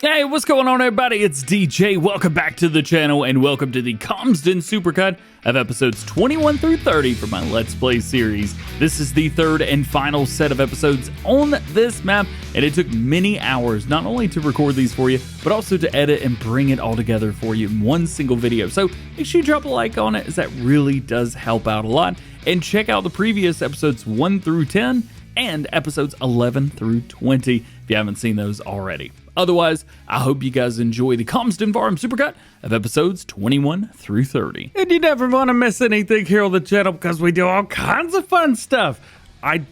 Hey, what's going on, everybody? It's DJ. Welcome back to the channel, and welcome to the Calmsden Supercut of episodes 21 through 30 for my Let's Play series. This is the third and final set of episodes on this map, and it took many hours not only to record these for you, but also to edit and bring it all together for you in one single video. So make sure you drop a like on it, as that really does help out a lot. And check out the previous episodes 1 through 10 and episodes 11 through 20 if you haven't seen those already. Otherwise, I hope you guys enjoy the Calmsden Farm Supercut of episodes 21 through 30. And you never want to miss anything here on the channel because we do all kinds of fun stuff. I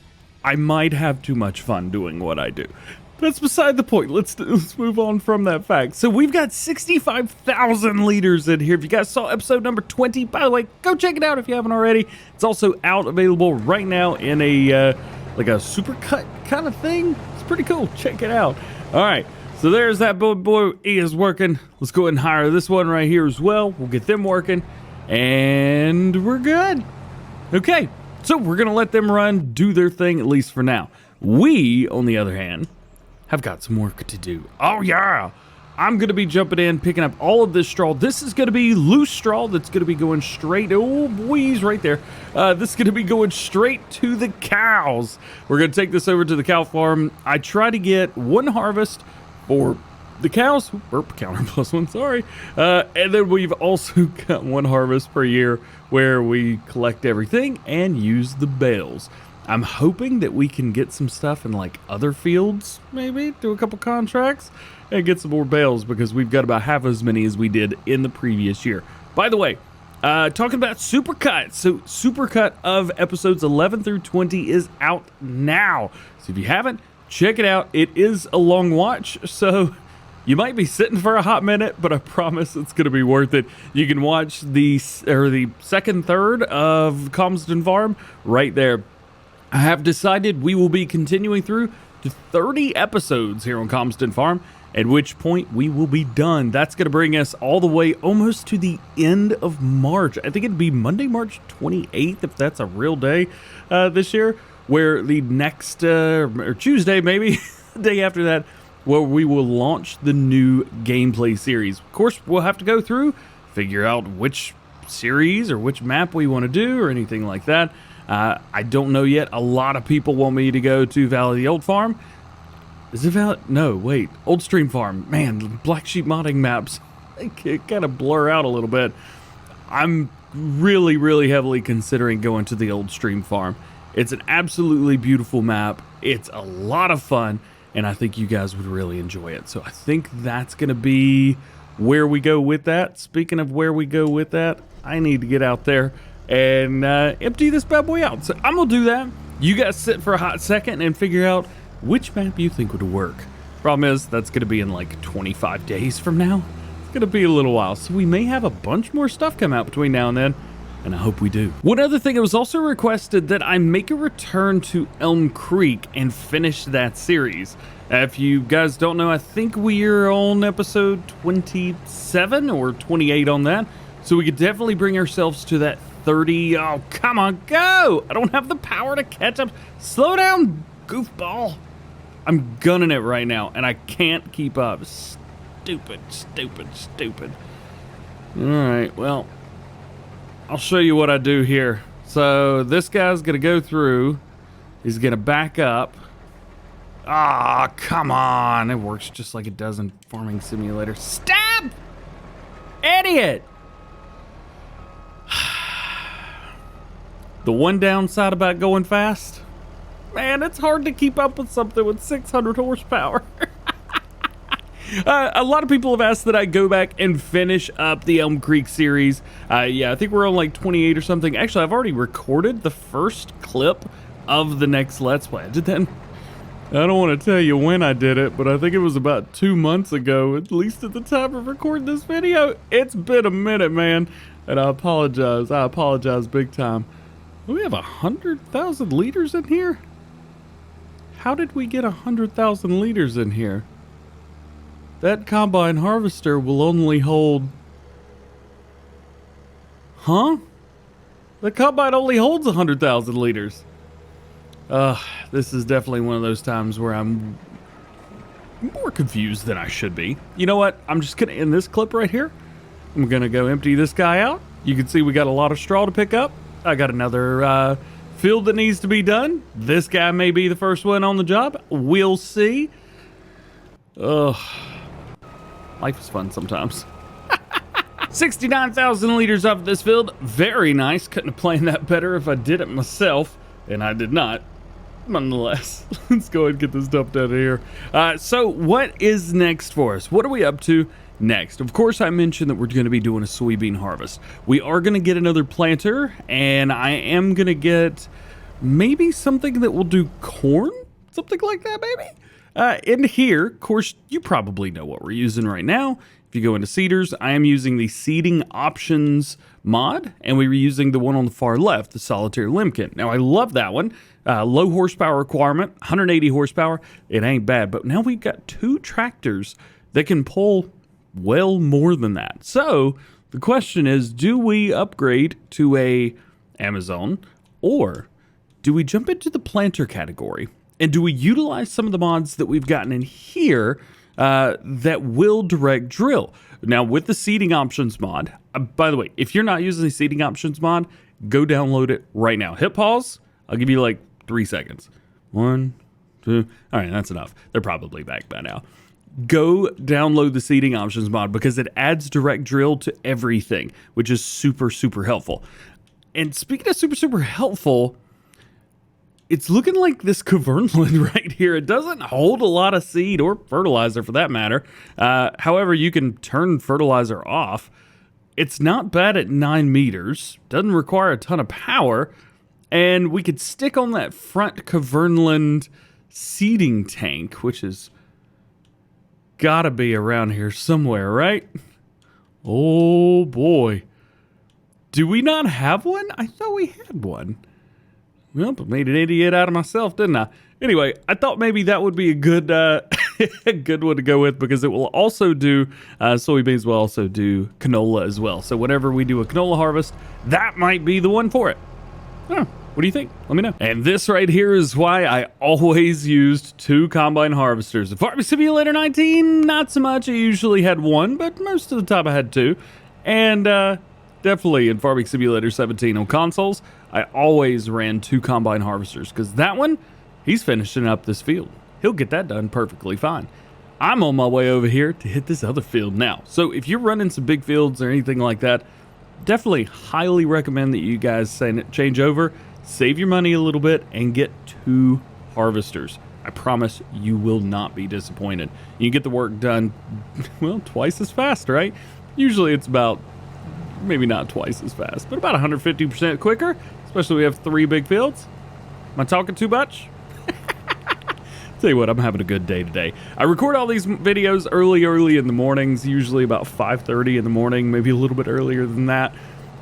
might have too much fun doing what I do. That's beside the point. Let's move on from that fact. So we've got 65,000 liters in here. If you guys saw episode number 20, by the way, go check it out if you haven't already. It's also out available right now in a like a supercut kind of thing. It's pretty cool. Check it out. All right. So there's that boy, he is working. Let's go ahead and hire this one right here as well. We'll get them working, and we're good. Okay, so we're gonna let them run, do their thing, at least for now. We, on the other hand, have got some work to do. Oh yeah, I'm gonna be jumping in, picking up all of this straw. This is gonna be loose straw that's gonna be going straight, oh boys, right there. This is gonna be going straight to the cows. We're gonna take this over to the cow farm. I try to get one harvest for the cows, burp counter plus one, sorry. And then we've also got one harvest per year where we collect everything and use the bales. I'm hoping that we can get some stuff in like other fields, maybe do a couple contracts and get some more bales because we've got about half as many as we did in the previous year. By the way, talking about Supercut. So Supercut of episodes 11 through 20 is out now. So if you haven't, check it out. It is a long watch, so you might be sitting for a hot minute, but I promise it's going to be worth it. You can watch the second third of Calmsden Farm right there. I have decided we will be continuing through to 30 episodes here on Calmsden Farm, at which point we will be done. That's going to bring us all the way almost to the end of March. I think it'd be Monday, March 28th, if that's a real day this year, where the next, or Tuesday maybe, the day after that, where we will launch the new gameplay series. Of course, we'll have to go through, figure out which series or which map we want to do or anything like that. I don't know yet. A lot of people want me to go to Valley of the Old Farm. Is it Valley? No, wait. Old Stream Farm. Man, Black Sheep modding maps, it kind of blur out a little bit. I'm really heavily considering going to the Old Stream Farm. It's an absolutely beautiful map. It's a lot of fun, and I think you guys would really enjoy it. So I think that's going to be where we go with that. Speaking of where we go with that, I need to get out there and empty this bad boy out. So I'm going to do that. You guys sit for a hot second and figure out which map you think would work. Problem is, that's going to be in like 25 days from now. It's going to be a little while. So we may have a bunch more stuff come out between now and then. And I hope we do. One other thing, it was also requested that I make a return to Elm Creek and finish that series. If you guys don't know, I think we're on episode 27 or 28 on that. So we could definitely bring ourselves to that 30. Oh, come on, go! I don't have the power to catch up. Slow down, goofball. I'm gunning it right now, and I can't keep up. Stupid. All right, well, I'll show you what I do here. So this guy's gonna go through. He's gonna back up. Ah, come on. It works just like it does in Farming Simulator. Stop! Idiot! The one downside about going fast, man, it's hard to keep up with something with 600 horsepower. A lot of people have asked that I go back and finish up the Elm Creek series. Yeah, I think we're on like 28 or something. Actually, I've already recorded the first clip of the next Let's Play. I did that. I don't want to tell you when I did it, but I think it was about 2 months ago, at least at the time of recording this video. It's been a minute, man, and I apologize. I apologize big time. We have 100,000 liters in here? How did we get 100,000 liters in here? That combine harvester will only hold... Huh? The combine only holds 100,000 liters. This is definitely one of those times where I'm more confused than I should be. You know what? I'm just going to end this clip right here. I'm going to go empty this guy out. You can see we got a lot of straw to pick up. I got another field that needs to be done. This guy may be the first one on the job. We'll see. Ugh. Life is fun sometimes. 69,000 liters off this field. Very nice. Couldn't have planned that better if I did it myself. And I did not. Nonetheless, let's go ahead and get this dumped out of here. So what is next for us? What are we up to next? Of course, I mentioned that we're going to be doing a soybean harvest. We are going to get another planter, and I am going to get maybe something that will do corn? Something like that, maybe? In here, of course, you probably know what we're using right now. If you go into seeders, I am using the seeding options mod, and we were using the one on the far left, the solitary limpkin. Now, I love that one. Low horsepower requirement, 180 horsepower. It ain't bad, but now we've got 2 tractors that can pull well more than that. So the question is, do we upgrade to a Amazon, or do we jump into the planter category? And do we utilize some of the mods that we've gotten in here that will direct drill? Now, with the seeding options mod, by the way, if you're not using the seeding options mod, go download it right now. Hit pause. I'll give you like 3 seconds. 1, 2. All right, that's enough. They're probably back by now. Go download the seeding options mod because it adds direct drill to everything, which is super, super helpful. And speaking of super, super helpful, it's looking like this Calmsden right here. It doesn't hold a lot of seed or fertilizer for that matter. However, you can turn fertilizer off. It's not bad at 9 meters. Doesn't require a ton of power. And we could stick on that front Calmsden seeding tank, which is gotta be around here somewhere, right? Oh boy. Do we not have one? I thought we had one. Well, I made an idiot out of myself, didn't I? Anyway, I thought maybe that would be a good a good one to go with because it will also do, soybeans will also do canola as well. So whenever we do a canola harvest, that might be the one for it. Huh. What do you think? Let me know. And this right here is why I always used 2 combine harvesters. The Farming Simulator 19, not so much. I usually had 1, but most of the time I had 2. And definitely in Farming Simulator 17 on consoles, I always ran 2 combine harvesters because that one, he's finishing up this field. He'll get that done perfectly fine. I'm on my way over here to hit this other field now. So if you're running some big fields or anything like that, definitely highly recommend that you guys change over, save your money a little bit, and get 2 harvesters. I promise you will not be disappointed. You get the work done, well, twice as fast, right? Usually it's about, maybe not twice as fast, but about 150% quicker, especially we have 3 big fields. Am I talking too much? Tell you what, I'm having a good day today. I record all these videos early in the mornings, usually about 5:30 in the morning, maybe a little bit earlier than that.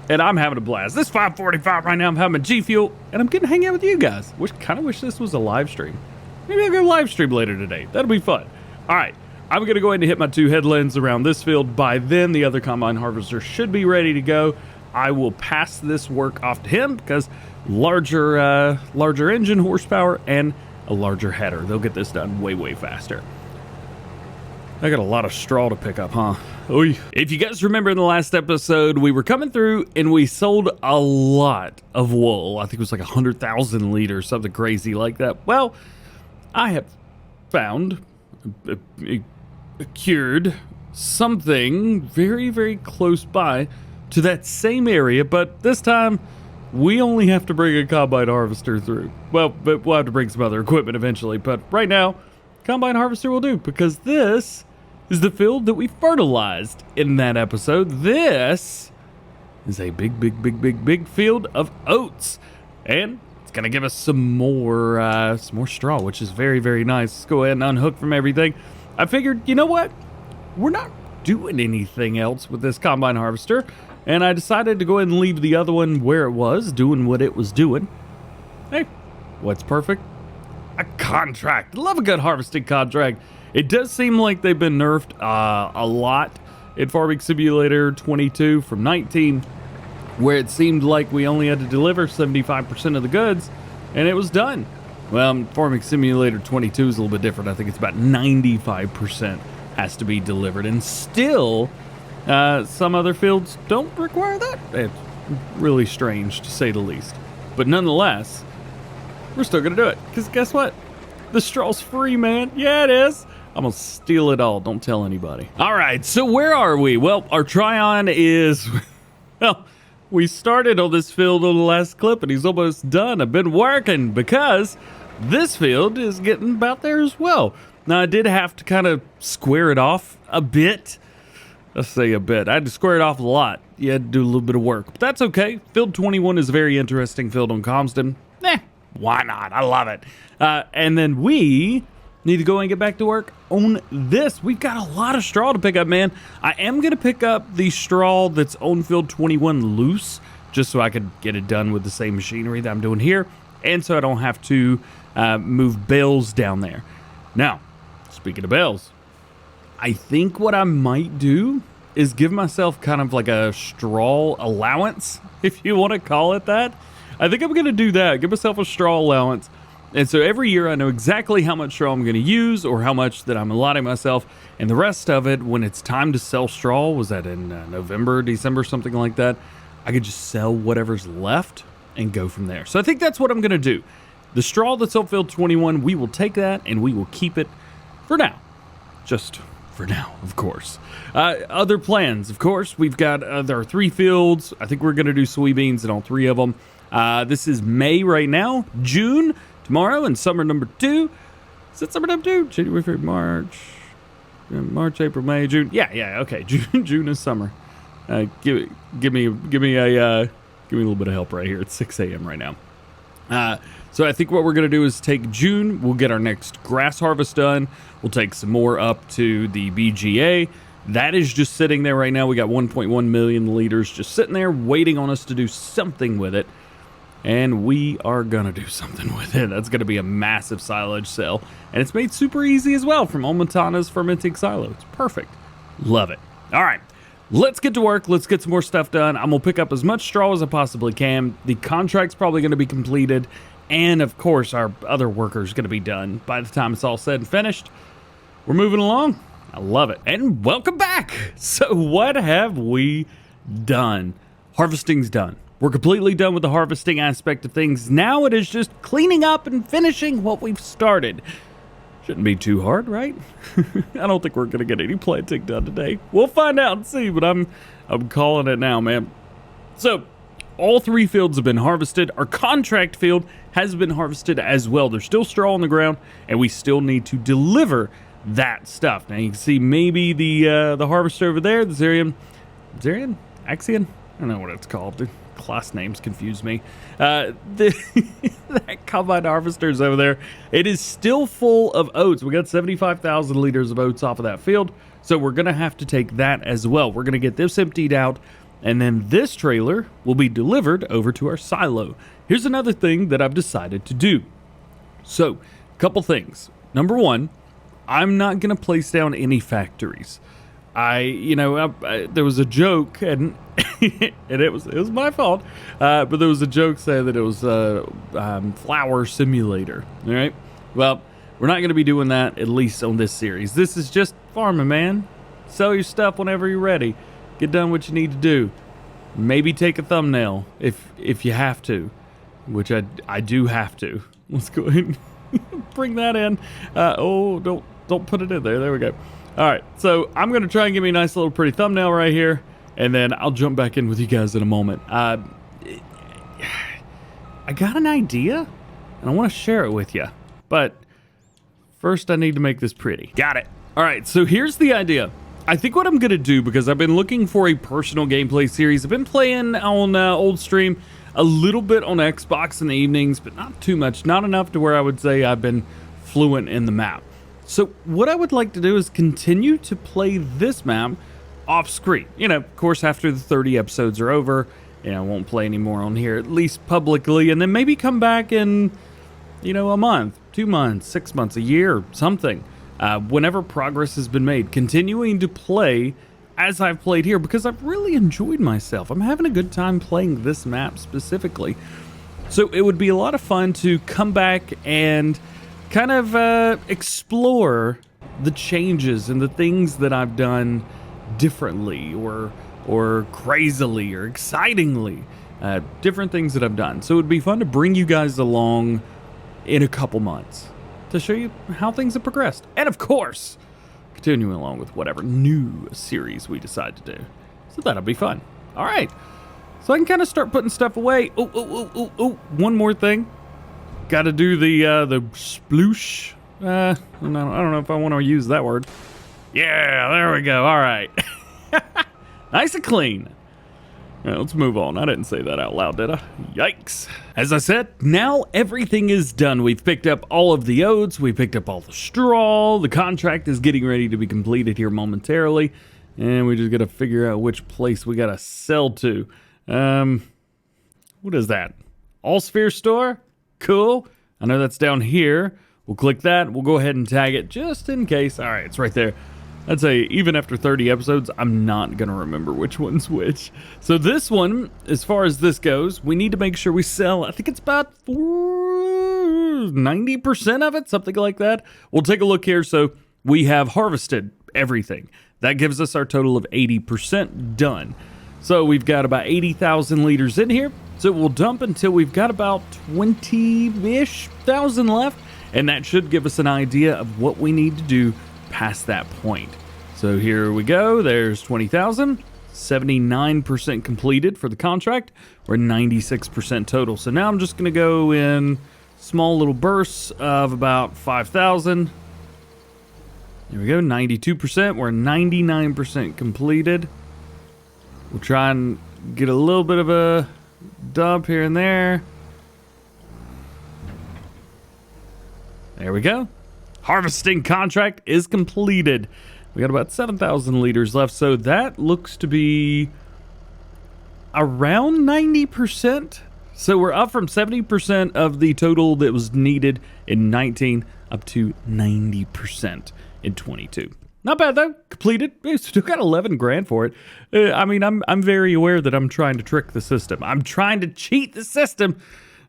And I'm having a blast. This 5:45 right now, I'm having a G Fuel, and I'm getting to hang out with you guys. Kind of wish this was a live stream. Maybe I'll go live stream later today. That'll be fun. All right, I'm going to go ahead and hit my 2 headlands around this field. By then, the other combine harvester should be ready to go. I will pass this work off to him because larger engine horsepower and a larger header. They'll get this done way, way faster. I got a lot of straw to pick up, huh? Oy. If you guys remember in the last episode, we were coming through and we sold a lot of wool. I think it was like 100,000 liters, something crazy like that. Well, I have found, cured something very, very close by to that same area, but this time we only have to bring a combine harvester through. Well, but we'll have to bring some other equipment eventually, but right now, combine harvester will do because this is the field that we fertilized in that episode. This is a big field of oats, and it's gonna give us some more straw, which is very, very nice. Let's go ahead and unhook from everything. I figured, you know what? We're not doing anything else with this combine harvester, and I decided to go ahead and leave the other one where it was, doing what it was doing. Hey, what's perfect? A contract. Love a good harvesting contract. It does seem like they've been nerfed a lot in Farming Simulator 22 from 19, where it seemed like we only had to deliver 75% of the goods, and it was done. Well, Farming Simulator 22 is a little bit different. I think it's about 95% has to be delivered. And still, some other fields don't require that. It's really strange, to say the least. But nonetheless, we're still going to do it. Because guess what? The straw's free, man. Yeah, it is. I'm going to steal it all. Don't tell anybody. All right, so where are we? Well, our try-on is... Well, we started on this field on the last clip, and he's almost done. I've been working because this field is getting about there as well. Now, I did have to kind of square it off a bit. Let's say a bit. I had to square it off a lot. You had to do a little bit of work, but that's okay. Field 21 is a very interesting field on Calmsden. Why not? I love it. And then we need to go and get back to work on this. We've got a lot of straw to pick up, man. I am going to pick up the straw that's on field 21 loose, just so I could get it done with the same machinery that I'm doing here, and so I don't have to move bales down there. Now, speaking of bales, I think what I might do is give myself kind of like a straw allowance, if you want to call it that. I think I'm going to do that, give myself a straw allowance. And so every year I know exactly how much straw I'm going to use or how much that I'm allotting myself. And the rest of it, when it's time to sell straw, was that in November, December, something like that, I could just sell whatever's left and go from there. So I think that's what I'm going to do. The straw that's on field 21, we will take that and we will keep it for now. Just for now, of course. Other plans, of course, we've got there are 3 fields. I think we're going to do soybeans in all 3 of them. This is May right now, June tomorrow, and summer number 2. Is it summer number 2? January, February, March, April, May, June. Yeah, okay. June is summer. Give me a little bit of help right here. It's 6 a.m. right now. So I think what we're going to do is take June. We'll get our next grass harvest done. We'll take some more up to the BGA. That is just sitting there right now. We got 1.1 million liters just sitting there waiting on us to do something with it. And we are going to do something with it. That's going to be a massive silage sale. And it's made super easy as well from Omatana's fermenting silo. It's perfect. Love it. All right. Let's get to work. Let's get some more stuff done. I'm going to pick up as much straw as I possibly can. The contract's probably going to be completed. And, of course, our other worker's going to be done by the time it's all said and finished. We're moving along. I love it. And welcome back. So what have we done? Harvesting's done. We're completely done with the harvesting aspect of things. Now it is just cleaning up and finishing what we've started. Shouldn't be too hard, right? I don't think we're going to get any planting done today. We'll find out and see, but I'm calling it now, man. So all 3 fields have been harvested. Our contract field has been harvested as well. There's still straw on the ground, and we still need to deliver that stuff. Now you can see maybe the harvester over there, the Zarian? Axion? I don't know what it's called. The class names confuse me. That combine harvester's over there. It is still full of oats. We got 75,000 liters of oats off of that field, so we're going to have to take that as well. We're going to get this emptied out, and then this trailer will be delivered over to our silo. Here's another thing that I've decided to do. So, a couple things. Number 1, I'm not going to place down any factories. There was a joke, and and it was my fault, but there was a joke saying that it was a flower simulator. All right, well, we're not going to be doing that, at least on this series. This is just farming, man. Sell your stuff whenever you're ready. Get done what you need to do. Maybe take a thumbnail if you have to, which I do have to. Let's go ahead and bring that in. Don't put it in there. There we go. All right, so I'm going to try and give me a nice little pretty thumbnail right here, and then I'll jump back in with you guys in a moment. I got an idea, and I want to share it with you, but first I need to make this pretty. Got it. All right, so here's the idea. I think what I'm going to do, because I've been looking for a personal gameplay series. I've been playing on old stream a little bit on Xbox in the evenings, but not too much. Not enough to where I would say I've been fluent in the map. So what I would like to do is continue to play this map off screen. Of course, after the 30 episodes are over, I won't play anymore on here, at least publicly, and then maybe come back in, a month, 2 months, 6 months, a year, something. Whenever progress has been made, continuing to play as I've played here, because I've really enjoyed myself. I'm having a good time playing this map specifically. So it would be a lot of fun to come back and kind of explore the changes and the things that I've done differently or crazily or excitingly, different things that I've done. So it would be fun to bring you guys along in a couple months to show you how things have progressed. And of course, continuing along with whatever new series we decide to do. So that'll be fun. All right. So I can kind of start putting stuff away. Oh, one more thing. Got to do the sploosh. I don't know if I want to use that word. Yeah, there we go. All right. Nice and clean. All right, let's move on. I didn't say that out loud, did I? Yikes. As I said, now everything is done. We've picked up all of the oats. We picked up all the straw. The contract is getting ready to be completed here momentarily. And we just got to figure out which place we got to sell to. What is that? All Sphere Store? Cool. I know that's down here. We'll click that. We'll go ahead and tag it just in case. All right, it's right there. I'd say even after 30 episodes, I'm not going to remember which one's which. So this one, as far as this goes, we need to make sure we sell, I think it's about 90% of it, something like that. We'll take a look here. So we have harvested everything. That gives us our total of 80% done. So we've got about 80,000 liters in here. So we'll dump until we've got about 20-ish thousand left. And that should give us an idea of what we need to do past that point. So here we go. There's 20,000, 79% completed for the contract. We're 96% total. So now I'm just going to go in small little bursts of about 5,000. There we go. 92%. We're 99% completed. We'll try and get a little bit of a dump here and there. There we go. Harvesting contract is completed. We got about 7,000 liters left, so that looks to be around 90%. So we're up from 70% of the total that was needed in 19 up to 90% in 22. Not bad though. Completed. We still got 11 grand for it. I mean, I'm very aware that I'm trying to trick the system. I'm trying to cheat the system.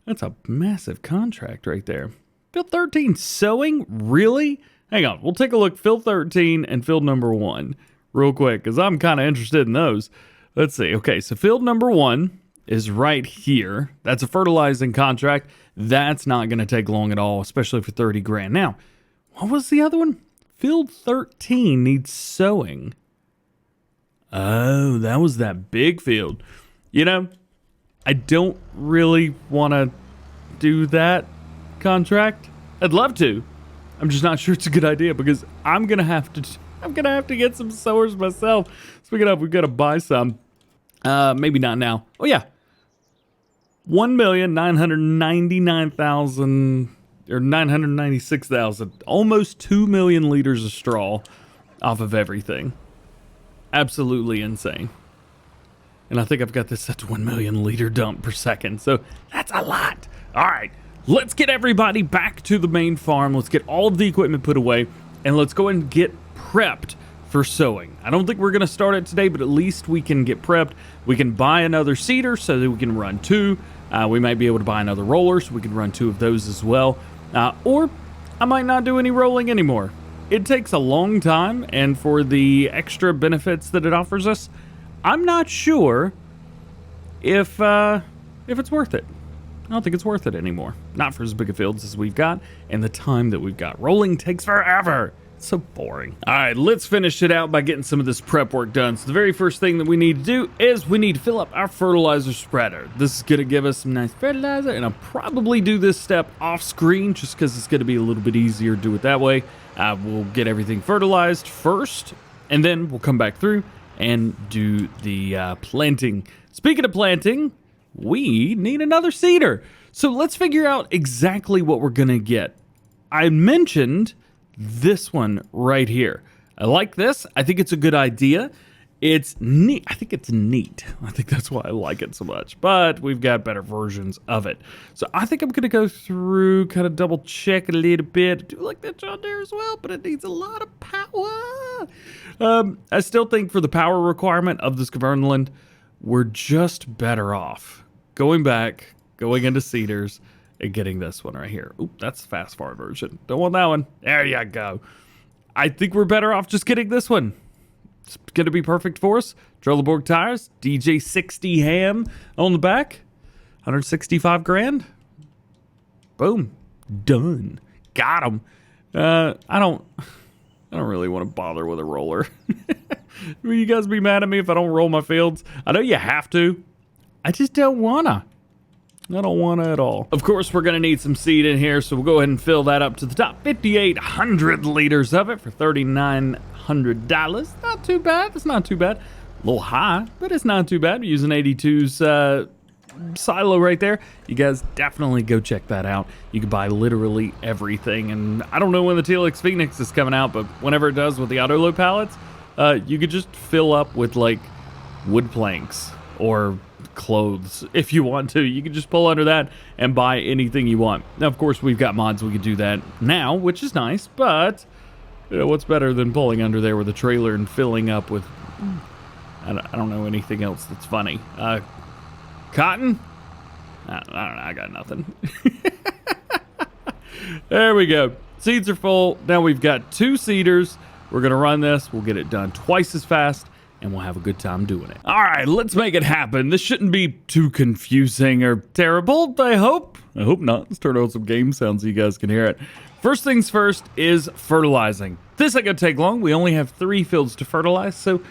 That's a massive contract right there. Field 13 sewing? Really? Hang on. We'll take a look. Field 13 and field number 1 real quick because I'm kind of interested in those. Let's see. Okay, so field number 1 is right here. That's a fertilizing contract. That's not going to take long at all, especially for 30 grand. Now, what was the other one? Field 13 needs sowing. Oh, that was that big field. You know, I don't really want to do that contract. I'd love to. I'm just not sure it's a good idea because I'm gonna have to get some sowers myself. Speaking of, we've got to buy some. Maybe not now. Oh yeah, 1,999,000 or 996,000, almost 2 million liters of straw off of everything. Absolutely insane. And I think I've got this set to 1 million liter dump per second. So that's a lot. All right, let's get everybody back to the main farm. Let's get all of the equipment put away and let's go and get prepped for sowing. I don't think we're going to start it today, but at least we can get prepped. We can buy another seeder so that we can run 2. We might be able to buy another roller so we can run 2 of those as well. Or I might not do any rolling anymore. It takes a long time, and for the extra benefits that it offers us, I'm not sure if it's worth it. I don't think it's worth it anymore. Not for as big of fields as we've got, and the time that we've got. Rolling takes forever. It's so boring. All right, let's finish it out by getting some of this prep work done. So the very first thing that we need to do is we need to fill up our fertilizer spreader. This is going to give us some nice fertilizer, and I'll probably do this step off screen just because it's going to be a little bit easier to do it that way. We'll get everything fertilized first, and then we'll come back through and do the planting. Speaking of planting, we need another seeder. So let's figure out exactly what we're going to get. I mentioned this one right here. I like this. I think it's a good idea. It's neat. I think it's neat. I think that's why I like it so much. But we've got better versions of it. So I think I'm going to go through, kind of double check a little bit. Do like that John Deere as well, but it needs a lot of power. I still think for the power requirement of this Kverneland, we're just better off going back, going into Cedars and getting this one right here. Oop, that's the fast forward version. Don't want that one. There you go. I think we're better off just getting this one. It's going to be perfect for us. Trelleborg tires, DjGoHam on the back. 165 grand. Boom. Done. Got him. I don't really want to bother with a roller. Will you guys be mad at me if I don't roll my fields? I know you have to. I just don't wanna. I don't wanna at all. Of course, we're gonna need some seed in here, so we'll go ahead and fill that up to the top. 5,800 liters of it for $3,900. Not too bad. It's not too bad. A little high, but it's not too bad. We're using 82's silo right there. You guys definitely go check that out. You can buy literally everything, and I don't know when the TLX Phoenix is coming out, but whenever it does with the auto load pallets, you could just fill up with like wood planks or clothes if you want to. You can just pull under that and buy anything you want. Now, of course, we've got mods we can do that now, which is nice, but you know, what's better than pulling under there with a trailer and filling up with I don't know anything else that's funny. Cotton? I don't know. I got nothing. There we go. Seeds are full. Now we've got 2 seeders. We're going to run this. We'll get it done twice as fast, and we'll have a good time doing it. All right, let's make it happen. This shouldn't be too confusing or terrible, I hope. I hope not. Let's turn on some game sounds so you guys can hear it. First things first is fertilizing. This ain't going to take long. We only have 3 fields to fertilize, so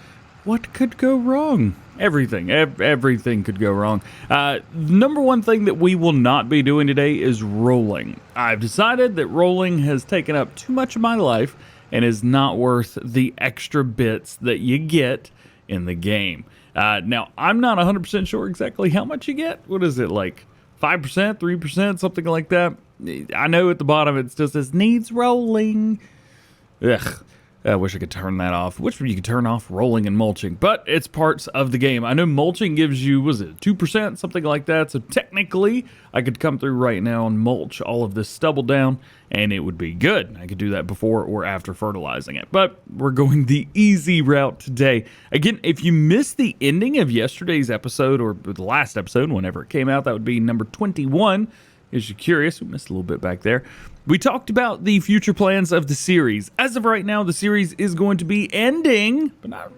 what could go wrong? Everything. Everything could go wrong. Number one thing that we will not be doing today is rolling. I've decided that rolling has taken up too much of my life and is not worth the extra bits that you get in the game. Now, I'm not 100% sure exactly how much you get. What is it, like 5%, 3%, something like that? I know at the bottom it still says needs rolling. Ugh. I wish I could turn that off. Which one you could turn off? Rolling and mulching. But it's parts of the game. I know mulching gives you, was it 2%? Something like that. So technically, I could come through right now and mulch all of this stubble down, and it would be good. I could do that before or after fertilizing it. But we're going the easy route today. Again, if you missed the ending of yesterday's episode, or the last episode, whenever it came out, that would be number 21. If you're curious, we missed a little bit back there. We talked about the future plans of the series. As of right now, the series is going to be ending, but not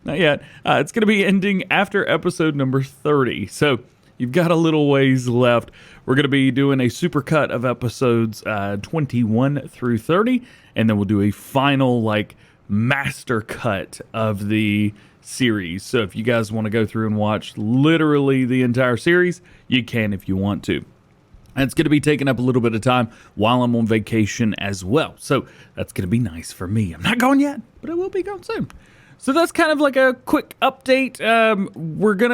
yet. It's going to be ending after episode number 30. So you've got a little ways left. We're going to be doing a supercut of episodes 21 through 30, and then we'll do a final like master cut of the series. So if you guys want to go through and watch literally the entire series, you can if you want to. And it's going to be taking up a little bit of time while I'm on vacation as well. So that's going to be nice for me. I'm not going yet, but I will be going soon. So that's kind of like a quick update. We're going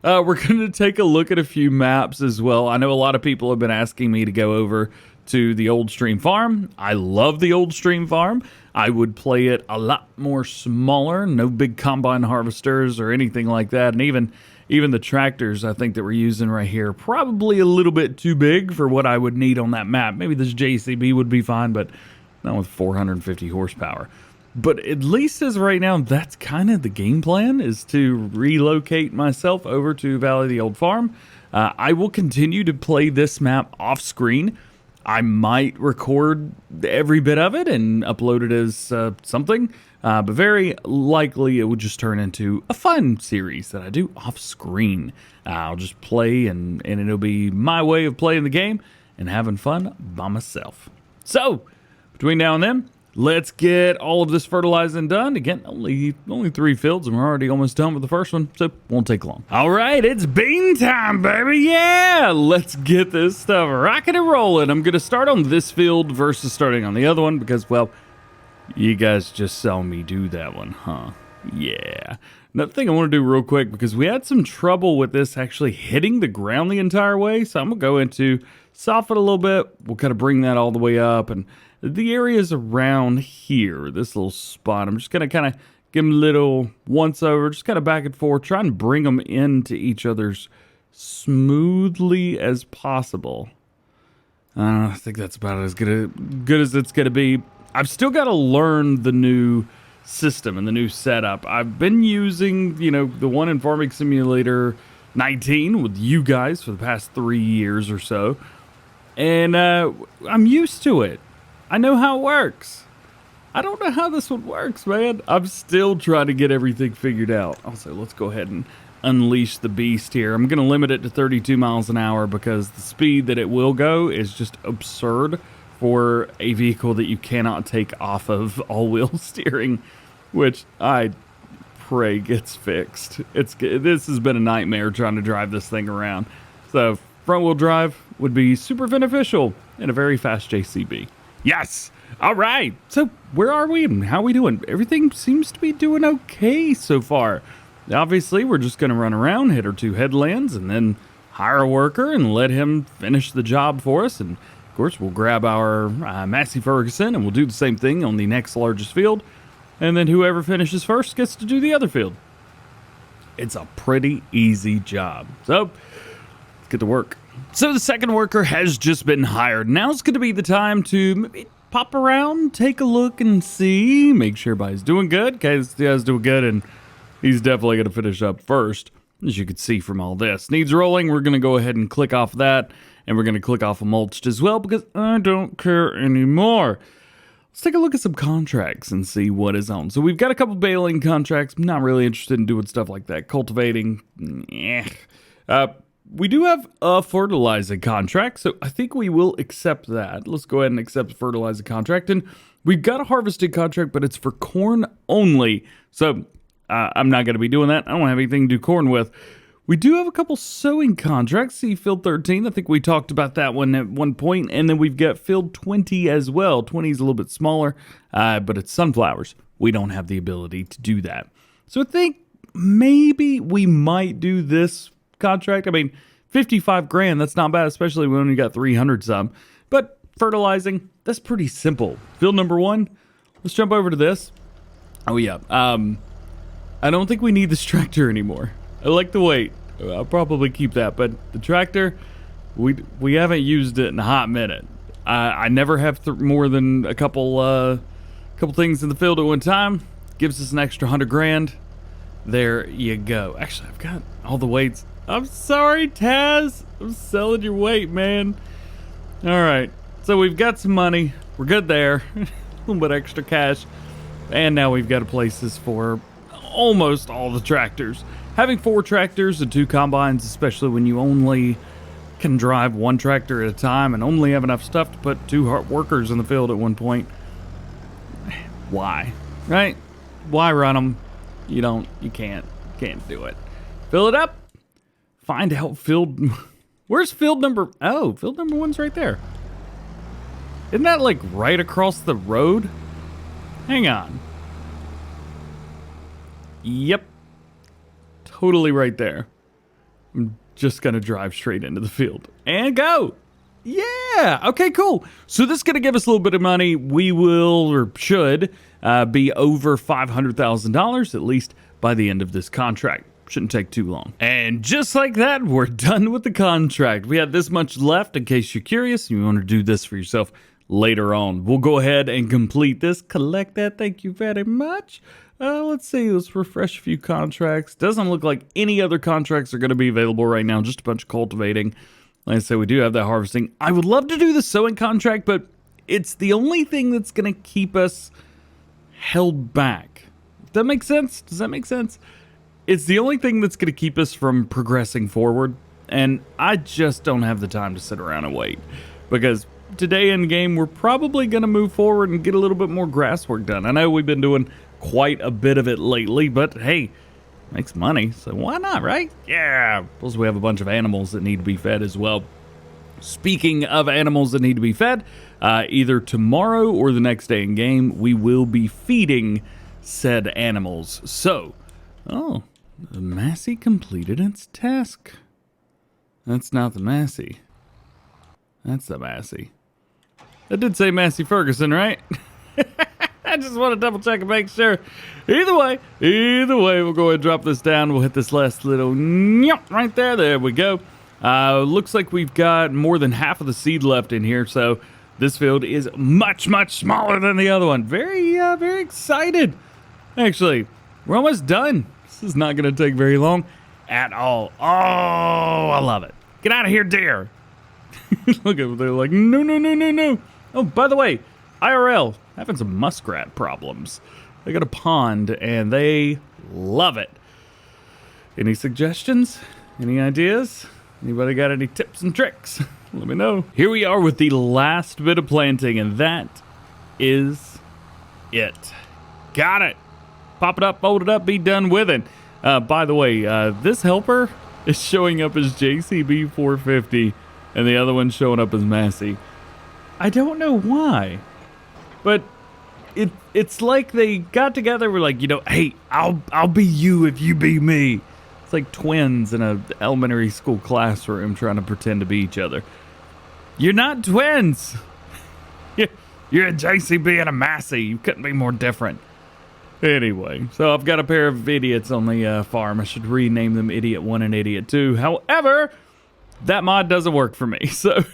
to take a look at a few maps as well. I know a lot of people have been asking me to go over to the Old Stream Farm. I love the Old Stream Farm. I would play it a lot more smaller, no big combine harvesters or anything like that. And even the tractors I think that we're using right here, probably a little bit too big for what I would need on that map. Maybe this JCB would be fine, but not with 450 horsepower. But at least as right now, that's kind of the game plan, is to relocate myself over to Valley of the Old Farm. I will continue to play this map off screen. I might record every bit of it and upload it as something, but very likely it would just turn into a fun series that I do off screen. I'll just play and it'll be my way of playing the game and having fun by myself. So between now and then, let's get all of this fertilizing done. Again, only 3 fields, and we're already almost done with the first one, so it won't take long. All right, it's bean time, baby. Yeah, let's get this stuff rocking and rolling. I'm going to start on this field versus starting on the other one because, well, you guys just saw me do that one, huh? Yeah. Another thing I want to do real quick, because we had some trouble with this actually hitting the ground the entire way, so I'm going to go into soften a little bit. We'll kind of bring that all the way up, and the areas around here, this little spot, I'm just going to kind of give them a little once over, just kind of back and forth, try and bring them into each other's smoothly as possible. I think that's about as good as it's going to be. I've still got to learn the new system and the new setup. I've been using, the one in Farming Simulator 19 with you guys for the past 3 years or so. And I'm used to it. I know how it works. I don't know how this one works, man. I'm still trying to get everything figured out. Also, let's go ahead and unleash the beast here. I'm going to limit it to 32 miles an hour because the speed that it will go is just absurd for a vehicle that you cannot take off of all-wheel steering, which I pray gets fixed. This has been a nightmare trying to drive this thing around. So front-wheel drive would be super beneficial in a very fast JCB. Yes! All right, so where are we and how are we doing? Everything seems to be doing okay so far. Obviously, we're just going to run around, hit our 2 headlands, and then hire a worker and let him finish the job for us. And, of course, we'll grab our Massey Ferguson, and we'll do the same thing on the next largest field. And then whoever finishes first gets to do the other field. It's a pretty easy job. So, let's get to work. So, the second worker has just been hired. Now's going to be the time to maybe pop around, take a look, and see. Make sure everybody's doing good. Okay, this guy's doing good, and he's definitely going to finish up first, as you can see from all this. Needs rolling, we're going to go ahead and click off that, and we're going to click off a mulched as well, because I don't care anymore. Let's take a look at some contracts and see what is on. So we've got a couple baling contracts. I'm not really interested in doing stuff like that. Cultivating, we do have a fertilizing contract, so I think we will accept that. Let's go ahead and accept the fertilizing contract. And we've got a harvesting contract, but it's for corn only. So I'm not going to be doing that. I don't have anything to do corn with. We do have a couple sowing contracts. See field 13. I think we talked about that one at one point. And then we've got field 20 as well. 20 is a little bit smaller, but it's sunflowers. We don't have the ability to do that. So I think maybe we might do this contract. I mean, 55 grand, that's not bad, especially when we got 300 some. But fertilizing, that's pretty simple. Field number 1, let's jump over to this. Oh yeah, I don't think we need this tractor anymore. I like the weight. I'll probably keep that, but the tractor, we haven't used it in a hot minute. I never have more than a couple things in the field at one time. Gives us an extra 100 grand. There you go. Actually, I've got all the weights. I'm sorry, Taz. I'm selling your weight, man. All right. So we've got some money. We're good there. A little bit extra cash. And now we've got places for almost all the tractors. Having 4 tractors and 2 combines, especially when you only can drive 1 tractor at a time and only have enough stuff to put 2 workers in the field at one point. Why? Right? Why run them? You can't do it. Fill it up. Find out field. Where's field number? Oh, field number 1's right there. Isn't that like right across the road? Hang on. Yep. Totally right there. I'm just going to drive straight into the field and go. Yeah. Okay, cool. So this is going to give us a little bit of money. We will, or should, be over $500,000 at least by the end of this contract. Shouldn't take too long. And just like that, we're done with the contract. We have this much left in case you're curious and you want to do this for yourself later on. We'll go ahead and complete this. Collect that. Thank you very much. Let's see. Let's refresh a few contracts. Doesn't look like any other contracts are going to be available right now. Just a bunch of cultivating. Like I said, we do have that harvesting. I would love to do the sowing contract, but it's the only thing that's going to keep us held back. Does that make sense? Does that make sense? It's the only thing that's going to keep us from progressing forward, and I just don't have the time to sit around and wait, because today in game we're probably going to move forward and get a little bit more grass work done. I know we've been doing quite a bit of it lately, but hey, makes money, so why not, right? Yeah. Plus we have a bunch of animals that need to be fed as well. Speaking of animals that need to be fed, either tomorrow or the next day in game, we will be feeding said animals. So, the Massey completed its task. That's not the Massey. That's the Massey. That did say Massey Ferguson, right? I just want to double check and make sure. Either way, we'll go ahead and drop this down. We'll hit this last little right there. There we go. Looks like we've got more than half of the seed left in here, so this field is much, much smaller than the other one. Very excited. Actually, we're almost done. This is not going to take very long at all. Oh, I love it. Get out of here, deer. Look at they're like, no, no, no, no, no. Oh, by the way, IRL, having some muskrat problems. They got a pond, and they love it. Any suggestions? Any ideas? Anybody got any tips and tricks? Let me know. Here we are with the last bit of planting, and that is it. Got it. Pop it up, fold it up, be done with it. By the way, this helper is showing up as JCB 450, and the other one's showing up as Massey. I don't know why, but it's like they got together. We're like, you know, hey, I'll be you if you be me. It's like twins in an elementary school classroom trying to pretend to be each other. You're not twins. You're a JCB and a Massey. You couldn't be more different. Anyway, so I've got a pair of idiots on the farm. I should rename them Idiot 1 and Idiot 2. However, that mod doesn't work for me, so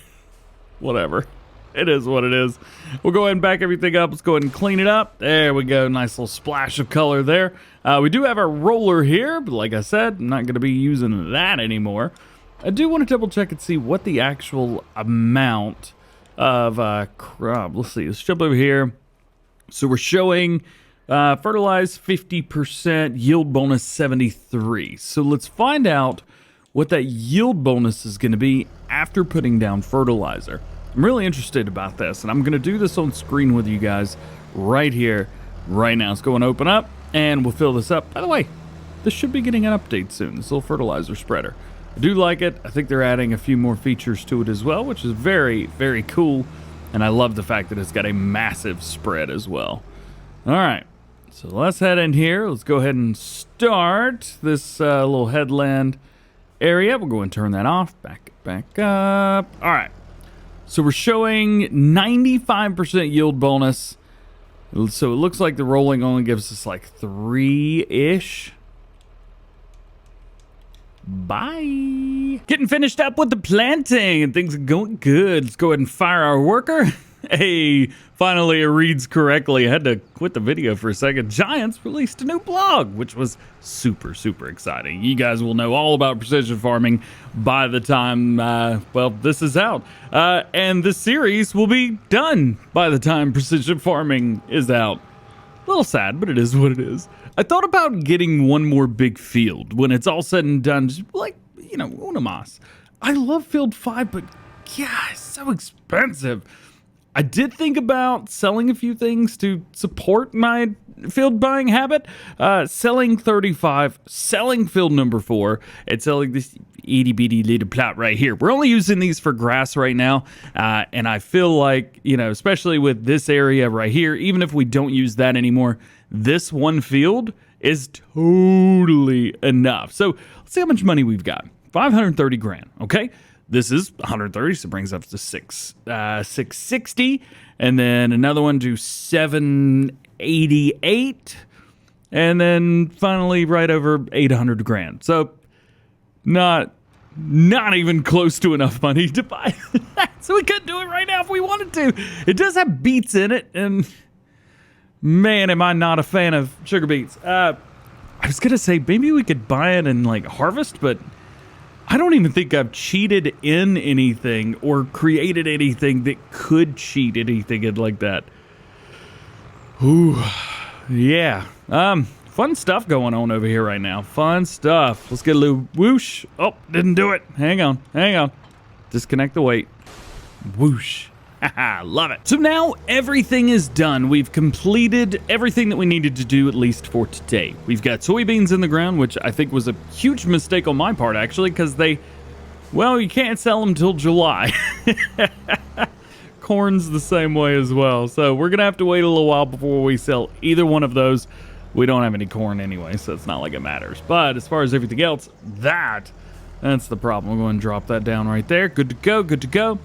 whatever. It is what it is. We'll go ahead and back everything up. Let's go ahead and clean it up. There we go. Nice little splash of color there. We do have our roller here, but like I said, I'm not going to be using that anymore. I do want to double check and see what the actual amount of crop. Let's see. Let's jump over here. So we're showing fertilized 50%, yield bonus 73. So let's find out what that yield bonus is going to be after putting down fertilizer. I'm really interested about this, and I'm going to do this on screen with you guys right here, right now. Let's go and open up, and we'll fill this up. By the way, this should be getting an update soon, this little fertilizer spreader. I do like it. I think they're adding a few more features to it as well, which is very, very cool, and I love the fact that it's got a massive spread as well. All right, so let's head in here. Let's go ahead and start this little headland area. We'll go and turn that off. Back up. All right. So we're showing 95% yield bonus. So it looks like the rolling only gives us like 3-ish. Bye. Getting finished up with the planting and things are going good. Let's go ahead and fire our worker. Hey, finally it reads correctly. I had to quit the video for a second. Giants released a new blog, which was super, super exciting. You guys will know all about precision farming by the time, well, this is out. And this series will be done by the time precision farming is out. A little sad, but it is what it is. I thought about getting one more big field when it's all said and done, just like, you know, una mas. I love Field 5, but yeah, it's so expensive. I did think about selling a few things to support my field buying habit. Selling 35, selling field number 4, and selling this itty bitty little plot right here. We're only using these for grass right now, and I feel like, you know, especially with this area right here, even if we don't use that anymore, this one field is totally enough. So let's see how much money we've got. 530 grand, okay? This is 130, so it brings up to 660, and then another one to 788, and then finally right over 800 grand. So not even close to enough money to buy that. So we could do it right now if we wanted to. It does have beets in it, and man, am I not a fan of sugar beets. I was gonna say maybe we could buy it and like harvest, but I don't even think I've cheated in anything or created anything that could cheat anything in like that. Ooh, yeah. Fun stuff going on over here right now. Fun stuff. Let's get a little whoosh. Oh, didn't do it. Hang on. Disconnect the weight. Whoosh. Haha, love it. So now everything is done. We've completed everything that we needed to do, at least for today. We've got soybeans in the ground, which I think was a huge mistake on my part, actually, because well, you can't sell them till July. Corn's the same way as well. So we're going to have to wait a little while before we sell either one of those. We don't have any corn anyway, so it's not like it matters. But as far as everything else, that's the problem. We're going to drop that down right there. Good to go, good to go.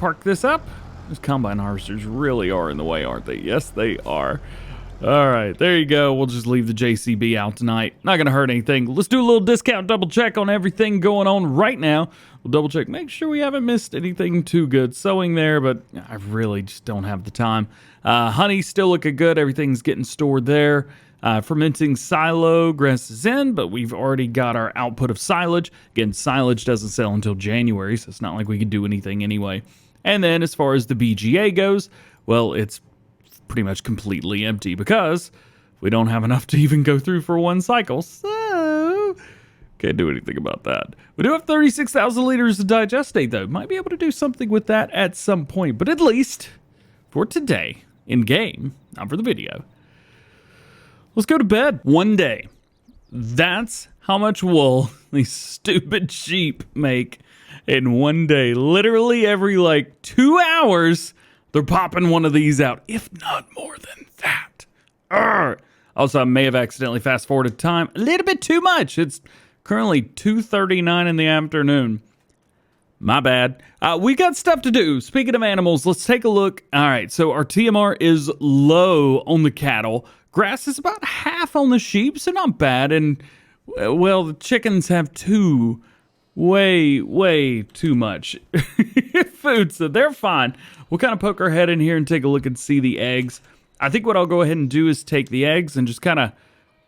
Park this up. Those combine harvesters really are in the way, aren't they? Yes, they are. All right, there you go. We'll just leave the JCB out tonight. Not going to hurt anything. Let's do a little discount double check on everything going on right now. We'll double check, make sure we haven't missed anything too good sewing there, but I really just don't have the time. Honey's still looking good. Everything's getting stored there. Fermenting silo, grass is in, but we've already got our output of silage. Again, silage doesn't sell until January, so it's not like we could do anything anyway. And then as far as the BGA goes, well, it's pretty much completely empty because we don't have enough to even go through for one cycle, so can't do anything about that. We do have 36,000 liters of digestate though. Might be able to do something with that at some point, but at least for today, in game, not for the video, let's go to bed. One day. That's how much wool these stupid sheep make in one day. Literally every like 2 hours, they're popping one of these out, if not more than that. Arrgh. Also, I may have accidentally fast-forwarded time a little bit too much. It's currently 2:39 in the afternoon. My bad. We got stuff to do. Speaking of animals, let's take a look. All right, so our TMR is low on the cattle. Grass is about half on the sheep, so not bad. And, well, the chickens have way too much food, so they're fine. We'll kind of poke our head in here and take a look and see the eggs. I think what I'll go ahead and do is take the eggs and just kind of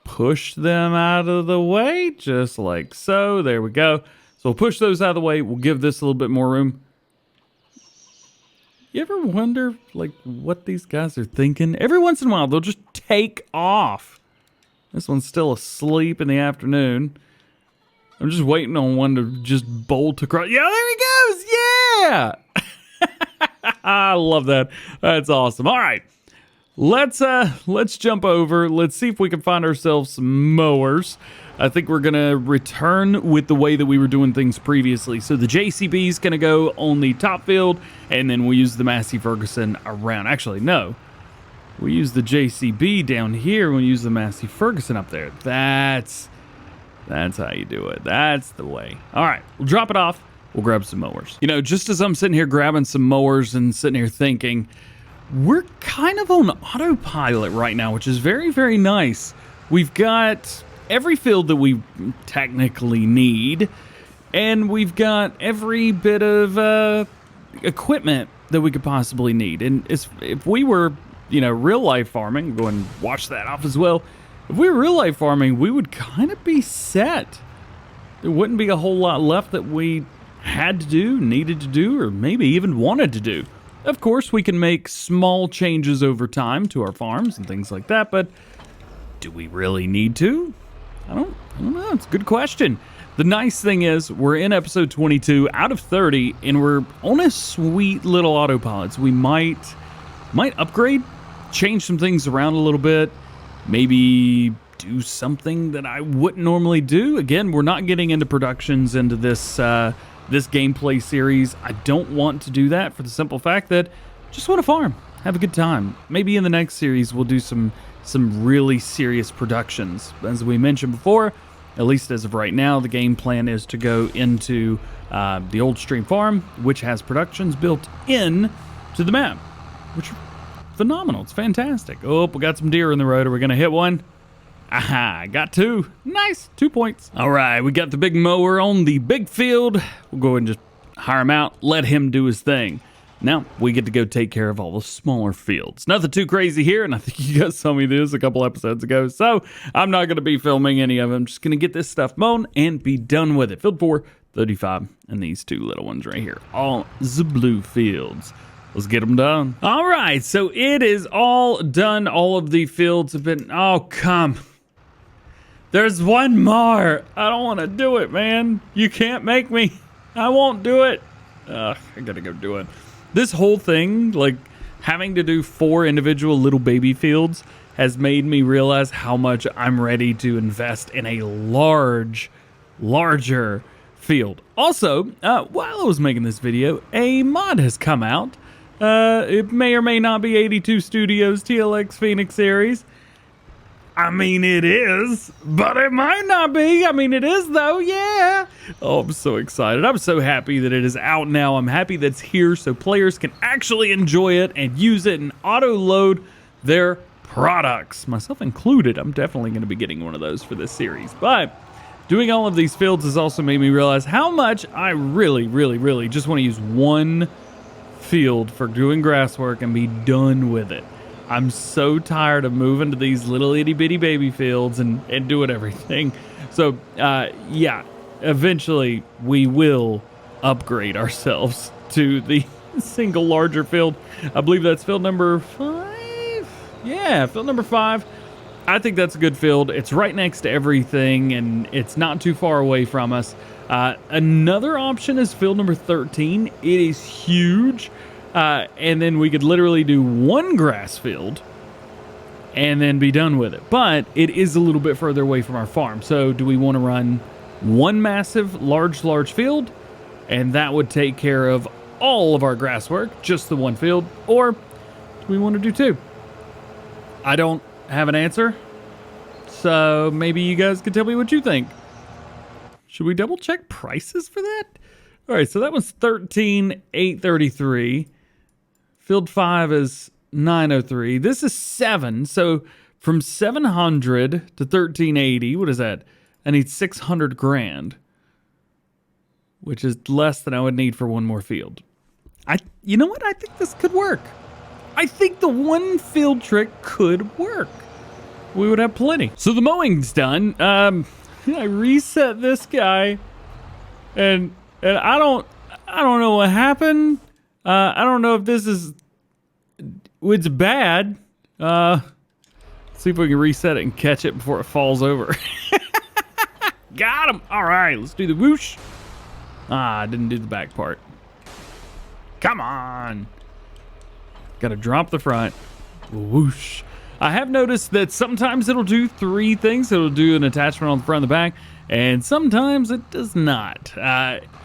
push them out of the way, just like so. There we go. So we'll push those out of the way. We'll give this a little bit more room. You ever wonder, like, what these guys are thinking? Every once in a while, they'll just take off. This one's still asleep in the afternoon. I'm just waiting on one to just bolt across. Yeah, there he goes. Yeah. I love that. That's awesome. All right. Let's jump over. Let's see if we can find ourselves some mowers. I think we're going to return with the way that we were doing things previously. So the JCB is going to go on the top field, and then we'll use the Massey Ferguson around. Actually, no. We use the JCB down here. We'll use the Massey Ferguson up there. That's how you do it. That's the way. All right, we'll drop it off. We'll grab some mowers. You know, just as I'm sitting here grabbing some mowers and sitting here thinking, we're kind of on autopilot right now, which is very, very nice. We've got every field that we technically need, and we've got every bit of equipment that we could possibly need. And if we were, you know, real life farming, go and watch that off as well. If we were real life farming, we would kind of be set. There wouldn't be a whole lot left that we had to do, needed to do, or maybe even wanted to do. Of course, we can make small changes over time to our farms and things like that, but do we really need to? I don't know. It's a good question. The nice thing is we're in episode 22 out of 30, and we're on a sweet little autopilot. So we might upgrade, change some things around a little bit, maybe do something that I wouldn't normally do. Again, we're not getting into productions into this this gameplay series. I don't want to do that for the simple fact that I just want to farm, have a good time. Maybe in the next series we'll do some really serious productions. As we mentioned before, at least as of right now, the game plan is to go into the old stream farm, which has productions built in to the map, which are phenomenal. It's fantastic. Oh, we got some deer in the road. Are we going to hit one? Aha, got two. Nice, 2 points. All right, we got the big mower on the big field. We'll go and just hire him out, let him do his thing. Now, we get to go take care of all the smaller fields. Nothing too crazy here, and I think you guys saw me do this a couple episodes ago, so I'm not going to be filming any of them. I'm just going to get this stuff mown and be done with it. Field 4, 35, and these two little ones right here. All the blue fields. Let's get them done. All right, so it is all done. All of the fields have been... Oh, come. There's one more. I don't want to do it, man. You can't make me. I won't do it. I gotta go do it. This whole thing, like having to do 4 individual little baby fields, has made me realize how much I'm ready to invest in a larger field. Also, while I was making this video, a mod has come out. It may or may not be 82 Studios TLX Phoenix series. I mean, it is, but it might not be. I mean, it is, though, yeah. Oh, I'm so excited. I'm so happy that it is out now. I'm happy that it's here so players can actually enjoy it and use it and auto-load their products, myself included. I'm definitely going to be getting one of those for this series. But doing all of these fields has also made me realize how much I really, really, really just want to use one field for doing grass work and be done with it. I'm so tired of moving to these little itty bitty baby fields and doing everything. So, yeah, eventually we will upgrade ourselves to the single larger field. I believe that's field number 5. Yeah, field number 5. I think that's a good field. It's right next to everything and it's not too far away from us. Another option is field number 13. It is huge. And then we could literally do one grass field and then be done with it. But it is a little bit further away from our farm. So do we want to run one massive, large field? And that would take care of all of our grass work, just the one field. Or do we want to do 2? I don't have an answer. So maybe you guys can tell me what you think. Should we double check prices for that? All right, so that was 13,833. Field 5 is 903. This is 7. So from 700 to 1380, what is that? I need 600 grand, which is less than I would need for one more field. You know what? I think this could work. I think the one field trick could work. We would have plenty. So the mowing's done. I reset this guy, and I don't know what happened. I don't know if this is, it's bad. Let's see if we can reset it and catch it before it falls over. Got him. All right, let's do the whoosh. I didn't do the back part. Come on. Got to drop the front. Whoosh. I have noticed that sometimes it'll do 3 things. It'll do an attachment on the front and the back, and sometimes it does not.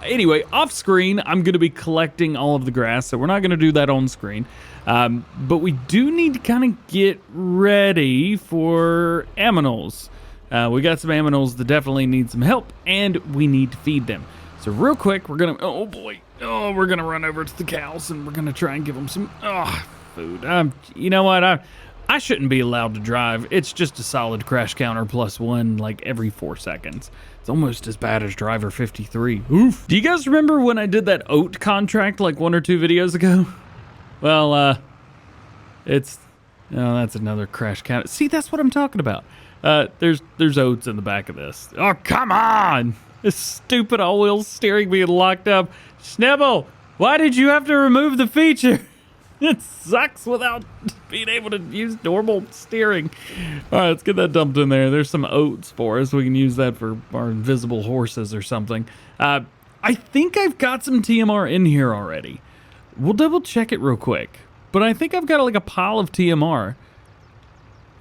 Anyway, off screen, I'm going to be collecting all of the grass, so we're not going to do that on screen. But we do need to kind of get ready for aminals. We got some aminals that definitely need some help, and we need to feed them. So real quick, we're going to, oh boy, we're going to run over to the cows, and we're going to try and give them some food. You know what? I shouldn't be allowed to drive. It's just a solid crash counter +1 like every 4 seconds. It's almost as bad as driver 53. Oof. Do you guys remember when I did that oat contract like 1 or 2 videos ago? Well, that's another crash counter. See, that's what I'm talking about. There's oats in the back of this. Oh, come on. This stupid all-wheel steering being locked up. Schnibble, why did you have to remove the feature? It sucks without being able to use normal steering. All right, let's get that dumped in there. There's some oats for us. We can use that for our invisible horses or something. I think I've got some TMR in here already. We'll double check it real quick. But I think I've got like a pile of TMR.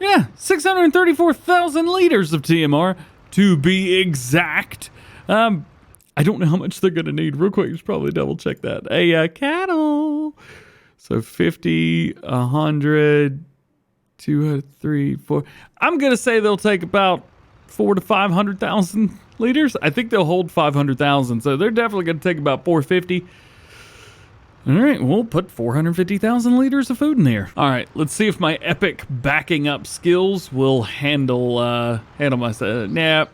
Yeah, 634,000 liters of TMR to be exact. I don't know how much they're going to need. Real quick, just probably double check that. Cattle. So 50, 100, 200, 3, 4. I'm going to say they'll take about 400 to 500,000 liters. I think they'll hold 500,000. So they're definitely going to take about 450. All right, we'll put 450,000 liters of food in there. All right, let's see if my epic backing up skills will handle myself. Nope.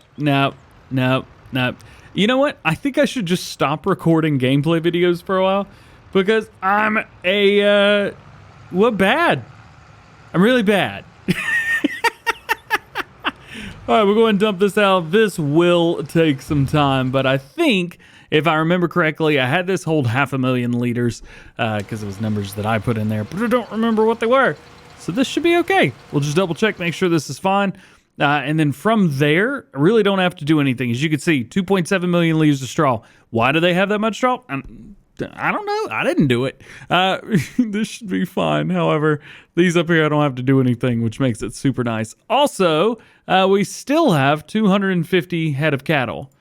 You know what? I think I should just stop recording gameplay videos for a while. Because I'm bad. I'm really bad. All right, we'll go ahead and dump this out. This will take some time, but I think, if I remember correctly, I had this hold 500,000 liters because it was numbers that I put in there, but I don't remember what they were. So this should be okay. We'll just double check, make sure this is fine. And then from there, I really don't have to do anything. As you can see, 2.7 million liters of straw. Why do they have that much straw? I don't know. I didn't do it. This should be fine. However, these up here, I don't have to do anything, which makes it super nice. Also, we still have 250 head of cattle.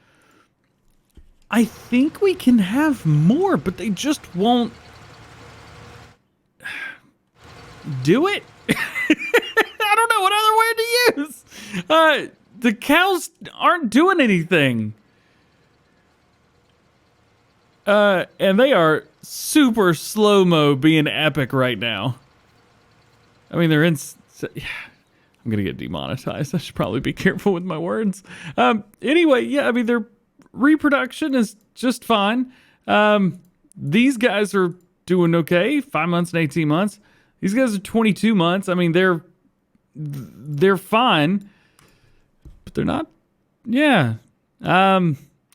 I think we can have more, but they just won't do it. I don't know what other word to use. The cows aren't doing anything. And they are super slow-mo being epic right now. I mean, they're in So, yeah, I'm going to get demonetized. I should probably be careful with my words. Anyway, yeah, I mean, their reproduction is just fine. These guys are doing okay, 5 months and 18 months. These guys are 22 months. I mean, they're fine, but they're not. Yeah.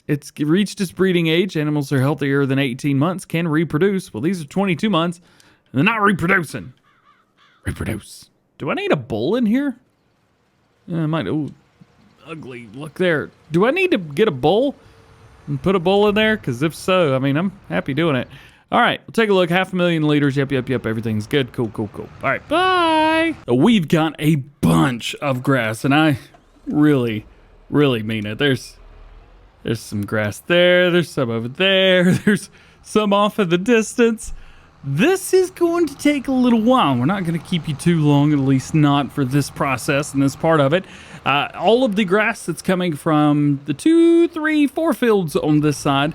It's reached its breeding age. Animals are healthier than 18 months, can reproduce. Well, these are 22 months, and they're not reproducing. Reproduce. Do I need a bull in here? I might. Oh, ugly. Look there. Do I need to get a bull and put a bull in there? Because if so, I mean, I'm happy doing it. All right, we'll take a look. 500,000 liters. Yep. Everything's good. Cool. All right, bye. We've got a bunch of grass, and I really mean it. There's some grass there. There's some over there. There's some off in the distance. This is going to take a little while. We're not going to keep you too long, at least not for this process and this part of it. All of the grass that's coming from the 2, 3, 4 fields on this side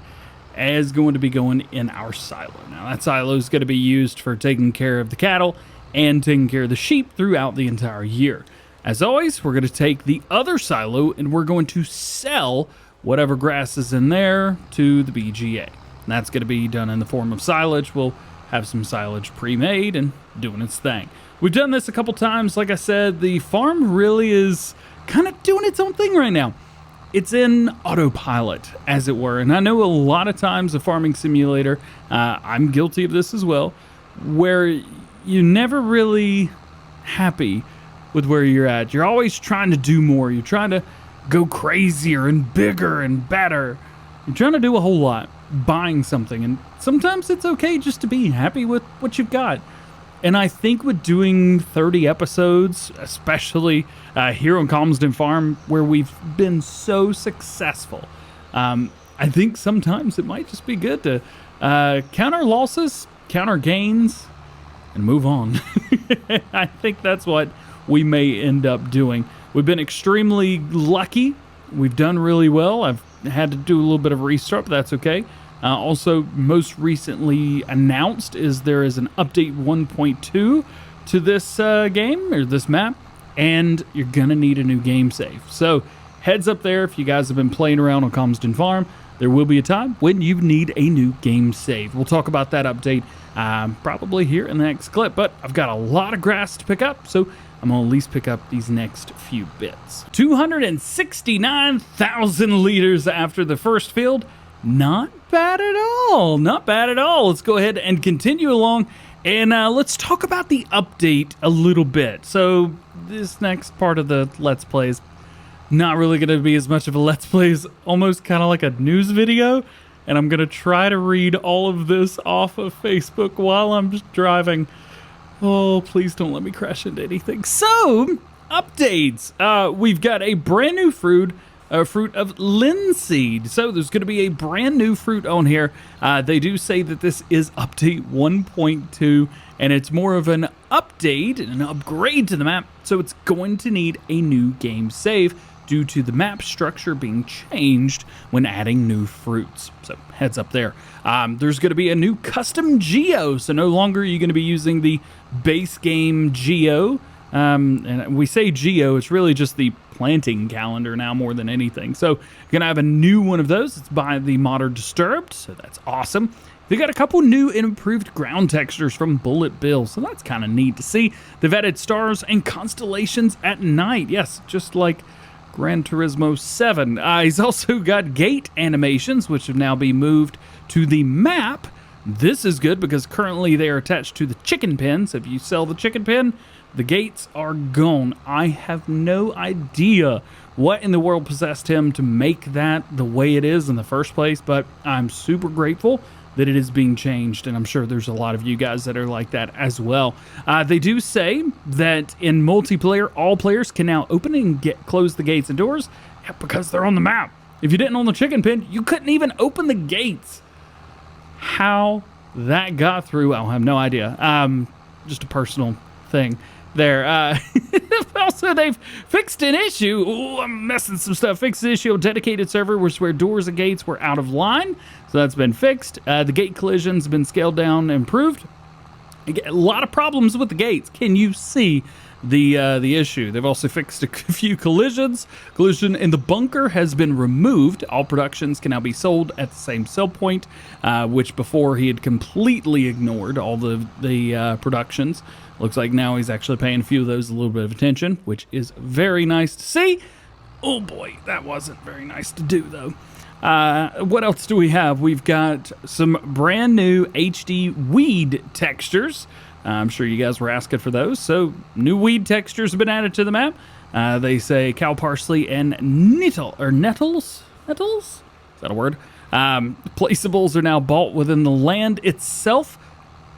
is going to be going in our silo. Now, that silo is going to be used for taking care of the cattle and taking care of the sheep throughout the entire year. As always, we're going to take the other silo and we're going to sell whatever grass is in there to the BGA. And that's going to be done in the form of silage. We'll have some silage pre-made and doing its thing. We've done this a couple times. Like I said, the farm really is kind of doing its own thing right now. It's in autopilot, as it were. And I know a lot of times a farming simulator, I'm guilty of this as well, where you're never really happy with where you're at. You're always trying to do more. You're trying to go crazier and bigger and better. You're trying to do a whole lot, buying something. And sometimes it's okay just to be happy with what you've got. And I think with doing 30 episodes, especially here on Calmsden Farm, where we've been so successful, I think sometimes it might just be good to count our losses, count our gains, and move on. I think that's what we may end up doing. We've been extremely lucky. We've done really well. I've had to do a little bit of restart, but that's okay. Also, most recently announced is there is an update 1.2 to this game, or this map, and you're going to need a new game save. So, heads up there, if you guys have been playing around on Calmsden Farm, there will be a time when you need a new game save. We'll talk about that update probably here in the next clip, but I've got a lot of grass to pick up, so I'm going to at least pick up these next few bits. 269,000 liters after the first field. Not bad at all. Not bad at all. Let's go ahead and continue along, and let's talk about the update a little bit. So this next part of the Let's Play is not really going to be as much of a Let's Play as almost kind of like a news video, and I'm going to try to read all of this off of Facebook while I'm just driving. Oh, please don't let me crash into anything. So, updates. We've got a brand new fruit of linseed. So there's going to be a brand new fruit on here. They do say that this is update 1.2, and it's more of an update and an upgrade to the map. So it's going to need a new game save due to the map structure being changed when adding new fruits. So heads up there. There's going to be a new custom geo. So no longer are you going to be using the base game geo. And we say geo, it's really just the planting calendar now more than anything. So you're going to have a new one of those. It's by the modder Disturbed, so that's awesome. They got a couple new and improved ground textures from Bullet Bill, so that's kind of neat to see. They've added stars and constellations at night. Yes, just like Gran Turismo 7. He's also got gate animations, which have now been moved to the map. This is good because currently they are attached to the chicken pen. So if you sell the chicken pen, the gates are gone. I have no idea what in the world possessed him to make that the way it is in the first place, but I'm super grateful that it is being changed, and I'm sure there's a lot of you guys that are like that as well. They do say that in multiplayer, all players can now open and close the gates and doors because they're on the map. If you didn't own the chicken pen, you couldn't even open the gates. How that got through, I'll have no idea. Just a personal thing there. Also, they've fixed an issue. Ooh, I'm messing some stuff. Fixed the issue of dedicated server where doors and gates were out of line. So that's been fixed. The gate collisions have been scaled down and improved. A lot of problems with the gates. Can you see the issue. They've also fixed a few collisions. Collision in the bunker has been removed. All productions can now be sold at the same sell point, which before he had completely ignored all the productions. Looks like now he's actually paying a few of those a little bit of attention, which is very nice to see. Oh boy, that wasn't very nice to do though. What else do we have? We've got some brand new HD weed textures. I'm sure you guys were asking for those. So new weed textures have been added to the map. They say cow parsley and nettles. Is that a word? Placeables are now bought within the land itself.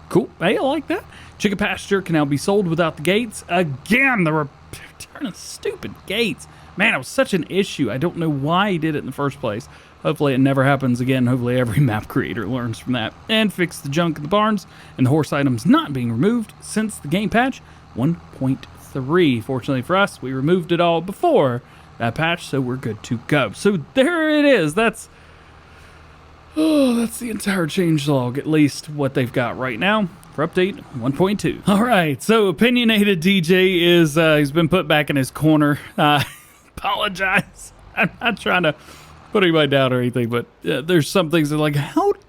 Cool. Hey, I like that. Chicken pasture can now be sold without the gates. Again, the return of stupid gates. Man, it was such an issue. I don't know why he did it in the first place. Hopefully it never happens again. Hopefully every map creator learns from that. And fix the junk in the barns and the horse items not being removed since the game patch 1.3. Fortunately for us, we removed it all before that patch, so we're good to go. So there it is. That's the entire changelog, at least what they've got right now for update 1.2. All right, so Opinionated DJ is he's been put back in his corner. Apologize. I'm not trying to put anybody down or anything, but there's some things that are like, how did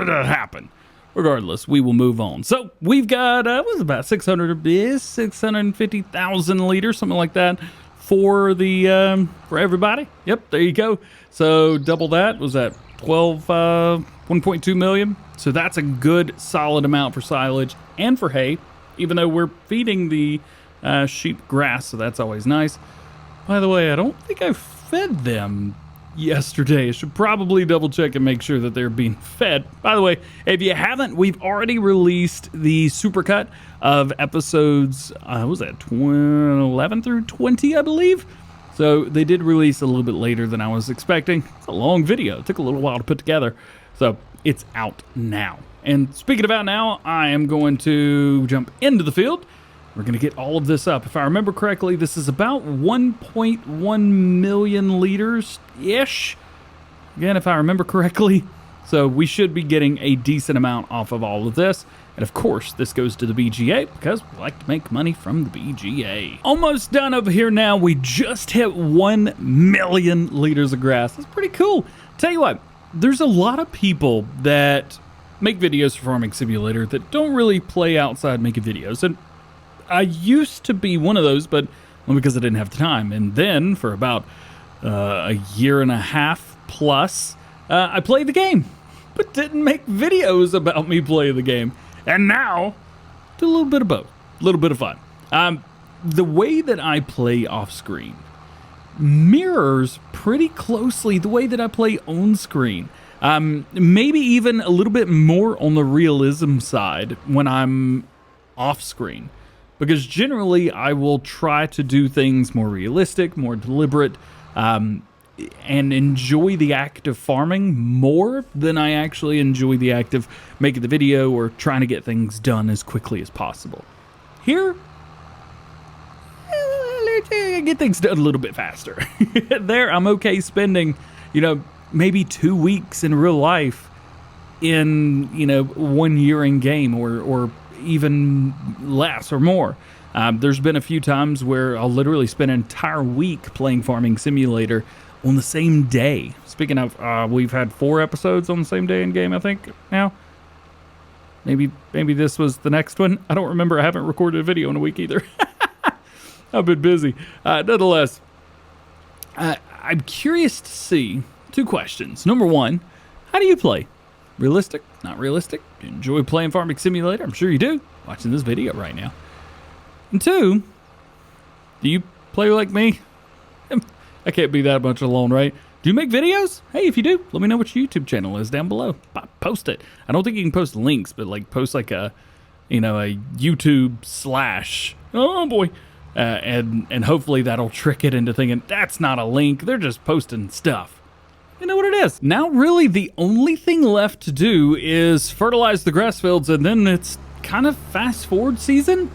that happen? Regardless, we will move on. So we've got what's about 650,000 liters, something like that, for the for everybody. Yep, there you go. So double that, was that 1.2 million. So that's a good solid amount for silage and for hay, even though we're feeding the sheep grass, so that's always nice. By the way, I don't think I fed them yesterday. I should probably double check and make sure that they're being fed. By the way, if you haven't, we've already released the supercut of episodes, what was that, 11 through 20, I believe? So they did release a little bit later than I was expecting. It's a long video. It took a little while to put together. So it's out now. And speaking of out now, I am going to jump into the field. We're going to get all of this up. If I remember correctly, this is about 1.1 million liters-ish. Again, if I remember correctly. So we should be getting a decent amount off of all of this. And of course, this goes to the BGA because we like to make money from the BGA. Almost done over here now. We just hit 1 million liters of grass. That's pretty cool. Tell you what, there's a lot of people that make videos for Farming Simulator that don't really play outside making videos. And I used to be one of those, but well, because I didn't have the time. And then for about a year and a half plus, I played the game, but didn't make videos about me playing the game. And now, do a little bit of both, a little bit of fun. The way that I play off screen mirrors pretty closely the way that I play on screen. Maybe even a little bit more on the realism side when I'm off screen. Because generally, I will try to do things more realistic, more deliberate, and enjoy the act of farming more than I actually enjoy the act of making the video or trying to get things done as quickly as possible. Here, I get things done a little bit faster. There, I'm okay spending, maybe 2 weeks in real life in, 1 year in game or even less or more. There's been a few times where I'll literally spend an entire week playing Farming Simulator on the same day. Speaking of, we've had 4 episodes on the same day in game, I think, now. Maybe this was the next one. I don't remember. I haven't recorded a video in a week either. I've been busy. Nonetheless, I'm curious to see 2 questions. Number 1, how do you play? Realistic? Not realistic? Do you enjoy playing Farming Simulator? I'm sure you do, watching this video right now. And 2, do you play like me? I can't be that much alone, right? Do you make videos? Hey, if you do, let me know what your YouTube channel is down below. Post it. I don't think you can post links, but like post like a YouTube / oh boy. And hopefully that'll trick it into thinking that's not a link. They're just posting stuff. You know what it is. Now really the only thing left to do is fertilize the grass fields, and then it's kind of fast forward season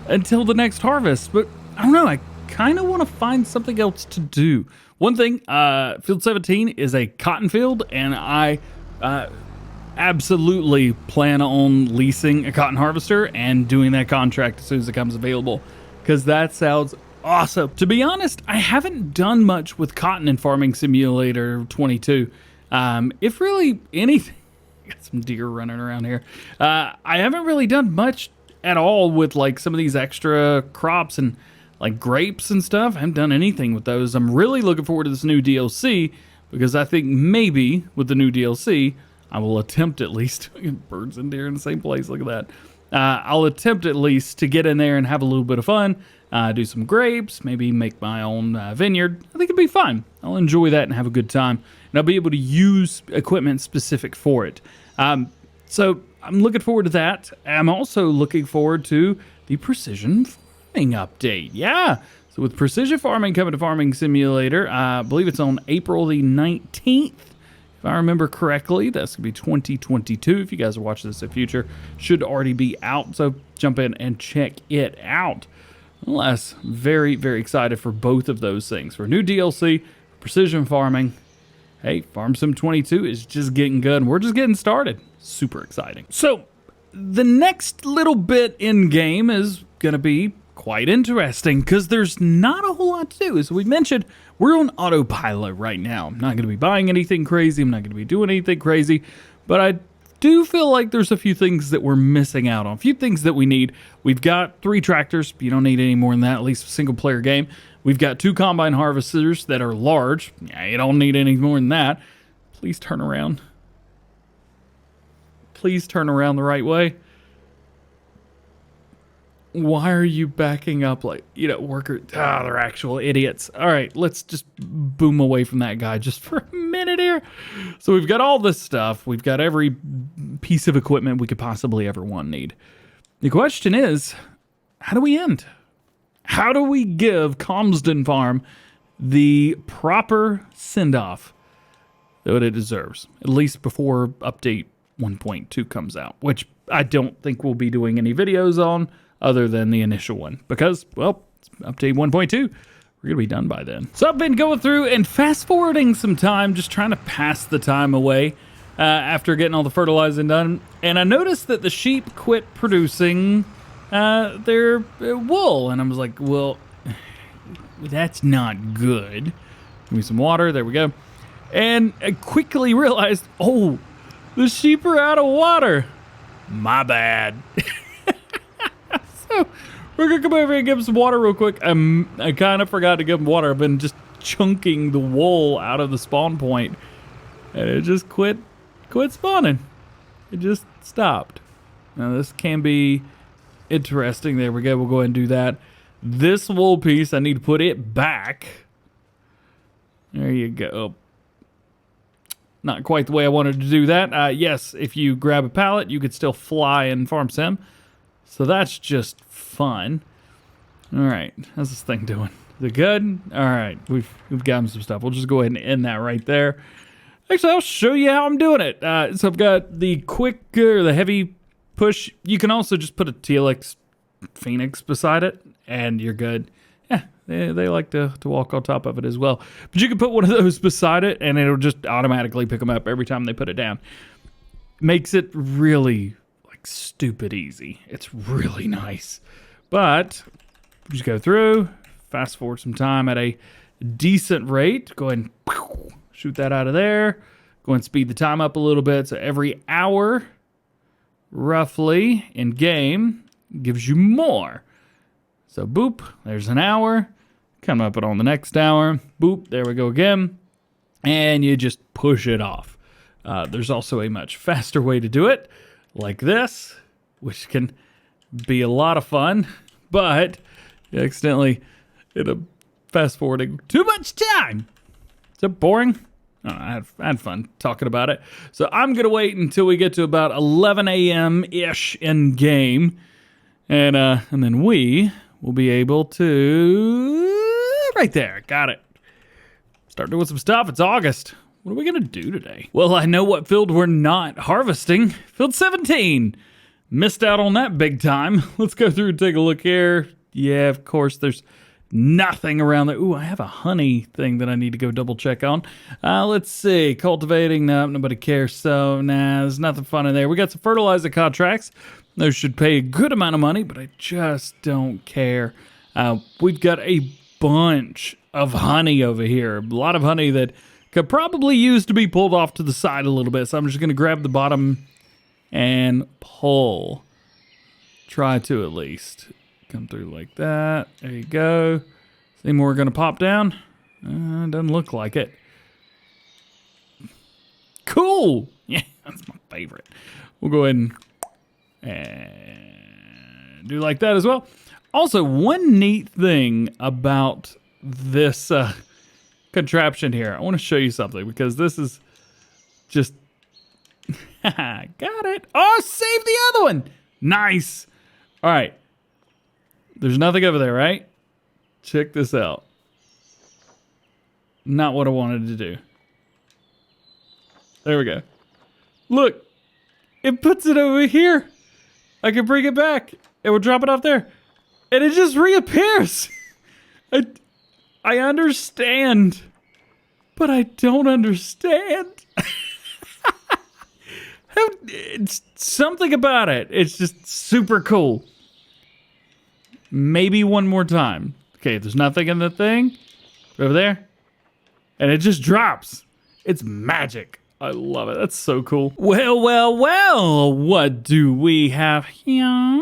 until the next harvest. But I don't know, I kind of want to find something else to do. One thing, field 17 is a cotton field, and I absolutely plan on leasing a cotton harvester and doing that contract as soon as it comes available, because that sounds awesome. To be honest, I haven't done much with Cotton in Farming Simulator 22. If really anything, got some deer running around here. I haven't really done much at all with like some of these extra crops and like grapes and stuff. I haven't done anything with those. I'm really looking forward to this new DLC, because I think maybe with the new DLC, I will attempt at least, birds and deer in the same place, look at that. I'll attempt at least to get in there and have a little bit of fun, do some grapes, maybe make my own vineyard. I think it'd be fun. I'll enjoy that and have a good time. And I'll be able to use equipment specific for it. So I'm looking forward to that. I'm also looking forward to the precision farming update. Yeah. So with precision farming coming to Farming Simulator, I believe it's on April the 19th. If I remember correctly, that's going to be 2022. If you guys are watching this in the future, should already be out. So jump in and check it out. Nonetheless, very, very excited for both of those things. For new DLC, precision farming. Hey, Farm Sim 22 is just getting good, and we're just getting started. Super exciting. So the next little bit in game is going to be quite interesting, because there's not a whole lot to do. As we mentioned, we're on autopilot right now. I'm not going to be buying anything crazy. I'm not going to be doing anything crazy, but I do feel like there's a few things that we're missing out on, a few things that we need. We've got 3 tractors. You don't need any more than that, at least a single player game. We've got 2 combine harvesters that are large. Yeah, you don't need any more than that. Please turn around. Please turn around the right way. Why are you backing up like, worker? They're actual idiots. All right, let's just boom away from that guy just for a minute here. So we've got all this stuff. We've got every piece of equipment we could possibly ever need. The question is, how do we end? How do we give Calmsden Farm the proper send-off that it deserves, at least before update 1.2 comes out, which I don't think we'll be doing any videos on other than the initial one, because, well, update 1.2, we're gonna be done by then. So I've been going through and fast forwarding some time, just trying to pass the time away after getting all the fertilizing done, and I noticed that the sheep quit producing their wool, and I was like, well, that's not good. Give me some water, there we go. And I quickly realized, oh, the sheep are out of water. My bad. So we're gonna come over here and give them some water real quick. I kind of forgot to give them water. I've been just chunking the wool out of the spawn point, and it just quit spawning. It just stopped. Now this can be interesting. There we go. We'll go ahead and do that. This wool piece, I need to put it back. There you go. Not quite the way I wanted to do that. Yes, if you grab a pallet, you could still fly in Farm Sim. So that's just fun. All right, how's this thing doing? Is it good? All right, we've gotten some stuff. We'll just go ahead and end that right there. Actually, I'll show you how I'm doing it. So I've got the quick or the heavy push. You can also just put a TLX Phoenix beside it, and you're good. Yeah, they like to walk on top of it as well. But you can put one of those beside it, and it'll just automatically pick them up every time they put it down. Makes it really stupid easy. It's really nice. But just go through, fast forward some time at a decent rate. Go ahead and shoot that out of there. Go and speed the time up a little bit. So every hour, roughly, in game, gives you more. So boop, there's an hour. Come up on the next hour. Boop, there we go again. And you just push it off. There's also a much faster way to do it, like this, which can be a lot of fun, but you accidentally end up fast forwarding too much time. Is it boring? Oh, I had fun talking about it. So I'm going to wait until we get to about 11 a.m.-ish in game, and then we will be able to... Right there, got it. Start doing some stuff. It's August. What are we going to do today? Well, I know what field we're not harvesting. Field 17. Missed out on that big time. Let's go through and take a look here. Yeah, of course, there's nothing around there. Ooh, I have a honey thing that I need to go double check on. Let's see. Cultivating. No, nobody cares. So, nah, there's nothing fun in there. We got some fertilizer contracts. Those should pay a good amount of money, but I just don't care. We've got a bunch of honey over here. A lot of honey that could probably use to be pulled off to the side a little bit. So I'm just going to grab the bottom and pull. Try to at least. Come through like that. There you go. Any more going to pop down? Doesn't look like it. Cool. Yeah, that's my favorite. We'll go ahead and do like that as well. Also, one neat thing about this contraption here. I want to show you something because this is just... Got it. Oh, save the other one. Nice. All right. There's nothing over there, right? Check this out. Not what I wanted to do. There we go. Look. It puts it over here. I can bring it back. It will drop it off there. And it just reappears. I understand. But I don't understand. It's something about it. It's just super cool. Maybe one more time. Okay, there's nothing in the thing. Over there. And it just drops. It's magic. I love it. That's so cool. Well, well, well. What do we have here?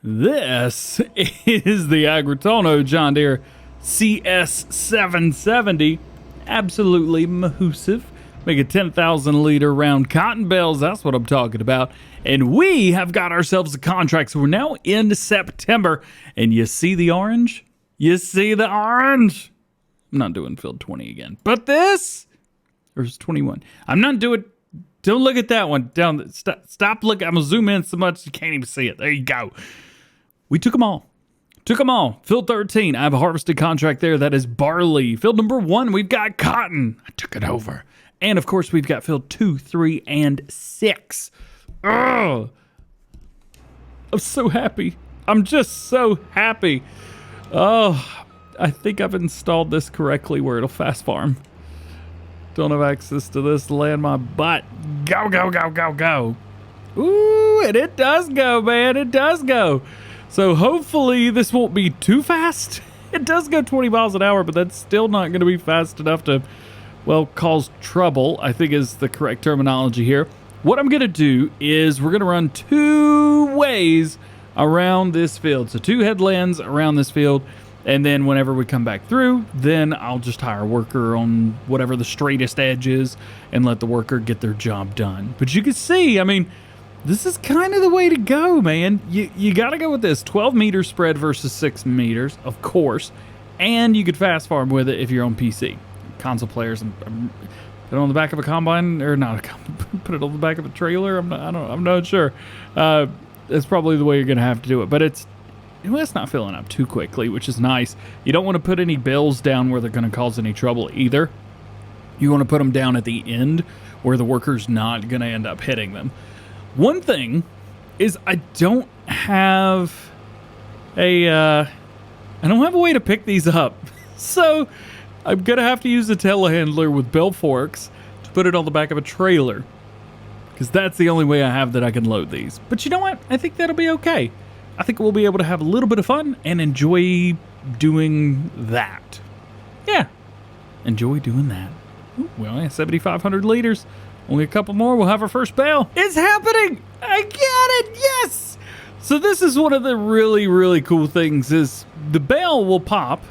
This is the Agritono John Deere CS770. Absolutely massive. Make a 10,000 liter round cotton bales. That's what I'm talking about. And we have got ourselves a contract. So we're now in September. And you see the orange? You see the orange? I'm not doing field 20 again. But this? Or is 21? I'm not doing... Don't look at that one. Down. Stop looking. I'm going to zoom in so much you can't even see it. There you go. We took them all. Took them all. Field 13. I have a harvested contract there. That is barley. Field number 1, we've got cotton. I took it over. And, of course, we've got field 2, 3, and 6. Oh, I'm so happy. I'm just so happy. Oh, I think I've installed this correctly where it'll fast farm. Don't have access to this to land my butt. Go, go, go, go, go. Ooh, and it does go, man. It does go. So hopefully this won't be too fast. It does go 20 miles an hour, but that's still not going to be fast enough to... well, cause trouble, I think is the correct terminology here. What I'm going to do is we're going to run 2 ways around this field. So 2 headlands around this field. And then whenever we come back through, then I'll just hire a worker on whatever the straightest edge is and let the worker get their job done. But you can see, I mean, this is kind of the way to go, man. You got to go with this 12 meter spread versus 6 meters, of course. And you could fast farm with it if you're on PC. Console players and put it on the back of a combine or not put it on the back of a trailer. I'm not sure. It's probably the way you're gonna have to do it, but it's not filling up too quickly, which is nice. You don't want to put any bales down where they're going to cause any trouble either. You want to put them down at the end where the worker's not going to end up hitting them. One thing is I don't have a way to pick these up, so I'm going to have to use a telehandler with bell forks to put it on the back of a trailer, because that's the only way I have that I can load these. But you know what? I think that'll be okay. I think we'll be able to have a little bit of fun and enjoy doing that. Yeah, enjoy doing that. Ooh, we only have 7,500 liters. Only a couple more, we'll have our first bale. It's happening! I got it! Yes! So this is one of the really, really cool things is the bale will pop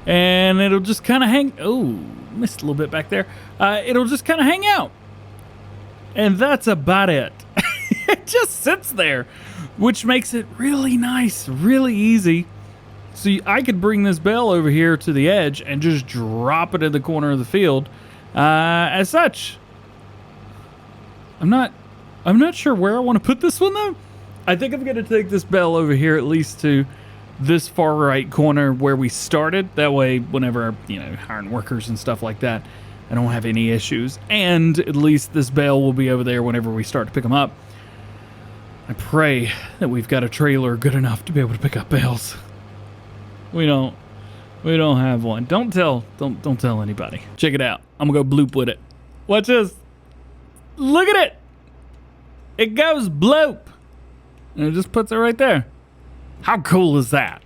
and it'll just kind of hang... Oh, missed a little bit back there. It'll just kind of hang out. And that's about it. It just sits there, which makes it really nice, really easy. So I could bring this bale over here to the edge and just drop it in the corner of the field as such. I'm not sure where I want to put this one, though. I think I'm going to take this bale over here at least to this far right corner where we started. That way, whenever, hiring workers and stuff like that, I don't have any issues. And at least this bale will be over there whenever we start to pick them up. I pray that we've got a trailer good enough to be able to pick up bales. We don't. We don't have one. Don't tell anybody. Check it out. I'm gonna go bloop with it. Watch this. Look at it. It goes bloop. And it just puts it right there. How cool is that?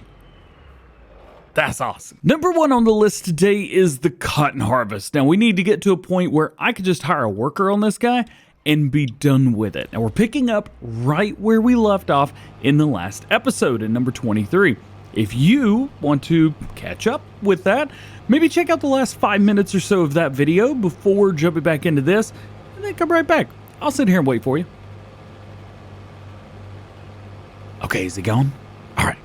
That's awesome. Number one on the list today is the cotton harvest. Now we need to get to a point where I could just hire a worker on this guy and be done with it. Now we're picking up right where we left off in the last episode in number 23. If you want to catch up with that, maybe check out the last 5 minutes or so of that video before jumping back into this, and then come right back. I'll sit here and wait for you. Okay, is he gone? All right.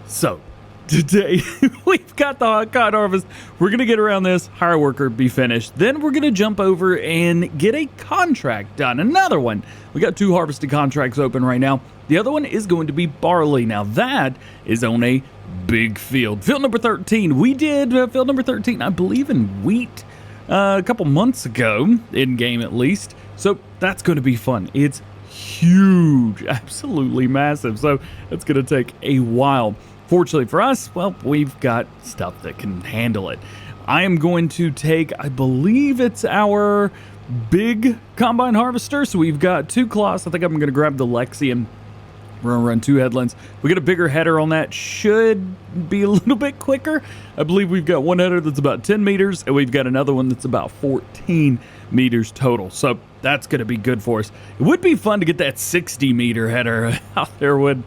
So today we've got the cotton harvest. We're gonna get around this, hire a worker, be finished. Then we're gonna jump over and get a contract done. Another one. We got 2 harvested contracts open right now. The other one is going to be barley. Now that is on a big field. Field number 13. We did field number 13, I believe, in wheat a couple months ago, in game at least. So that's going to be fun. It's huge, absolutely massive. So it's going to take a while. Fortunately for us, well, we've got stuff that can handle it. I am going to take, I believe it's our big combine harvester. So we've got 2 cloths. I think I'm going to grab the Lexium. We're going to run 2 headlands. We get a bigger header on that. Should be a little bit quicker. I believe we've got one header that's about 10 meters, and we've got another one that's about 14 meters total. So that's going to be good for us. It would be fun to get that 60-meter header out there when...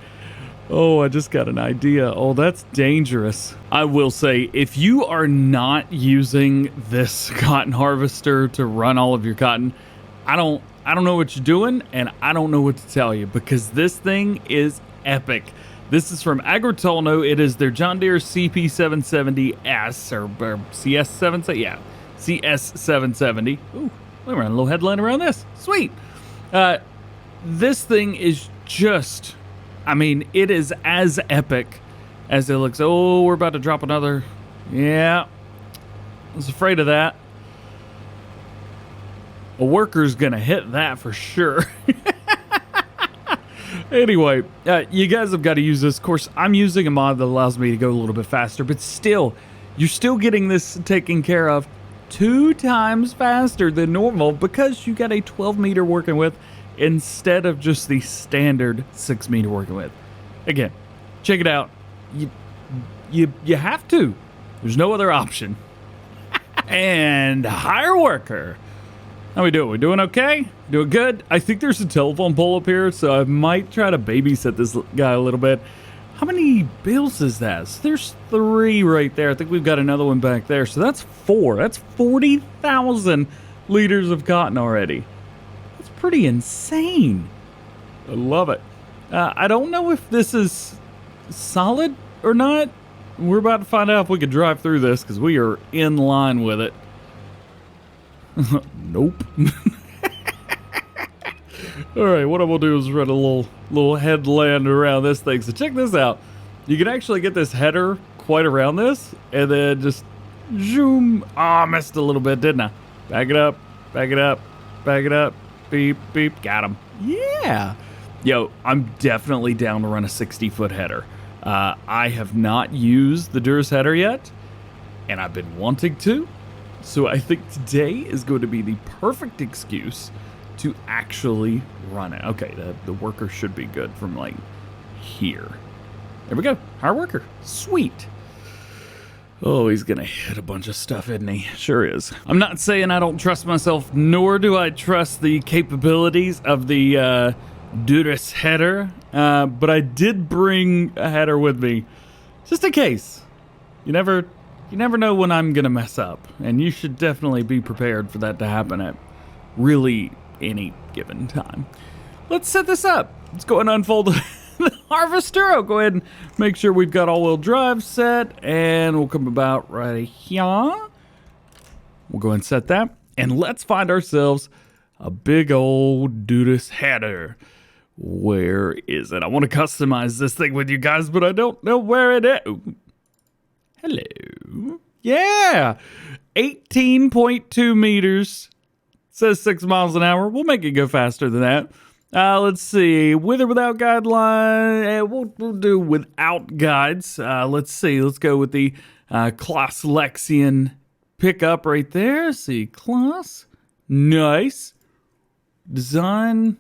Oh, I just got an idea. Oh, that's dangerous. I will say, if you are not using this cotton harvester to run all of your cotton, I don't know what you're doing, and I don't know what to tell you, because this thing is epic. This is from Agritolno. It is their John Deere CP770S, or CS770, yeah, CS770. Ooh, we ran a little headline around this. Sweet. This thing is just, I mean, it is as epic as it looks. Oh, we're about to drop another. Yeah, I was afraid of that. A worker's gonna hit that for sure. Anyway, you guys have got to use this. Of course, I'm using a mod that allows me to go a little bit faster, but still, you're still getting this taken care of 2 times faster than normal because you got a 12-meter working with instead of just the standard 6-meter working with. Again, check it out. You have to. There's no other option. And hire worker. How we doing? We doing okay? Doing good? I think there's a telephone pole up here, so I might try to babysit this guy a little bit. How many bales is that? So there's 3 right there. I think we've got another one back there. So that's 4. That's 40,000 liters of cotton already. That's pretty insane. I love it. I don't know if this is solid or not. We're about to find out if we can drive through this because we are in line with it. Nope. All right, what I'm gonna do is run a little headland around this thing. So check this out. You can actually get this header quite around this, and then just zoom. I missed a little bit, didn't I? Back it up, back it up, back it up. Beep, beep. Got him. Yeah. Yo, I'm definitely down to run a 60-foot header. I have not used the Durst header yet, and I've been wanting to. So I think today is going to be the perfect excuse to actually run it. Okay, the worker should be good from like here. There we go. Our worker. Sweet. Oh, he's going to hit a bunch of stuff, isn't he? Sure is. I'm not saying I don't trust myself, nor do I trust the capabilities of the Durst header, but I did bring a header with me just in case. You never know when I'm going to mess up, and you should definitely be prepared for that to happen at really any given time. Let's set this up. Let's go and unfold the harvester. I'll go ahead and make sure we've got all-wheel drive set, and we'll come about right here. We'll go and set that, and let's find ourselves a big old Durst header. Where is it? I want to customize this thing with you guys, but I don't know where it is. Hello. Yeah. 18.2 meters. Says 6 miles an hour. We'll make it go faster than that. Let's see. With or without guideline? We'll do without guides. Let's see. Let's go with the Class Lexian pickup right there. See, Class. Nice. Design.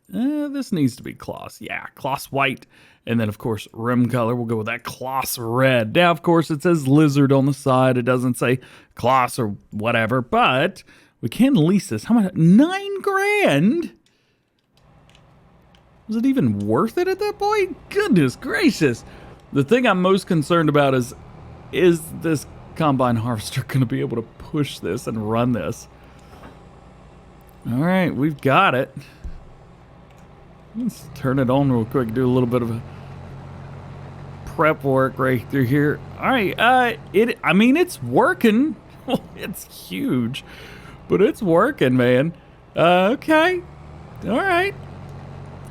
This needs to be Class. Yeah, Class white. And then, of course, rim color. We'll go with that Class red. Now, of course, it says lizard on the side. It doesn't say Class or whatever. But we can lease this. How much? $9,000? Was it even worth it at that point? Goodness gracious. The thing I'm most concerned about is this combine harvester going to be able to push this and run this? All right, we've got it. Let's turn it on real quick. Do a little bit of a prep work right through here. All right, I mean, it's working. It's huge, but it's working, man. Okay, all right.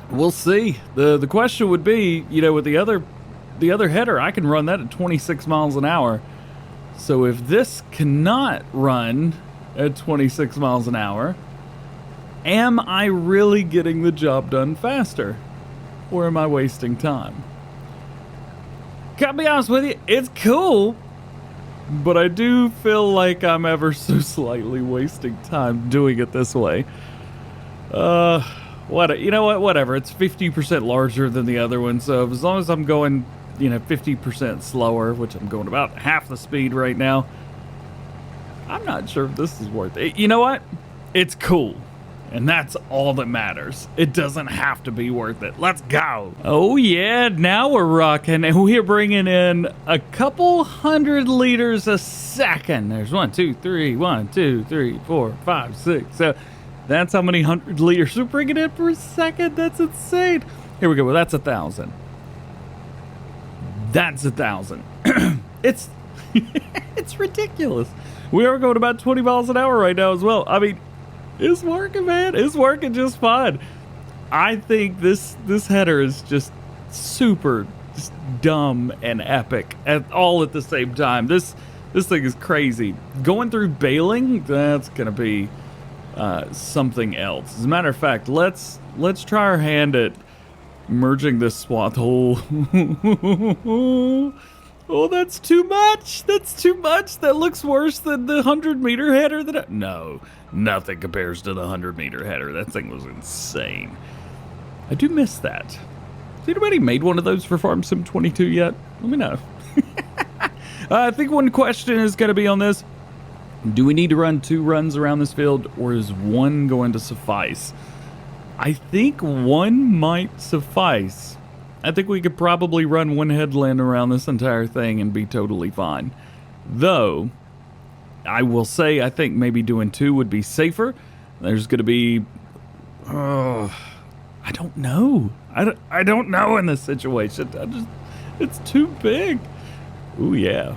We'll see. The question would be, you know, with the other header, I can run that at 26 miles an hour. So if this cannot run at 26 miles an hour, am I really getting the job done faster? Or am I wasting time? Gotta be honest with you, it's cool, but I do feel like I'm ever so slightly wasting time doing it this way. You know what? Whatever. It's 50% larger than the other one, so as long as I'm going, you know, 50% slower, which I'm going about half the speed right now, I'm not sure if this is worth it. You know what? It's cool, and that's all that matters. It doesn't have to be worth it. Let's go. Oh yeah, now we're rocking, and we're bringing in a couple 100 liters a second. There's 1, 2, 3, 1, 2, 3, 4, 5, 6, 7. That's how many 100 liters we're bringing in per second. That's insane. Here we go. Well, that's 1,000. That's 1,000. It's it's ridiculous. We are going about 20 miles an hour right now as well. I mean, it's working, man. It's working just fine. I think this header is just super just dumb and epic all at the same time. This thing is crazy. Going through baling, that's gonna be something else. As a matter of fact, let's try our hand at merging this swath hole. Oh, that's too much. That's too much. That looks worse than the 100-meter header that no, nothing compares to the 100-meter header. That thing was insane. I do miss that. Has anybody made one of those for Farm Sim 22 yet? Let me know. I think one question is going to be on this. Do we need to run 2 runs around this field, or is 1 going to suffice? I think 1 might suffice. I think we could probably run 1 headland around this entire thing and be totally fine. Though, I will say I think maybe doing 2 would be safer. There's going to be... I don't know. I don't know in this situation. It's too big. Ooh, yeah.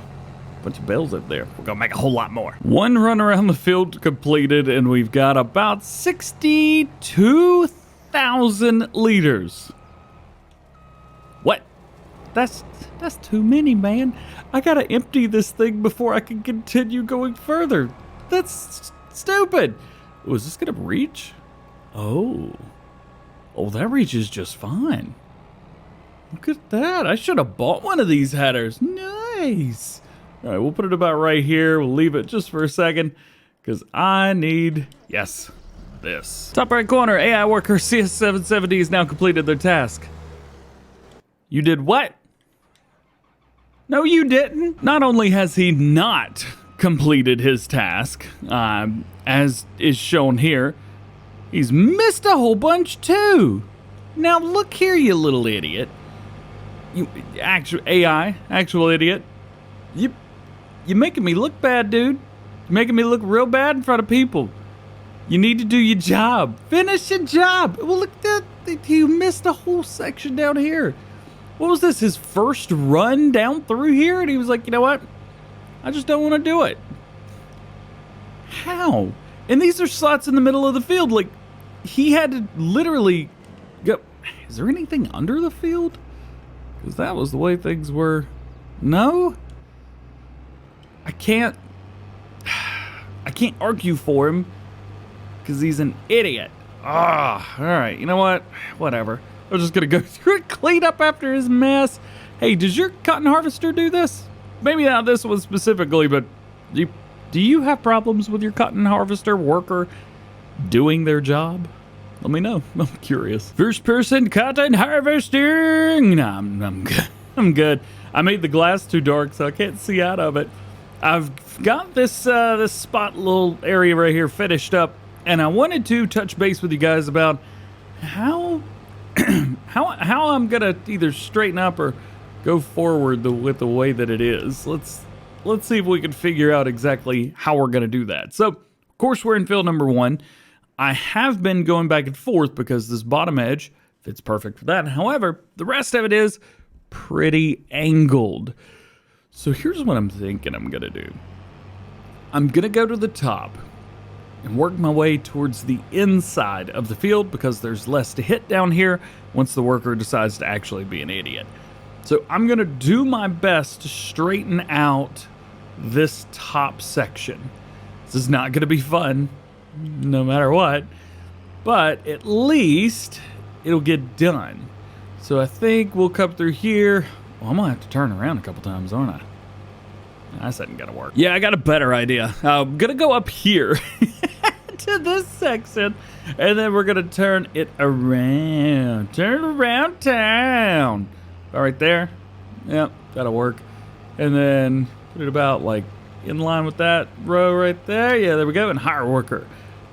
Bunch of bells up there. We're gonna make a whole lot more. 1 run around the field completed, and we've got about 62,000 liters. What? That's too many, man. I gotta empty this thing before I can continue going further. That's stupid. Oh, is this gonna reach? Oh, that reaches just fine. Look at that. I should have bought one of these headers. Nice. All right, we'll put it about right here. We'll leave it just for a second because I need, yes, this. Top right corner, AI worker CS770 has now completed their task. You did what? No, you didn't. Not only has he not completed his task, as is shown here, he's missed a whole bunch too. Now look here, you little idiot. You actual idiot. You're making me look bad, dude. You're making me look real bad in front of people. You need to do your job. Finish your job. Well, look, you missed a whole section down here. What was this, his first run down through here? And he was like, you know what? I just don't want to do it. How? And these are slots in the middle of the field. Like, he had to literally go. Is there anything under the field? Because that was the way things were. No? I can't argue for him because he's an idiot. All right, you know what? Whatever. I'm just gonna go through and clean up after his mess. Hey, does your cotton harvester do this? Maybe not this one specifically, but do you have problems with your cotton harvester worker doing their job? Let me know. I'm curious. First person cotton harvesting. Nah, I'm good. I'm good. I made the glass too dark, so I can't see out of it. I've got this this spot little area right here finished up, and I wanted to touch base with you guys about how how I'm gonna either straighten up or go forward with the way that it is. Let's see if we can figure out exactly how we're gonna do that. So, of course, we're in field number 1. I have been going back and forth because this bottom edge fits perfect for that. However, the rest of it is pretty angled. So here's what I'm thinking I'm gonna do. I'm gonna go to the top and work my way towards the inside of the field because there's less to hit down here once the worker decides to actually be an idiot. So I'm gonna do my best to straighten out this top section. This is not gonna be fun, no matter what, but at least it'll get done. So I think we'll come through here. Well, I'm gonna have to turn around a couple times, aren't I? This isn't gonna work. Yeah, I got a better idea. I'm gonna go up here to this section, and then we're gonna turn it around. Turn around town. All right there. Yep, that'll work. And then put it about like in line with that row right there. Yeah, there we go. And hire worker.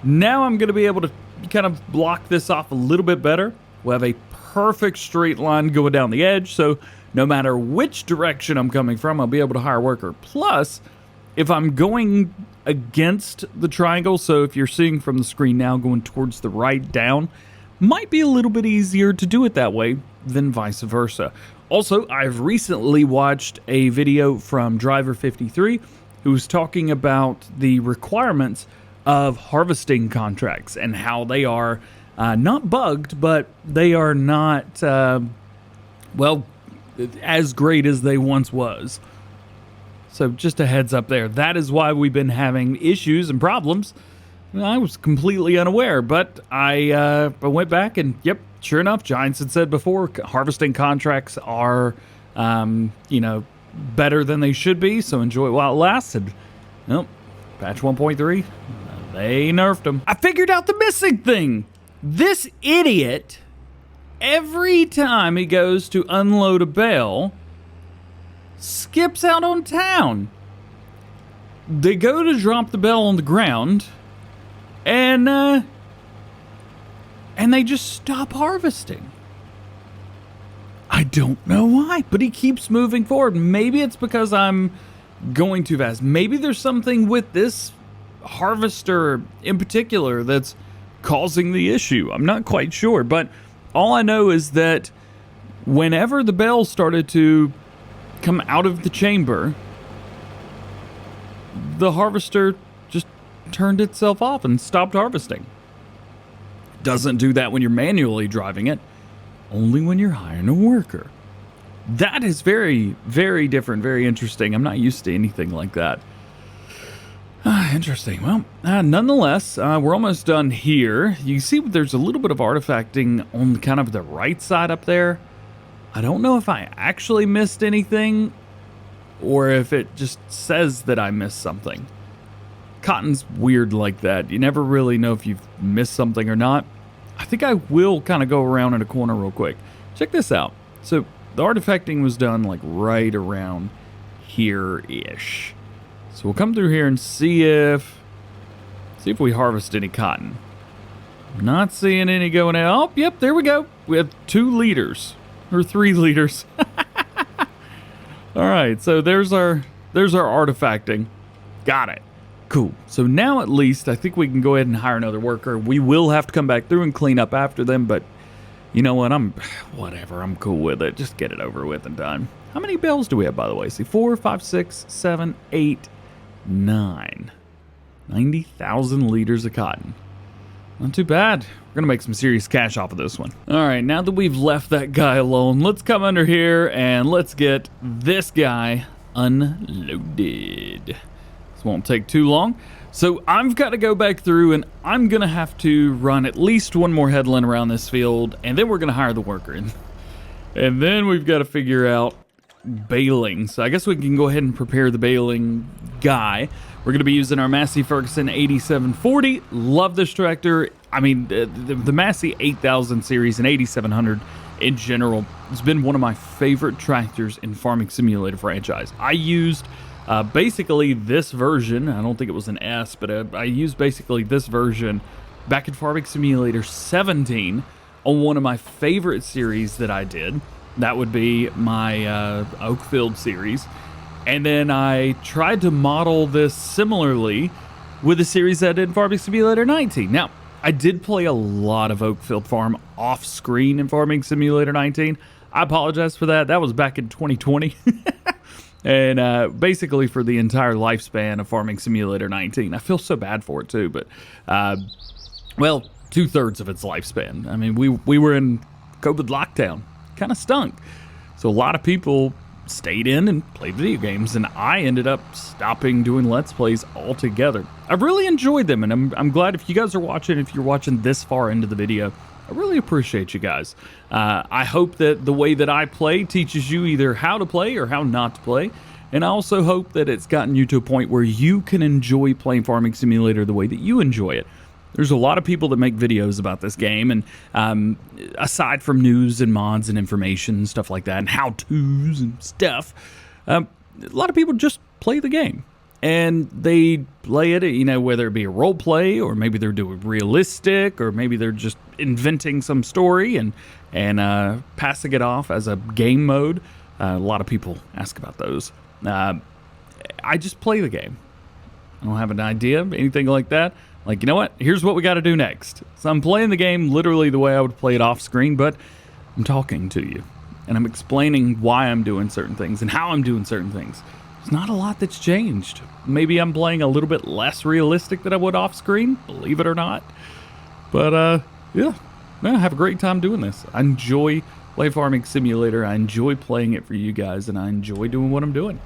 Now I'm gonna be able to kind of block this off a little bit better. We'll have a perfect straight line going down the edge, so no matter which direction I'm coming from, I'll be able to hire worker. Plus, if I'm going against the triangle, so if you're seeing from the screen now going towards the right down, might be a little bit easier to do it that way than vice versa. Also, I've recently watched a video from Driver53 who was talking about the requirements of harvesting contracts and how they are not bugged, but they are not, well, as great as they once was. So just a heads up there. That is why we've been having issues and problems. I was completely unaware, but I went back and, yep, sure enough, Giants had said before, harvesting contracts are, you know, better than they should be, so enjoy it while it lasts. And, nope, patch 1.3, they nerfed them. I figured out the missing thing. This idiot, every time he goes to unload a bale, skips out on town. They go to drop the bale on the ground, and they just stop harvesting. I don't know why, but he keeps moving forward. Maybe it's because I'm going too fast. Maybe there's something with this harvester in particular that's causing the issue. I'm not quite sure, but all I know is that whenever the bale started to come out of the chamber, the harvester just turned itself off and stopped harvesting. Doesn't do that when you're manually driving it, only when you're hiring a worker. That is very, very different, very interesting. I'm not used to anything like that. Interesting. Well, nonetheless, we're almost done here. You see there's a little bit of artifacting on kind of the right side up there. I don't know if I actually missed anything or if it just says that I missed something. Cotton's weird like that. You never really know if you've missed something or not. I think I will kind of go around in a corner real quick. Check this out. So the artifacting was done like right around here-ish. So we'll come through here and see if we harvest any cotton. Not seeing any going out. Oh, yep, there we go. We have 2 liters or 3 liters. All right, so there's our artifacting. Got it. Cool. So now at least I think we can go ahead and hire another worker. We will have to come back through and clean up after them, but you know what? Whatever. I'm cool with it. Just get it over with and done. How many bales do we have, by the way? See, 4, 5, 6, 7, 8, 9. 90,000 liters of cotton. Not too bad. We're going to make some serious cash off of this one. All right, now that we've left that guy alone, let's come under here and let's get this guy unloaded. This won't take too long. So I've got to go back through, and I'm going to have to run at least one more headland around this field, and then we're going to hire the worker. And then we've got to figure out baling. So I guess we can go ahead and prepare the baling guy. We're going to be using our Massey Ferguson 8740. Love this tractor. I mean, the Massey 8000 series and 8700 in general has been one of my favorite tractors in Farming Simulator franchise. I used basically this version. I don't think it was an S, but I used basically this version back in Farming Simulator 17 on one of my favorite series that I did. That would be my Oakfield series. And then I tried to model this similarly with a series that I did in Farming Simulator 19. Now, I did play a lot of Oakfield Farm off screen in Farming Simulator 19. I apologize for that. That was back in 2020. And basically for the entire lifespan of Farming Simulator 19. I feel so bad for it too, but well, 2/3 of its lifespan. I mean, we were in COVID lockdown. Kind of stunk. So a lot of people stayed in and played video games, and I ended up stopping doing Let's Plays altogether. I've really enjoyed them, and I'm glad if you guys are watching, if you're watching this far into the video, I really appreciate you guys. I hope that the way that I play teaches you either how to play or how not to play, and I also hope that it's gotten you to a point where you can enjoy playing Farming Simulator the way that you enjoy it. There's a lot of people that make videos about this game, and aside from news and mods and information and stuff like that, and how-tos and stuff, a lot of people just play the game. And they play it, you know, whether it be a role play, or maybe they're doing realistic, or maybe they're just inventing some story and passing it off as a game mode. A lot of people ask about those. I just play the game. I don't have an idea, anything like that. Like, you know what? Here's what we got to do next. So I'm playing the game literally the way I would play it off screen, but I'm talking to you. And I'm explaining why I'm doing certain things and how I'm doing certain things. There's not a lot that's changed. Maybe I'm playing a little bit less realistic than I would off screen, believe it or not. But, yeah, I have a great time doing this. I enjoy playing Farming Simulator. I enjoy playing it for you guys, and I enjoy doing what I'm doing.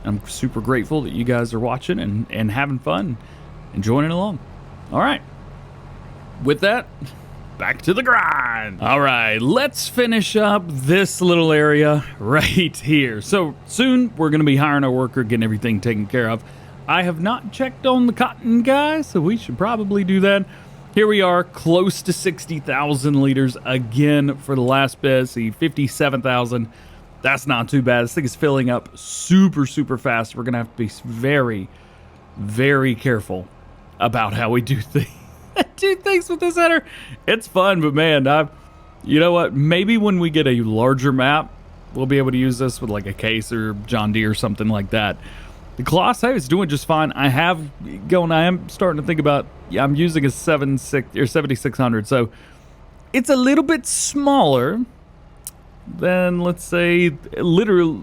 I'm super grateful that you guys are watching and having fun and joining along. All right, with that, back to the grind. All right, let's finish up this little area right here. So soon we're going to be hiring our worker, getting everything taken care of. I have not checked on the cotton guy, so we should probably do that. Here we are, close to 60,000 liters again for the last bit. See, 57,000. That's not too bad. This thing is filling up super, super fast. We're going to have to be very, very careful about how we do things with this header. It's fun, but man, you know what? Maybe when we get a larger map, we'll be able to use this with like a case or John Deere or something like that. The Colossi is doing just fine. I am starting to think about, yeah, I'm using a 7600, so it's a little bit smaller than, let's say, literally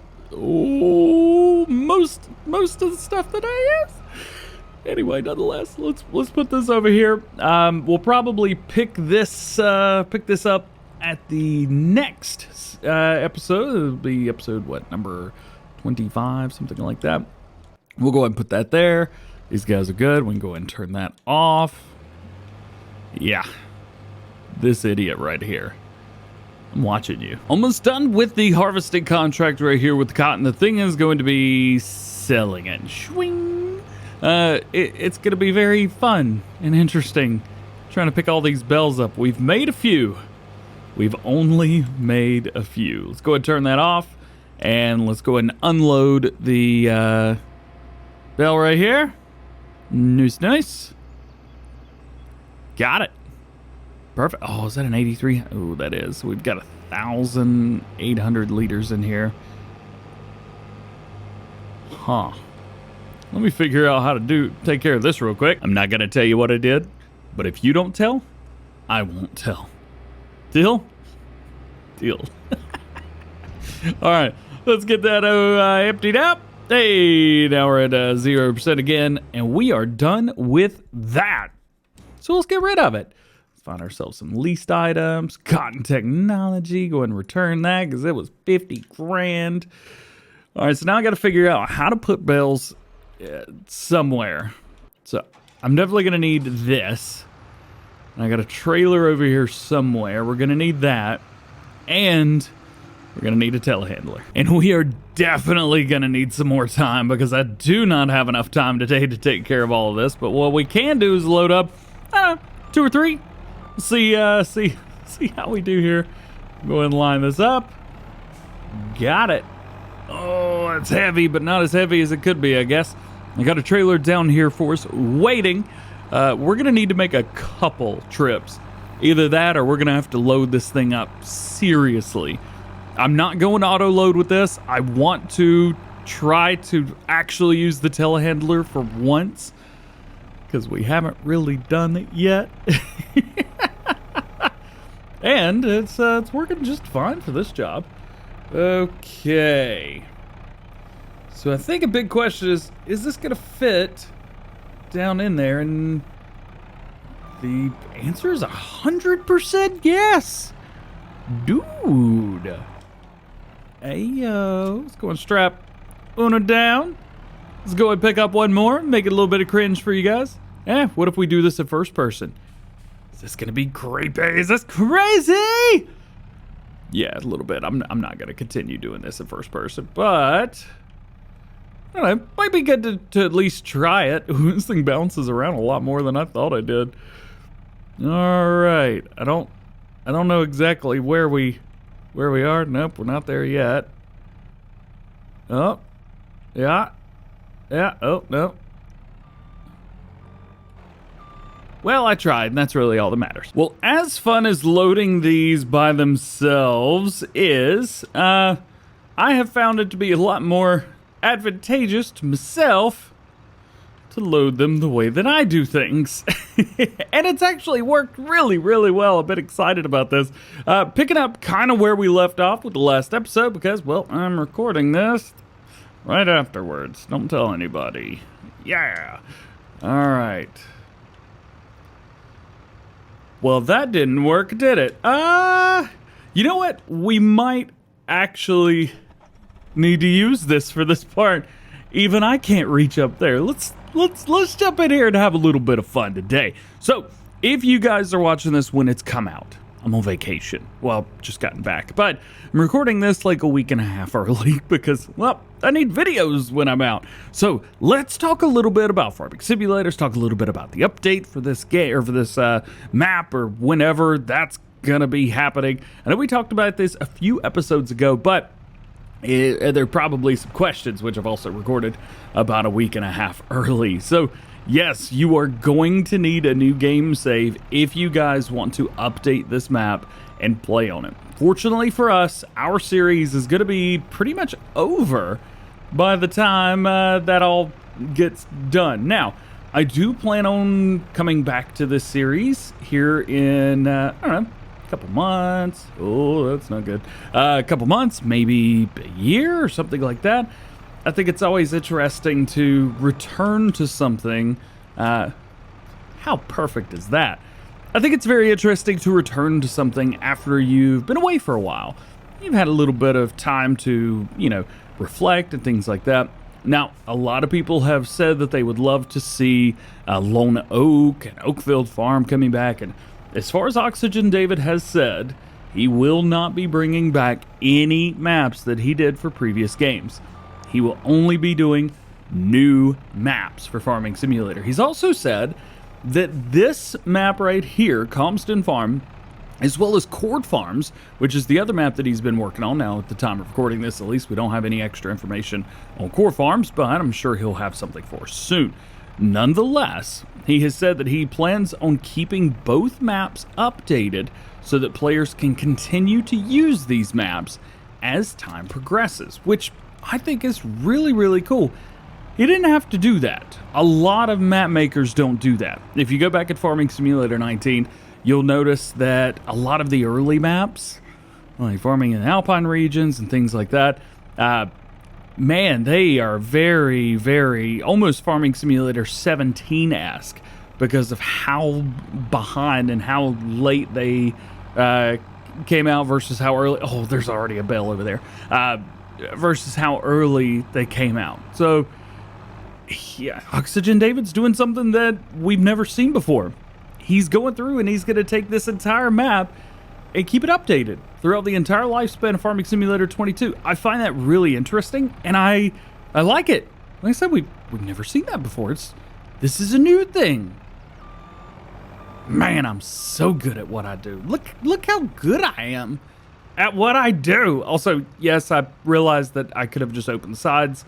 most of the stuff that I use. Anyway, nonetheless, let's put this over here. We'll probably pick this up at the next episode. It'll be episode, what, number 25, something like that. We'll go ahead and put that there. These guys are good. We can go ahead and turn that off. Yeah, this idiot right here. I'm watching you. Almost done with the harvesting contract right here with the cotton. The thing is going to be selling it. Swing. It's going to be very fun and interesting trying to pick all these bells up. We've made a few. We've only made a few. Let's go ahead and turn that off, and let's go ahead and unload the bell right here. Nice. Got it. Perfect. Oh, is that an 83? Oh, that is. We've got 1,800 liters in here. Huh. Let me figure out how to take care of this real quick. I'm not going to tell you what I did, but if you don't tell, I won't tell. Deal? Deal. All right, let's get that emptied out. Hey, now we're at 0% again, and we are done with that. So let's get rid of it. Let's find ourselves some leased items, cotton technology, go ahead and return that because it was 50 grand. All right, so now I got to figure out how to put bells somewhere. So I'm definitely going to need this. I got a trailer over here somewhere. We're going to need that. And we're going to need a telehandler. And we are definitely going to need some more time because I do not have enough time today to take care of all of this. But what we can do is load up 2 or 3. See how we do here. Go ahead and line this up. Got it. Oh, it's heavy, but not as heavy as it could be, I guess. I got a trailer down here for us waiting. We're going to need to make a couple trips. Either that or we're going to have to load this thing up seriously. I'm not going auto load with this. I want to try to actually use the telehandler for once because we haven't really done it yet. And it's working just fine for this job. Okay. So I think a big question is this going to fit down in there? And the answer is 100% yes. Dude. Ayo. Let's go and strap Una down. Let's go and pick up one more. Make it a little bit of cringe for you guys. What if we do this in first person? Is this going to be creepy? Is this crazy? Yeah, a little bit. I'm not going to continue doing this in first person, but I don't know, might be good to at least try it. Ooh, this thing bounces around a lot more than I thought it did. All right. I don't know exactly where we are. Nope, we're not there yet. Oh. Yeah. Yeah. Oh, no. Well, I tried, and that's really all that matters. Well, as fun as loading these by themselves is, I have found it to be a lot more advantageous to myself to load them the way that I do things. And it's actually worked really, really well. I've been excited about this. Picking up kind of where we left off with the last episode because, well, I'm recording this right afterwards. Don't tell anybody. Yeah. All right. Well, that didn't work, did it? You know what? We might actually need to use this for this part. Even I can't reach up there. Let's jump in here and have a little bit of fun today. So, if you guys are watching this when it's come out, I'm on vacation. Well, just gotten back. But I'm recording this like a week and a half early because, well, I need videos when I'm out. So let's talk a little bit about Farming Simulators, talk a little bit about the update for this game or for this map or whenever that's going to be happening. I know we talked about this a few episodes ago, but there are probably some questions, which I've also recorded about a week and a half early. So yes, you are going to need a new game save if you guys want to update this map and play on it. Fortunately for us, our series is going to be pretty much over by the time that all gets done. Now, I do plan on coming back to this series here in, I don't know, a couple months. Oh, that's not good. A couple months, maybe a year or something like that. I think it's always interesting to return to something. How perfect is that? I think it's very interesting to return to something after you've been away for a while. You've had a little bit of time to, reflect and things like that. Now, a lot of people have said that they would love to see Lone Oak and Oakfield Farm coming back. And as far as Oxygen David has said, he will not be bringing back any maps that he did for previous games. He will only be doing new maps for Farming Simulator. He's also said that this map right here, Calmsden Farm, as well as Cord Farms, which is the other map that he's been working on now at the time of recording this. At least we don't have any extra information on Cord Farms, but I'm sure he'll have something for us soon. Nonetheless, he has said that he plans on keeping both maps updated so that players can continue to use these maps as time progresses, which I think is really, really cool. He didn't have to do that. A lot of map makers don't do that. If you go back at Farming Simulator 19, you'll notice that a lot of the early maps, like farming in the Alpine regions and things like that, man, they are very, very, almost Farming Simulator 17-esque because of how behind and how late they came out versus how early. Oh, there's already a bell over there. Versus how early they came out. So Yeah, Oxygen David's doing something that we've never seen before. He's going through and he's going to take this entire map and keep it updated throughout the entire lifespan of Farming Simulator 22. I find that really interesting, and I like it. Like I said, we've never seen that before. This is a new thing. Man, I'm so good at what I do. Look how good I am at what I do. Also, yes, I realized that I could have just opened the sides.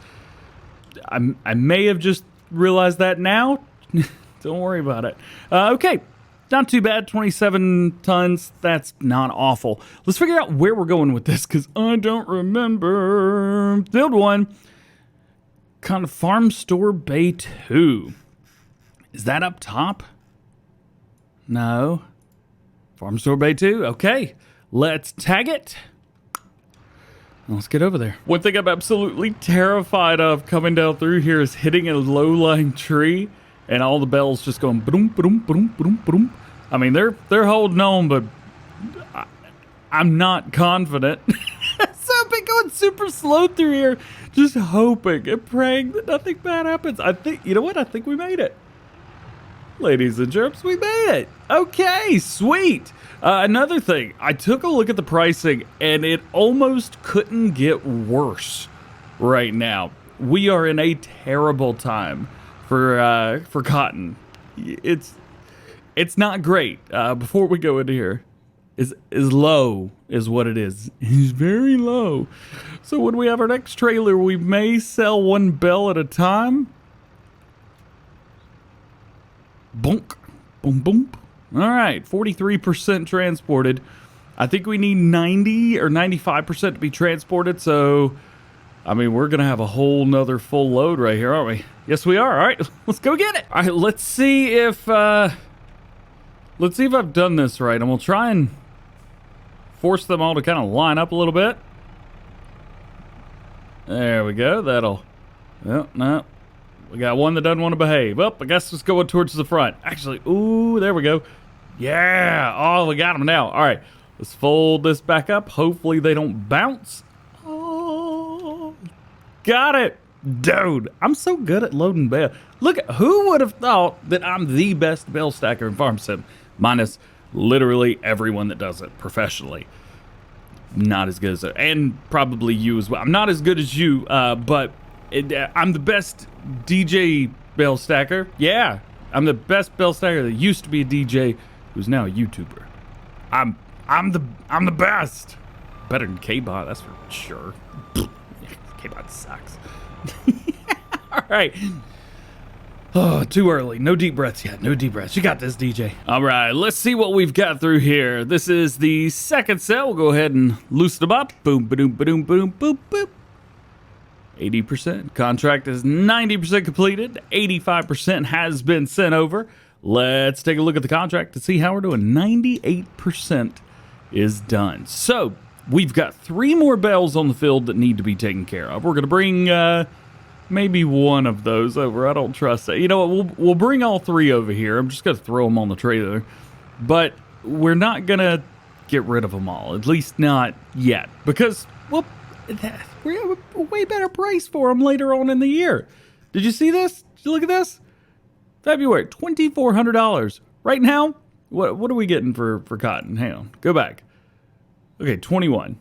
I may have just realized that now. Don't worry about it. Okay, not too bad. 27 tons. That's not awful. Let's figure out where we're going with this, because I don't remember. Field 1. Kind of Farm Store Bay 2. Is that up top? No. Farm Store Bay 2. Okay. Let's tag it. Let's get over there. One thing I'm absolutely terrified of coming down through here is hitting a low-lying tree and all the bells just going boom, boom, boom, boom, boom. I mean, they're holding on, but I'm not confident. So I've been going super slow through here, just hoping and praying that nothing bad happens. I think, you know what? I think we made it. Ladies and germs, we made it. Okay, sweet. Another thing, I took a look at the pricing, and it almost couldn't get worse right now. We are in a terrible time for cotton. It's not great. Before we go into here, is low is what it is. It's very low. So when we have our next trailer, we may sell one bell at a time. Bonk, boom, boom. All right, 43% transported. I think we need 90 or 95% to be transported. So, I mean, we're going to have a whole nother full load right here, aren't we? Yes, we are. All right, let's go get it. All right, let's see if I've done this right. And we'll try and force them all to kind of line up a little bit. There we go. That'll, no. We got one that doesn't want to behave. Well, I guess it's going towards the front. Actually, ooh, there we go. Yeah. Oh, we got them now. All right. Let's fold this back up. Hopefully they don't bounce. Oh, got it. Dude, I'm so good at loading bell. Look, who would have thought that I'm the best bell stacker in Farm Sim? Minus literally everyone that does it professionally. Not as good as it. And probably you as well. I'm not as good as you, but I'm the best DJ bell stacker. Yeah, I'm the best bell stacker that used to be a DJ who's now a YouTuber. I'm the best. Better than K-Bot, that's for sure. K-Bot sucks. All right. Oh, too early. No deep breaths yet. No deep breaths. You got this, DJ. All right, let's see what we've got through here. This is the second set. We'll go ahead and loosen them up. Boom, ba-doom, ba-doom, boom, boop, boop. 80%. Contract is 90% completed. 85% has been sent over. Let's take a look at the contract to see how we're doing. 98% is done. So we've got 3 more bells on the field that need to be taken care of. We're going to bring maybe one of those over. I don't trust that. You know what? We'll bring all 3 over here. I'm just going to throw them on the trailer. But we're not going to get rid of them all. At least not yet. Because, well, we have a way better price for them later on in the year. Did you see this? Did you look at this? February, $2,400. Right now, what are we getting for cotton? Hang on, go back. Okay, 21.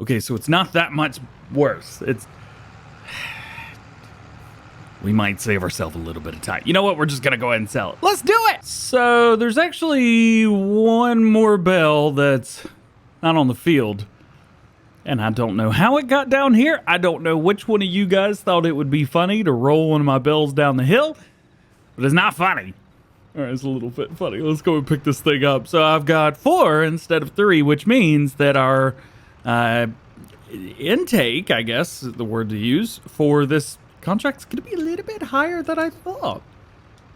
Okay, so it's not that much worse. We might save ourselves a little bit of time. You know what? We're just going to go ahead and sell it. Let's do it! So there's actually one more bell that's not on the field. And I don't know how it got down here. I don't know which one of you guys thought it would be funny to roll one of my bells down the hill. But it's not funny. All right, it's a little bit funny. Let's go and pick this thing up. So I've got 4 instead of 3, which means that our intake, I guess is the word to use, for this contract's going to be a little bit higher than I thought.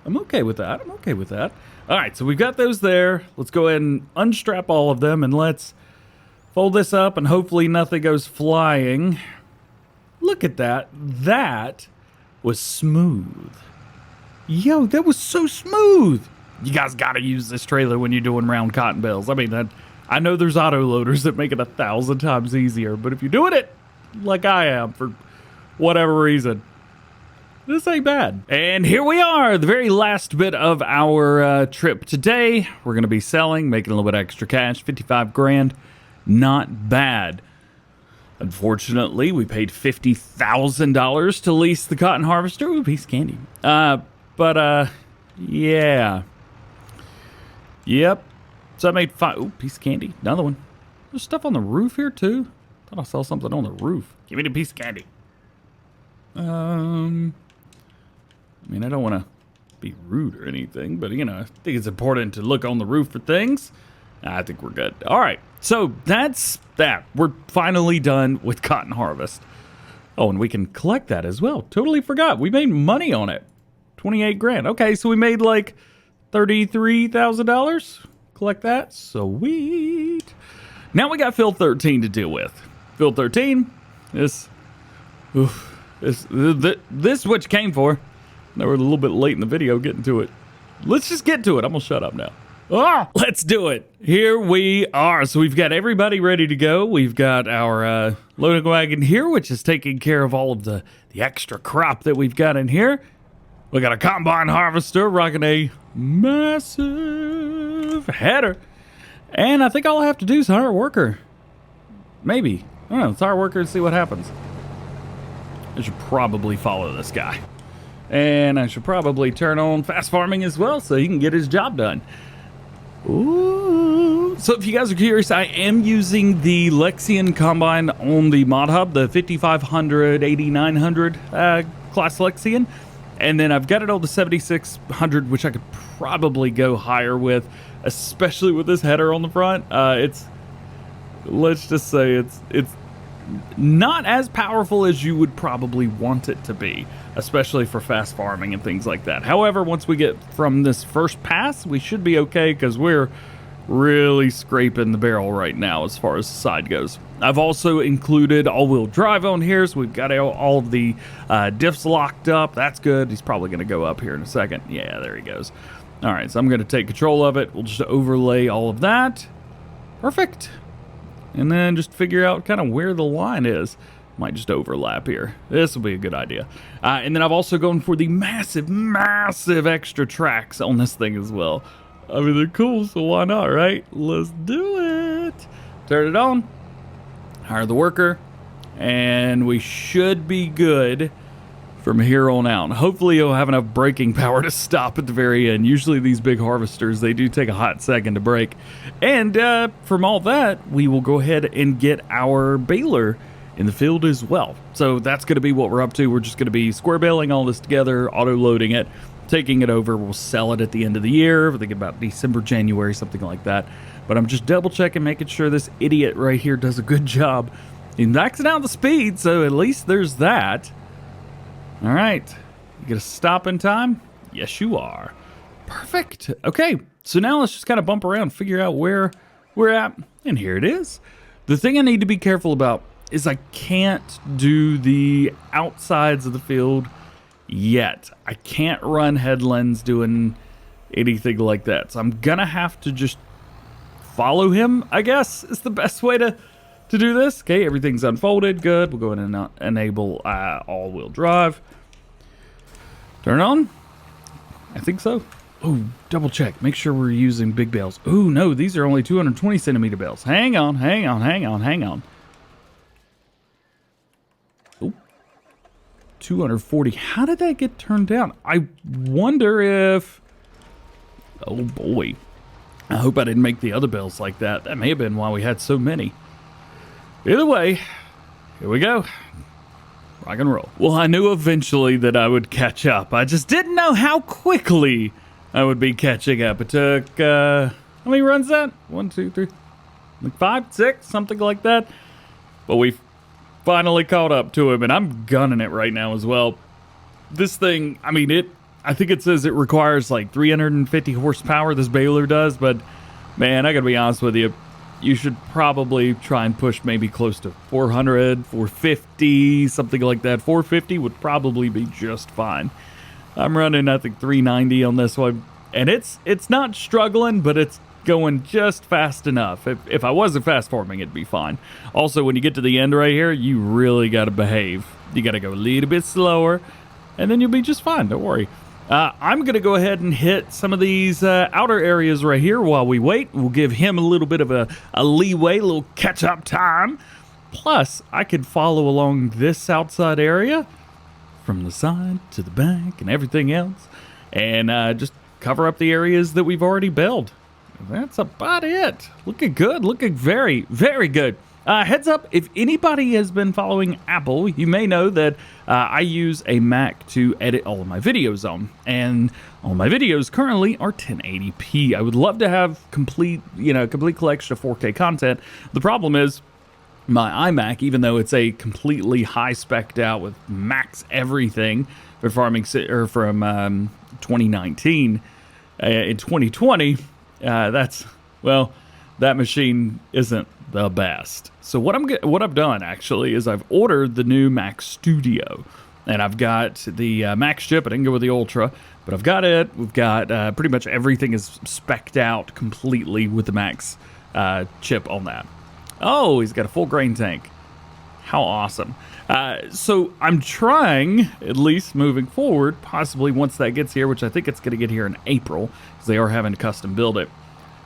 I'm okay with that. I'm okay with that. All right, so we've got those there. Let's go ahead and unstrap all of them, and let's fold this up, and hopefully nothing goes flying. Look at that. That was smooth. Yo, that was so smooth. You guys got to use this trailer when you're doing round cotton bells. I mean, I know there's auto loaders that make it 1,000 times easier, but if you're doing it like I am for whatever reason, This ain't bad. And here we are, the very last bit of our trip today. We're going to be selling, making a little bit extra cash, 55 grand. Not bad. Unfortunately, we paid $50,000 to lease the cotton harvester. Ooh, piece of candy. Yeah. Yep. So I made five. Ooh, piece of candy. Another one. There's stuff on the roof here, too. Thought I saw something on the roof. Give me the piece of candy. I mean, I don't want to be rude or anything, but, you know, I think it's important to look on the roof for things. I think we're good. All right, so that's that. We're finally done with cotton harvest. Oh, and we can collect that as well. Totally forgot. We made money on it. 28 grand. Okay, so we made like $33,000. Collect that. Sweet. Now we got field 13 to deal with. Field 13 is... This is what you came for. Now we're a little bit late in the video getting to it. Let's just get to it. I'm going to shut up now. Let's do it. Here we are. So we've got everybody ready to go. We've got our loading wagon here, which is taking care of all of the extra crop that we've got in here. We got a combine harvester rocking a massive header. And I think all I have to do is hire a worker. Maybe. I don't know. Let's hire a worker and see what happens. I should probably follow this guy. And I should probably turn on fast farming as well so he can get his job done. Ooh. So if you guys are curious, I am using the Lexion Combine on the Mod Hub, the 5500, 8900 class Lexion. And then I've got it on the 7600, which I could probably go higher with, especially with this header on the front. Let's just say it's not as powerful as you would probably want it to be, especially for fast farming and things like that. However, once we get from this first pass, we should be okay because we're really scraping the barrel right now as far as the side goes. I've also included all-wheel drive on here, so we've got all of the diffs locked up. That's good. He's probably going to go up here in a second. Yeah, there he goes. All right, so I'm going to take control of it. We'll just overlay all of that. Perfect. And then just figure out kind of where the line is. Might just overlap here. This will be a good idea. And then I've also gone for the massive, massive extra tracks on this thing as well. I mean, they're cool, so why not, right? Let's do it. Turn it on. Hire the worker. And we should be good from here on out. Hopefully you'll have enough braking power to stop at the very end. Usually these big harvesters, they do take a hot second to brake. And from all that, we will go ahead and get our baler in the field as well. So that's going to be what we're up to. We're just going to be square baling all this together, auto loading it, taking it over. We'll sell it at the end of the year. I think about December, January, something like that. But I'm just double checking, making sure this idiot right here does a good job. He's maxing out the speed, so at least there's that. All right, you get a stop in time? Yes, you are. Perfect. Okay, so now let's just kind of bump around, figure out where we're at, and here it is. The thing I need to be careful about is I can't do the outsides of the field yet. I can't run headlands doing anything like that, so I'm gonna have to just follow him, I guess, is the best way to do this. Okay, everything's unfolded. Good. We'll go ahead and enable all-wheel drive. Turn on. I think so. Oh, double check. Make sure we're using big bales. Oh, no, these are only 220 centimeter bales. Hang on. Oh, 240. How did that get turned down? I wonder if... Oh, boy. I hope I didn't make the other bales like that. That may have been why we had so many. Either way, here we go. Rock and roll. Well, I knew eventually that I would catch up. I just didn't know how quickly I would be catching up. It took, how many runs that? 1, 2, 3, like 5, 6, something like that. But we finally caught up to him, and I'm gunning it right now as well. This thing, I mean, I think it says it requires like 350 horsepower, this baler does, but man, I gotta be honest with you. You should probably try and push maybe close to 400, 450, something like that. 450 would probably be just fine. I'm running, I think, 390 on this one. And it's not struggling, but it's going just fast enough. If I wasn't fast farming, it'd be fine. Also, when you get to the end right here, you really got to behave. You got to go a little bit slower. and then you'll be just fine. Don't worry. I'm going to go ahead and hit some of these outer areas right here while we wait. We'll give him a little bit of a leeway, a little catch-up time. Plus, I could follow along this outside area from the side to the back and everything else, and just cover up the areas that we've already built. That's about it. Looking good. Looking very, very good. Heads up, if anybody has been following Apple, you may know that I use a Mac to edit all of my videos on, and all my videos currently are 1080p. I would love to have complete collection of 4K content. The problem is my iMac, even though it's a completely high spec'd out with max everything from 2019, in 2020, that machine isn't the best. So what I've done actually is I've ordered the new Mac Studio, and I've got the Max chip. I didn't go with the Ultra, but I've got it. We've got pretty much everything is spec'd out completely with the Max chip on that. Oh, he's got a full grain tank. How awesome. So I'm trying, at least moving forward, possibly once that gets here, which I think it's going to get here in April, because they are having to custom build it.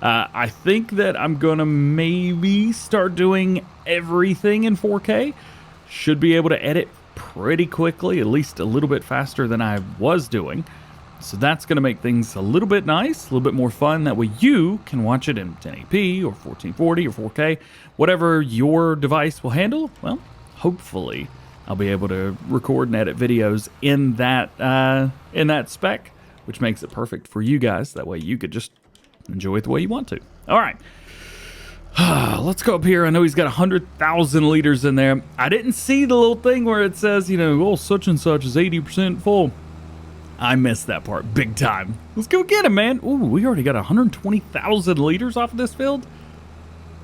I think that I'm going to maybe start doing everything in 4K. Should be able to edit pretty quickly, at least a little bit faster than I was doing. So that's going to make things a little bit nice, a little bit more fun. That way you can watch it in 1080p or 1440 or 4K, whatever your device will handle. Well, hopefully I'll be able to record and edit videos in that spec, which makes it perfect for you guys. That way you could just enjoy it the way you want to. All right. Let's go up here. I know he's got 100,000 liters in there. I didn't see the little thing where it says, oh, such and such is 80% full. I missed that part big time. Let's go get him, man. Ooh, we already got 120,000 liters off of this field.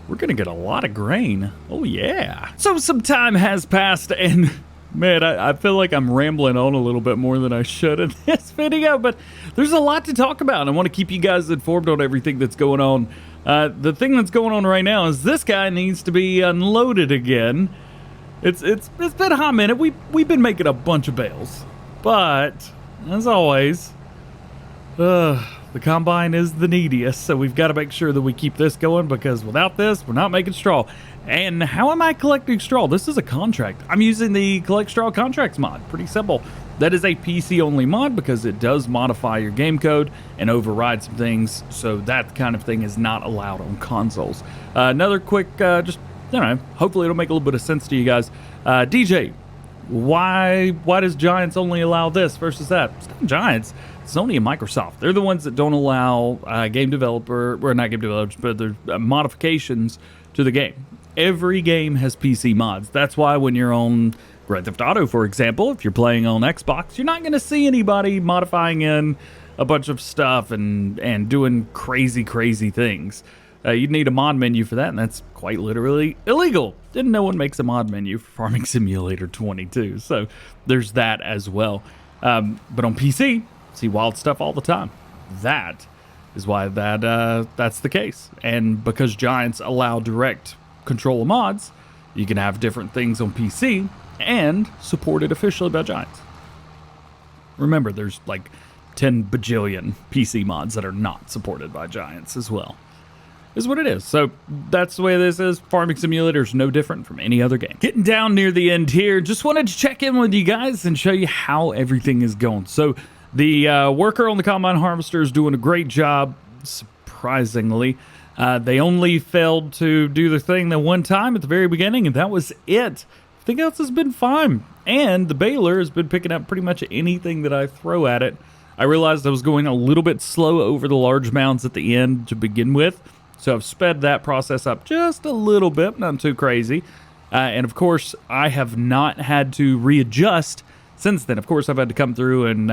We're going to get a lot of grain. Oh, yeah. So some time has passed, and man, I feel like I'm rambling on a little bit more than I should in this video, but there's a lot to talk about. I want to keep you guys informed on everything that's going on. The thing that's going on right now is this guy needs to be unloaded again. It's been a hot minute. We've been making a bunch of bales, but as always, the combine is the neediest, so we've got to make sure that we keep this going, because without this, we're not making straw. And how am I collecting straw? This is a contract. I'm using the Collect Straw Contracts mod. Pretty simple. That is a PC-only mod because it does modify your game code and override some things, so that kind of thing is not allowed on consoles. Another quick, hopefully it'll make a little bit of sense to you guys. DJ, why does Giants only allow this versus that? It's not Giants. Sony and Microsoft. They're the ones that don't allow not game developers, but there's modifications to the game. Every game has PC mods. That's why when you're on Grand Theft Auto, for example, if you're playing on Xbox, you're not going to see anybody modifying in a bunch of stuff and doing crazy things. You'd need a mod menu for that, and that's quite literally illegal. And no one makes a mod menu for Farming Simulator 22, so there's that as well. But on PC, see wild stuff all the time. That is why that's the case. And because Giants allow direct control of mods, you can have different things on PC and supported officially by Giants. Remember, there's like 10 bajillion PC mods that are not supported by Giants as well. Is what it is. So that's the way this is. Farming Simulator is no different from any other game. Getting down near the end here, just wanted to check in with you guys and show you how everything is going. So the worker on the Combine Harvester is doing a great job, surprisingly. They only failed to do the thing the one time at the very beginning, and that was it. Everything else has been fine. And the baler has been picking up pretty much anything that I throw at it. I realized I was going a little bit slow over the large mounds at the end to begin with, so I've sped that process up just a little bit, not too crazy. And of course, I have not had to readjust since then. Of course, I've had to come through and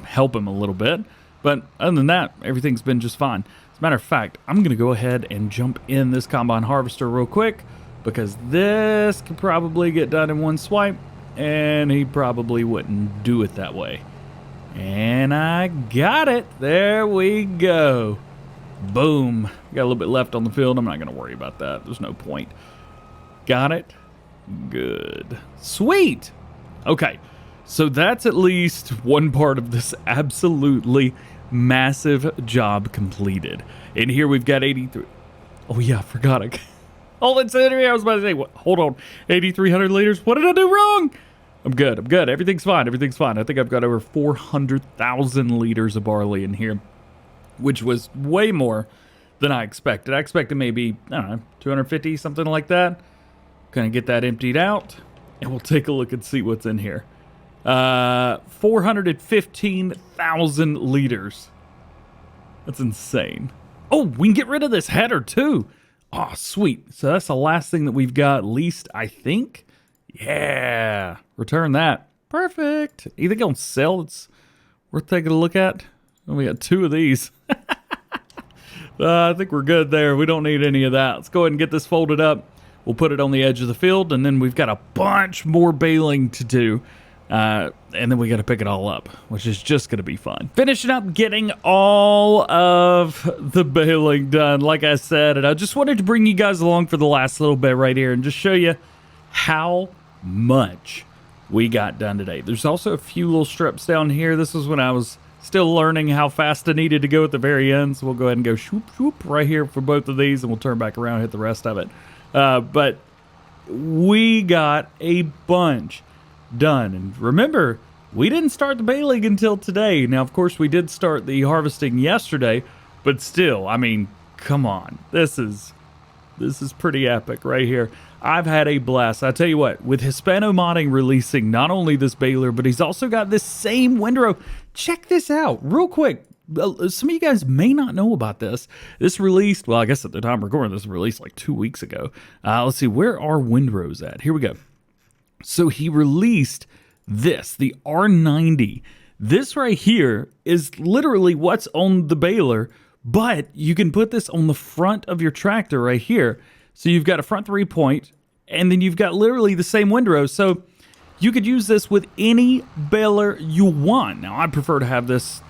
help him a little bit. But other than that, everything's been just fine. As a matter of fact, I'm going to go ahead and jump in this Combine Harvester real quick, because this could probably get done in one swipe, and he probably wouldn't do it that way. And I got it. There we go. Boom. Got a little bit left on the field. I'm not going to worry about that. There's no point. Got it. Good. Sweet. Okay. So that's at least one part of this absolutely massive job completed. And here we've got 83. Oh yeah, I forgot. Hold on, I was about to say, what? Hold on, 8,300 liters. What did I do wrong? I'm good. Everything's fine. I think I've got over 400,000 liters of barley in here, which was way more than I expected. I expected maybe, I don't know, 250, something like that. Gonna get that emptied out, and we'll take a look and see what's in here. 415,000 liters. That's insane. Oh, we can get rid of this header too. Oh, sweet. So that's the last thing that we've got leased, I think. Yeah. Return that. Perfect. You think it'll sell? It's worth taking a look at. Oh, we got 2 of these. I think we're good there. We don't need any of that. Let's go ahead and get this folded up. We'll put it on the edge of the field, and then we've got a bunch more baling to do. And then we got to pick it all up, which is just going to be fun. Finishing up getting all of the baling done, like I said, and I just wanted to bring you guys along for the last little bit right here and just show you how much we got done today. There's also a few little strips down here. This was when I was still learning how fast I needed to go at the very end, so we'll go ahead and go shoop, shoop right here for both of these, and we'll turn back around and hit the rest of it. But we got a bunch done. And remember, we didn't start the baling until today. Now, of course, we did start the harvesting yesterday, but still, I mean, come on. This is pretty epic right here. I've had a blast. I tell you what, with Hispano Modding releasing not only this baler, but he's also got this same windrow. Check this out real quick. Some of you guys may not know about this. This released, well, I guess at the time of recording, this released like 2 weeks ago. Let's see, where are windrows at? Here we go. So he released this, the R90. This right here is literally what's on the baler, but you can put this on the front of your tractor right here. So you've got a front 3-point, and then you've got literally the same windrow. So you could use this with any baler you want. Now, I prefer to have this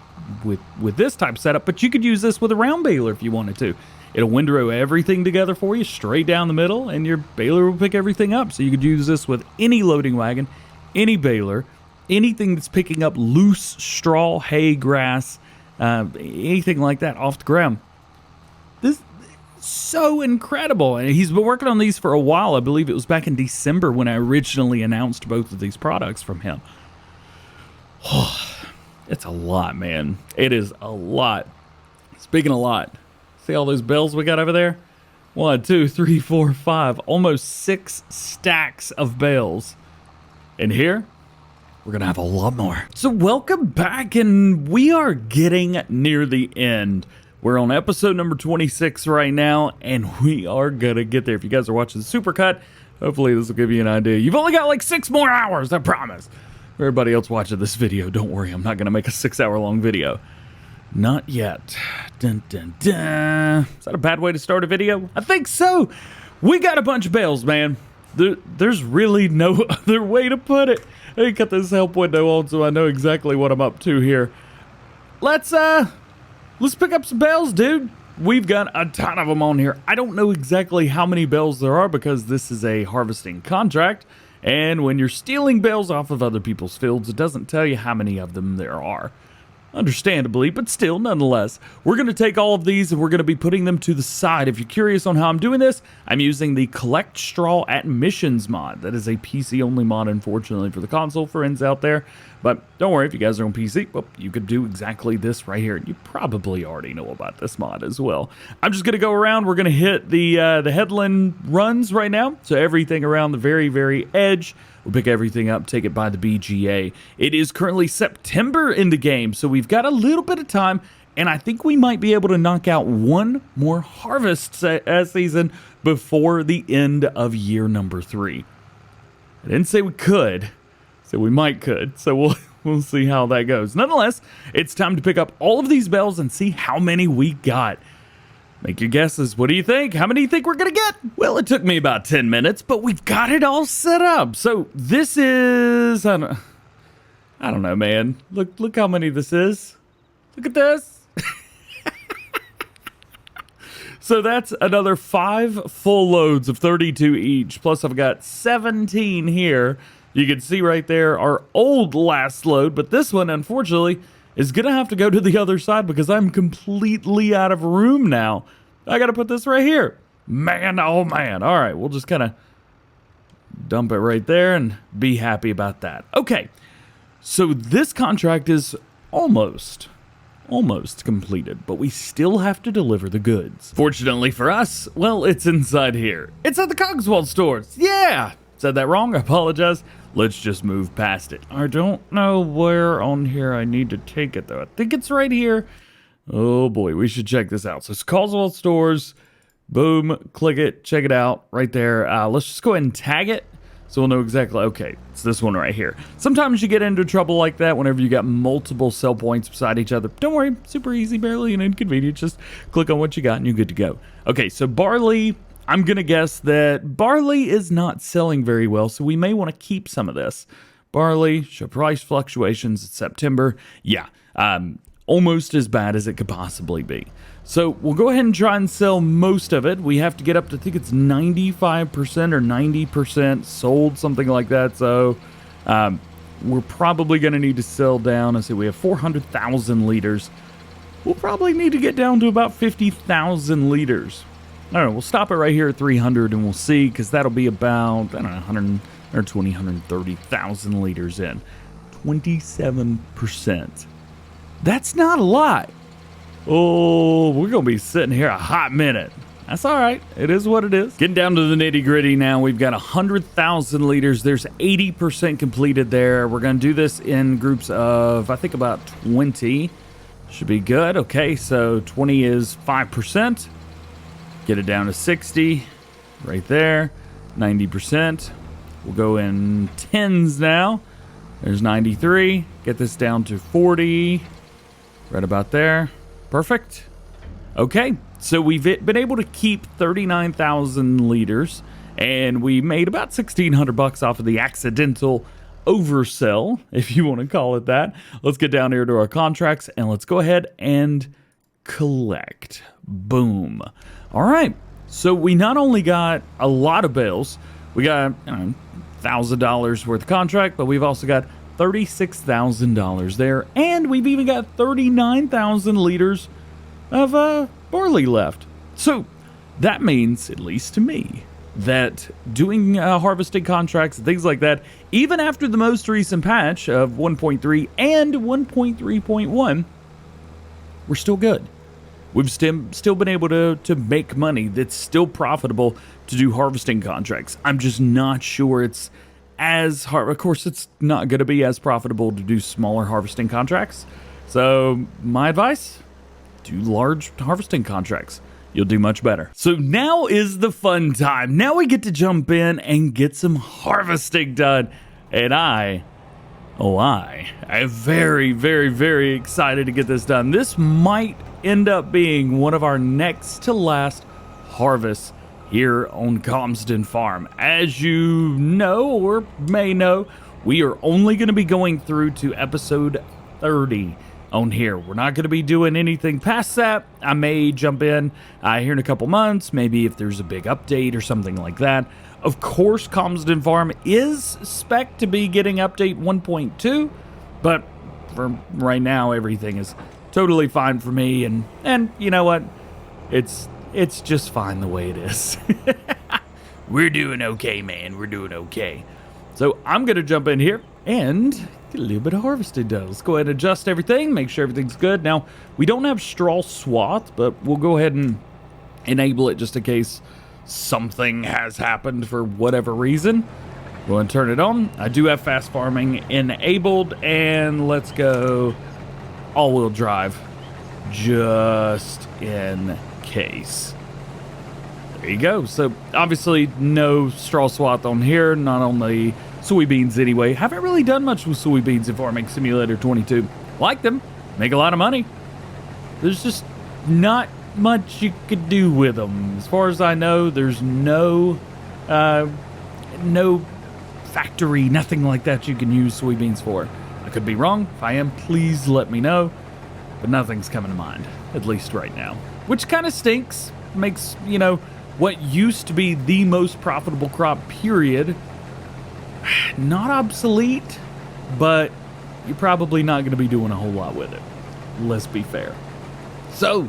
with this type of setup, but you could use this with a round baler if you wanted to. It'll windrow everything together for you straight down the middle, and your baler will pick everything up. So you could use this with any loading wagon, any baler, anything that's picking up loose straw, hay, grass, anything like that off the ground. This is so incredible. And he's been working on these for a while. I believe it was back in December when I originally announced both of these products from him. It's a lot, man. It is a lot. Speaking of a lot, see all those bells we got over there? 1, 2, 3, 4, 5. Almost 6 stacks of bales. And here, we're going to have a lot more. So welcome back, and we are getting near the end. We're on episode number 26 right now, and we are going to get there. If you guys are watching the Supercut, hopefully this will give you an idea. You've only got like 6 more hours, I promise. For everybody else watching this video, don't worry, I'm not going to make a 6-hour-long video. Not yet. Dun, dun, dun. Is that a bad way to start a video? I think so. We got a bunch of bales, man. There's really no other way to put it. Let me cut this help window on so I know exactly what I'm up to here. Let's pick up some bales, dude. We've got a ton of them on here. I don't know exactly how many bales there are because this is a harvesting contract. And when you're stealing bales off of other people's fields, it doesn't tell you how many of them there are. Understandably, but still, nonetheless, we're going to take all of these and we're going to be putting them to the side. If you're curious on how I'm doing this, I'm using the Collect Straw at Missions mod. That is a PC-only mod, unfortunately, for the console friends out there. But don't worry, if you guys are on PC, well, you could do exactly this right here. You probably already know about this mod as well. I'm just going to go around. We're going to hit the headland runs right now. So everything around the very, very edge. We'll pick everything up, take it by the BGA. It is currently September in the game, so we've got a little bit of time, and I think we might be able to knock out one more harvest season before the end of year number 3. I didn't say we could, so we might could, so we'll see how that goes. Nonetheless, it's time to pick up all of these bells and see how many we got. Make your guesses. What do you think? How many do you think we're going to get? Well, it took me about 10 minutes, but we've got it all set up. So this is, I don't know, man. Look how many this is. Look at this. So that's another 5 full loads of 32 each. Plus I've got 17 here. You can see right there our old last load, but this one, unfortunately, is going to have to go to the other side because I'm completely out of room now. I got to put this right here. Man, oh man. All right, we'll just kind of dump it right there and be happy about that. Okay, so this contract is almost completed, but we still have to deliver the goods. Fortunately for us, well, it's inside here. It's at the Cogswold stores. Yeah! Said that wrong, I apologize. Let's just move past it. I don't know where on here I need to take it, though. I think it's right here. Oh, boy, we should check this out. So it's Cogswold stores. Boom, click it, check it out right there. Let's just go ahead and tag it so we'll know exactly. Okay, it's this one right here. Sometimes you get into trouble like that whenever you got multiple sell points beside each other. Don't worry, super easy, barely an inconvenience. Just click on what you got and you're good to go. Okay, so barley. I'm going to guess that barley is not selling very well, so we may want to keep some of this. Barley, show price fluctuations in September. Yeah, almost as bad as it could possibly be. So we'll go ahead and try and sell most of it. We have to get up to, I think it's 95% or 90% sold, something like that. So we're probably going to need to sell down. Let's see, we have 400,000 liters. We'll probably need to get down to about 50,000 liters. I don't know, we'll stop it right here at 300 and we'll see, because that'll be about, I don't know, 120, 130,000 liters in. 27%. That's not a lot. Oh, we're going to be sitting here a hot minute. That's all right. It is what it is. Getting down to the nitty gritty now. We've got 100,000 liters. There's 80% completed there. We're going to do this in groups of, I think, about 20. Should be good. Okay, so 20 is 5%. Get it down to 60 right there. 90%. We'll go in tens now. There's 93. Get this down to 40. Right about there. Perfect. Okay, so we've been able to keep 39,000 liters, and we made about 1,600 bucks off of the accidental oversell, if you want to call it that. Let's get down here to our contracts, and let's go ahead and collect. Boom. All right, so we not only got a lot of bales, we got $1,000 worth of contract, but we've also got $36,000 there, and we've even got 39,000 liters of barley left. So that means, at least to me, that doing harvesting contracts and things like that, even after the most recent patch of 1.3 and 1.3.1, we're still good. We've still been able to make money. That's still profitable to do harvesting contracts. I'm just not sure it's as hard. Of course, it's not going to be as profitable to do smaller harvesting contracts. So my advice, do large harvesting contracts. You'll do much better. So now is the fun time. Now we get to jump in and get some harvesting done. And I'm very, very, very excited to get this done. This might end up being one of our next to last harvests here on Calmsden Farm. As you know, or may know, we are only going to be going through to episode 30 on here. We're not going to be doing anything past that. I may jump in here in a couple months, maybe if there's a big update or something like that. Of course, Calmsden Farm is spec'd to be getting update 1.2, but for right now, everything is totally fine for me, and you know what? It's just fine the way it is. We're doing okay, man. We're doing okay. So I'm going to jump in here and get a little bit of harvesting done. Let's go ahead and adjust everything, make sure everything's good. Now, we don't have straw swath, but we'll go ahead and enable it just in case something has happened for whatever reason. Go ahead and turn it on. I do have fast farming enabled, and let's go all-wheel drive just in case. There you go. So obviously no straw swath on here, not on the soybeans anyway. Haven't really done much with soybeans in Farming Simulator 22. Like them, make a lot of money. There's just not much you could do with them. As far as I know, there's no factory, nothing like that you can use soybeans for. I could be wrong. If I am, please let me know. But nothing's coming to mind, at least right now. Which kind of stinks. Makes, what used to be the most profitable crop, period, not obsolete, but you're probably not going to be doing a whole lot with it. Let's be fair. So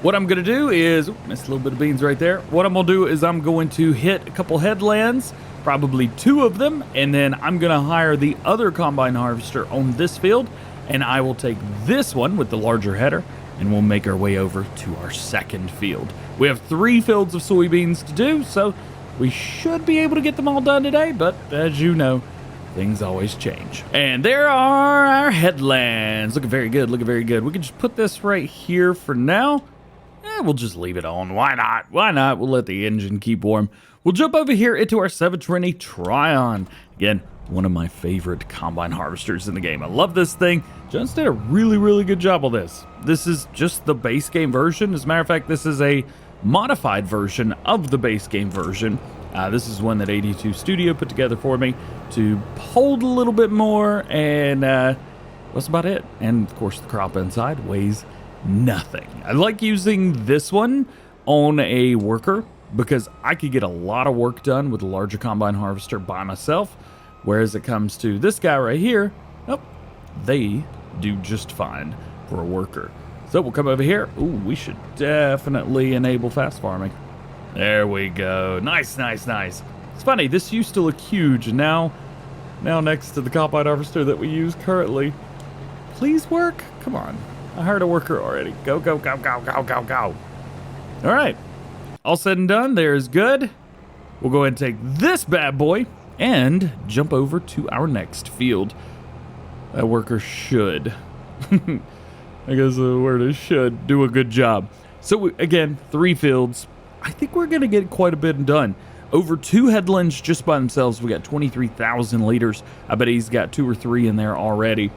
what I'm going to do is, missed a little bit of beans right there. What I'm going to do is I'm going to hit a couple headlands, probably 2 of them, and then I'm going to hire the other combine harvester on this field, and I will take this one with the larger header, and we'll make our way over to our second field. We have 3 fields of soybeans to do, so we should be able to get them all done today, but as you know, things always change. And there are our headlands. Looking very good, looking very good. We can just put this right here for now. We'll just leave it on. Why not? Why not? We'll let the engine keep warm. We'll jump over here into our 720 Tryon. Again, one of my favorite combine harvesters in the game. I love this thing. Just did a really, really good job of this. This is just the base game version. As a matter of fact, this is a modified version of the base game version. This is one that 82 Studio put together for me to hold a little bit more, and that's about it. And of course, the crop inside weighs nothing. I like using this one on a worker because I could get a lot of work done with a larger combine harvester by myself, whereas it comes to this guy right here, oh, they do just fine for a worker. So we'll come over here. Ooh, we should definitely enable fast farming. There we go. Nice, nice, nice. It's funny, this used to look huge, and now next to the combine harvester that we use currently. Please work. Come on. I hired a worker already. Go, go, go, go, go, go, go. All right. All said and done, there's good. We'll go ahead and take this bad boy and jump over to our next field. That worker should. I guess the word is should do a good job. So again, 3 fields. I think we're going to get quite a bit done. Over 2 headlands just by themselves, we got 23,000 liters. I bet he's got 2 or 3 in there already.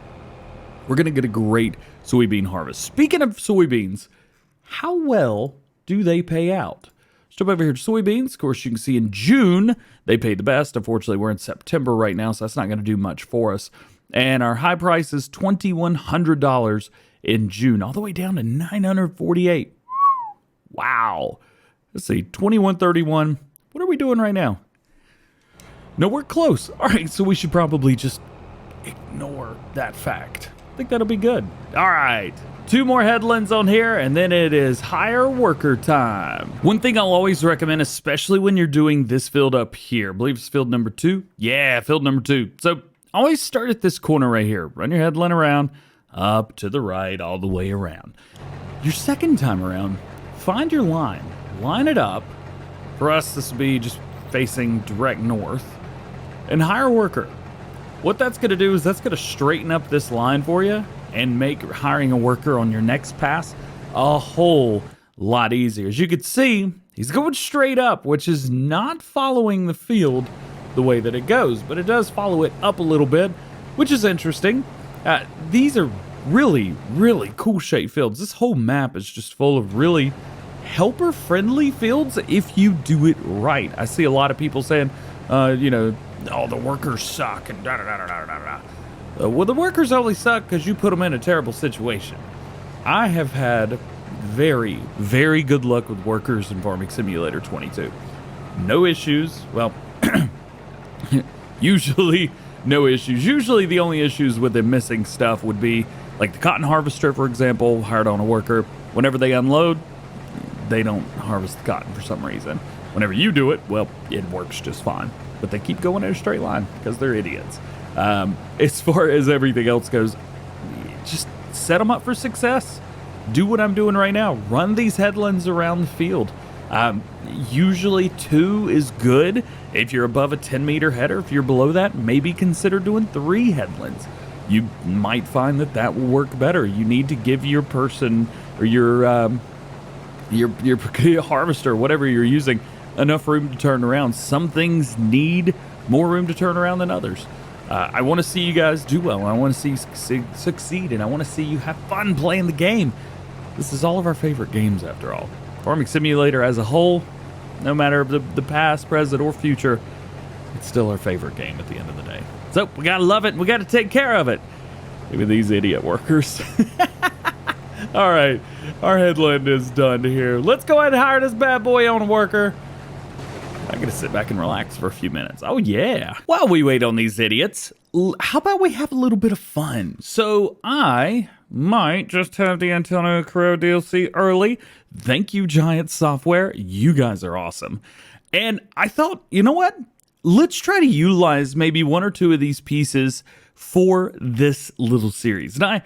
We're going to get a great soybean harvest. Speaking of soybeans, how well do they pay out? Let's jump over here to soybeans. Of course, you can see in June, they paid the best. Unfortunately, we're in September right now, so that's not going to do much for us. And our high price is $2,100 in June, all the way down to $948. Wow. Let's see, 2131. What are we doing right now? No, we're close. All right, so we should probably just ignore that fact. I think that'll be good. All right, 2 more headlands on here, and then it is hire worker time. One thing I'll always recommend, especially when you're doing this field up here, I believe it's field number 2. Yeah, field number 2. So always start at this corner right here. Run your headland around, up to the right, all the way around. Your second time around, find your line. Line it up. For us, this will be just facing direct north. And hire a worker. What that's going to do is that's going to straighten up this line for you and make hiring a worker on your next pass a whole lot easier. As you can see, he's going straight up, which is not following the field the way that it goes, but it does follow it up a little bit, which is interesting. These are really, really cool shaped fields. This whole map is just full of really helper-friendly fields if you do it right. I see a lot of people saying, you know, oh, the workers suck and da-da-da-da-da-da. Well, the workers only suck because you put them in a terrible situation. I have had very, very good luck with workers in Farming Simulator 22. No issues. Well, usually no issues. Usually the only issues with them missing stuff would be like the cotton harvester, for example, hired on a worker. Whenever they unload, they don't harvest the cotton for some reason. Whenever you do it, well, it works just fine. But they keep going in a straight line because they're idiots. As far as everything else goes, just set them up for success. Do what I'm doing right now. Run these headlands around the field. Usually 2 is good. If you're above a 10-meter header, if you're below that, maybe consider doing 3 headlands. You might find that that will work better. You need to give your person or your harvester, whatever you're using, enough room to turn around. Some things need more room to turn around than others. I want to see you guys do well. I want to see you succeed, and I want to see you have fun playing the game. This is all of our favorite games, after all. Farming Simulator as a whole, no matter the past, present, or future, it's still our favorite game at the end of the day. So we gotta love it, and we gotta take care of it. Look at these idiot workers. All right, our headland is done here. Let's go ahead and hire this bad boy on a worker. I'm gonna sit back and relax for a few minutes. Oh yeah. While we wait on these idiots, how about we have a little bit of fun? So I might just have the Antonio Carrero DLC early. Thank you, Giant Software. You guys are awesome. And I thought, you know what? Let's try to utilize maybe one or two of these pieces for this little series. And I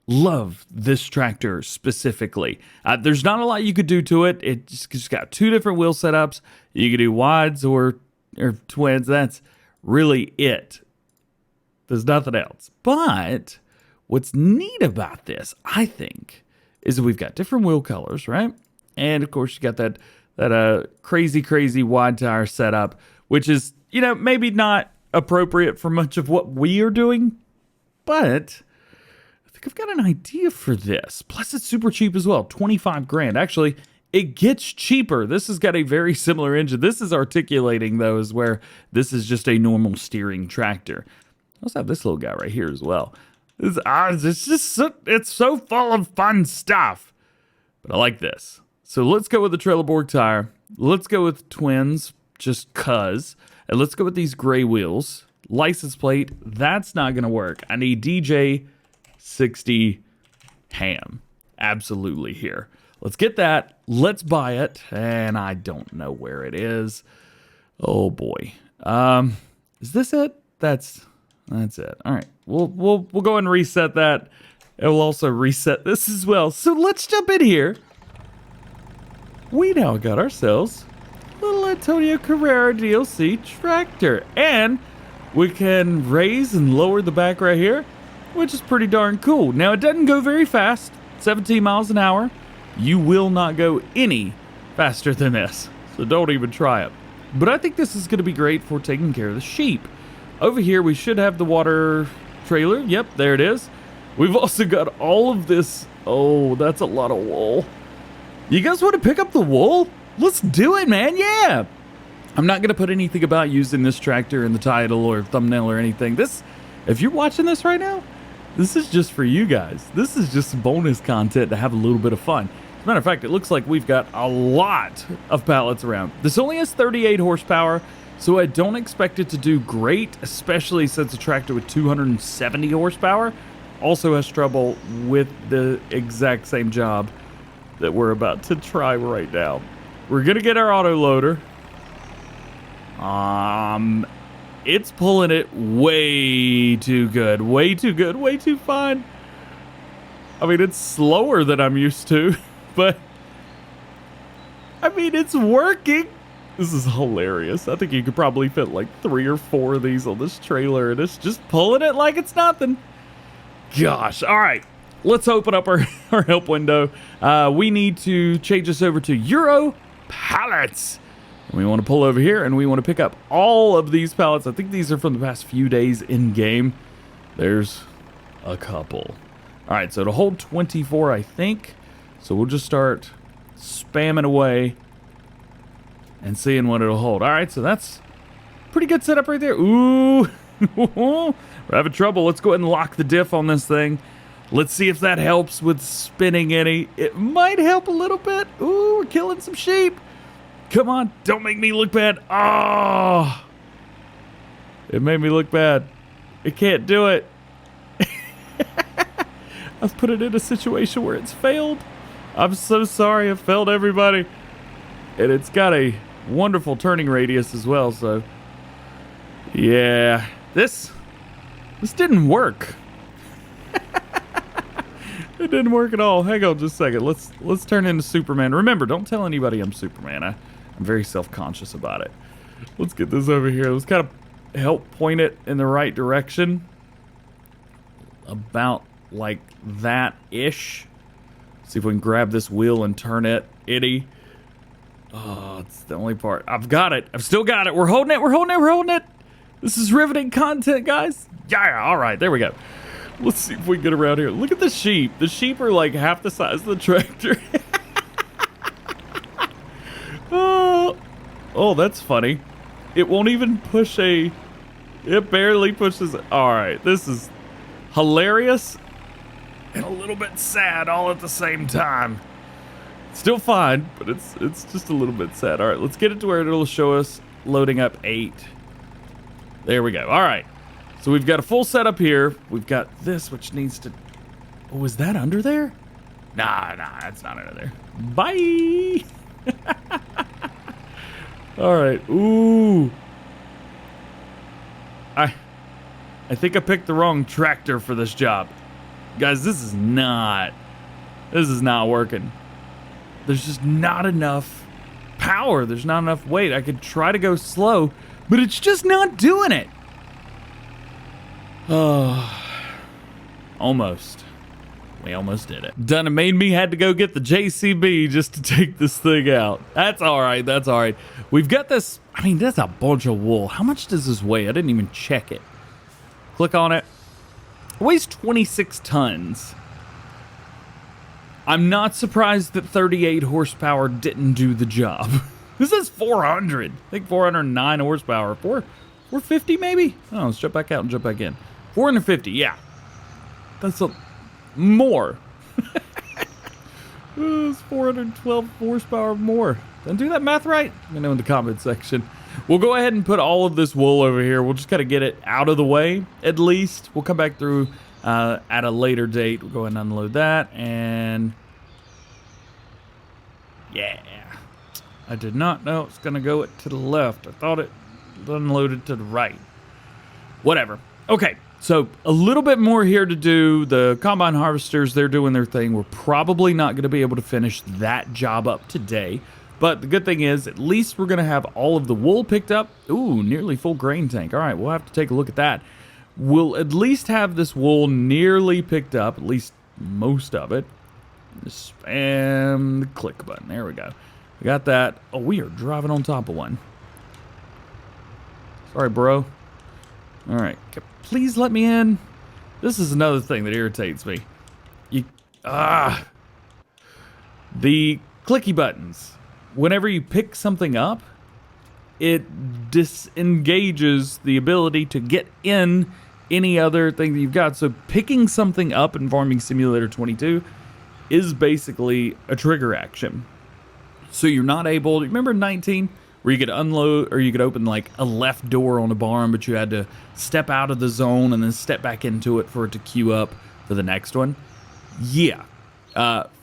love this tractor specifically. There's not a lot you could do to it. It just got two different wheel setups. You could do wides or twins. That's really it. There's nothing else. But what's neat about this, I think, is that we've got different wheel colors, right? And of course, you got that crazy wide tire setup, which is, you know, maybe not appropriate for much of what we are doing, but I think I've got an idea for this. Plus, it's super cheap as well, 25 grand. Actually, it gets cheaper. This has got a very similar engine. This is articulating, though, is where this is just a normal steering tractor. I also have this little guy right here as well. It's so full of fun stuff. But I like this. So let's go with the Trelleborg tire. Let's go with twins, just cuz. And let's go with these gray wheels. License plate, that's not going to work. I need DjGoHam. Absolutely here. Let's get that. Let's buy it. And I don't know where it is. Oh boy. Is this it? That's it. All right. We'll go ahead and reset that. It will also reset this as well. So let's jump in here. We now got ourselves little Antonio Carrero DLC tractor, and we can raise and lower the back right here, which is pretty darn cool. Now it doesn't go very fast, 17 miles an hour. You will not go any faster than this, so don't even try it. But I think this is going to be great for taking care of the sheep. Over here we should have the water trailer. Yep, there it is. We've also got all of this. Oh, that's a lot of wool. You guys want to pick up the wool? Let's do it, man. Yeah. I'm not going to put anything about using this tractor in the title or thumbnail or anything. This, if you're watching this right now, this is just for you guys. This is just bonus content to have a little bit of fun. As a matter of fact, it looks like we've got a lot of pallets around. This only has 38 horsepower, so I don't expect it to do great, especially since a tractor with 270 horsepower also has trouble with the exact same job that we're about to try right now. We're gonna get our auto loader. It's pulling it way too good, way too fine. I mean, it's slower than I'm used to, but I mean, it's working. This is hilarious. I think you could probably fit like 3 or 4 of these on this trailer, and it's just pulling it like it's nothing. Gosh. All right. Let's open up our help window. We need to change this over to Euro pallets. We want to pull over here, and we want to pick up all of these pallets. I think these are from the past few days in game. There's a couple. All right, so to hold 24, I think. So we'll just start spamming away and seeing what it'll hold. All right, so that's pretty good setup right there. Ooh, we're having trouble. Let's go ahead and lock the diff on this thing. Let's see if that helps with spinning any. It might help a little bit. Ooh, we're killing some sheep. Come on, don't make me look bad. Oh, it made me look bad. It can't do it. I've put it in a situation where it's failed. I'm so sorry. I've failed everybody. And it's got a wonderful turning radius as well, so yeah, this didn't work. It didn't work at all. Hang on just a second. Let's turn into Superman. Remember, don't tell anybody I'm Superman. I'm very self-conscious about it. Let's get this over here. Let's kind of help point it in the right direction. About like that-ish. See if we can grab this wheel and turn it. Itty. Oh, it's the only part. I've got it. I've still got it. We're holding it. We're holding it. We're holding it. This is riveting content, guys. Yeah, all right. There we go. Let's see if we can get around here. Look at the sheep. The sheep are like half the size of the tractor. Oh, that's funny. It won't even push a... It barely pushes... All right, this is hilarious and a little bit sad all at the same time. Still fine, but it's just a little bit sad. All right, let's get it to where it'll show us loading up 8. There we go. All right. So we've got a full setup here. We've got this, which needs to... Oh, is that under there? Nah, that's not under there. Bye! All right. Ooh. I think I picked the wrong tractor for this job. Guys, this is not working. There's just not enough power. There's not enough weight. I could try to go slow, but it's just not doing it. Oh, almost. We almost did it. Done. It made me had to go get the JCB just to take this thing out. That's all right. That's all right. We've got this. I mean, that's a bunch of wool. How much does this weigh? I didn't even check it. Click on it. It weighs 26 tons. I'm not surprised that 38 horsepower didn't do the job. This is 400. I think 409 horsepower. 450 maybe? Oh, let's jump back out and jump back in. 450, yeah. That's a more. It's 412 horsepower more. Did I do that math right? Let me know in the comment section. We'll go ahead and put all of this wool over here. We'll just kind of get it out of the way, at least. We'll come back through at a later date. We'll go ahead and unload that, and yeah. I did not know it's going to go to the left. I thought it unloaded to the right. Whatever. Okay, so a little bit more here to do. The combine harvesters, they're doing their thing. We're probably not going to be able to finish that job up today. But the good thing is, at least we're going to have all of the wool picked up. Ooh, nearly full grain tank. All right, we'll have to take a look at that. We'll at least have this wool nearly picked up, at least most of it. Just spam the click button. There we go. We got that. Oh, we are driving on top of one. Sorry, bro. All right, please let me in. This is another thing that irritates me. The clicky buttons. Whenever you pick something up, it disengages the ability to get in any other thing that you've got. So picking something up in Farming Simulator 22 is basically a trigger action. So you're not able, remember 19, where you could unload, or you could open like a left door on a barn, but you had to step out of the zone and then step back into it for it to queue up for the next one? Yeah.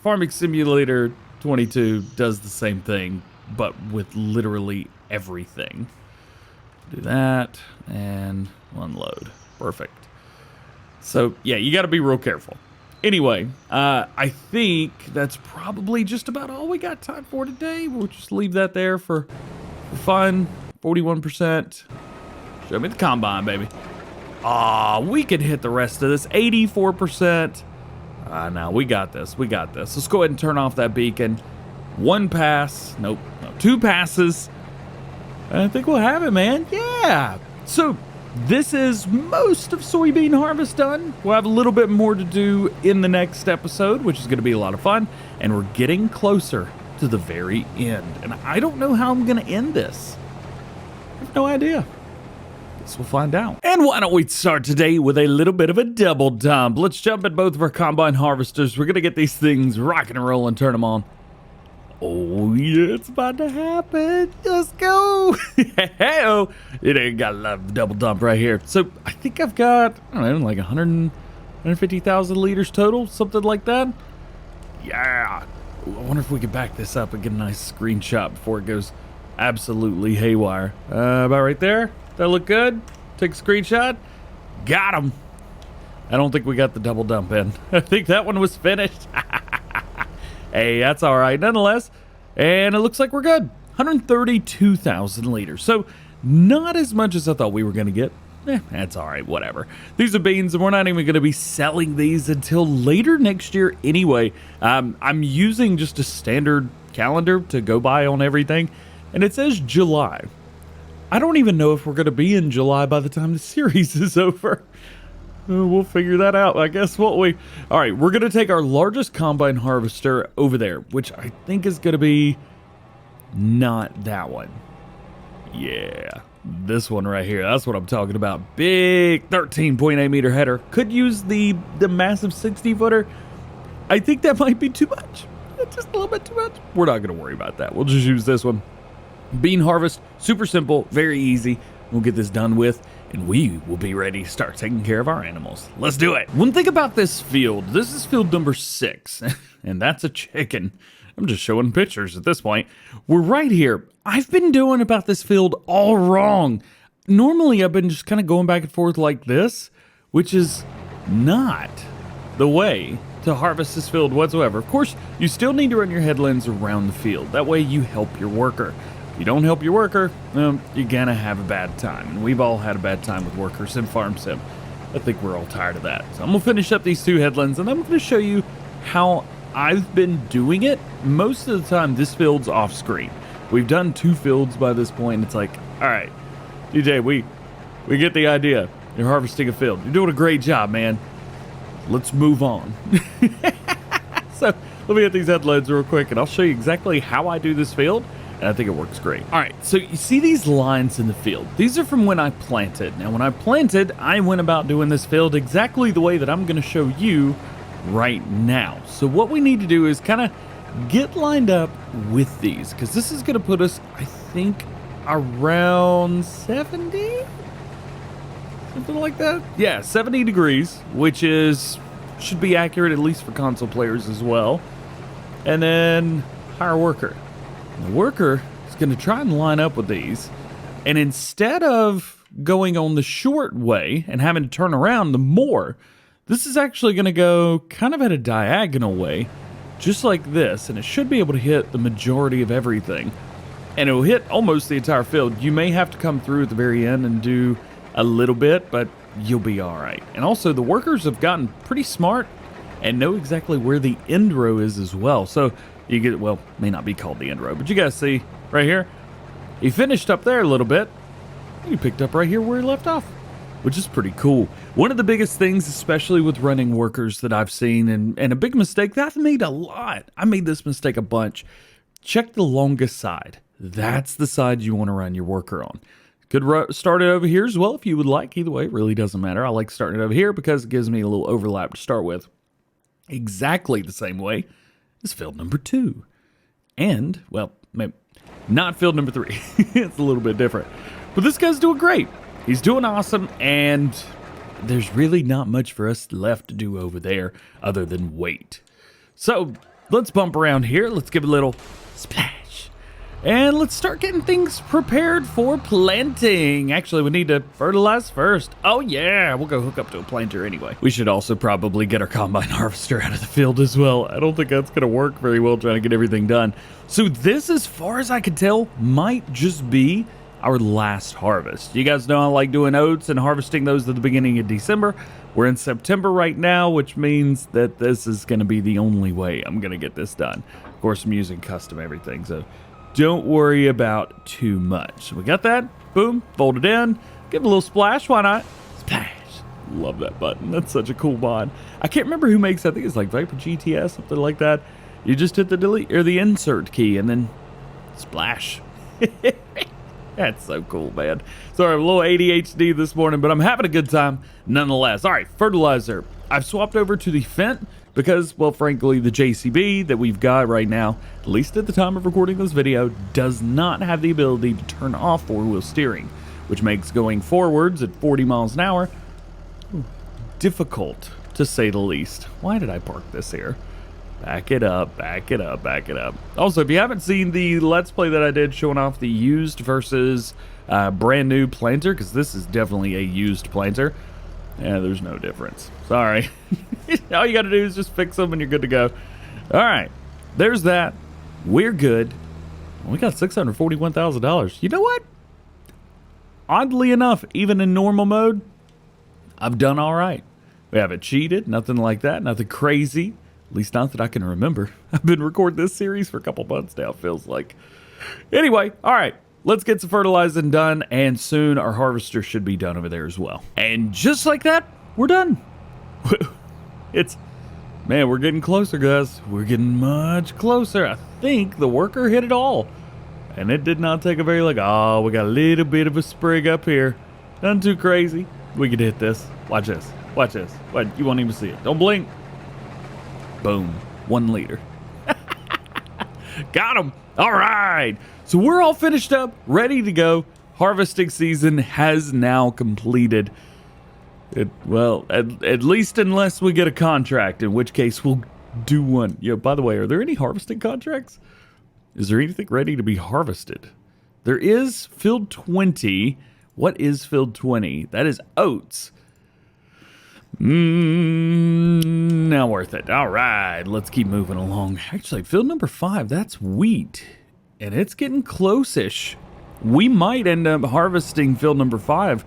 Farming Simulator 22 does the same thing, but with literally everything. Do that, and unload. Perfect. So, yeah, you got to be real careful. Anyway, I think that's probably just about all we got time for today. We'll just leave that there for fun. 41%. Show me the combine, baby. We could hit the rest of this. 84%. No, we got this. We got this. Let's go ahead and turn off that beacon. 1 pass. Nope. No, 2 passes. I think we'll have it, man. Yeah. So this is most of soybean harvest done. We'll have a little bit more to do in the next episode, which is going to be a lot of fun. And we're getting closer to the very end. And I don't know how I'm going to end this. I have no idea. Guess we'll find out. And why don't we start today with a little bit of a double dump. Let's jump at both of our combine harvesters. We're going to get these things rocking and rolling, turn them on. Oh, yeah, it's about to happen. Let's go. Hey-oh. It ain't got a lot of double dump right here. So I think I've got, I don't know, like 150,000 liters total, something like that. Yeah. I wonder if we could back this up and get a nice screenshot before it goes absolutely haywire. About right there. That look good? Take a screenshot. Got him. I don't think we got the double dump in. I think that one was finished. Hey, that's all right nonetheless. And it looks like we're good. 132,000 liters. So not as much as I thought we were going to get. That's all right, whatever. These are beans, and we're not even going to be selling these until later next year anyway. I'm using just a standard calendar to go by on everything, and it says July. I don't even know if we're going to be in July by the time the series is over. We'll figure that out, I guess, won't we? All right, we're going to take our largest combine harvester over there, which I think is going to be not that one. Yeah, this one right here. That's what I'm talking about. Big 13.8 meter header. Could use the massive 60-footer. I think that might be too much. Just a little bit too much. We're not going to worry about that. We'll just use this one. Bean harvest, super simple, very easy. We'll get this done with, and we will be ready to start taking care of our animals. Let's do it. One thing about this field, this is field number 6, and that's a chicken. I'm just showing pictures at this point. We're right here. I've been doing about this field all wrong. Normally, I've been just kind of going back and forth like this, which is not the way to harvest this field whatsoever. Of course, you still need to run your headlands around the field. That way you help your worker. If you don't help your worker, you're gonna have a bad time. And we've all had a bad time with workers in Farm Sim. I think we're all tired of that. So I'm gonna finish up these 2 headlands, and I'm gonna show you how I've been doing it. Most of the time, this field's off screen. We've done 2 fields by this point. It's like, all right, DJ, we get the idea. You're harvesting a field. You're doing a great job, man. Let's move on. So let me get these headlands real quick, and I'll show you exactly how I do this field. And I think it works great. All right, so you see these lines in the field. These are from when I planted. Now, when I planted, I went about doing this field exactly the way that I'm going to show you right now. So what we need to do is kind of get lined up with these, because this is going to put us, I think, around 70? Something like that? Yeah, 70 degrees, which should be accurate at least for console players as well. And then hire a worker. The worker is going to try and line up with these, and instead of going on the short way and having to turn around the more, this is actually going to go kind of at a diagonal way, just like this, and it should be able to hit the majority of everything, and it will hit almost the entire field. You may have to come through at the very end and do a little bit, but you'll be all right. And also, the workers have gotten pretty smart and know exactly where the end row is as well. So you get, well, may not be called the end row, but you guys see right here, he finished up there a little bit. He picked up right here where he left off, which is pretty cool. One of the biggest things, especially with running workers that I've seen, and a big mistake that I've made a lot. I made this mistake a bunch. Check the longest side. That's the side you want to run your worker on. Could start it over here as well if you would like. Either way, it really doesn't matter. I like starting it over here because it gives me a little overlap to start with. Exactly the same way is field number 2. And, well, maybe not field number 3. It's a little bit different. But this guy's doing great. He's doing awesome, and there's really not much for us left to do over there other than wait. So let's bump around here. Let's give a little splash. And let's start getting things prepared for planting. Actually, we need to fertilize first. Oh yeah, we'll go hook up to a planter anyway. We should also probably get our combine harvester out of the field as well. I don't think that's gonna work very well trying to get everything done. So this, as far as I can tell, might just be our last harvest. You guys know I like doing oats and harvesting those at the beginning of December. We're in September right now, which means that this is gonna be the only way I'm gonna get this done. Of course, I'm using custom everything, so don't worry about too much. We got that. Boom. Fold it in. Give it a little splash. Why not? Splash. Love that button. That's such a cool mod. I can't remember who makes it. I think it's like Viper GTS, something like that. You just hit the delete or the insert key and then splash. That's so cool, man. Sorry, I'm a little ADHD this morning, but I'm having a good time nonetheless. All right, fertilizer. I've swapped over to the Fent because, well, frankly, the JCB that we've got right now, at least at the time of recording this video, does not have the ability to turn off four-wheel steering, which makes going forwards at 40 miles an hour difficult, to say the least. Why did I park this here? Back it up, back it up, back it up. Also, if you haven't seen the Let's Play that I did showing off the used versus brand new planter, because this is definitely a used planter, yeah, there's no difference. Sorry. All you got to do is just fix them and you're good to go. All right, there's that. We're good. We got $641,000. You know what? Oddly enough, even in normal mode, I've done all right. We haven't cheated, nothing like that, nothing crazy. At least not that I can remember. I've been recording this series for a couple months now, it feels like. Anyway, all right. Let's get some fertilizing done, and soon our harvester should be done over there as well. And just like that, we're done. Man, we're getting closer, guys. We're getting much closer. I think the worker hit it all. And it did not take a very long. Oh, we got a little bit of a sprig up here. Nothing too crazy. We could hit this. Watch this. Watch this. What? You won't even see it. Don't blink. Boom. 1 liter. Got him. All right. So we're all finished up, ready to go. Harvesting season has now completed. Well, at least unless we get a contract, in which case we'll do one. By the way, are there any harvesting contracts? Is there anything ready to be harvested? There is field 20. What is field 20? That is oats. Now worth it. All right, let's keep moving along. Actually, field number 5, that's wheat. And it's getting close-ish. We might end up harvesting field number 5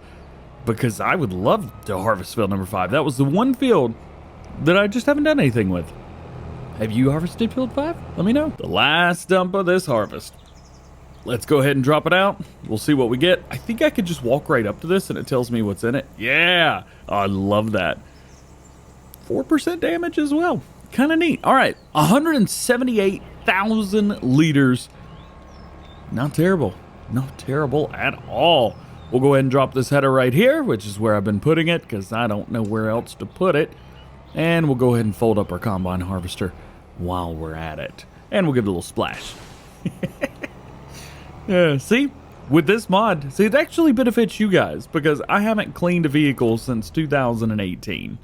because I would love to harvest field number 5. That was the one field that I just haven't done anything with. Have you harvested field 5? Let me know. The last dump of this harvest. Let's go ahead and drop it out. We'll see what we get. I think I could just walk right up to this and it tells me what's in it. Yeah, I love that. 4% damage as well. Kind of neat. All right, 178,000 liters. Not terrible. Not terrible at all. We'll go ahead and drop this header right here, which is where I've been putting it because I don't know where else to put it. And we'll go ahead and fold up our combine harvester while we're at it. And we'll give it a little splash. Yeah, see, with this mod, it actually benefits you guys because I haven't cleaned a vehicle since 2018.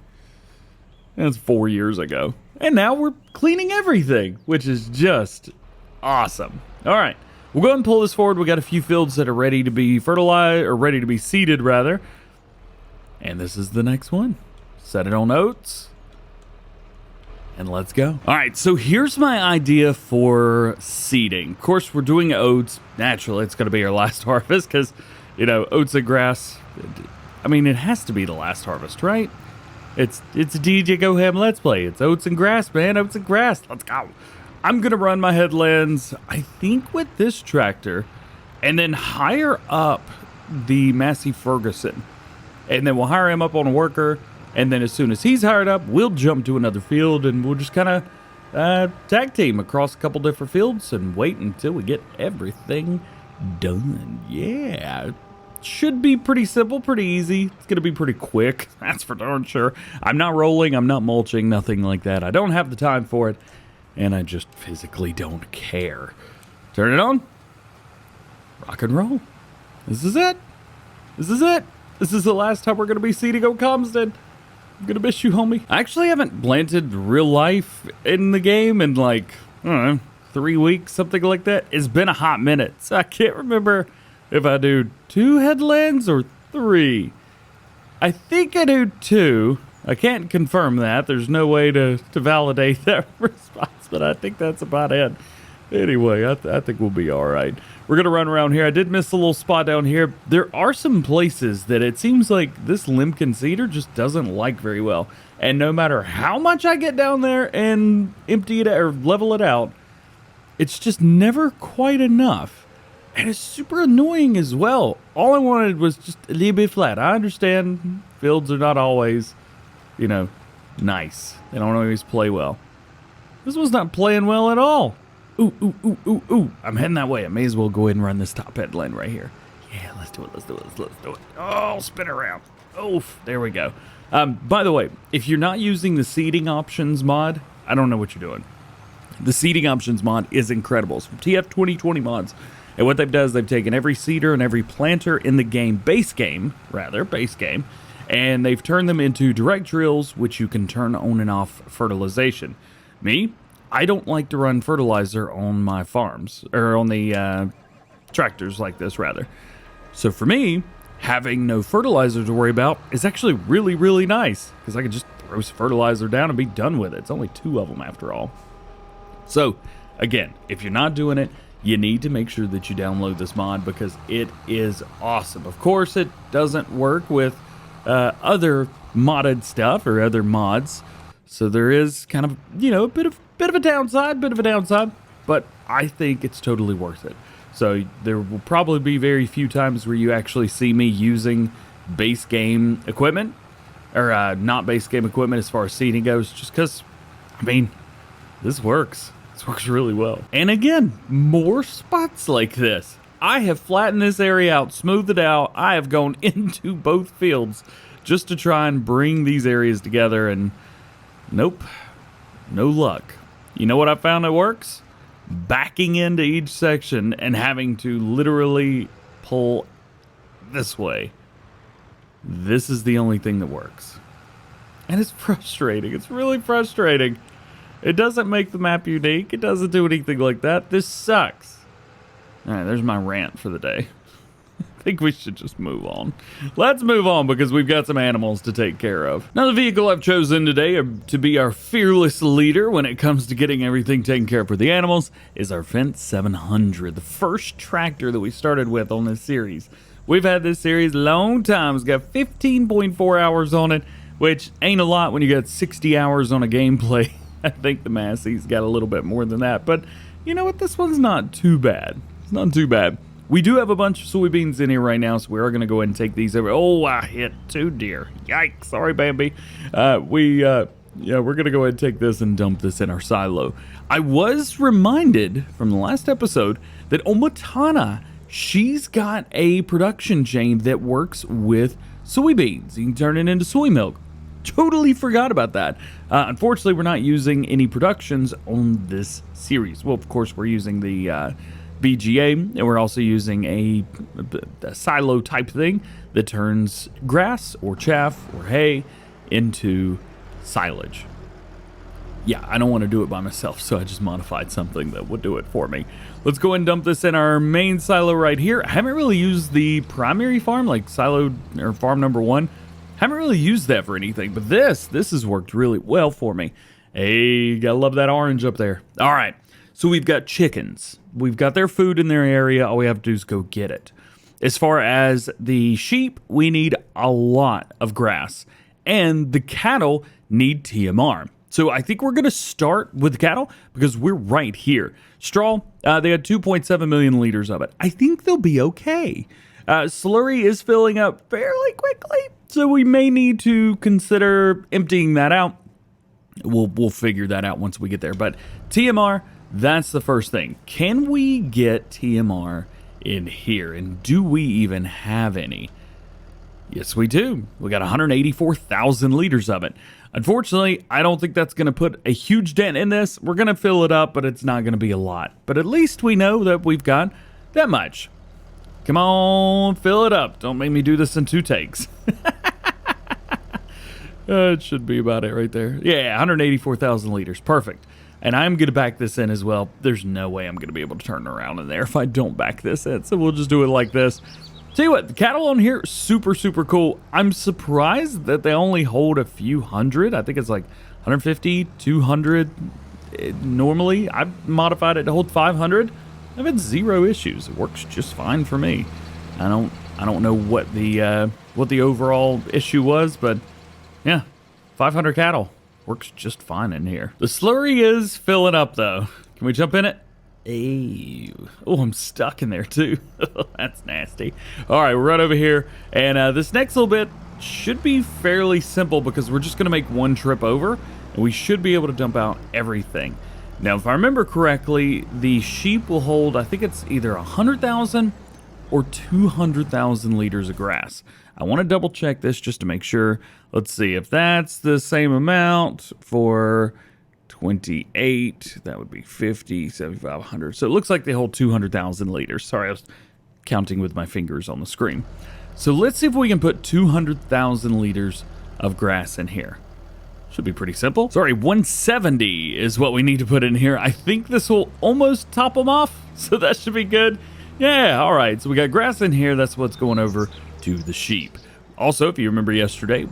That's 4 years ago. And now we're cleaning everything, which is just awesome. All right, we'll go ahead and pull this forward. We got a few fields that are ready to be fertilized, or ready to be seeded rather. And this is the next one. Set it on oats. And let's go. All right, so here's my idea for seeding. Of course, we're doing oats. Naturally, it's going to be our last harvest because, oats and grass. I mean, it has to be the last harvest, right? It's a DjGoHam Let's Play. It's oats and grass, man. Oats and grass. Let's go. I'm going to run my headlands, I think, with this tractor and then hire up the Massey Ferguson. And then we'll hire him up on a worker. And then as soon as he's hired up, we'll jump to another field and we'll just kind of tag team across a couple different fields and wait until we get everything done. Yeah, should be pretty simple, pretty easy. It's going to be pretty quick, that's for darn sure. I'm not rolling, I'm not mulching, nothing like that. I don't have the time for it, and I just physically don't care. Turn it on. Rock and roll. This is it. This is it. This is the last time we're going to be seeding on Calmsden. I'm gonna miss you, homie. I actually haven't planted real life in the game in like, I don't know, 3 weeks, something like that. It's been a hot minute, so I can't remember if I do 2 headlands or 3. I think I do 2. I can't confirm that. There's no way to validate that response, but I think that's about it. Anyway, I think we'll be all right. We're going to run around here. I did miss a little spot down here. There are some places that it seems like this Limkin seeder just doesn't like very well. And no matter how much I get down there and empty it or level it out, it's just never quite enough. And it's super annoying as well. All I wanted was just a little bit flat. I understand fields are not always, nice. They don't always play well. This one's not playing well at all. Ooh, ooh, ooh, ooh, ooh. I'm heading that way. I may as well go ahead and run this top headland right here. Yeah, let's do it. Let's do it. Let's do it. Oh, spin around. Oof. There we go. By the way, if you're not using the seeding options mod, I don't know what you're doing. The seeding options mod is incredible. It's from TF 2020 mods. And what they've done is they've taken every seeder and every planter in the game, base game, and they've turned them into direct drills, which you can turn on and off fertilization. Me? I don't like to run fertilizer on my farms, or on the tractors like this, rather. So for me, having no fertilizer to worry about is actually really, really nice, because I can just throw some fertilizer down and be done with it. It's only 2 of them after all. So, again, if you're not doing it, you need to make sure that you download this mod, because it is awesome. Of course, it doesn't work with other modded stuff or other mods, so there is kind of, a bit of a downside, but I think it's totally worth it. So there will probably be very few times where you actually see me using base game equipment, or not base game equipment as far as seeding goes, just because, this works. This works really well. And again, more spots like this. I have flattened this area out, smoothed it out. I have gone into both fields just to try and bring these areas together, and nope, no luck. You know what I found that works? backing into each section and having to literally pull this way. This is the only thing that works. And it's frustrating. It's really frustrating. It doesn't make the map unique. It doesn't do anything like that. This sucks. All right, there's my rant for the day. I think we should just move on. Let's move on because we've got some animals to take care of. Now, the vehicle I've chosen today to be our fearless leader when it comes to getting everything taken care of for the animals is our Fendt 700, the first tractor that we started with on this series. We've had this series a long time. It's got 15.4 hours on it, which ain't a lot when you got 60 hours on a gameplay. I think the Massey's got a little bit more than that, but you know what? This one's not too bad. It's not too bad. We do have a bunch of soybeans in here right now, so we are going to go ahead and take these over. Oh, I hit 2 deer. Yikes. Sorry, Bambi. We're going to go ahead and take this and dump this in our silo. I was reminded from the last episode that Omatana, she's got a production chain that works with soybeans. You can turn it into soy milk. Totally forgot about that. Unfortunately, we're not using any productions on this series. Well, of course, we're using the BGA, and we're also using a silo type thing that turns grass or chaff or hay into silage. Yeah, I don't want to do it by myself, so I just modified something that would do it for me. Let's go ahead and dump this in our main silo right here. I haven't really used the primary farm, like silo or farm number 1. Haven't really used that for anything, but this has worked really well for me. Hey, gotta love that orange up there. All right, so we've got chickens. We've got their food in their area. All we have to do is go get it. As far as the sheep, we need a lot of grass, and the cattle need TMR. So I think we're going to start with cattle because we're right here. Straw, they had 2.7 million liters of it. I think they'll be okay. Slurry is filling up fairly quickly, so we may need to consider emptying that out. We'll figure that out once we get there. But TMR, that's the first thing. Can we get TMR in here? And do we even have any? Yes, we do. We got 184,000 liters of it. Unfortunately, I don't think that's going to put a huge dent in this. We're going to fill it up, but it's not going to be a lot. But at least we know that we've got that much. Come on, fill it up. Don't make me do this in 2 takes. It should be about it right there. Yeah, 184,000 liters. Perfect. And I'm going to back this in as well. There's no way I'm going to be able to turn around in there if I don't back this in. So we'll just do it like this. Tell you what, the cattle on here, super, super cool. I'm surprised that they only hold a few hundred. I think it's like 150, 200. Normally, I've modified it to hold 500. I've had 0 issues. It works just fine for me. I don't know what the overall issue was, but yeah, 500 cattle works just fine in here. The slurry is filling up though. Can we jump in it? Ew. Oh, I'm stuck in there too. That's nasty. All right, we're right over here, and this next little bit should be fairly simple because we're just going to make one trip over, and we should be able to dump out everything. Now, if I remember correctly, the sheep will hold, I think it's either 100,000 or 200,000 liters of grass. I want to double check this just to make sure. Let's see if that's the same amount for 28. That would be 50, 75, 100. So it looks like they hold 200,000 liters. Sorry, I was counting with my fingers on the screen. So let's see if we can put 200,000 liters of grass in here. Should be pretty simple. Sorry, 170 is what we need to put in here. I think this will almost top them off, so that should be good. Yeah, all right. So we got grass in here. That's what's going over to the sheep. Also, if you remember yesterday,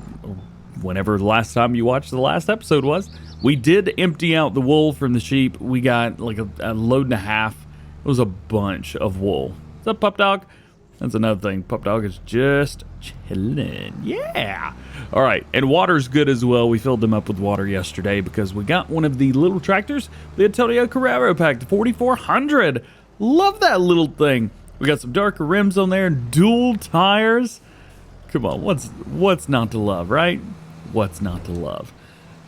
whenever the last time you watched the last episode was, we did empty out the wool from the sheep. We got like a load and a half. It was a bunch of wool. What's up, Pup Dog? That's another thing. Pup Dog is just chilling. Yeah. All right. And water's good as well. We filled them up with water yesterday because we got one of the little tractors, the Antonio Carrero pack, the 4400. Love that little thing. We got some darker rims on there, dual tires. Come on, what's not to love, right? What's not to love?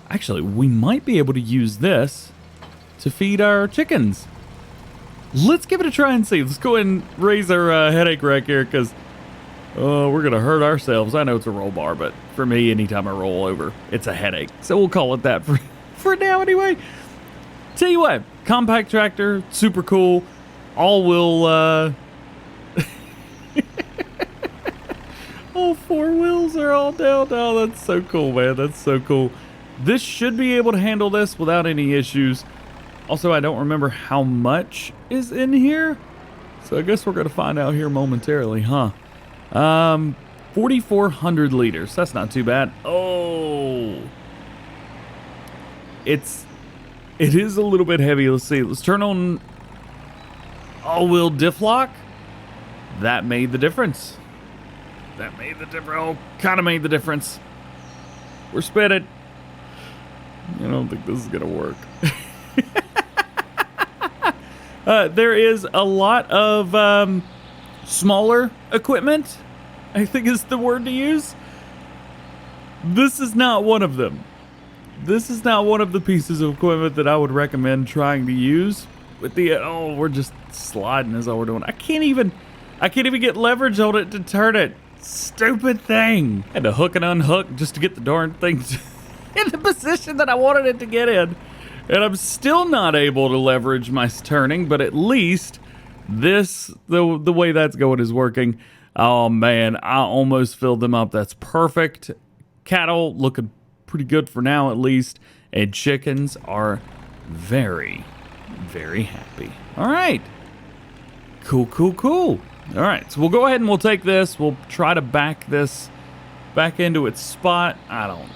Actually, we might be able to use this to feed our chickens. Let's give it a try and see. Let's go ahead and raise our headache rack here because we're going to hurt ourselves. I know it's a roll bar, but for me, anytime I roll over, it's a headache. So we'll call it that for now anyway. tell you what, compact tractor, super cool. All will, all four wheels are all down. Oh, that's so cool, man. That's so cool. This should be able to handle this without any issues. Also, I don't remember how much is in here. So I guess we're going to find out here momentarily, huh? 4,400 liters. That's not too bad. Oh. It is a little bit heavy. Let's see. Let's turn on all-wheel diff lock. That made the difference. That made the difference. Oh, kind of made the difference. We're spinning. I don't think this is going to work. There is a lot of smaller equipment, I think is the word to use. This is not one of them. This is not one of the pieces of equipment that I would recommend trying to use. With the we're just sliding is all we're doing. I can't even get leverage on it to turn it. Stupid thing. Had to hook and unhook just to get the darn thing in the position that I wanted it to get in. And I'm still not able to leverage my turning, but at least this, the way that's going is working. Oh man, I almost filled them up. That's perfect. Cattle looking pretty good for now at least. And chickens are very, very happy. All right. Cool, cool, cool. All right, so we'll go ahead and we'll take this. We'll try to back this back into its spot. I don't...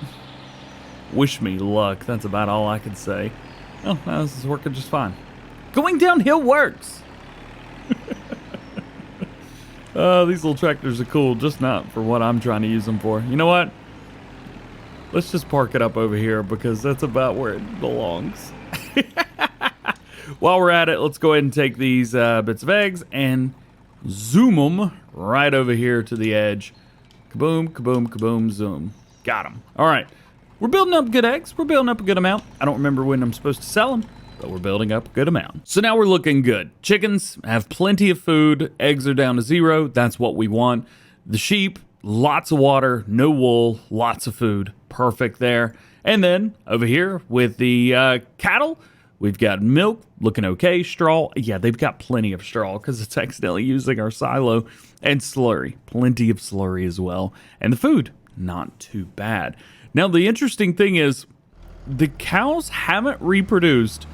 Wish me luck. That's about all I can say. Oh, no, this is working just fine. Going downhill works. These little tractors are cool, just not for what I'm trying to use them for. You know what? Let's just park it up over here because that's about where it belongs. While we're at it, let's go ahead and take these bits of eggs and zoom them right over here to the edge. Kaboom, kaboom, kaboom, zoom. Got them. All right. We're building up good eggs. We're building up a good amount. I don't remember when I'm supposed to sell them, but we're building up a good amount. So now we're looking good. Chickens have plenty of food. Eggs are down to 0. That's what we want. The sheep, lots of water, no wool, lots of food. Perfect there. And then over here with the cattle, we've got milk, looking okay. Straw, yeah, they've got plenty of straw because it's accidentally using our silo. And slurry, plenty of slurry as well. And the food, not too bad. Now, the interesting thing is the cows haven't reproduced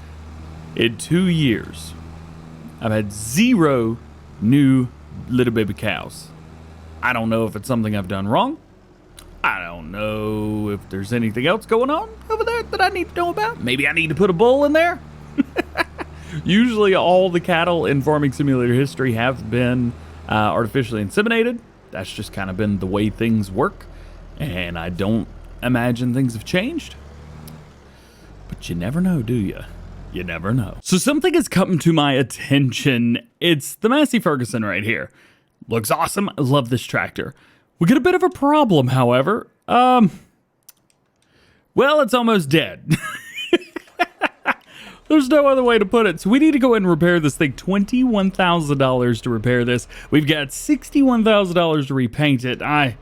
in 2 years. I've had 0 new little baby cows. I don't know if it's something I've done wrong. I don't know if there's anything else going on over there that I need to know about. Maybe I need to put a bull in there. Usually all the cattle in Farming Simulator history have been artificially inseminated. That's just kind of been the way things work. And I don't imagine things have changed. But you never know, do you? You never know. So something has come to my attention. It's the Massey Ferguson right here. Looks awesome. I love this tractor. We get a bit of a problem, however. Well, it's almost dead. There's no other way to put it. So we need to go ahead and repair this thing. $21,000 to repair this. We've got $61,000 to repaint it. I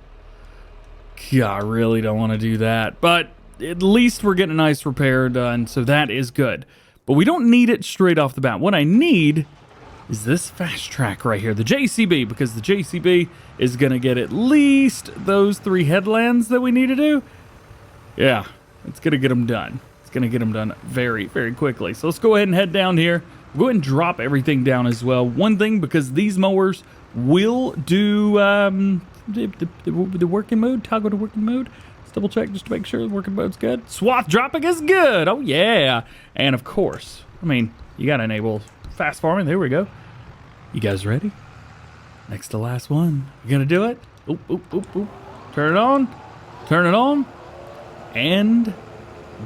really don't want to do that. But at least we're getting a nice repair done. So that is good. But we don't need it straight off the bat. What I need is this fast track right here, the JCB, because the JCB is going to get at least those 3 headlands that we need to do. Yeah, it's going to get them done. It's going to get them done very, very quickly. So let's go ahead and head down here. Go ahead and drop everything down as well. One thing, because these mowers will do the working mode, toggle to working mode. Let's double check just to make sure the working mode's good. Swath dropping is good. Oh, yeah. And of course, I mean, you got to enable fast farming. There we go. You guys ready? Next to last one. You gonna do it? Oop, oop, oop, oop. Turn it on. Turn it on. And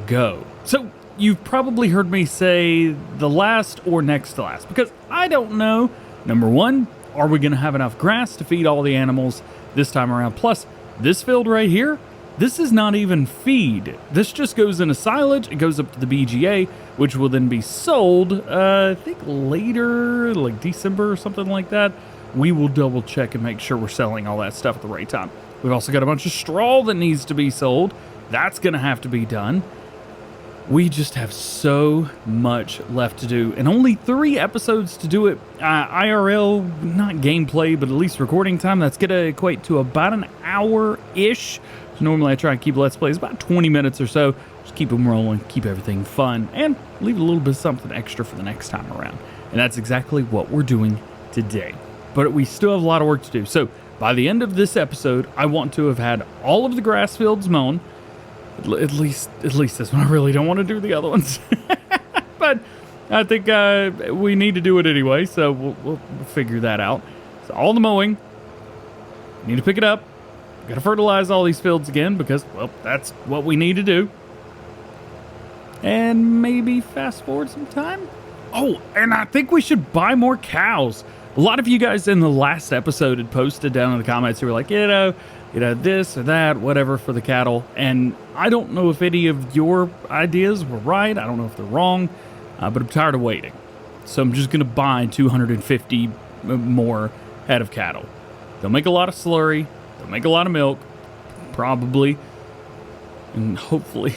go. So you've probably heard me say the last or next to last, because I don't know. Number one, are we gonna have enough grass to feed all the animals this time around? Plus, this field right here, this is not even feed. This just goes into silage. It goes up to the BGA, which will then be sold, I think later, like December or something like that. We will double check and make sure we're selling all that stuff at the right time. We've also got a bunch of straw that needs to be sold. That's going to have to be done. We just have so much left to do, and only 3 episodes to do it. IRL, not gameplay, but at least recording time. That's going to equate to about an hour-ish. So normally I try and keep Let's Plays about 20 minutes or so. Just keep them rolling, keep everything fun, and leave a little bit of something extra for the next time around. And that's exactly what we're doing today. But we still have a lot of work to do. So by the end of this episode, I want to have had all of the grass fields mown. At least this one. I really don't want to do the other ones. But I think we need to do it anyway, so we'll figure that out. So all the mowing, need to pick it up. Got to fertilize all these fields again because, well, that's what we need to do. And maybe fast forward some time. Oh, and I think we should buy more cows. A lot of you guys in the last episode had posted down in the comments who were like, you know, this or that, whatever for the cattle. And I don't know if any of your ideas were right. I don't know if they're wrong, but I'm tired of waiting. So I'm just going to buy 250 more head of cattle. They'll make a lot of slurry. They'll make a lot of milk, probably. And hopefully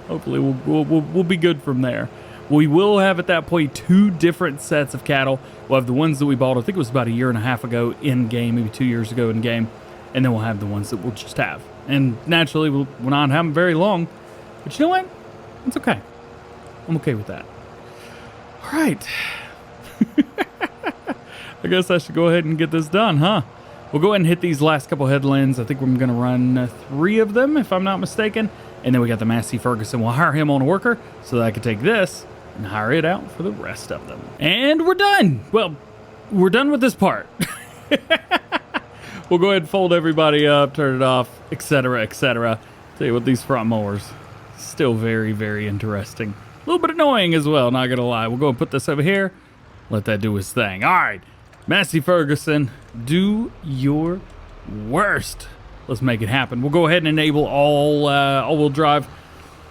we'll be good from there. We will have at that point 2 different sets of cattle. We'll have the ones that we bought, I think it was about a year and a half ago in game, maybe 2 years ago in game. And then we'll have the ones that we'll just have. And naturally, we'll not have them very long. But you know what? It's okay. I'm okay with that. All right. I guess I should go ahead and get this done, huh? We'll go ahead and hit these last couple headlands. I think we're going to run 3 of them, if I'm not mistaken. And then we got the Massey Ferguson. We'll hire him on a worker so that I can take this and hire it out for the rest of them. And we're done. Well, we're done with this part. We'll go ahead and fold everybody up, turn it off, etc., etc. Tell you what, these front mowers, still very, very interesting. A little bit annoying as well, not gonna lie. We'll go and put this over here, let that do his thing. All right, Massey Ferguson, do your worst. Let's make it happen. We'll go ahead and enable all-wheel drive.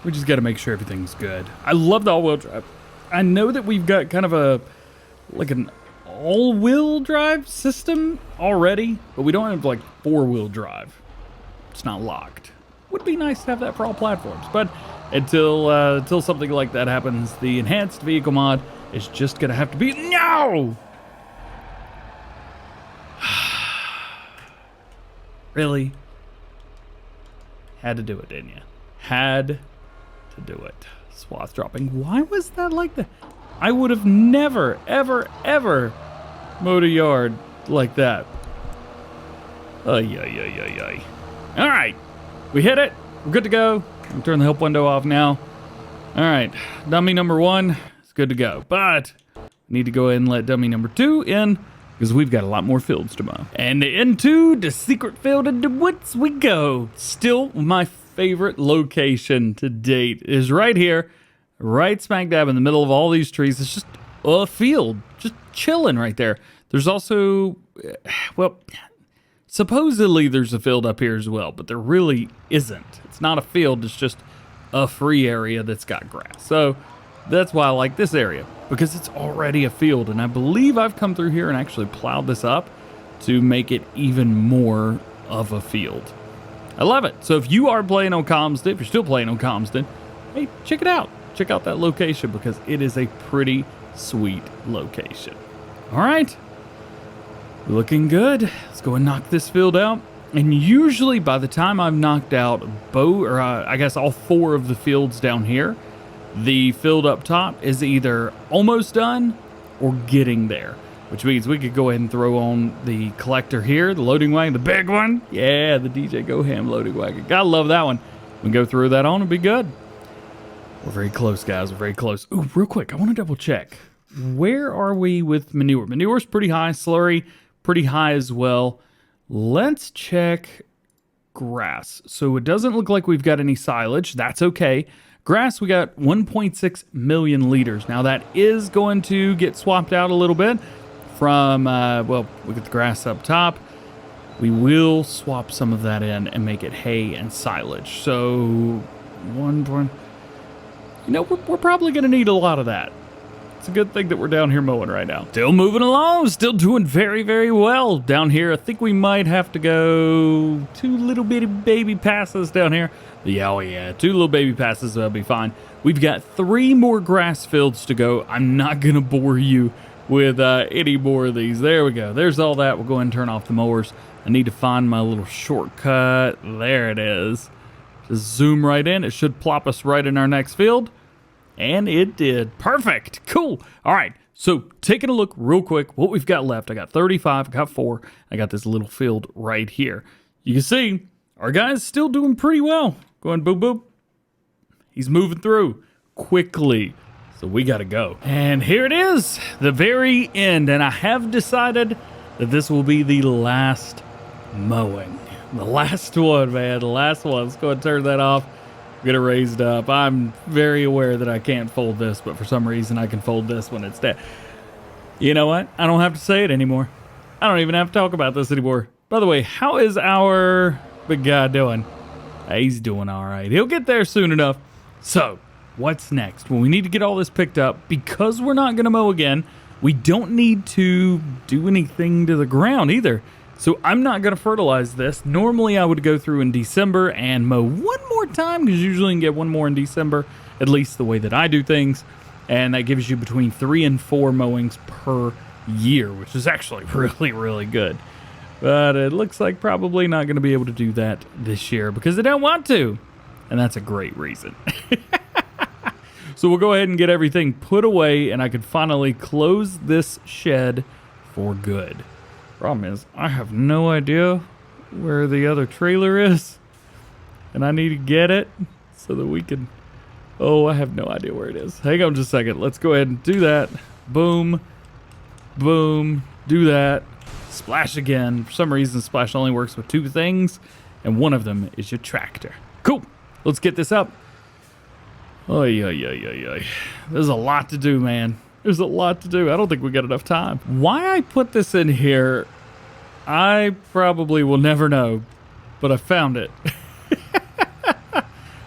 We just got to make sure everything's good. I love the all-wheel drive. I know that we've got kind of an all-wheel drive system already, but we don't have like 4-wheel drive. It's not locked. Would be nice to have that for all platforms, but until something like that happens, the enhanced vehicle mod is just gonna have to be no. Really? Had to do it, didn't you? Had to do it. Swath dropping. Why was that like that? I would have never, ever, ever mowed a yard like that. Ay. All right. We hit it. We're good to go. I'll turn the help window off now. All right. Dummy number 1 is good to go. But we need to go ahead and let dummy number 2 in because we've got a lot more fields to mow. And into the secret field in the woods we go. Still my favorite location to date is right here. Right smack dab in the middle of all these trees. It's just a field, just chilling right there. There's also, well, supposedly there's a field up here as well, but there really isn't. It's not a field, it's just a free area that's got grass. So that's why I like this area, because it's already a field, and I believe I've come through here and actually plowed this up to make it even more of a field. I love it. So if you are playing on Calmsden, if you're still playing on Calmsden, hey, check it out. Check out that location because it is a pretty sweet location. All right. Looking good. Let's go and knock this field out. And usually by the time I've knocked out I guess all 4 of the fields down here, the field up top is either almost done or getting there, which means we could go ahead and throw on the collector here, the loading wagon, the big one. Yeah, the DjGoHam loading wagon. Gotta love that one. We can go through that on and be good. We're very close, guys. We're very close. Ooh, real quick, I want to double check. Where are we with manure? Manure's pretty high. Slurry, pretty high as well. Let's check grass. So it doesn't look like we've got any silage. That's okay. Grass, we got 1.6 million liters. Now that is going to get swapped out a little bit from, well, look at the grass up top. We will swap some of that in and make it hay and silage. So, we're probably going to need a lot of that. It's a good thing that we're down here mowing right now. Still moving along, still doing very, very well down here. I think we might have to go 2 little bitty baby passes down here. Yeah, oh yeah, 2 little baby passes, that'll be fine. We've got 3 more grass fields to go. I'm not gonna bore you with any more of these. There we go. There's all that. We'll go ahead and turn off the mowers. I need to find my little shortcut. There it is. Just zoom right in. It should plop us right in our next field. And it did. Perfect. Cool. All right. So taking a look real quick, what we've got left. I got 35. I got 4. I got this little field right here. You can see our guy's still doing pretty well. Going boop, boop. He's moving through quickly. So we got to go. And here it is, the very end. And I have decided that this will be the last mowing. The last one, man. The last one. Let's go ahead and turn that off. Get it raised up. I'm very aware that I can't fold this, but for some reason I can fold this when it's dead. You know what? I don't have to say it anymore. I don't even have to talk about this anymore. By the way, how is our big guy doing? He's doing all right. He'll get there soon enough. So, what's next? Well, we need to get all this picked up. Because we're not going to mow again, we don't need to do anything to the ground either. So I'm not going to fertilize this. Normally I would go through in December and mow one more time, because usually you can get one more in December, at least the way that I do things. And that gives you between 3 and 4 mowings per year, which is actually really, really good. But it looks like probably not going to be able to do that this year because they don't want to. And that's a great reason. So we'll go ahead and get everything put away, and I can finally close this shed for good. Problem is, I have no idea where the other trailer is, and I need to get it so that we can... Oh, I have no idea where it is. Hang on just a second. Let's go ahead and do that. Boom. Boom. Do that. Splash again. For some reason, Splash only works with 2 things, and one of them is your tractor. Cool. Let's get this up. Oy, oy, oy, oy, oy. There's a lot to do, man. There's a lot to do. I don't think we got enough time. Why I put this in here, I probably will never know, but I found it.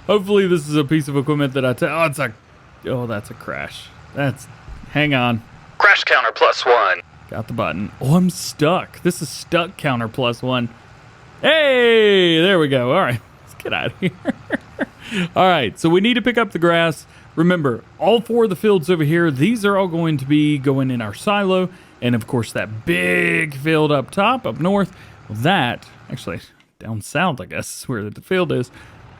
Hopefully this is a piece of equipment that oh, that's a crash. Hang on. Crash counter +1. Got the button. Oh, I'm stuck. This is stuck counter +1. Hey, there we go. All right, let's get out of here. All right, so we need to pick up the grass. Remember, all 4 of the fields over here, these are all going to be going in our silo. And of course, that big field up top, up north, well, that, actually, down south, I guess, is where the field is.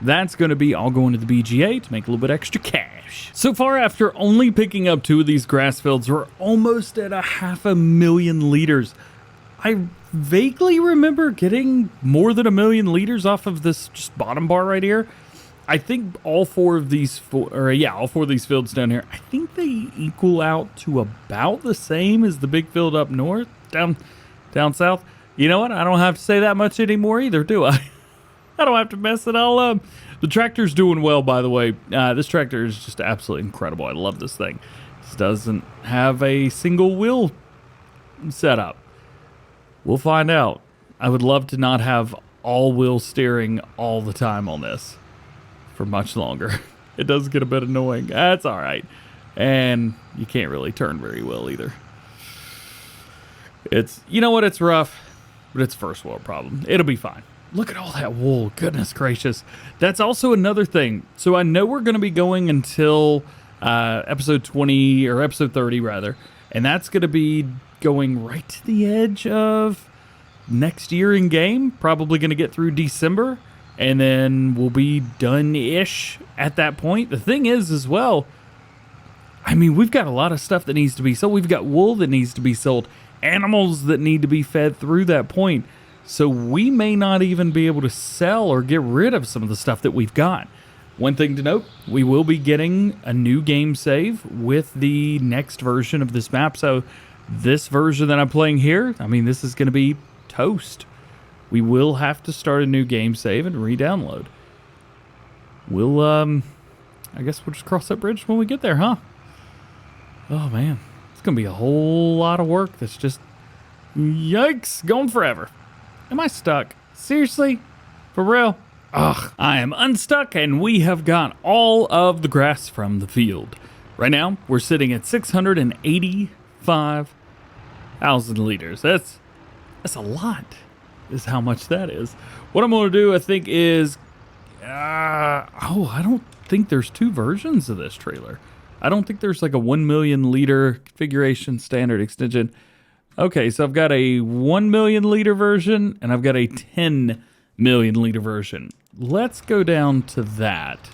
That's going to be all going to the BGA to make a little bit extra cash. So far, after only picking up 2 of these grass fields, we're almost at 500,000 liters. I vaguely remember getting more than 1 million liters off of this just bottom bar right here. I think all 4 of these, all 4 of these fields down here, I think they equal out to about the same as the big field up north, down south. You know what? I don't have to say that much anymore either, do I? I don't have to mess it all up. The tractor's doing well, by the way. This tractor is just absolutely incredible. I love this thing. It doesn't have a single wheel setup. We'll find out. I would love to not have all-wheel steering all the time on this for much longer. It does get a bit annoying. That's all right. And you can't really turn very well either. You know what? It's rough, but it's a first world problem. It'll be fine. Look at all that wool. Goodness gracious. That's also another thing. So I know we're going to be going until episode 20 or episode 30 rather. And that's going to be going right to the edge of next year in game. Probably going to get through December. And then we'll be done-ish at that point. The thing is as well, I mean, we've got a lot of stuff that needs to be sold. We've got wool that needs to be sold. Animals that need to be fed through that point. So we may not even be able to sell or get rid of some of the stuff that we've got. One thing to note, we will be getting a new game save with the next version of this map. So this version that I'm playing here, I mean, this is going to be toast. We will have to start a new game save and re-download. We'll, I guess we'll just cross that bridge when we get there, huh? Oh, man. It's going to be a whole lot of work that's just, yikes, going forever. Am I stuck? Seriously? For real? Ugh, I am unstuck, and we have got all of the grass from the field. Right now, we're sitting at 685,000 liters. That's a lot, is how much that is. What I'm going to do, I think, is... I don't think there's two versions of this trailer. I don't think there's like a 1 million liter configuration standard extension. Okay, so I've got a 1 million liter version, and I've got a 10 million liter version. Let's go down to that.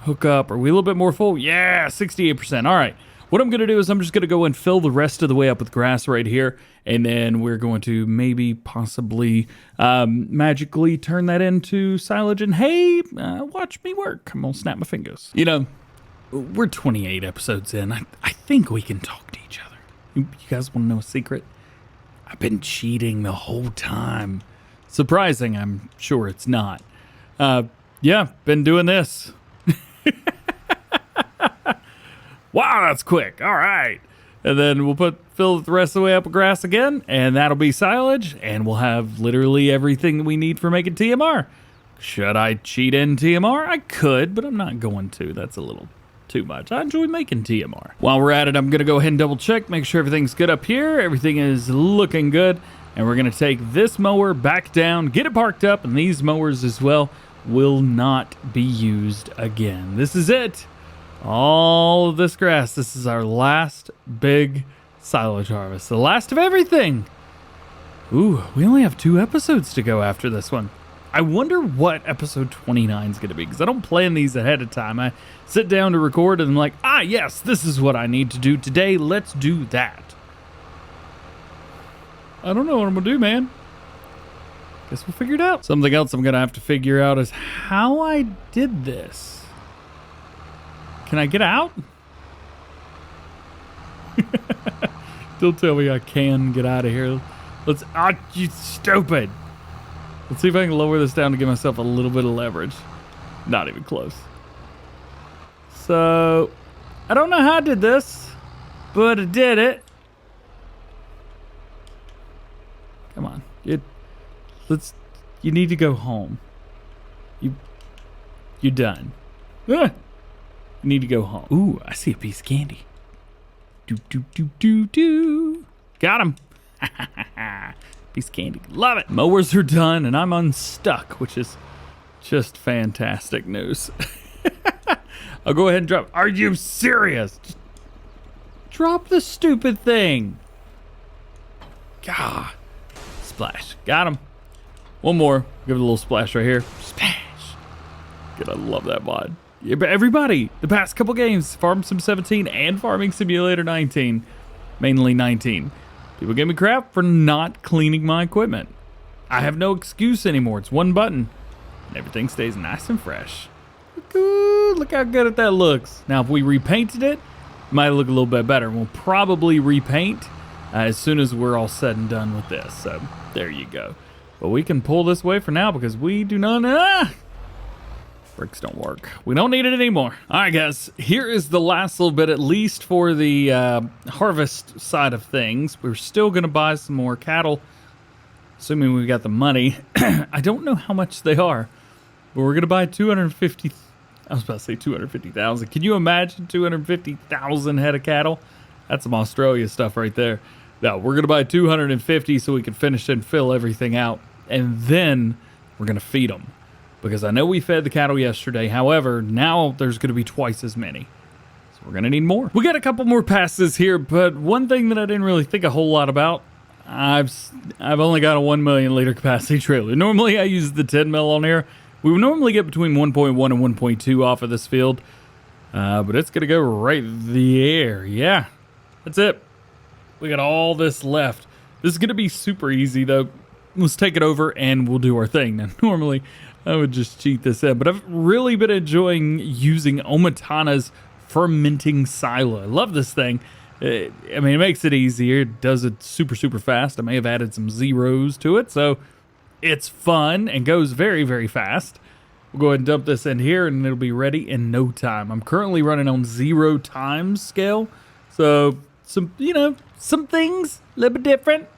Hook up. Are we a little bit more full? Yeah, 68%. All right. What I'm going to do is I'm just going to go and fill the rest of the way up with grass right here. And then we're going to maybe possibly magically turn that into silage. And hey, watch me work. I'm going to snap my fingers. You know, we're 28 episodes in. I think we can talk to each other. You guys want to know a secret? I've been cheating the whole time. Surprising, I'm sure it's not. Yeah, been doing this. Wow, that's quick. All right. And then we'll fill the rest of the way up with grass again, and that'll be silage, and we'll have literally everything that we need for making TMR. Should I cheat in TMR? I could, but I'm not going to. That's a little too much. I enjoy making TMR. While we're at it, I'm going to go ahead and double check, make sure everything's good up here. Everything is looking good. And we're going to take this mower back down, get it parked up, and these mowers as well will not be used again. This is it. All of this grass. This is our last big silage harvest. The last of everything. Ooh, we only have 2 episodes to go after this one. I wonder what episode 29 is going to be, because I don't plan these ahead of time. I sit down to record and I'm like, yes, this is what I need to do today. Let's do that. I don't know what I'm going to do, man. Guess we'll figure it out. Something else I'm going to have to figure out is how I did this. Can I get out? Don't tell me I can get out of here. Let's... you stupid. Let's see if I can lower this down to give myself a little bit of leverage. Not even close. So, I don't know how I did this, but I did it. Come on. You need to go home. You're done. You need to go home. Ooh, I see a piece of candy. Do. Got him. Piece of candy. Love it. Mowers are done and I'm unstuck, which is just fantastic news. I'll go ahead and drop. Are you serious? Just drop the stupid thing. God. Splash. Got him. One more. Give it a little splash right here. Splash. God, I love that mod. Yeah, but everybody, the past couple games, Farm Sim 17 and Farming Simulator 19, mainly 19, people give me crap for not cleaning my equipment. I have no excuse anymore. It's one button, and everything stays nice and fresh. Look how good that looks. Now, if we repainted it, it might look a little bit better. We'll probably repaint as soon as we're all said and done with this. So, there you go. But we can pull this away for now because we do not... Bricks don't work. We don't need it anymore. All right, guys. Here is the last little bit, at least for the harvest side of things. We're still going to buy some more cattle, assuming we got the money. I don't know how much they are, but we're going to buy 250. I was about to say 250,000. Can you imagine 250,000 head of cattle? That's some Australia stuff right there. No, we're going to buy 250 so we can finish and fill everything out, and then we're going to feed them. Because I know we fed the cattle yesterday. However, now there's going to be twice as many. So we're going to need more. We got a couple more passes here, but one thing that I didn't really think a whole lot about, I've only got a 1 million liter capacity trailer. Normally I use the 10 mil on here. We would normally get between 1.1 and 1.2 off of this field. But it's going to go right there. Yeah, that's it. We got all this left. This is going to be super easy though. Let's take it over and we'll do our thing. Now, normally I would just cheat this in, but I've really been enjoying using Omatana's fermenting silo. I love this thing. I mean, it makes it easier. It does it super, super fast. I may have added some zeros to it, so it's fun and goes very, very fast. We'll go ahead and dump this in here, and it'll be ready in no time. I'm currently running on 0 times scale, so some things a little bit different.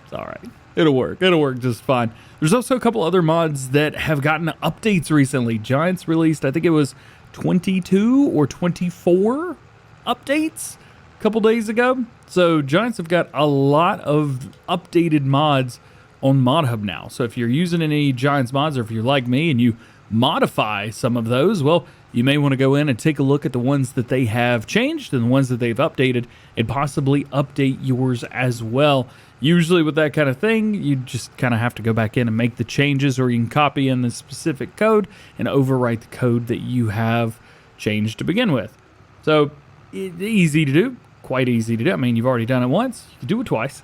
It's all right. It'll work. It'll work just fine. There's also a couple other mods that have gotten updates recently. Giants released, I think it was 22 or 24 updates a couple days ago. So Giants have got a lot of updated mods on Mod Hub now. So if you're using any Giants mods, or if you're like me and you modify some of those, well, you may want to go in and take a look at the ones that they have changed and the ones that they've updated, and possibly update yours as well. Usually with that kind of thing, you just kind of have to go back in and make the changes, or you can copy in the specific code and overwrite the code that you have changed to begin with. So easy to do, quite easy to do. I mean, you've already done it once, you can do it twice,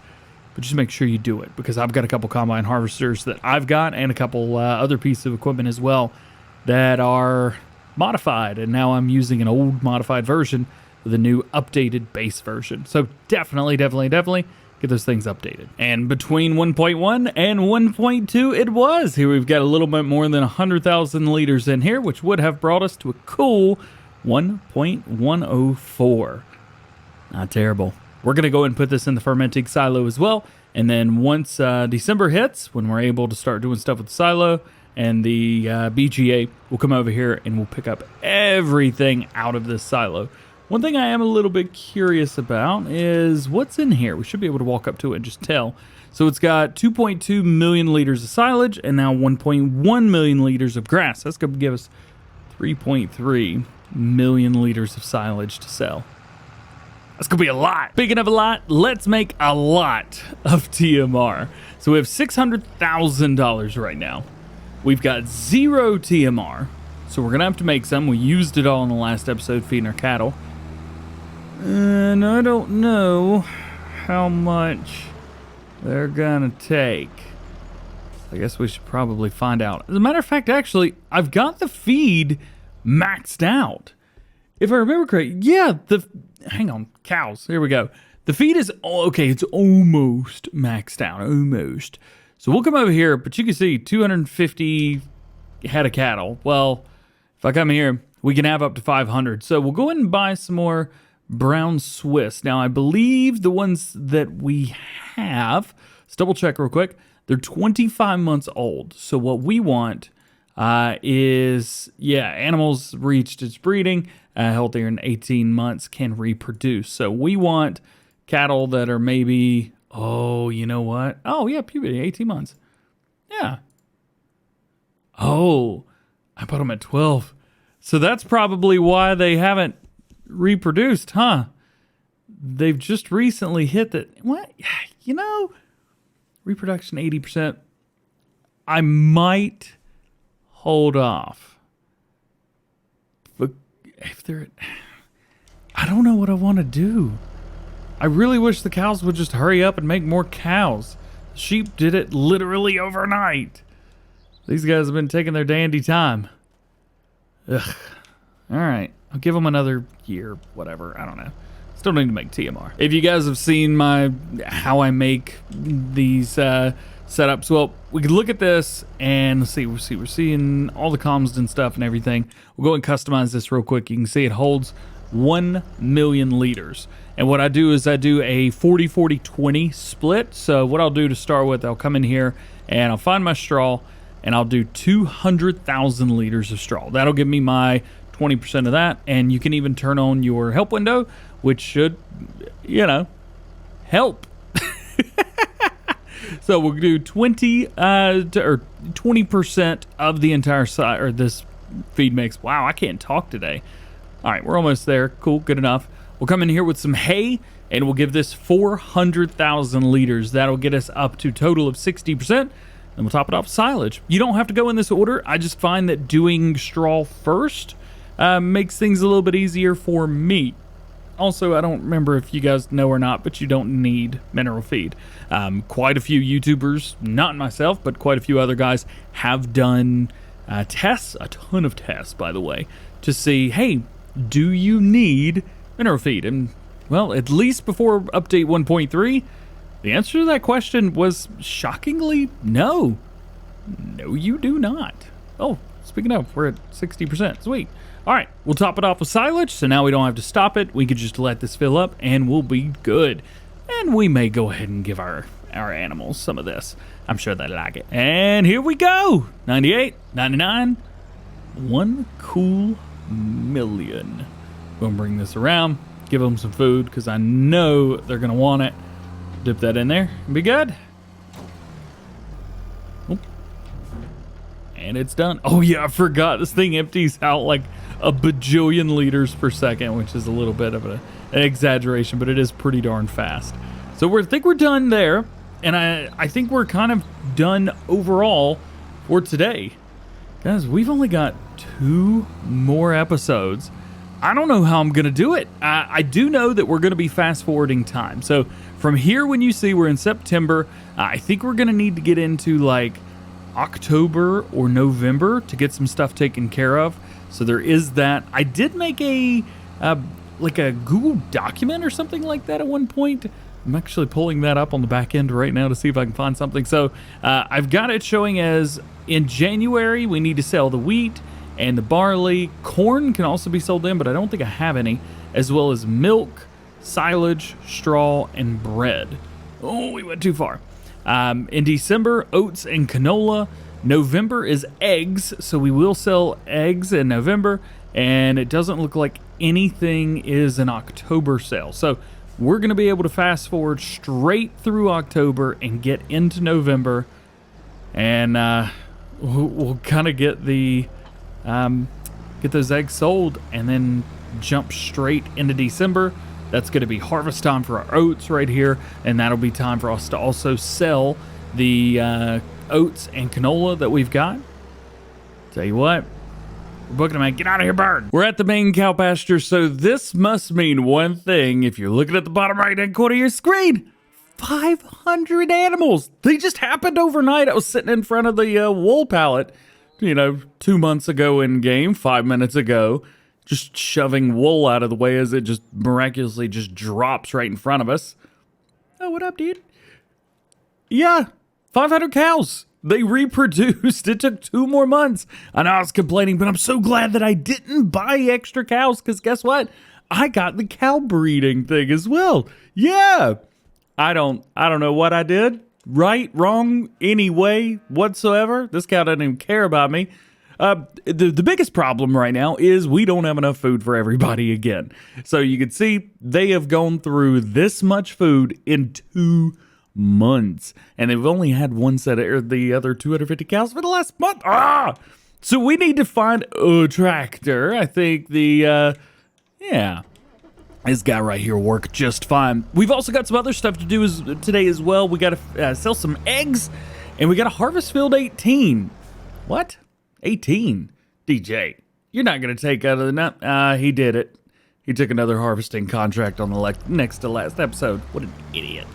but just make sure you do it, because I've got a couple combine harvesters that I've got, and a couple other pieces of equipment as well that are modified, and now I'm using an old modified version with a new updated base version. So definitely get those things updated. And between 1.1 and 1.2 it was. Here we've got a little bit more than 100,000 liters in here, which would have brought us to a cool 1.104. Not terrible. We're going to go and put this in the fermenting silo as well. And then once December hits, when we're able to start doing stuff with the silo and the BGA, we'll come over here and we'll pick up everything out of this silo. One thing I am a little bit curious about is what's in here. We should be able to walk up to it and just tell. So it's got 2.2 million liters of silage and now 1.1 million liters of grass. That's going to give us 3.3 million liters of silage to sell. That's going to be a lot. Speaking of a lot, let's make a lot of TMR. So we have $600,000 right now. We've got 0 TMR. So we're going to have to make some. We used it all in the last episode feeding our cattle. And I don't know how much they're going to take. I guess we should probably find out. As a matter of fact, actually, I've got the feed maxed out. If I remember correctly, yeah, hang on, cows, here we go. The feed is, okay, it's almost maxed out, almost. So we'll come over here, but you can see 250 head of cattle. Well, if I come here, we can have up to 500. So we'll go ahead and buy some more brown Swiss. Now, I believe the ones that we have, let's double check real quick, they're 25 months old. So what we want is, animals reached its breeding, healthier in 18 months, can reproduce. So we want cattle that are maybe, you know what? Oh, yeah, puberty, 18 months. Yeah. Oh, I put them at 12. So that's probably why they haven't reproduced, huh? They've just recently hit that. What? You know, reproduction 80%. I might hold off. But if they're, I don't know what I want to do. I really wish the cows would just hurry up and make more cows. Sheep did it literally overnight. These guys have been taking their dandy time. Ugh. All right. I'll give them another year, whatever. I don't know. Still need to make TMR. If you guys have seen how I make these setups, well, we can look at this and let's see. We're seeing all the Calmsden stuff and everything. We'll go and customize this real quick. You can see it holds 1 million liters. And what I do is I do a 40-40-20 split. So what I'll do to start with, I'll come in here and I'll find my straw and I'll do 200,000 liters of straw. That'll give me my 20% of that. And you can even turn on your help window, which should, help. So we'll do 20% of the entire side, or this feed mix. Wow, I can't talk today. All right, we're almost there. Cool, good enough. We'll come in here with some hay, and we'll give this 400,000 liters. That'll get us up to a total of 60%, and we'll top it off with silage. You don't have to go in this order. I just find that doing straw first makes things a little bit easier for me. Also, I don't remember if you guys know or not, but you don't need mineral feed. Quite a few YouTubers, not myself, but quite a few other guys have done tests, a ton of tests, by the way, to see, hey, do you need mineral feed? And, well, at least before update 1.3, the answer to that question was shockingly no. No, you do not. Oh, speaking of, we're at 60%. Sweet. All right, we'll top it off with silage, so now we don't have to stop it. We could just let this fill up, and we'll be good. And we may go ahead and give our our animals some of this. I'm sure they like it. And here we go. 98, 99, 1 cool million. Gonna bring this around, give them some food because I know they're gonna want it. Dip that in there and be good. Oop. And it's done. Oh yeah, I forgot this thing empties out like a bajillion liters per second, which is a little bit of an exaggeration, but it is pretty darn fast. So I think we're done there. And I think we're kind of done overall for today. Guys, we've only got 2 more episodes. I don't know how I'm going to do it. I do know that we're going to be fast forwarding time. So from here, when you see we're in September, I think we're going to need to get into like October or November to get some stuff taken care of. So there is that. I did make a Google document or something like that at one point. I'm actually pulling that up on the back end right now to see if I can find something. So I've got it showing as in January, we need to sell the wheat and the barley. Corn can also be sold then, but I don't think I have any, as well as milk, silage, straw, and bread. Oh, we went too far. In December, oats and canola. November is eggs, so we will sell eggs in November, and it doesn't look like anything is an October sale. So we're going to be able to fast forward straight through October and get into November, and we'll kind of get those eggs sold and then jump straight into December. That's going to be harvest time for our oats right here, and that'll be time for us to also sell the oats and canola that we've got. Tell you what, we're booking them, man. Get out of here, bird. We're at the main cow pasture, so this must mean one thing. If you're looking at the bottom right-hand corner of your screen, 500 animals. They just happened overnight. I was sitting in front of the wool pallet, 2 months ago in game, 5 minutes ago, just shoving wool out of the way as it just miraculously just drops right in front of us. Oh, what up, dude? Yeah, 500 cows. They reproduced. It took 2 more months. I know I was complaining, but I'm so glad that I didn't buy extra cows, because guess what? I got the cow breeding thing as well. Yeah. I don't know what I did. Right, wrong, any way whatsoever. This cow doesn't even care about me. The biggest problem right now is we don't have enough food for everybody again. So you can see they have gone through this much food in 2 months, and they've only had one set of the other 250 cows for the last month. So we need to find a tractor. I think this guy right here worked just fine. We've also got some other stuff to do today as well. We got to sell some eggs, and we got to harvest field 18. What? 18? DJ, you're not going to take out of the nut. He did it. He took another harvesting contract on the next to last episode. What an idiot.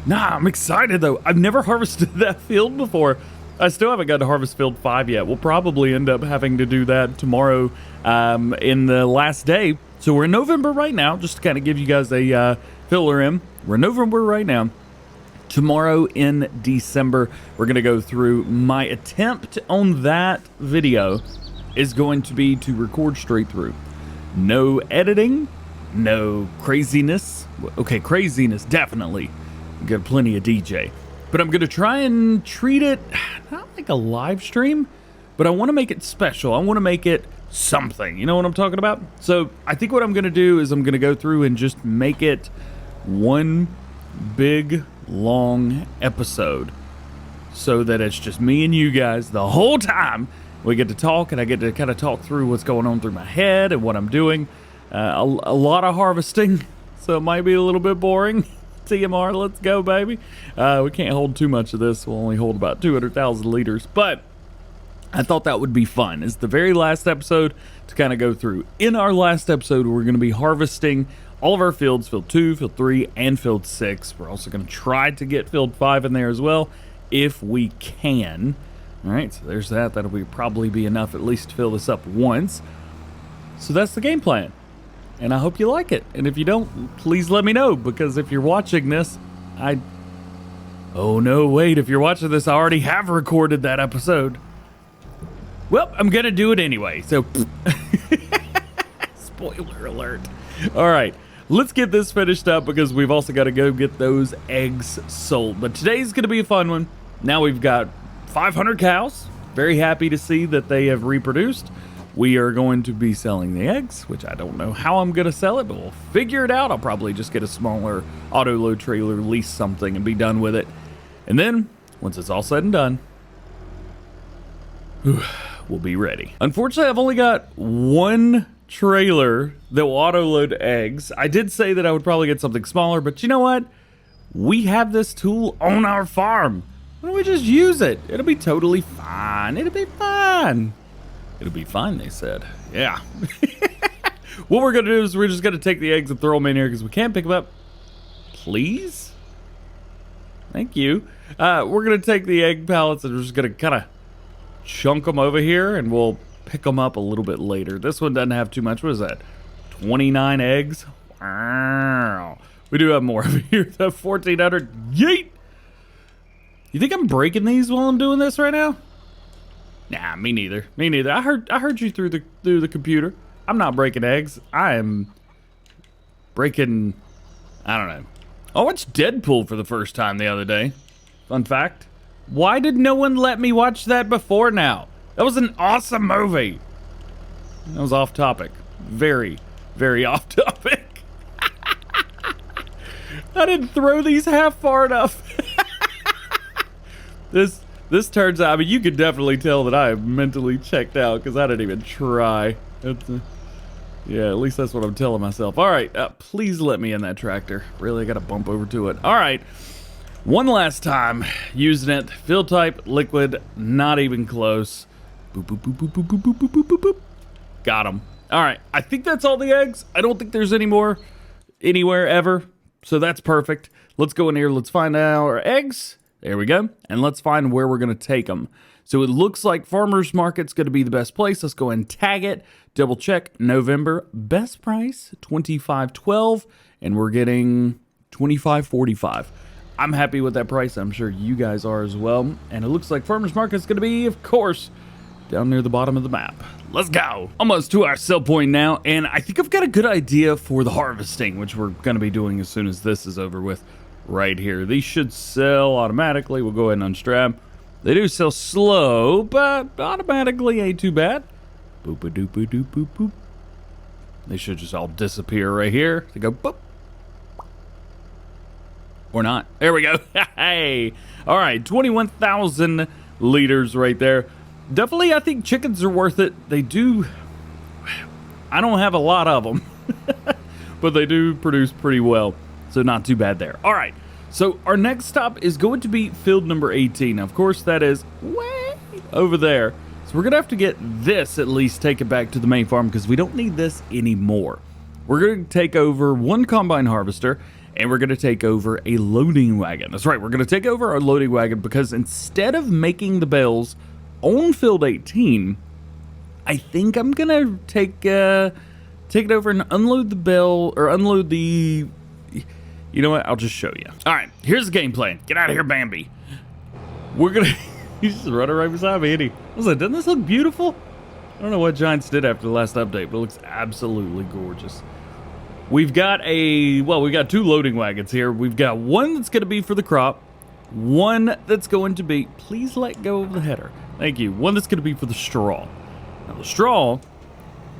Nah, I'm excited though. I've never harvested that field before. I still haven't got to harvest field 5 yet. We'll probably end up having to do that tomorrow in the last day. So we're in November right now, just to kind of give you guys a filler in. We're in November right now. Tomorrow in December, we're going to go through. My attempt on that video is going to be to record straight through. No editing, no craziness. Okay, craziness, definitely. Got plenty of DJ, but I'm gonna try and treat it not like a live stream, but I want to make it special. I want to make it something, you know what I'm talking about? So I think what I'm gonna do is I'm gonna go through and just make it one big long episode, so that it's just me and you guys the whole time. We get to talk, and I get to kind of talk through what's going on through my head and what I'm doing. A lot of harvesting, so it might be a little bit boring. TMR, let's go, baby. We can't hold too much of this. We'll only hold about 200,000 liters, but I thought that would be fun. It's the very last episode to kind of go through. In our last episode, we're going to be harvesting all of our fields, field 2, field 3, and field 6. We're also going to try to get field 5 in there as well, if we can. All right, so there's that. That'll probably be enough at least to fill this up once. So that's the game plan. And I hope you like it. And if you don't, please let me know, because if you're watching this, oh no, wait, if you're watching this, I already have recorded that episode. Well, I'm gonna do it anyway, so spoiler alert. All right, let's get this finished up because we've also got to go get those eggs sold. But today's going to be a fun one. Now we've got 500 cows. Very happy to see that they have reproduced. We are going to be selling the eggs, which I don't know how I'm going to sell it, but we'll figure it out. I'll probably just get a smaller auto load trailer, lease something, and be done with it. And then, once it's all said and done, we'll be ready. Unfortunately, I've only got one trailer that will auto load eggs. I did say that I would probably get something smaller, but you know what? We have this tool on our farm. Why don't we just use it? It'll be totally fine. It'll be fine. It'll be fine, they said. Yeah. What we're going to do is we're just going to take the eggs and throw them in here because we can't pick them up. Please? Thank you. We're going to take the egg pallets and we're just going to kind of chunk them over here and we'll pick them up a little bit later. This one doesn't have too much. What is that? 29 eggs? Wow. We do have more over here. The 1,400. Yeet! You think I'm breaking these while I'm doing this right now? Nah, me neither. Me neither. I heard you through the computer. I'm not breaking eggs. I am breaking, I don't know. I watched Deadpool for the first time the other day. Fun fact. Why did no one let me watch that before now? That was an awesome movie. That was off topic. Very, very off topic. I didn't throw these half far enough. This turns out, I mean, you could definitely tell that I am mentally checked out because I didn't even try. Yeah, at least that's what I'm telling myself. All right, please let me in that tractor. Really, I got to bump over to it. All right, one last time using it. Fill type, liquid, not even close. Boop, boop, boop, boop, boop, boop, boop, boop, boop, boop. Got them. All right, I think that's all the eggs. I don't think there's any more anywhere ever, so that's perfect. Let's go in here. Let's find our eggs. There we go. And let's find where we're going to take them. So it looks like Farmer's Market's going to be the best place. Let's go ahead and tag it. Double check. November. Best price, $25.12. And we're getting $25.45. I'm happy with that price. I'm sure you guys are as well. And it looks like Farmer's Market's going to be, of course, down near the bottom of the map. Let's go. Almost to our sell point now. And I think I've got a good idea for the harvesting, which we're going to be doing as soon as this is over with. Right here. These should sell automatically. We'll go ahead and unstrap. They do sell slow, but automatically ain't too bad. Boop a doop a doop boop boop. They should just all disappear right here. They go boop. Or not. There we go. Hey. All right. 21,000 liters right there. Definitely, I think chickens are worth it. They do. I don't have a lot of them, but they do produce pretty well. So not too bad there. All right, so our next stop is going to be field number 18. Now, of course, that is way over there. So we're going to have to get this at least taken back to the main farm because we don't need this anymore. We're going to take over one combine harvester and we're going to take over a loading wagon. That's right, we're going to take over our loading wagon because instead of making the bales on field 18, I think I'm going to take it over and unload the bale or unload the... You know what? I'll just show you. All right, here's the game plan. Get out of here, Bambi. We're gonna... He's just running right beside me, isn't he? I was like, doesn't this look beautiful? I don't know what Giants did after the last update, but it looks absolutely gorgeous. We've got we got two loading wagons here. We've got one that's gonna be for the crop. One that's going to be... Please let go of the header. Thank you. One that's gonna be for the straw. Now, the straw...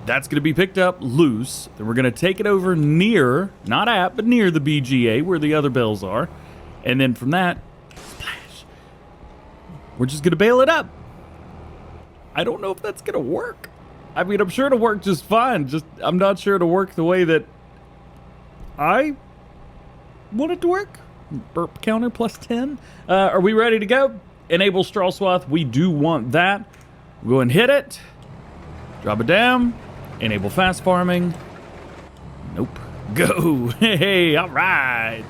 That's going to be picked up loose. Then we're going to take it over near, not at, but near the BGA where the other bales are. And then from that, splash, we're just going to bale it up. I don't know if that's going to work. I mean, I'm sure it'll work just fine. I'm not sure it'll work the way that I want it to work. Burp counter plus 10. Are we ready to go? Enable straw swath. We do want that. We'll go and hit it. Drop it down. Enable fast farming. Nope. Go. Hey, all right.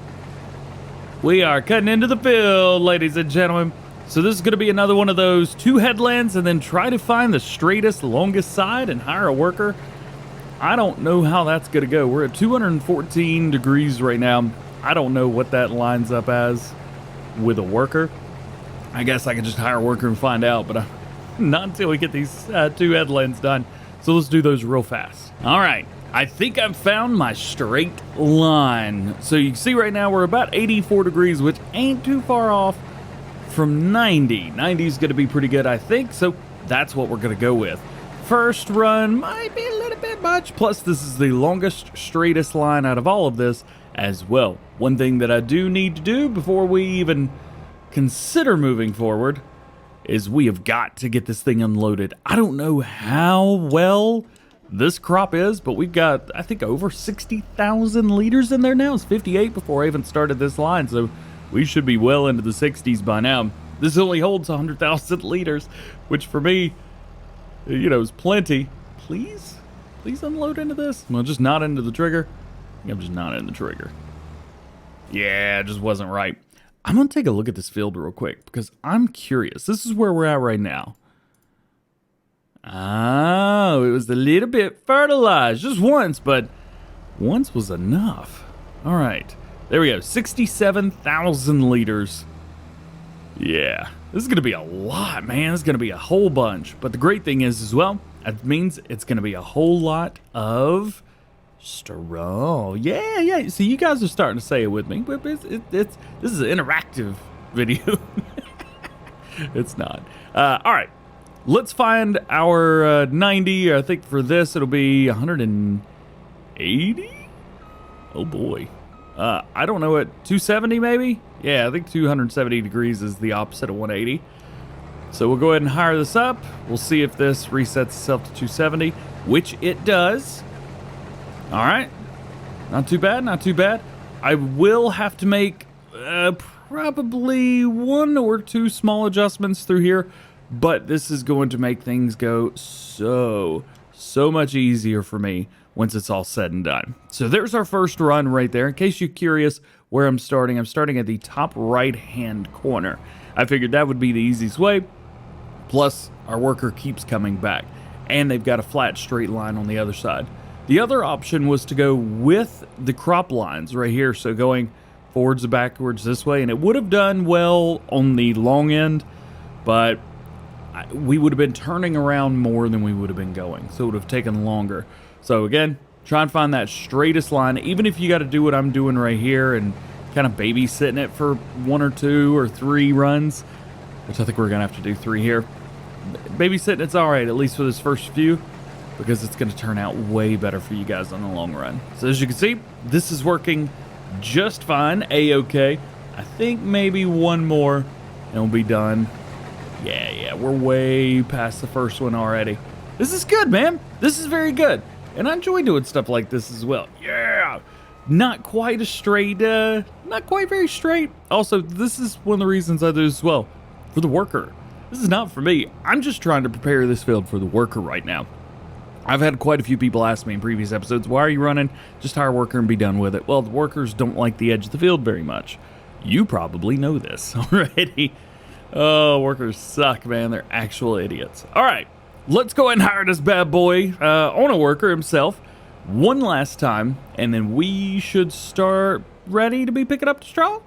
We are cutting into the field, ladies and gentlemen. So this is going to be another one of those two headlands and then try to find the straightest, longest side and hire a worker. I don't know how that's going to go. We're at 214 degrees right now. I don't know what that lines up as with a worker. I guess I could just hire a worker and find out, but not until we get these two headlands done. So let's do those real fast. All right. I think I've found my straight line. So you can see right now we're about 84 degrees, which ain't too far off from 90. 90 is going to be pretty good, I think. So that's what we're going to go with. First run might be a little bit much. Plus, this is the longest, straightest line out of all of this as well. One thing that I do need to do before we even consider moving forward is we have got to get this thing unloaded. I don't know how well this crop is, but we've got, I think, over 60,000 liters in there now. It's 58 before I even started this line, so we should be well into the 60s by now. This only holds 100,000 liters, which for me, you know, is plenty. Please unload into this. Well, just not into the trigger. I'm just not in the trigger. Yeah, it just wasn't right. I'm going to take a look at this field real quick because I'm curious. This is where we're at right now. Oh, it was a little bit fertilized just once, but once was enough. All right, there we go. 67,000 liters. Yeah, this is going to be a lot, man. This is going to be a whole bunch. But the great thing is as well, it means it's going to be a whole lot of straw. Yeah. So you guys are starting to say it with me, but this is an interactive video. It's not. All right. Let's find our 90. I think for this, it'll be 180. Oh, boy. I don't know what, 270 maybe? Yeah, I think 270 degrees is the opposite of 180. So we'll go ahead and hire this up. We'll see if this resets itself to 270, which it does. All right. Not too bad, not too bad. I will have to make probably 1 or 2 small adjustments through here, but this is going to make things go so much easier for me once it's all said and done. So there's our first run right there. In case you're curious where I'm starting at the top right-hand corner. I figured that would be the easiest way. Plus, our worker keeps coming back, and they've got a flat straight line on the other side. The other option was to go with the crop lines right here, so going forwards and backwards this way, and it would have done well on the long end, but we would have been turning around more than we would have been going, so it would have taken longer. So again, try and find that straightest line, even if you got to do what I'm doing right here and kind of babysitting it for 1 or 2 or 3 runs, which I think we're going to have to do 3 here. Babysitting, it's all right, at least for this first few, because it's going to turn out way better for you guys on the long run. So as you can see, this is working just fine, A-okay. I think maybe 1 more and we'll be done. Yeah, we're way past the first one already. This is good, man. This is very good. And I enjoy doing stuff like this as well. Yeah. Not quite a straight, not quite very straight. Also, this is one of the reasons I do as well. For the worker. This is not for me. I'm just trying to prepare this field for the worker right now. I've had quite a few people ask me in previous episodes, why are you running? Just hire a worker and be done with it. Well, the workers don't like the edge of the field very much. You probably know this already. Oh, workers suck, man. They're actual idiots. All right, let's go ahead and hire this bad boy on a worker himself one last time, and then we should start ready to be picking up the straw.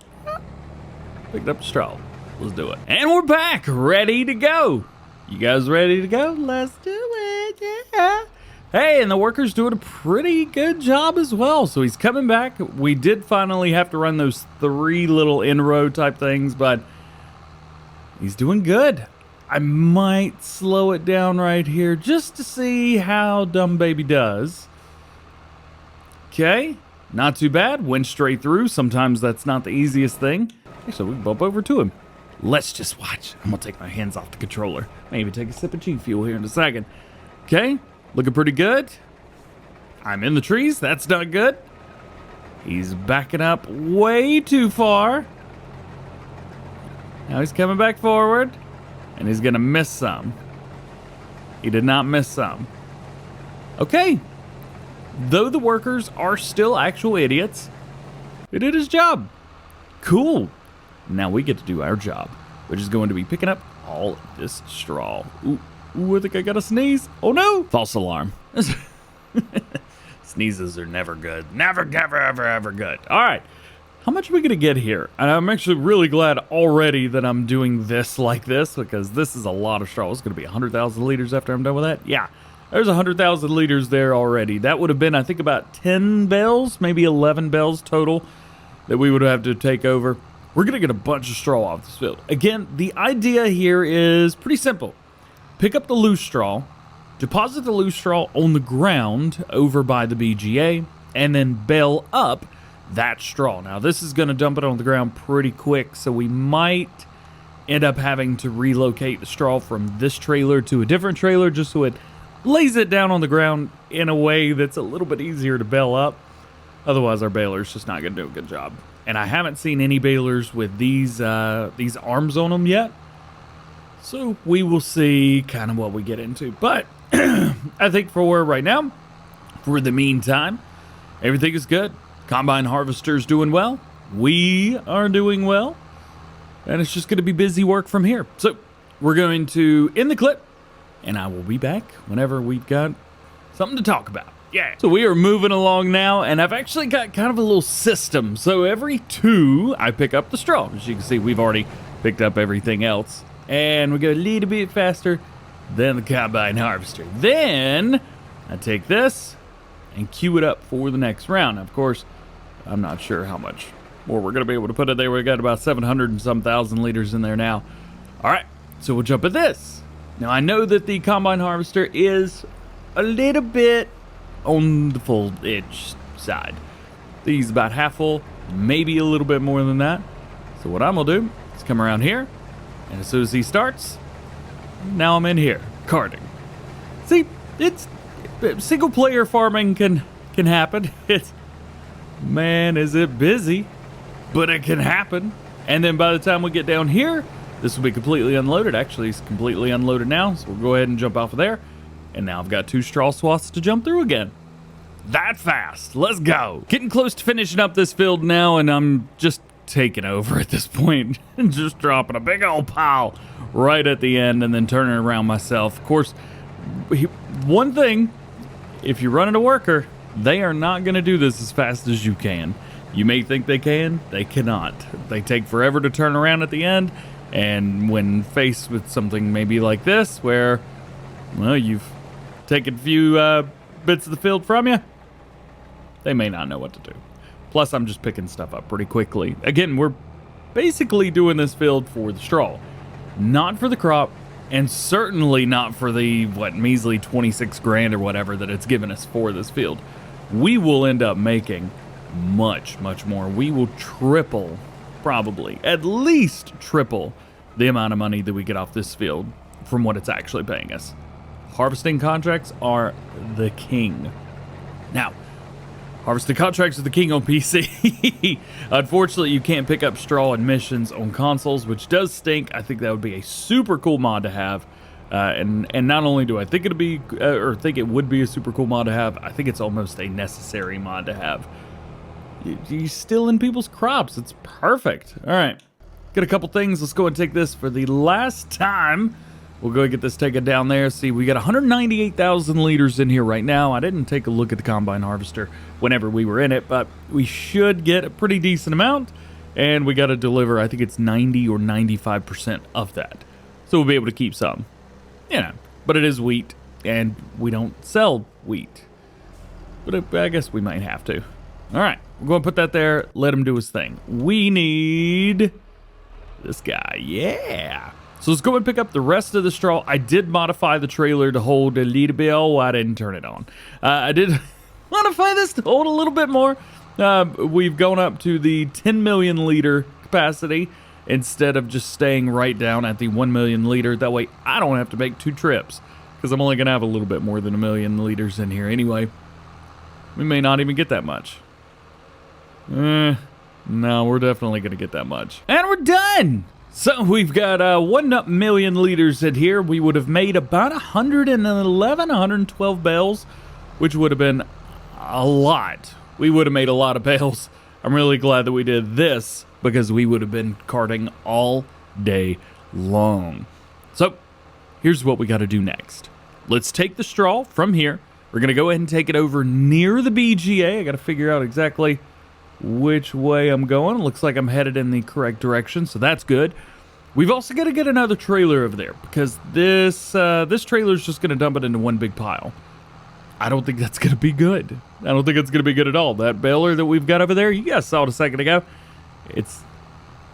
Picking up the straw. Let's do it. And we're back, ready to go. You guys ready to go? Let's do it, yeah. Hey, and the worker's doing a pretty good job as well. So he's coming back. We did finally have to run those 3 little in-row type things, but he's doing good. I might slow it down right here just to see how Dumb Baby does. Okay, not too bad. Went straight through. Sometimes that's not the easiest thing. So we can bump over to him. Let's just watch. I'm going to take my hands off the controller. Maybe take a sip of G Fuel here in a second. Okay, looking pretty good. I'm in the trees. That's not good. He's backing up way too far. Now he's coming back forward. And he's going to miss some. He did not miss some. Okay. Though the workers are still actual idiots, he did his job. Cool. Now we get to do our job, which is going to be picking up all of this straw. Ooh, I think I got a sneeze. Oh no! False alarm. Sneezes are never good. Never, ever good. All right. How much are we going to get here? And I'm actually really glad already that I'm doing this like this, because this is a lot of straw. It's going to be 100,000 liters after I'm done with that. Yeah. There's 100,000 liters there already. That would have been, I think, about 10 bales, maybe 11 bales total that we would have to take over. We're going to get a bunch of straw off this field. Again, the idea here is pretty simple. Pick up the loose straw, deposit the loose straw on the ground over by the BGA, and then bale up that straw. Now, this is going to dump it on the ground pretty quick, so we might end up having to relocate the straw from this trailer to a different trailer just so it lays it down on the ground in a way that's a little bit easier to bale up. Otherwise, our baler's just not going to do a good job. And I haven't seen any balers with these arms on them yet. So we will see kind of what we get into. But I think for right now, for the meantime, everything is good. Combine harvester's doing well. We are doing well. And it's just going to be busy work from here. So we're going to end the clip. And I will be back whenever we've got something to talk about. Yeah. So we are moving along now, and I've actually got kind of a little system. So every 2, I pick up the straw. As you can see, we've already picked up everything else. And we go a little bit faster than the combine harvester. Then I take this and queue it up for the next round. Of course, I'm not sure how much more we're going to be able to put it there. We got about 700 and some thousand liters in there now. All right, so we'll jump at this. Now, I know that the combine harvester is a little bit on the full-ish side. He's about half full, maybe a little bit more than that. So what I'm going to do is come around here, and as soon as he starts, now I'm in here, carting. See, it's single-player farming can happen. It's, man, is it busy, but it can happen. And then by the time we get down here, this will be completely unloaded. Actually, it's completely unloaded now, so we'll go ahead and jump off of there. And now I've got 2 straw swaths to jump through again. That fast. Let's go. Getting close to finishing up this field now, and I'm just taking over at this point. And just dropping a big old pile right at the end and then turning around myself. Of course, one thing, if you're running a worker, they are not going to do this as fast as you can. You may think they can. They cannot. They take forever to turn around at the end. And when faced with something maybe like this, where, well, you've taken a few bits of the field from you, they may not know what to do. Plus, I'm just picking stuff up pretty quickly. Again, we're basically doing this field for the straw, not for the crop, and certainly not for the, measly 26 grand or whatever that it's given us for this field. We will end up making much, much more. We will triple, probably, at least triple the amount of money that we get off this field from what it's actually paying us. Harvesting contracts are the king. Now, harvesting contracts are the king on PC. Unfortunately, you can't pick up straw and missions on consoles, which does stink. I think that would be a super cool mod to have. And not only do I think it'd be, or think it would be a super cool mod to have, I think it's almost a necessary mod to have. You're stealing people's crops. It's perfect. All right. Got a couple things. Let's go and take this for the last time. We'll go and get this taken down there. See, we got 198,000 liters in here right now. I didn't take a look at the combine harvester whenever we were in it, but we should get a pretty decent amount. And we got to deliver, I think it's 90 or 95% of that. So we'll be able to keep some. You know, but it is wheat, and we don't sell wheat. But I guess we might have to. All right, we're going to put that there. Let him do his thing. We need this guy. Yeah. So let's go and pick up the rest of the straw. I did modify the trailer to hold a little bit. Oh, I didn't turn it on. I did modify this to hold a little bit more. We've gone up to the 10 million liter capacity instead of just staying right down at the 1 million liter. That way I don't have to make 2 trips because I'm only going to have a little bit more than 1 million liters in here anyway. We may not even get that much. No, we're definitely going to get that much. And we're done! So we've got 1 million liters in here. We would have made about 111, 112 bales, which would have been a lot. We would have made a lot of bales. I'm really glad that we did this because we would have been carting all day long. So here's what we got to do next. Let's take the straw from here. We're going to go ahead and take it over near the BGA. I got to figure out exactly which way I'm going. Looks like I'm headed in the correct direction, so that's good. We've also got to get another trailer over there because this trailer is just going to dump it into one big pile. I don't think that's going to be good. I don't think it's going to be good at all. That baler that we've got over there, you guys saw it a second ago. Well,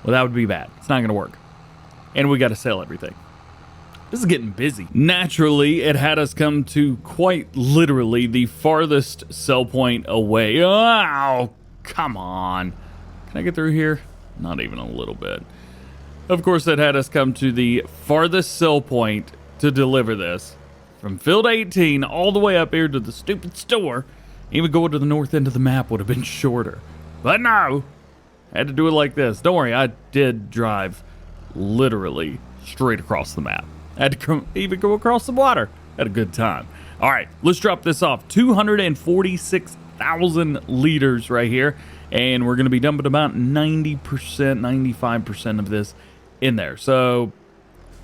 that would be bad. It's not going to work. And we got to sell everything. This is getting busy. Naturally, it had us come to quite literally the farthest sell point away. Oh, come on. Can I get through here? Not even a little bit. Of course, it had us come to the farthest sell point to deliver this. From field 18 all the way up here to the stupid store. Even going to the north end of the map would have been shorter. But no, had to do it like this. Don't worry, I did drive literally straight across the map. Had to even go across the water. Had a good time. All right, let's drop this off. 246,000 liters right here. And we're going to be dumping about 90%, 95% of this in there. So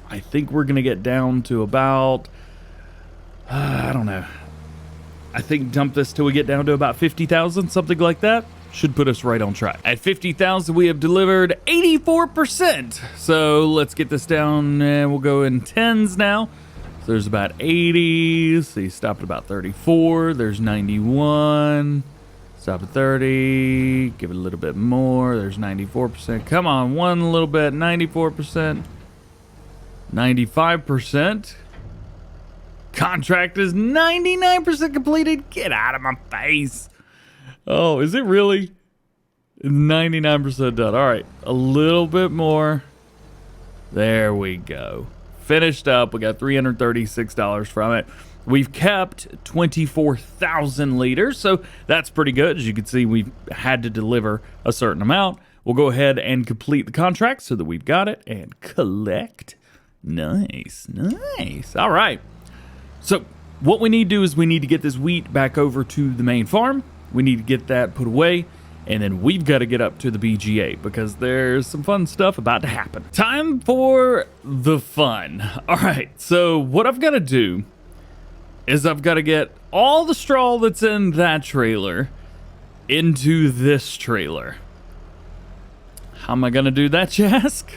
I think we're going to get down to about, I don't know. I think dump this till we get down to about 50,000, something like that. Should put us right on track. At 50,000, we have delivered 84%. So let's get this down and we'll go in tens now. So there's about 80. So you stopped at about 34. There's 91. Stop at 30. Give it a little bit more. There's 94%. Come on, one little bit. 94%. 95%. Contract is 99% completed. Get out of my face. Oh, is it really? 99% done. All right, a little bit more. There we go. Finished up. We got $336 from it. We've kept 24,000 liters, so that's pretty good. As you can see, we've had to deliver a certain amount. We'll go ahead and complete the contract so that we've got it and collect. Nice, nice. All right. So what we need to do is we need to get this wheat back over to the main farm. We need to get that put away, and then we've got to get up to the BGA because there's some fun stuff about to happen. Time for the fun. All right, so what I've got to do is I've got to get all the straw that's in that trailer into this trailer. How am I going to do that, you ask?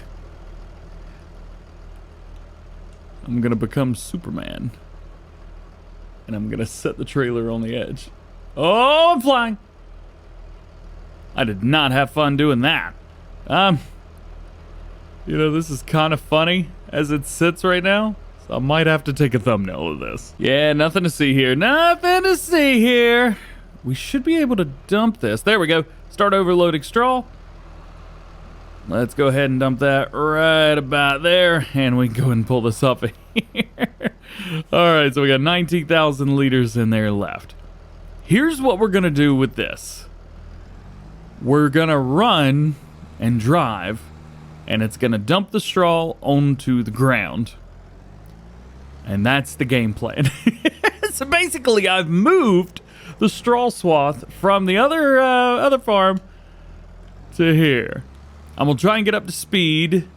I'm going to become Superman. And I'm going to set the trailer on the edge. Oh, I'm flying. I did not have fun doing that. You know, this is kind of funny as it sits right now. So I might have to take a thumbnail of this. Yeah, nothing to see here. Nothing to see here. We should be able to dump this. There we go. Start overloading straw. Let's go ahead and dump that right about there. And we can go ahead and pull this up here. All right, so we got 19,000 liters in there left. Here's what we're going to do with this. We're going to run and drive, and it's going to dump the straw onto the ground. And that's the game plan. So basically, I've moved the straw swath from the other farm to here. I'm going to try and get up to speed.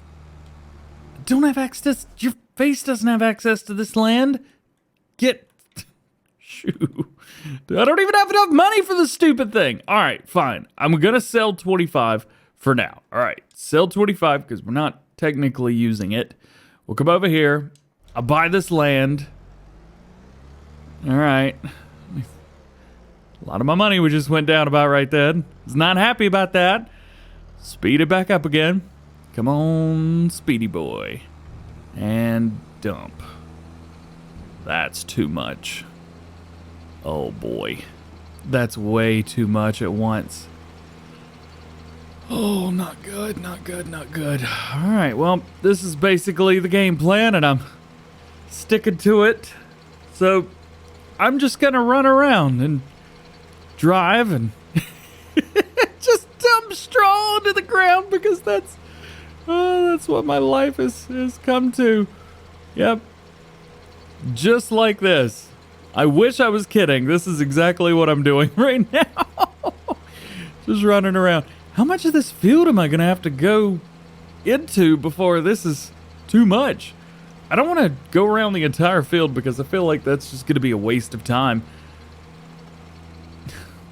Don't have access. Your face doesn't have access to this land. Shoo. I don't even have enough money for this stupid thing. All right, fine. I'm going to sell 25 for now. All right, sell 25 because we're not technically using it. We'll come over here. I'll buy this land. All right. A lot of my money just went down about right then. Was not happy about that. Speed it back up again. Come on, speedy boy. And dump. That's too much. Oh boy. That's way too much at once. Oh, not good, not good, not good. All right, well, this is basically the game plan, and I'm sticking to it. So I'm just gonna run around and drive and just dump straw onto the ground because that's what my life has come to. Yep. Just like this. I wish I was kidding. This is exactly what I'm doing right now. Just running around. How much of this field am I going to have to go into before this is too much? I don't want to go around the entire field because I feel like that's just going to be a waste of time.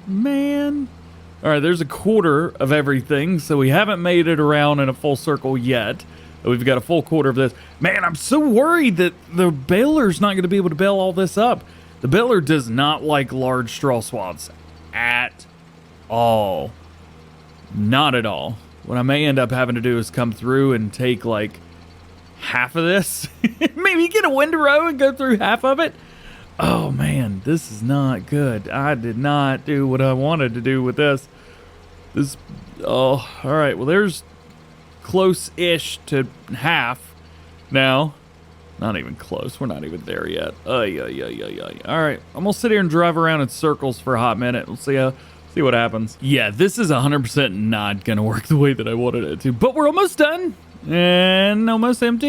Man. All right, there's a quarter of everything, so we haven't made it around in a full circle yet. We've got a full quarter of this. Man, I'm so worried that the baler's not going to be able to bale all this up. The baler does not like large straw swaths at all. Not at all. What I may end up having to do is come through and take like half of this. Maybe get a windrow and go through half of it. Oh man, this is not good. I did not do what I wanted to do with this. Oh, all right. Well, there's close-ish to half now. Not even close. We're not even there yet. All right. I'm going to sit here and drive around in circles for a hot minute. We'll see what happens. Yeah, this is 100% not going to work the way that I wanted it to. But we're almost done. And almost empty.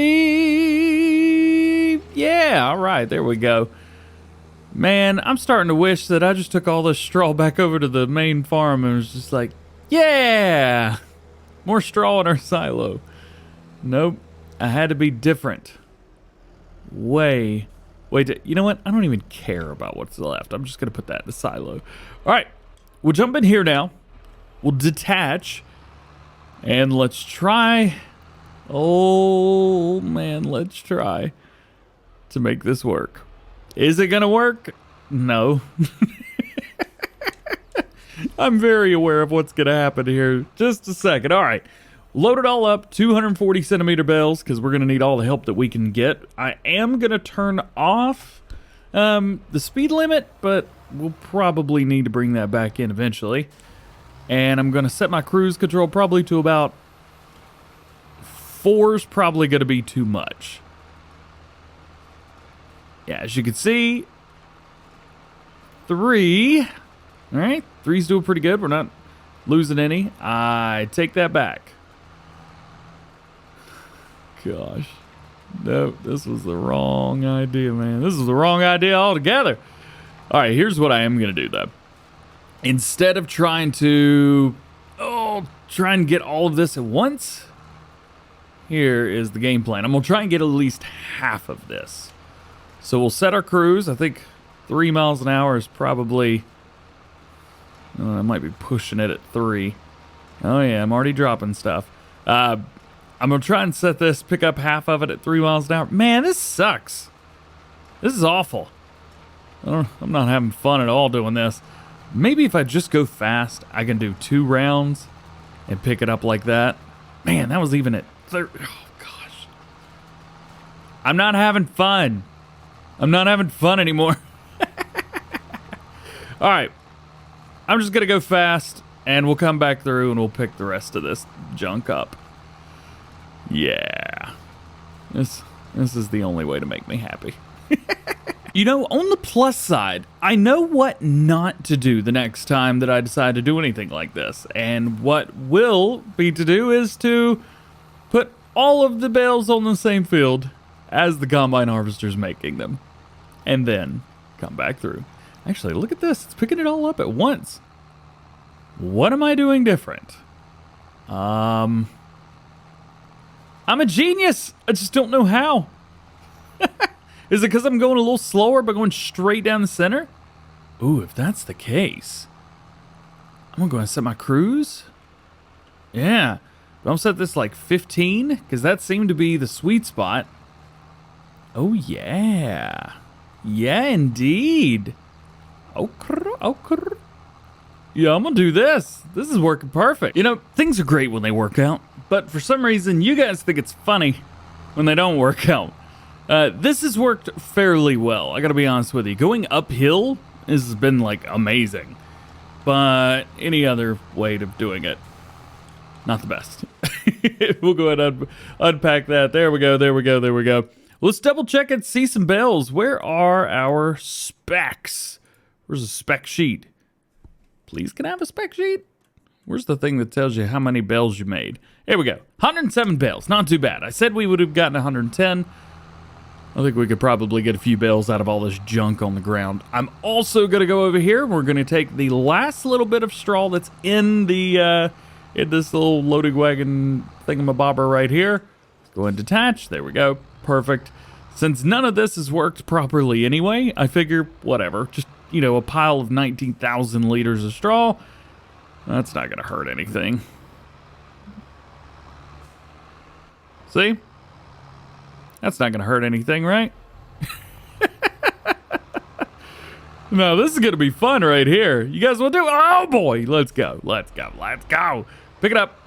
Yeah, all right. There we go. Man, I'm starting to wish that I just took all this straw back over to the main farm and was just like, yeah, more straw in our silo. Nope. I had to be different. Wait, you know what? I don't even care about what's left. I'm just going to put that in the silo. All right. We'll jump in here now. We'll detach. And let's try. Oh, man. Let's try to make this work. Is it going to work? No. I'm very aware of what's going to happen here. Just a second. All right. Load it all up, 240 centimeter bales, because we're going to need all the help that we can get. I am going to turn off the speed limit, but we'll probably need to bring that back in eventually. And I'm going to set my cruise control probably to about 4's probably going to be too much. Yeah, as you can see, 3. All right, 3's doing pretty good. We're not losing any. I take that back. Gosh. No, this was the wrong idea, man. This is the wrong idea altogether. All right, here's what I am going to do, though. Instead of trying to, try and get all of this at once, here is the game plan. I'm going to try and get at least half of this. So we'll set our cruise. I think 3 miles an hour is probably, I might be pushing it at 3. Oh, yeah, I'm already dropping stuff. I'm going to try and set this, pick up half of it at 3 miles an hour. Man, this sucks. This is awful. I'm not having fun at all doing this. Maybe if I just go fast, I can do 2 rounds and pick it up like that. Man, that was even at 30. Oh, gosh. I'm not having fun. I'm not having fun anymore. All right. I'm just going to go fast, and we'll come back through, and we'll pick the rest of this junk up. Yeah. This is the only way to make me happy. You know, on the plus side, I know what not to do the next time that I decide to do anything like this. And what will be to do is to put all of the bales on the same field as the combine harvester's making them. And then come back through. Actually, look at this. It's picking it all up at once. What am I doing different? I'm a genius. I just don't know how. Is it because I'm going a little slower but going straight down the center? Ooh, if that's the case, I'm going to go and set my cruise. Yeah. But I'm set this like 15 because that seemed to be the sweet spot. Oh, yeah. Yeah, indeed. Okay. Yeah, I'm going to do this. This is working perfect. You know, things are great when they work out. But for some reason, you guys think it's funny when they don't work out. This has worked fairly well, I gotta be honest with you. Going uphill has been, like, amazing. But any other way of doing it, not the best. We'll go ahead and unpack that. There we go. Let's double check and see some bales. Where are our specs? Where's a spec sheet? Please, can I have a spec sheet? Where's the thing that tells you how many bales you made? Here we go. 107 bales. Not too bad. I said we would have gotten 110. I think we could probably get a few bales out of all this junk on the ground. I'm also going to go over here. We're going to take the last little bit of straw that's in the in this little loading wagon thingamabobber right here. Let's go and detach. There we go. Perfect. Since none of this has worked properly anyway, I figure whatever. Just, you know, a pile of 19,000 liters of straw. That's not going to hurt anything. See? That's not going to hurt anything, right? No, this is going to be fun right here. You guys want to do it? Oh, boy. Let's go. Let's go. Let's go. Pick it up.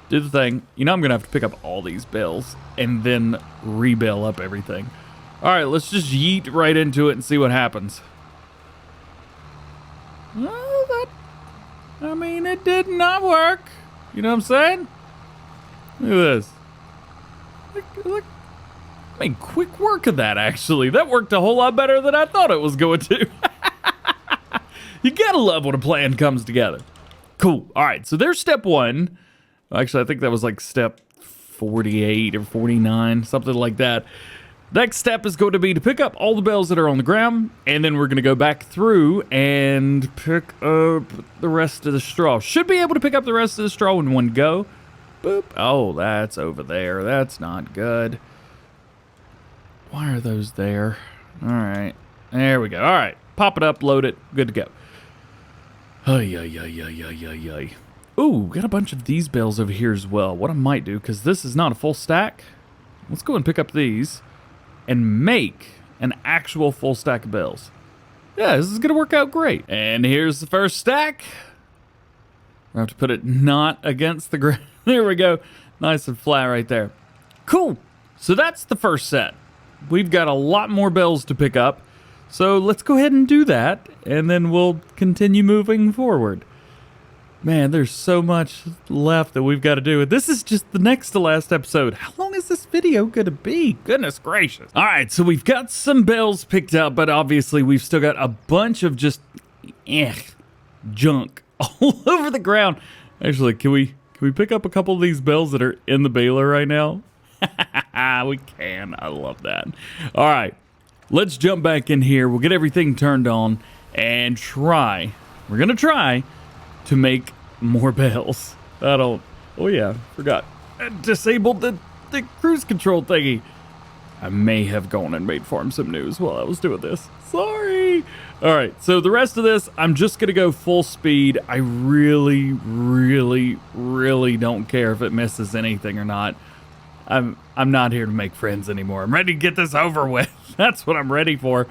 Do the thing. You know I'm going to have to pick up all these bills and then rebill up everything. All right, let's just yeet right into it and see what happens. Well, I mean, it did not work. You know what I'm saying? Look at this. Look. I mean, quick work of that, actually. That worked a whole lot better than I thought it was going to. You gotta love when a plan comes together. Cool. All right, so there's step one. Actually, I think that was like step 48 or 49, something like that. Next step is going to be to pick up all the bells that are on the ground, and then we're going to go back through and pick up the rest of the straw. Should be able to pick up the rest of the straw in one go. Boop. Oh, that's over there. That's not good. Why are those there? All right. There we go. All right. Pop it up, load it. Good to go. Ay. Ooh, got a bunch of these bells over here as well. What I might do, because this is not a full stack, let's go and pick up these and make an actual full stack of bells. Yeah, this is going to work out great. And here's the first stack. I have to put it not against the ground. There we go. Nice and flat right there. Cool. So that's the first set. We've got a lot more bells to pick up. So let's go ahead and do that, and then we'll continue moving forward. Man, there's so much left that we've got to do. This is just the next to last episode. How long is this video going to be? Goodness gracious. All right, so we've got some bells picked up, but obviously we've still got a bunch of just junk all over the ground. Actually, can we pick up a couple of these bells that are in the baler right now? We can. I love that. All right, let's jump back in here. We'll get everything turned on and try. We're going to try to make more bells. Oh yeah, forgot. I disabled the cruise control thingy. I may have gone and made farm sim news while I was doing this. Sorry. All right, so the rest of this, I'm just gonna go full speed. I really don't care if it misses anything or not. I'm not here to make friends anymore. I'm ready to get this over with. That's what I'm ready for.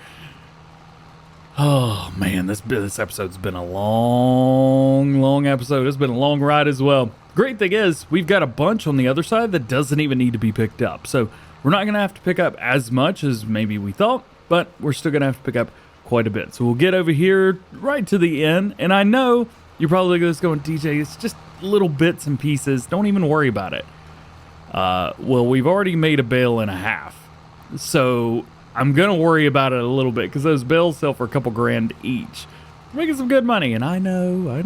Oh man, this episode's been a long episode. It's been a long ride as well. Great thing is, we've got a bunch on the other side that doesn't even need to be picked up. So we're not gonna have to pick up as much as maybe we thought, but we're still gonna have to pick up quite a bit. So we'll get over here right to the end. And I know you're probably just going, DJ, it's just little bits and pieces. Don't even worry about it. Well, we've already made a bale and a half. So I'm going to worry about it a little bit because those bales sell for a couple grand each. We're making some good money, and I know. You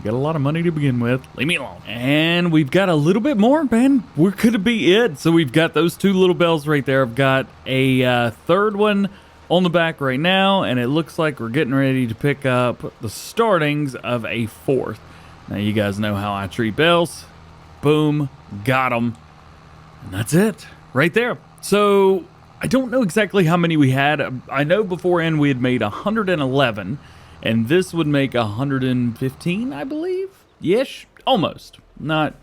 got a lot of money to begin with. Leave me alone. And we've got a little bit more, man. We're going to be it. So we've got those two little bells right there. I've got a third one on the back right now, and it looks like we're getting ready to pick up the startings of a fourth. Now, you guys know how I treat bells. Boom. Got them. And that's it. Right there. So I don't know exactly how many we had. I know beforehand we had made 111, and this would make 115, I believe. Yes, almost. Not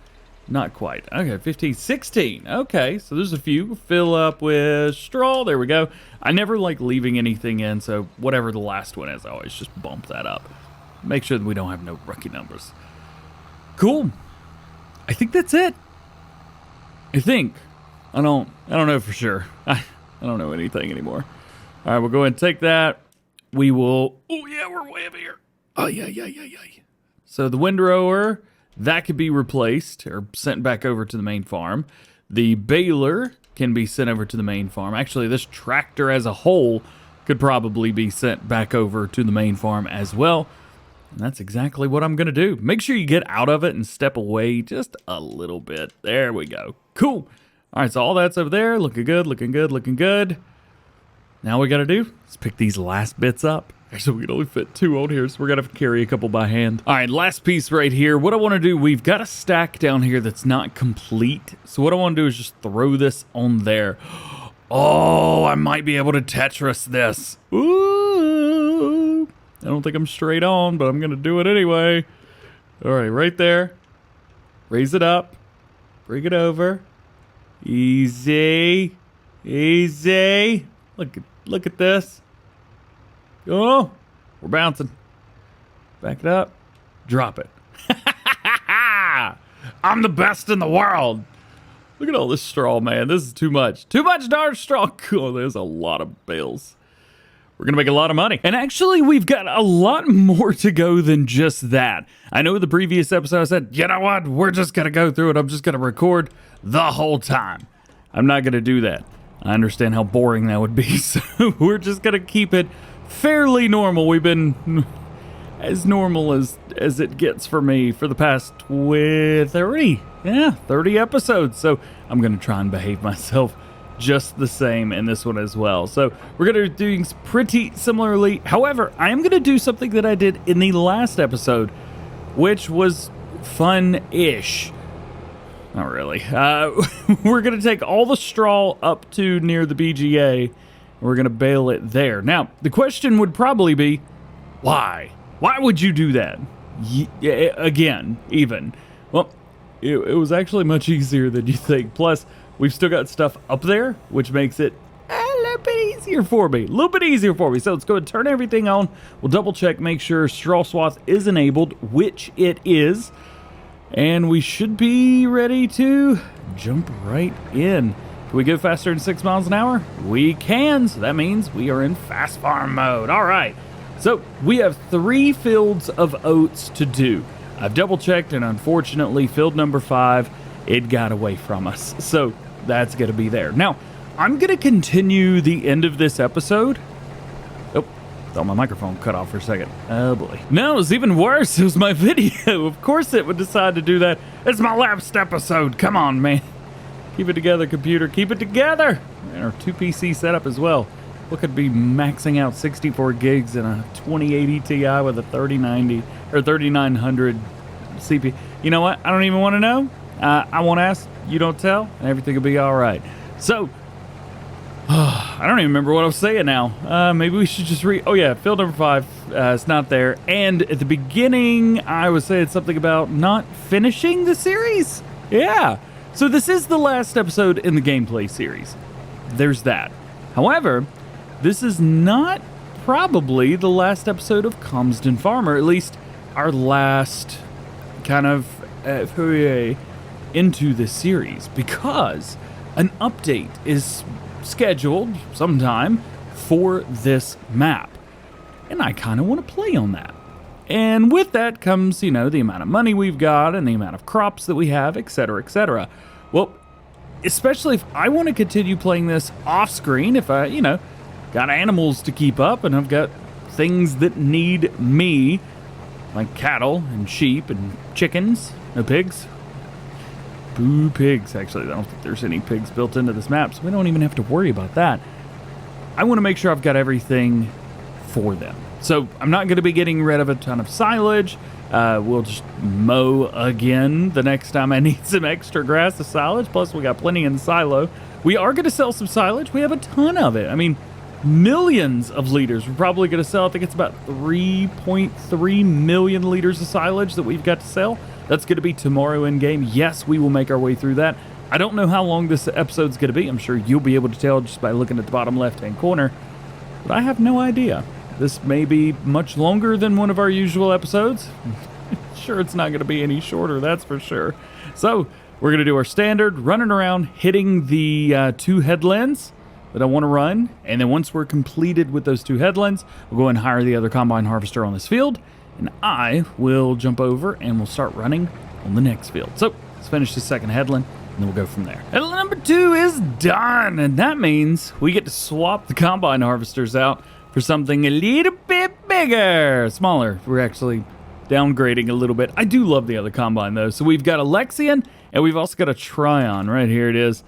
quite. Okay, 15, 16. Okay, so there's a few. Fill up with straw. There we go. I never like leaving anything in, so whatever the last one is, I always just bump that up. Make sure that we don't have no rookie numbers. Cool. I think that's it. I think. I don't know for sure. I don't know anything anymore. All right, we'll go ahead and take that. We will... Oh, yeah, we're way up here. Oh, yeah. So the windrower, that could be replaced or sent back over to the main farm. The baler can be sent over to the main farm. Actually, this tractor as a whole could probably be sent back over to the main farm as well. And that's exactly what I'm going to do. Make sure you get out of it and step away just a little bit. There we go. Cool. All right, so all that's over there. Looking good. Now we got to do is pick these last bits up. Actually, we can only fit 2 on here, so we're going to have to carry a couple by hand. All right, last piece right here. What I want to do, we've got a stack down here that's not complete. So what I want to do is just throw this on there. Oh, I might be able to Tetris this. Ooh. I don't think I'm straight on, but I'm going to do it anyway. All right, right there. Raise it up. Bring it over. Easy. Easy. Look at this. Oh, we're bouncing. Back it up. Drop it. I'm the best in the world. Look at all this straw, man. This is too much. Too much darn straw. Cool. There's a lot of bales. We're going to make a lot of money. And actually, we've got a lot more to go than just that. I know in the previous episode I said, you know what? We're just going to go through it. I'm just going to record the whole time. I'm not going to do that. I understand how boring that would be. So we're just going to keep it fairly normal. We've been as normal as it gets for me for the past 30 episodes. So I'm going to try and behave myself just the same in this one as well. So we're going to do things pretty similarly. However, I am going to do something that I did in the last episode, which was fun-ish. Not really. We're going to take all the straw up to near the BGA, and we're going to bale it there. Now, the question would probably be, why? Why would you do that? Again, even. Well, it was actually much easier than you think. Plus, we've still got stuff up there, which makes it a little bit easier for me. So let's go and turn everything on. We'll double check, make sure straw swath is enabled, which it is. And we should be ready to jump right in. Can we go faster than 6 miles an hour? We can. So that means we are in fast farm mode. All right. So we have 3 fields of oats to do. I've double checked, and unfortunately, field number 5, it got away from us. So that's going to be there. Now, I'm going to continue the end of this episode. Oh, thought my microphone cut off for a second. Oh, boy. No, it was even worse. It was my video. Of course it would decide to do that. It's my last episode. Come on, man. Keep it together, computer. Keep it together. And our 2 PC setup as well. Look at be maxing out 64 gigs in a 2080 Ti with a 3090 or 3900 CPU. You know what? I don't even want to know. I won't ask. You don't tell. And everything will be all right. So, I don't even remember what I was saying now. Maybe we should just read. Oh, yeah. Field number 5. It's not there. And at the beginning, I was saying something about not finishing the series. Yeah. So this is the last episode in the gameplay series. There's that. However, this is not probably the last episode of Calmsden Farm, or at least our last kind of foray into this series, because an update is scheduled sometime for this map. And I kind of want to play on that. And with that comes, you know, the amount of money we've got and the amount of crops that we have, etc., etc. Well, especially if I want to continue playing this off screen, if I, you know, got animals to keep up and I've got things that need me, like cattle and sheep and chickens. No pigs. Boo pigs. Actually, I don't think there's any pigs built into this map, so we don't even have to worry about that. I want to make sure I've got everything for them. So I'm not going to be getting rid of a ton of silage. We'll just mow again the next time I need some extra grass to silage. Plus, we got plenty in the silo. We are going to sell some silage. We have a ton of it. I mean, millions of liters. We're probably going to sell, I think it's about 3.3 million liters of silage that we've got to sell. That's going to be tomorrow in game. Yes, we will make our way through that. I don't know how long this episode's going to be. I'm sure you'll be able to tell just by looking at the bottom left-hand corner. But I have no idea. This may be much longer than one of our usual episodes. Sure, it's not going to be any shorter, that's for sure. So, we're going to do our standard, running around, hitting the 2 headlands that I want to run. And then once we're completed with those 2 headlands, we'll go and hire the other combine harvester on this field. And I will jump over and we'll start running on the next field. So, let's finish the second headland. And then we'll go from there. Headland number 2 is done. And that means we get to swap the combine harvesters out for something a little bit bigger. Smaller. We're actually downgrading a little bit. I do love the other combine, though. So we've got a Lexion, and we've also got a Tryon. Right here it is.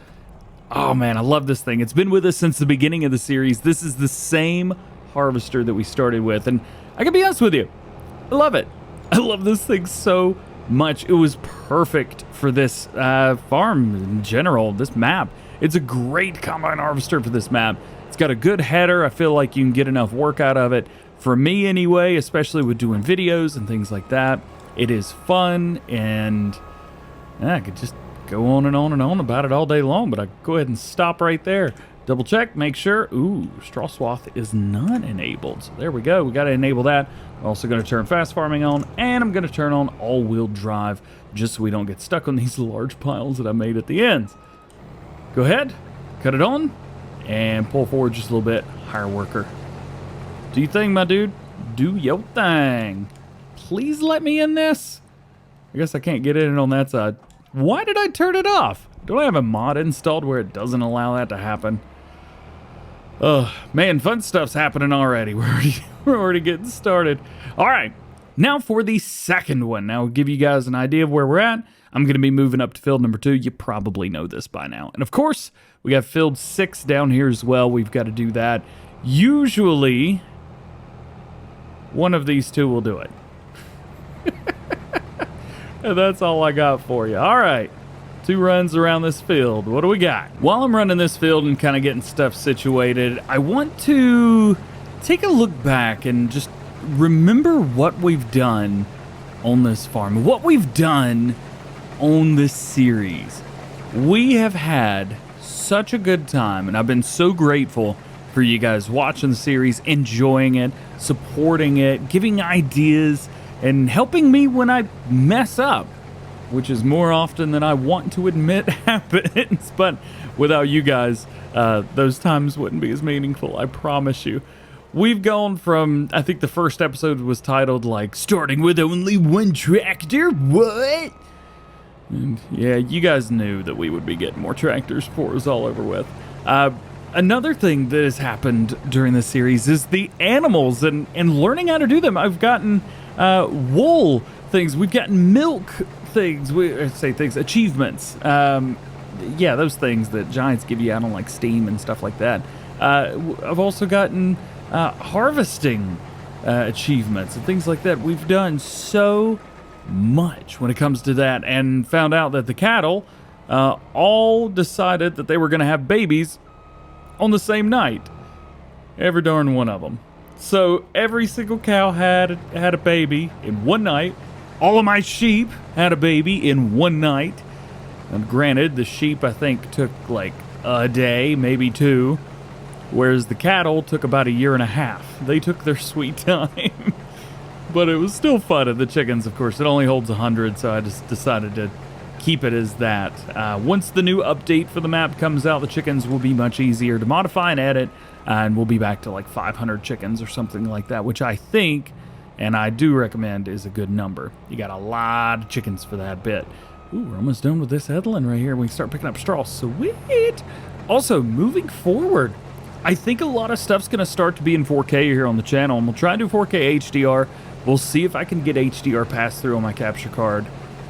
Oh, man, I love this thing. It's been with us since the beginning of the series. This is the same harvester that we started with. And I can be honest with you, I love it. I love this thing so much. It was perfect for this farm in general, this map. It's a great combine harvester for this map. It's got a good header. I feel like you can get enough work out of it. For me anyway, especially with doing videos and things like that. It is fun, and I could just go on and on and on about it all day long, but I go ahead and stop right there. Double check, make sure. Ooh, straw swath is not enabled. So there we go. We got to enable that. I'm also going to turn fast farming on, and I'm going to turn on all-wheel drive just so we don't get stuck on these large piles that I made at the ends. Go ahead, cut it on, and pull forward just a little bit. Hire worker. Do your thing, my dude. Do your thing. Please let me in this. I guess I can't get in on that side. Why did I turn it off? Do I have a mod installed where it doesn't allow that to happen? Ugh, man, fun stuff's happening already. We're already getting started. All right, now for the second one. Now, I'll give you guys an idea of where we're at. I'm going to be moving up to field number 2. You probably know this by now. And of course, we got field 6 down here as well. We've got to do that. Usually, one of these two will do it. And that's all I got for you. All right. 2 runs around this field. What do we got? While I'm running this field and kind of getting stuff situated, I want to take a look back and just remember what we've done on this farm, what we've done on this series. We have had such a good time, and I've been so grateful for you guys watching the series, enjoying it, supporting it, giving ideas, and helping me when I mess up, which is more often than I want to admit happens. But without you guys, those times wouldn't be as meaningful, I promise you. We've gone from, I think the first episode was titled, like, starting with only 1 tractor, what? And yeah, you guys knew that we would be getting more tractors before it was all over with. Another thing that has happened during this series is the animals and learning how to do them. I've gotten wool things, we've gotten milk things, achievements. Yeah, those things that giants give you out on like Steam and stuff like that. I've also gotten harvesting achievements and things like that. We've done so much when it comes to that, and found out that the cattle all decided that they were going to have babies on the same night. Every darn one of them. So every single cow had a baby in one night. All of my sheep had a baby in one night. And granted, the sheep, I think, took like a day, maybe 2. Whereas the cattle took about 1.5 years. They took their sweet time. But it was still fun. And the chickens, of course, it only holds 100, so I just decided to keep it as that. Once the new update for the map comes out, the chickens will be much easier to modify and edit, and we'll be back to like 500 chickens or something like that, which I think, and I do recommend, is a good number. You got a lot of chickens for that bit. Ooh, we're almost done with this headland right here. We can start picking up straw. Sweet! Also, moving forward, I think a lot of stuff's going to start to be in 4K here on the channel, and we'll try and do 4K HDR. We'll see if I can get HDR pass-through on my capture card.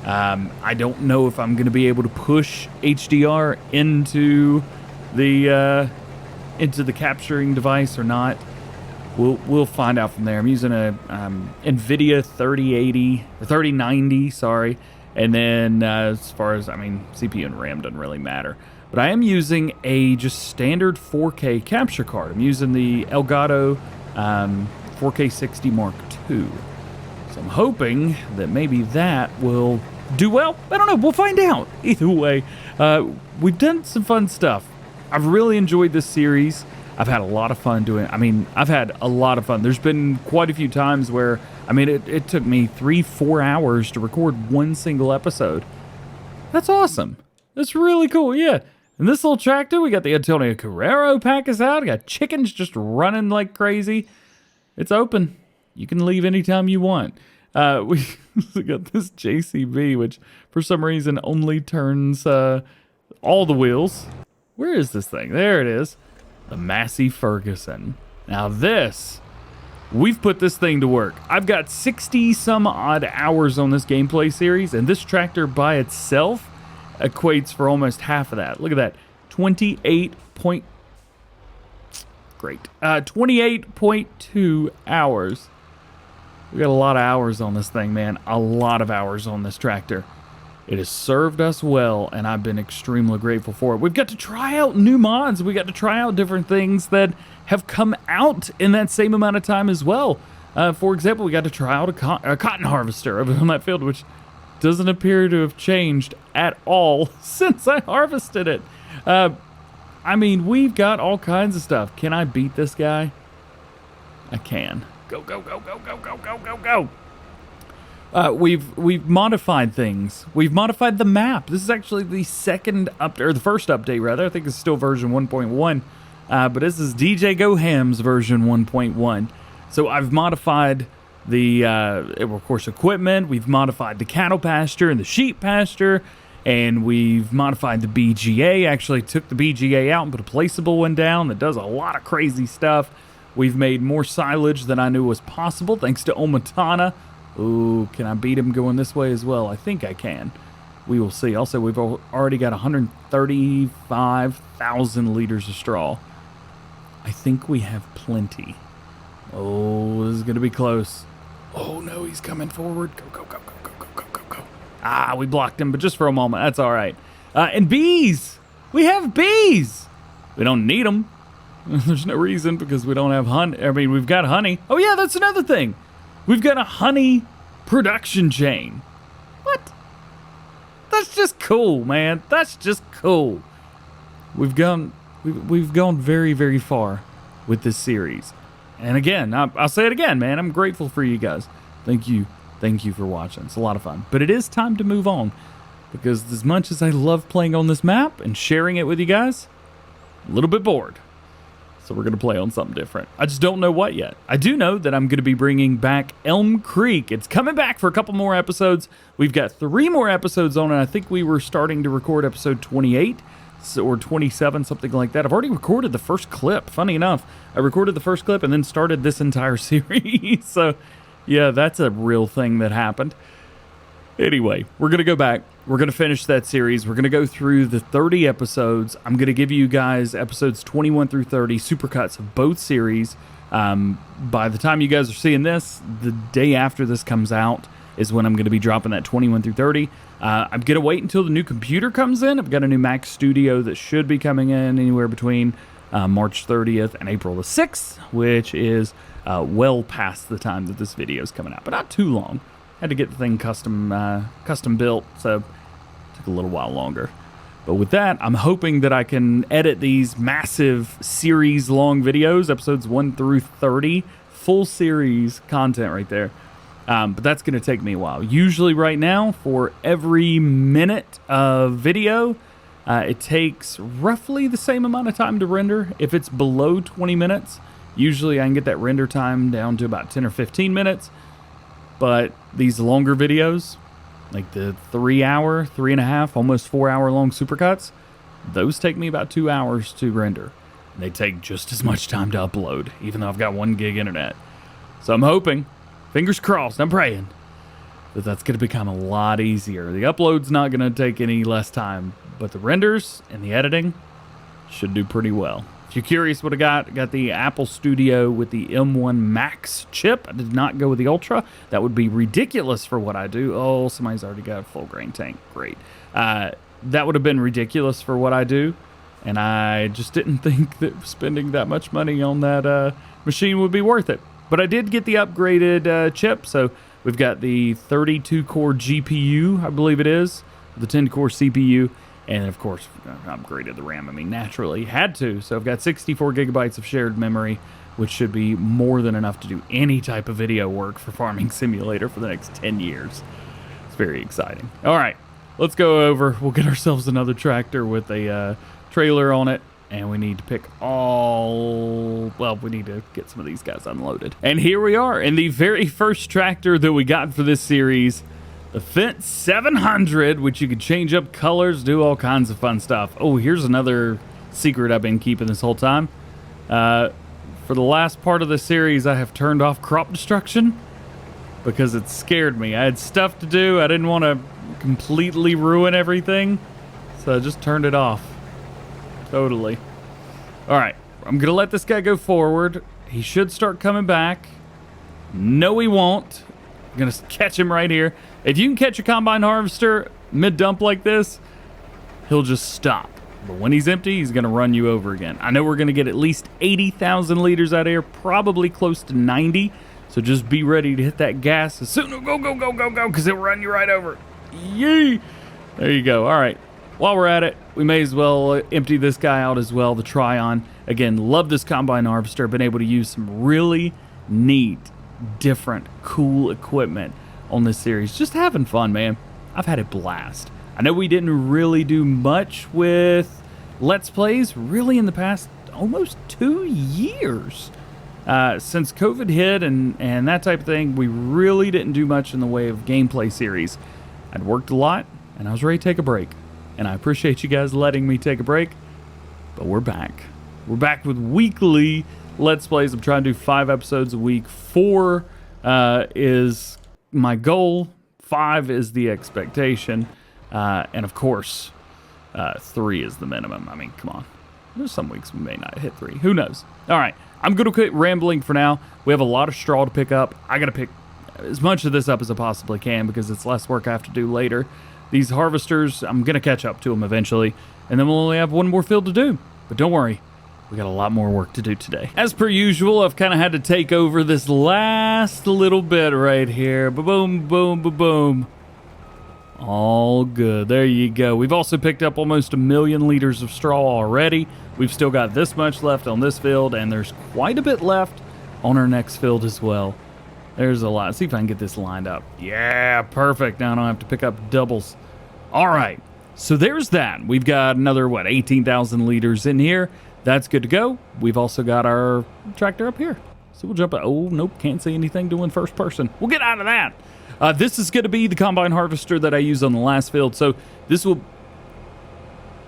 I don't know if I'm going to be able to push HDR into the capturing device or not. We'll find out from there. I'm using a NVIDIA 3080 or 3090, sorry. And then as far as, I mean, CPU and RAM doesn't really matter. But I am using a just standard 4K capture card. I'm using the Elgato 4K 60 Mark II. So I'm hoping that maybe that will do well. I don't know. We'll find out. Either way, we've done some fun stuff. I've really enjoyed this series. I've had a lot of fun doing it. I mean, I've had a lot of fun. There's been quite a few times where, I mean, it took me 3-4 hours to record one single episode. That's awesome. That's really cool, yeah. And this little tractor, we got the Antonio Carrero pack us out. We got chickens just running like crazy. It's open. You can leave anytime you want. We got this JCB, which for some reason only turns all the wheels. Where is this thing? There it is. The Massey Ferguson. Now this, we've put this thing to work. I've got 60 some odd hours on this gameplay series, and this tractor by itself equates for almost half of that. Look at that. 28.2 hours. We got a lot of hours on this thing, man. A lot of hours on this tractor. It has served us well, and I've been extremely grateful for it. We've got to try out new mods. We got to try out different things that have come out in that same amount of time as well. For example, we got to try out a cotton harvester over on that field, which doesn't appear to have changed at all since I harvested it. I mean, we've got all kinds of stuff. Can I beat this guy? I can. Go, go, go, go, go, go, go, go, go. We've modified things. We've modified the map. This is actually the the first update rather. I think it's still version 1.1. But this is DjGoHam's version 1.1. So I've modified the, of course, equipment. We've modified the cattle pasture and the sheep pasture. And we've modified the BGA. Actually took the BGA out and put a placeable one down that does a lot of crazy stuff. We've made more silage than I knew was possible, thanks to Omatana. Ooh, can I beat him going this way as well? I think I can. We will see. Also, we've already got 135,000 liters of straw. I think we have plenty. Oh, this is going to be close. Oh, no, he's coming forward. Go, go, go, go, go, go, go, go, go. Ah, we blocked him, but just for a moment. That's all right. And bees. We have bees. We don't need them. There's no reason because we don't have honey. I mean, we've got honey. Oh, yeah, that's another thing. We've got a honey production chain. What? That's just cool, man. That's just cool. We've gone very, very far with this series. And again, I'll say it again, man. I'm grateful for you guys. Thank you. Thank you for watching. It's a lot of fun. But it is time to move on because as much as I love playing on this map and sharing it with you guys, a little bit bored. So we're going to play on something different. I just don't know what yet. I do know that I'm going to be bringing back Elm Creek. It's coming back for a couple more episodes. We've got 3 more episodes on it. I think we were starting to record episode 28 or 27, something like that. I've already recorded the first clip. Funny enough, I recorded the first clip and then started this entire series. So yeah, that's a real thing that happened. Anyway, we're going to go back. We're going to finish that series. We're going to go through the 30 episodes. I'm going to give you guys episodes 21 through 30, supercuts of both series. By the time you guys are seeing this, the day after this comes out is when I'm going to be dropping that 21 through 30. I'm going to wait until the new computer comes in. I've got a new Mac Studio that should be coming in anywhere between March 30th and April the 6th, which is well past the time that this video is coming out, but not too long. Had to get the thing custom built, so it took a little while longer. But with that, I'm hoping that I can edit these massive series-long videos, episodes 1 through 30, full series content right there. But that's going to take me a while. Usually right now, for every minute of video, it takes roughly the same amount of time to render. If it's below 20 minutes, usually I can get that render time down to about 10 or 15 minutes. But these longer videos, like the 3-hour, 3.5, almost 4-hour long supercuts, those take me about 2 hours to render. And they take just as much time to upload, even though I've got 1 gig internet. So I'm hoping, fingers crossed, I'm praying, that that's going to become a lot easier. The upload's not going to take any less time, but the renders and the editing should do pretty well. If you're curious what I got the Apple Studio with the M1 Max chip. I did not go with the Ultra. That would be ridiculous for what I do. Oh, somebody's already got a full grain tank. Great. That would have been ridiculous for what I do, and I just didn't think that spending that much money on that machine would be worth it. But I did get the upgraded chip, so we've got the 32-core GPU, I believe it is, the 10-core CPU, and of course, I upgraded the RAM. I mean, naturally, had to. So I've got 64 gigabytes of shared memory, which should be more than enough to do any type of video work for Farming Simulator for the next 10 years. It's very exciting. All right, let's go over. We'll get ourselves another tractor with a trailer on it, and we need to pick we need to get some of these guys unloaded. And here we are in the very first tractor that we got for this series. The Fence 700, which you can change up colors, do all kinds of fun stuff. Oh, here's another secret I've been keeping this whole time. For the last part of the series, I have turned off crop destruction because it scared me. I had stuff to do. I didn't want to completely ruin everything, so I just turned it off. Totally. All right, I'm going to let this guy go forward. He should start coming back. No, he won't. I'm going to catch him right here. If you can catch a combine harvester mid-dump like this, he'll just stop. But when he's empty, he's going to run you over again. I know we're going to get at least 80,000 liters out of here, probably close to 90. So just be ready to hit that gas as soon as go, because he'll run you right over. Yee! There you go. All right. While we're at it, we may as well empty this guy out as well, the Tryon. Again, love this combine harvester. Been able to use some really neat, different, cool equipment on this series. Just having fun, man. I've had a blast. I know we didn't really do much with Let's Plays really in the past almost 2 years. Since COVID hit and that type of thing, we really didn't do much in the way of gameplay series. I'd worked a lot, and I was ready to take a break. And I appreciate you guys letting me take a break, but we're back. We're back with weekly Let's Plays. I'm trying to do 5 episodes a week. 4 is my goal. 5 is the expectation. And of course, 3 is the minimum. I mean, come on. There's some weeks we may not hit 3. Who knows? All right. I'm going to quit rambling for now. We have a lot of straw to pick up. I got to pick as much of this up as I possibly can because it's less work I have to do later. These harvesters, I'm going to catch up to them eventually, and then we'll only have one more field to do. But don't worry, we got a lot more work to do today. As per usual, I've kind of had to take over this last little bit right here. Ba-boom, boom, ba-boom. All good. There you go. We've also picked up almost 1 million liters of straw already. We've still got this much left on this field, and there's quite a bit left on our next field as well. There's a lot. Let's see if I can get this lined up. Yeah, perfect. Now I don't have to pick up doubles. All right, so there's that. We've got another, 18,000 liters in here. That's good to go. We've also got our tractor up here. So we'll jump. Oh, nope, can't see anything doing first person. We'll get out of that. This is going to be the combine harvester that I used on the last field. So this will...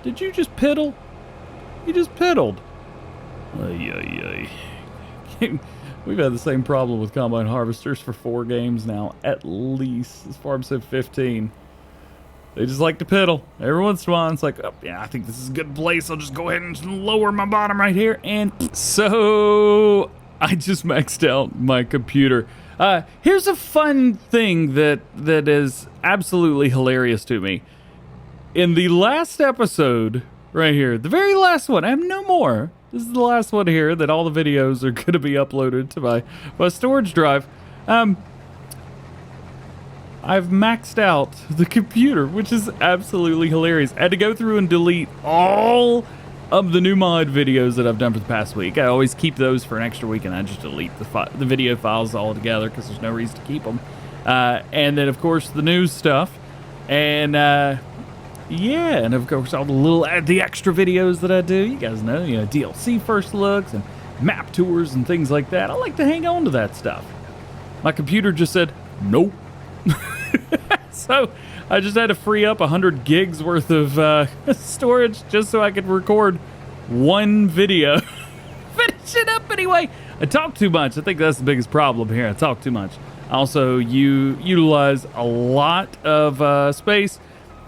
Did you just piddle? You just piddled. Ay, ay, ay. We've had the same problem with combine harvesters for 4 games now, at least. As far as 15. They just like to piddle. Every once in a while, it's like, oh, yeah, I think this is a good place. I'll just go ahead and lower my bottom right here. And so I just maxed out my computer. Here's a fun thing that is absolutely hilarious to me. In the last episode, right here, the very last one, I have no more. This is the last one here that all the videos are going to be uploaded to my storage drive. I've maxed out the computer, which is absolutely hilarious. I had to go through and delete all of the new mod videos that I've done for the past week. I always keep those for an extra week, and I just delete the video files all together because there's no reason to keep them. And then, of course, the news stuff. And, yeah, and of course, all the extra videos that I do. You guys know, DLC first looks and map tours and things like that. I like to hang on to that stuff. My computer just said, nope. So I just had to free up 100 gigs worth of storage just so I could record one video. Finish it up anyway. I talk too much. I think that's the biggest problem here. I talk too much. Also, you utilize a lot of space.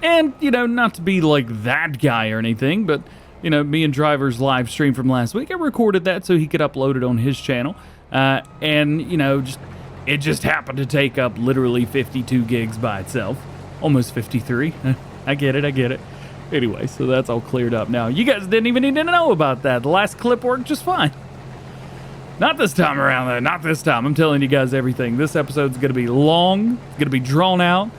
And, not to be like that guy or anything, but, me and Driver's live stream from last week, I recorded that so he could upload it on his channel. And, it just happened to take up literally 52 gigs by itself. Almost 53. I get it. Anyway, so that's all cleared up now. You guys didn't even need to know about that. The last clip worked just fine. Not this time around, though. Not this time. I'm telling you guys everything. This episode's going to be long. It's going to be drawn out.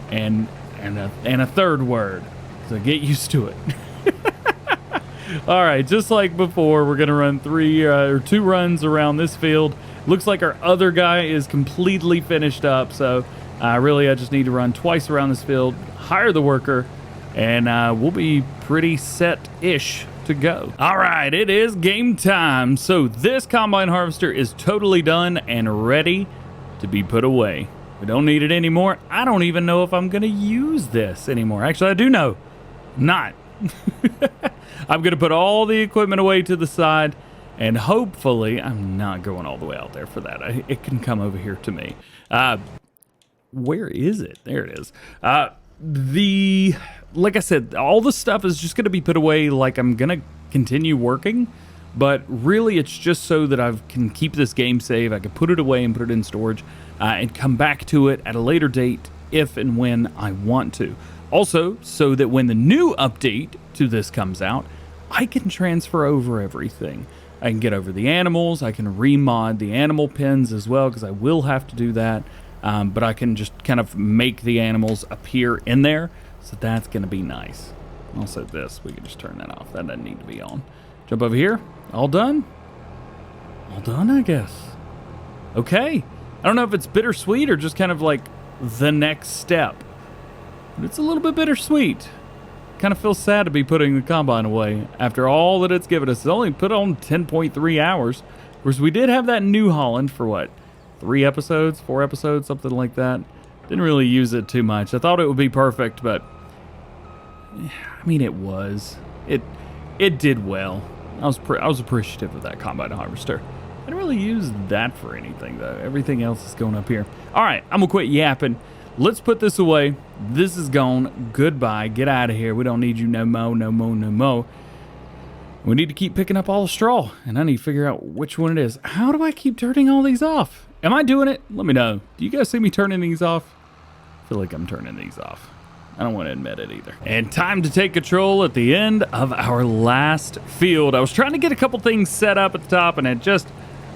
And a third word. So get used to it. All right, just like before, we're going to run 2 runs around this field. Looks like our other guy is completely finished up, so really I just need to run twice around this field, hire the worker, and we'll be pretty set-ish to go. All right, it is game time. So this combine harvester is totally done and ready to be put away. We don't need it anymore. I don't even know if I'm going to use this anymore. Actually, I do know. Not. I'm going to put all the equipment away to the side. And hopefully, I'm not going all the way out there for that. It can come over here to me. Where is it? There it is. Like I said, all the stuff is just going to be put away like I'm going to continue working. But really, it's just so that I can keep this game save. I can put it away and put it in storage and come back to it at a later date if and when I want to. Also, so that when the new update to this comes out, I can transfer over everything. I can get over the animals. I can remod the animal pens as well because I will have to do that. but I can just kind of make the animals appear in there. So that's going to be nice. Also this, we can just turn that off. That doesn't need to be on. Jump over here. All done? All done, I guess. Okay. I don't know if it's bittersweet or just kind of like the next step. But it's a little bit bittersweet. Kind of feels sad to be putting the Combine away after all that it's given us. It's only put on 10.3 hours. Of course, we did have that New Holland for what? 4 episodes, something like that. Didn't really use it too much. I thought it would be perfect, but I mean, it was. It did well. I was appreciative of that Combine Harvester. I didn't really use that for anything, though. Everything else is going up here. All right, I'm going to quit yapping. Let's put this away. This is gone. Goodbye. Get out of here. We don't need you no more, no more, no more. We need to keep picking up all the straw, and I need to figure out which one it is. How do I keep turning all these off? Am I doing it? Let me know. Do you guys see me turning these off? I feel like I'm turning these off. I don't want to admit it either. And time to take control at the end of our last field. I was trying to get a couple things set up at the top, and it just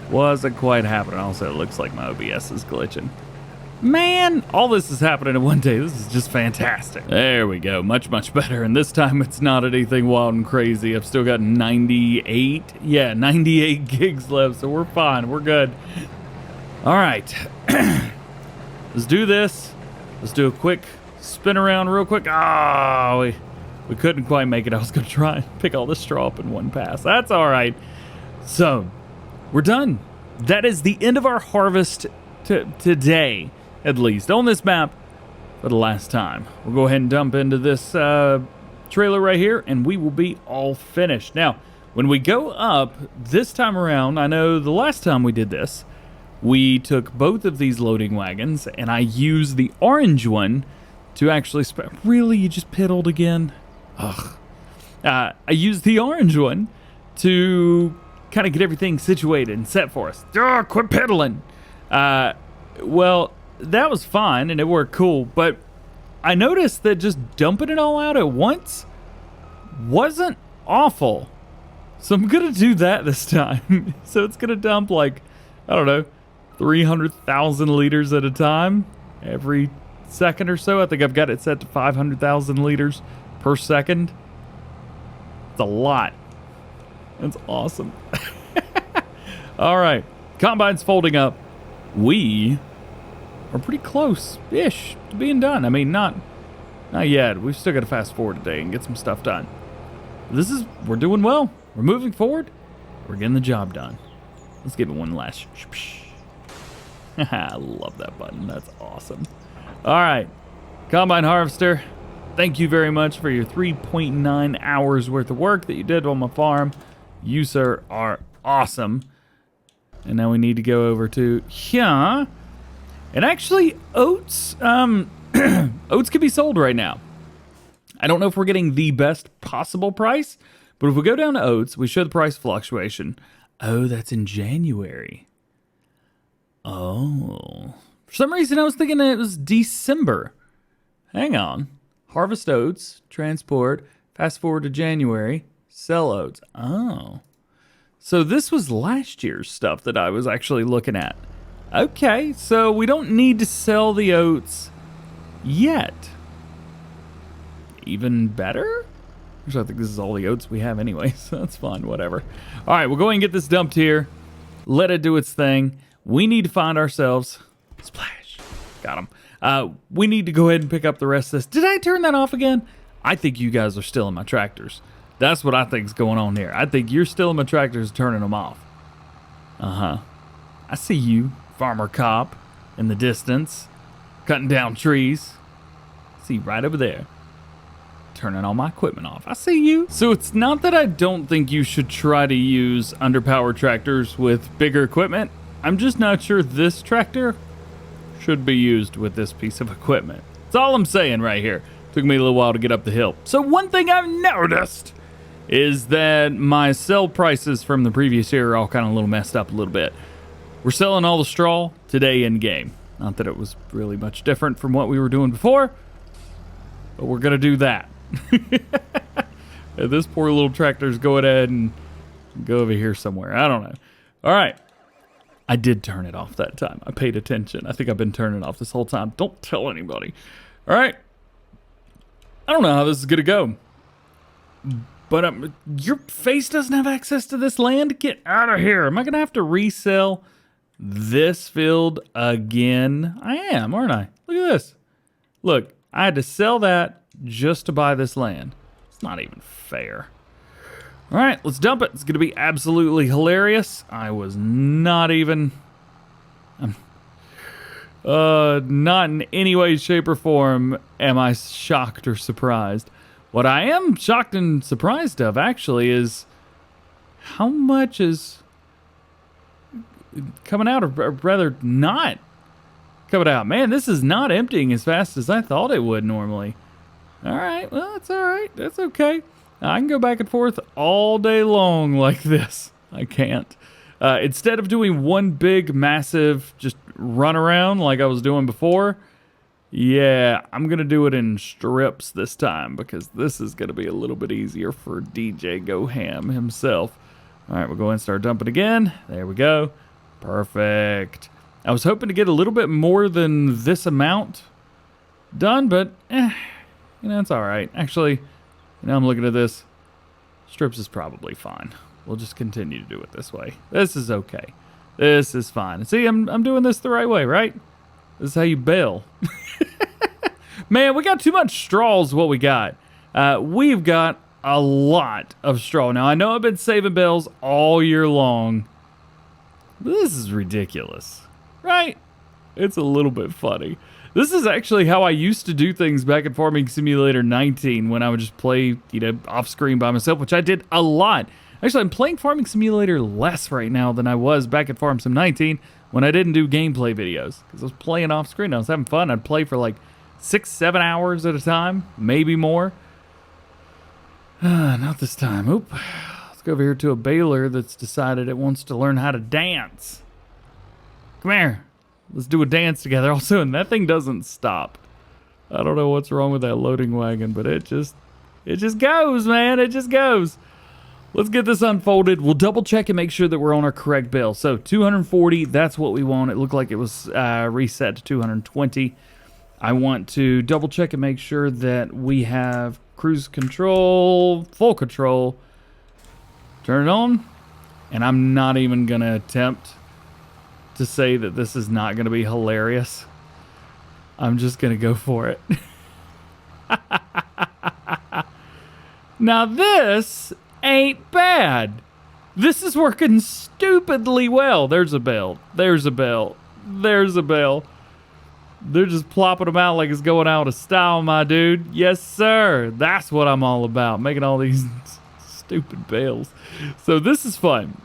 wasn't quite happening. Also, it looks like my OBS is glitching. Man, all this is happening in one day. This is just fantastic. There we go. Much, much better. And this time it's not anything wild and crazy. I've still got 98. Yeah, 98 gigs left, so we're fine. We're good. All right. Let's do this. Let's do a quick spin around real quick. Oh, we couldn't quite make it. I was going to try and pick all the straw up in one pass. That's all right. So, we're done. That is the end of our harvest today. At least on this map for the last time. We'll go ahead and dump into this trailer right here, and we will be all finished. Now, when we go up this time around, I know the last time we did this, we took both of these loading wagons, and I used the orange one to actually... Really? You just piddled again? Ugh. I used the orange one to kind of get everything situated and set for us. Ugh, quit piddling! Well... that was fine and it worked cool, but I noticed that just dumping it all out at once wasn't awful. So I'm gonna do that this time. So it's gonna dump like, I don't know, 300,000 liters at a time every second or so. I think I've got it set to 500,000 liters per second. It's a lot. That's awesome. All right, Combine's folding up. We are pretty close-ish to being done. I mean, not yet. We've still got to fast forward today and get some stuff done. We're doing well. We're moving forward. We're getting the job done. Let's give it one last. I love that button. That's awesome. All right, Combine Harvester, thank you very much for your 3.9 hours worth of work that you did on my farm. You, sir, are awesome. And now we need to go over to here. And actually, oats, oats can be sold right now. I don't know if we're getting the best possible price, but if we go down to oats, we show the price fluctuation. Oh, that's in January. Oh. For some reason, I was thinking it was December. Hang on. Harvest oats, transport, fast forward to January, sell oats. Oh. So this was last year's stuff that I was actually looking at. Okay, so we don't need to sell the oats yet. Even better? Which I think this is all the oats we have anyway, so that's fine, whatever. All right, we'll go ahead and get this dumped here. Let it do its thing. We need to find ourselves... Splash. Got him. We need to go ahead and pick up the rest of this. Did I turn that off again? I think you guys are still in my tractors. That's what I think is going on here. I think you're still in my tractors turning them off. Uh-huh. I see you. Farmer cop in the distance, cutting down trees. See right over there. Turning all my equipment off. I see you. So it's not that I don't think you should try to use underpowered tractors with bigger equipment. I'm just not sure this tractor should be used with this piece of equipment. That's all I'm saying right here. Took me a little while to get up the hill. So one thing I've noticed is that my sell prices from the previous year are all kind of a little messed up a little bit. We're selling all the straw today in game. Not that it was really much different from what we were doing before, but we're going to do that. This poor little tractor's going ahead and go over here somewhere. I don't know. All right. I did turn it off that time. I paid attention. I think I've been turning it off this whole time. Don't tell anybody. All right. I don't know how this is going to go. But your face doesn't have access to this land? Get out of here. Am I going to have to resell this field again? I am, aren't I? Look at this. Look, I had to sell that just to buy this land. It's not even fair. All right, let's dump it. It's going to be absolutely hilarious. I was not even... not in any way, shape, or form am I shocked or surprised. What I am shocked and surprised of, actually, is how much is coming out, or rather not coming out. Man, this is not emptying as fast as I thought it would normally. All right, well, that's all right. That's okay. I can go back and forth all day long like this. I can't. Instead of doing one big, massive, just run around like I was doing before, yeah, I'm going to do it in strips this time because this is going to be a little bit easier for DjGoHam himself. All right, we'll go ahead and start dumping again. There we go. Perfect. I was hoping to get a little bit more than this amount done, but, it's all right. Actually, I'm looking at this. Strips is probably fine. We'll just continue to do it this way. This is okay. This is fine. See, I'm doing this the right way, right? This is how you bale. Man, we got too much straw is what we got. We've got a lot of straw. Now, I know I've been saving bales all year long. But this is ridiculous, right? It's a little bit funny. This is actually how I used to do things back in Farming Simulator 19 when I would just play, off screen by myself, which I did a lot. Actually, I'm playing Farming Simulator less right now than I was back at Farm Sim 19 when I didn't do gameplay videos because I was playing off screen. I was having fun. I'd play for like 6-7 hours at a time, maybe more. Not this time. Oop. Let's go over here to a baler that's decided it wants to learn how to dance. Come here. Let's do a dance together. Also, and that thing doesn't stop. I don't know what's wrong with that loading wagon, but it just goes, man. It just goes. Let's get this unfolded. We'll double check and make sure that we're on our correct bill. So 240, that's what we want. It looked like it was reset to 220. I want to double check and make sure that we have cruise control, full control. Turn it on. And I'm not even going to attempt to say that this is not going to be hilarious. I'm just going to go for it. Now this ain't bad. This is working stupidly well. There's a bell. There's a bell. There's a bell. They're just plopping them out like it's going out of style, my dude. Yes, sir. That's what I'm all about. Making all these stupid bales. So this is fun.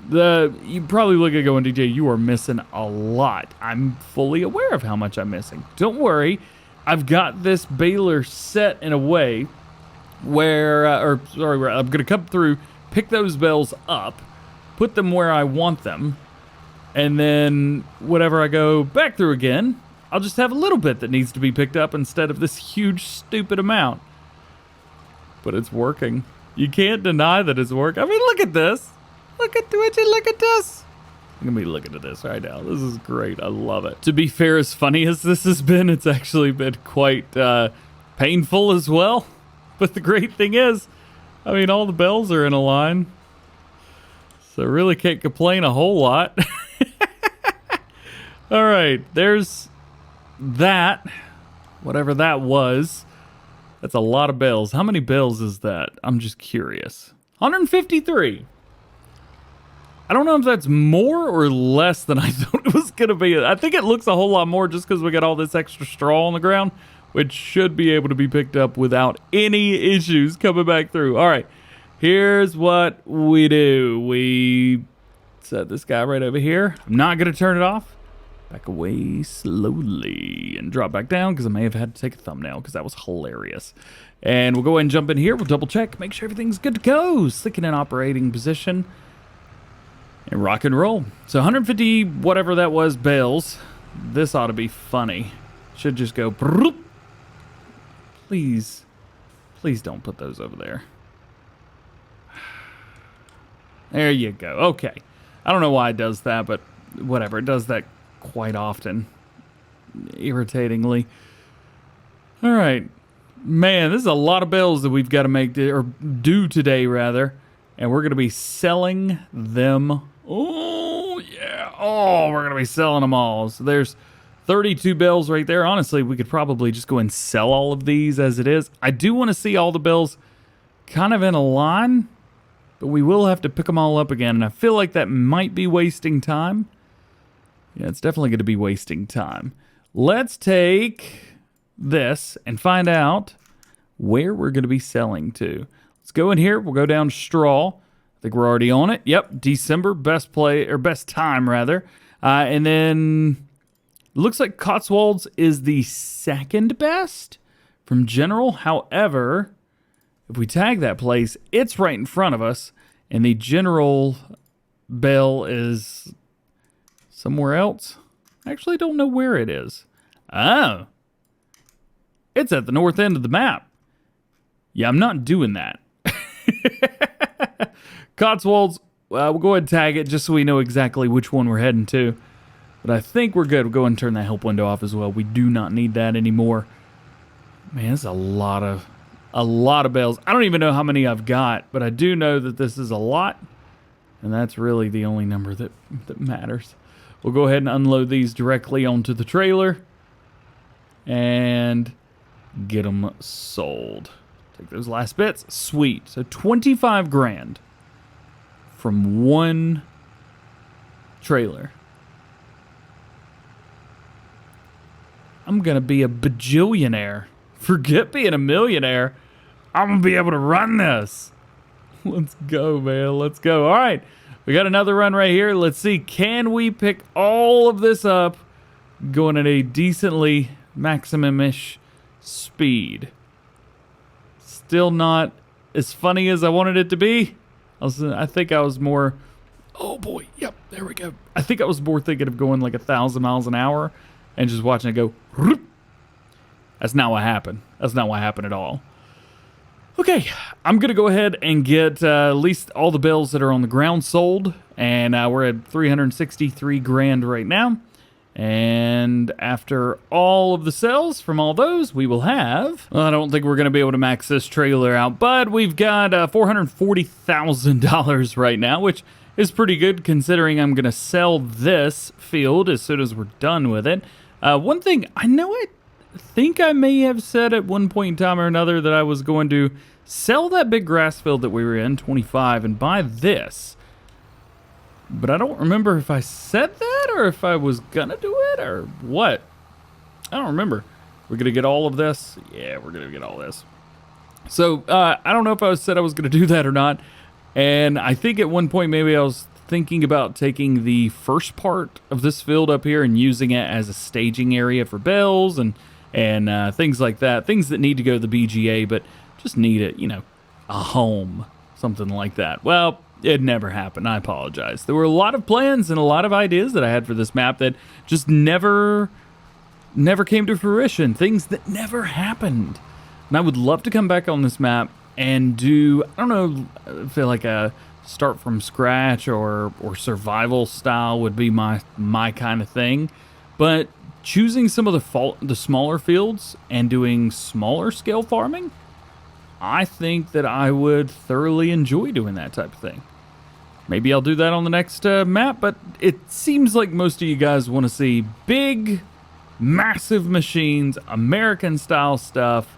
You probably look at it going, DJ, you are missing a lot. I'm fully aware of how much I'm missing. Don't worry. I've got this baler set in a way where, I'm going to come through, pick those bales up, put them where I want them, and then whenever I go back through again, I'll just have a little bit that needs to be picked up instead of this huge, stupid amount. But it's working. You can't deny that it's working. I mean, look at this. Look at this. I'm going to be looking at this right now. This is great. I love it. To be fair, as funny as this has been, it's actually been quite painful as well. But the great thing is, I mean, all the bells are in a line. So really can't complain a whole lot. All right, there's that. Whatever that was. That's a lot of bells. How many bells is that? I'm just curious. 153. I don't know if that's more or less than I thought it was going to be. I think it looks a whole lot more just because we got all this extra straw on the ground, which should be able to be picked up without any issues coming back through. All right, here's what we do. We set this guy right over here. I'm not going to turn it off. Back away slowly and drop back down because I may have had to take a thumbnail because that was hilarious. And we'll go ahead and jump in here. We'll double check, make sure everything's good to go. Stick it in operating position and rock and roll. So 150, whatever that was, bales. This ought to be funny. Should just go. Please, please don't put those over there. There you go. Okay. I don't know why it does that, but whatever. It does that quite often, irritatingly. All right. Man, this is a lot of bells that we've got to make, or do today, rather. And we're going to be selling them. Oh, yeah. Oh, we're going to be selling them all. So there's 32 bells right there. Honestly, we could probably just go and sell all of these as it is. I do want to see all the bells kind of in a line, but we will have to pick them all up again. And I feel like that might be wasting time. Yeah, it's definitely going to be wasting time. Let's take this and find out where we're going to be selling to. Let's go in here. We'll go down to straw. I think we're already on it. Yep, December, best time rather. And then it looks like Cotswolds is the second best from general. However, if we tag that place, it's right in front of us, and the general bell is somewhere else. I actually don't know where it is. Oh. It's at the north end of the map. Yeah, I'm not doing that. Cotswolds, we'll go ahead and tag it just so we know exactly which one we're heading to. But I think we're good. We'll go ahead and turn that help window off as well. We do not need that anymore. Man, it's a lot of bells. I don't even know how many I've got, but I do know that this is a lot. And that's really the only number that matters. We'll go ahead and unload these directly onto the trailer and get them sold. Take those last bits. Sweet. So 25 grand from one trailer. I'm going to be a bajillionaire. Forget being a millionaire. I'm going to be able to run this. Let's go, man. Let's go. All right. We got another run right here. Let's see. Can we pick all of this up going at a decently maximum-ish speed? Still not as funny as I wanted it to be. I think I was more... Oh, boy. Yep. There we go. I think I was more thinking of going like 1,000 miles an hour and just watching it go... That's not what happened. That's not what happened at all. Okay, I'm going to go ahead and get at least all the bells that are on the ground sold. And we're at 363 grand right now. And after all of the sales from all those, we will have... Well, I don't think we're going to be able to max this trailer out, but we've got $440,000 right now, which is pretty good considering I'm going to sell this field as soon as we're done with it. One thing, I think I may have said at one point in time or another that I was going to sell that big grass field that we were in, 25, and buy this. But I don't remember if I said that or if I was gonna do it or what. I don't remember. We're gonna get all of this. Yeah, we're gonna get all this. So I don't know if I said I was gonna do that or not. And I think at one point maybe I was thinking about taking the first part of this field up here and using it as a staging area for bells and things like that. Things that need to go to the BGA, but just need it, a home, something like that. Well, it never happened. I apologize. There were a lot of plans and a lot of ideas that I had for this map that just never came to fruition. Things that never happened. And I would love to come back on this map and do, I don't know, I feel like a start from scratch or survival style would be my kind of thing. But choosing some of the smaller fields and doing smaller scale farming, I think that I would thoroughly enjoy doing that type of thing. Maybe I'll do that on the next map, but it seems like most of you guys want to see big, massive machines, American-style stuff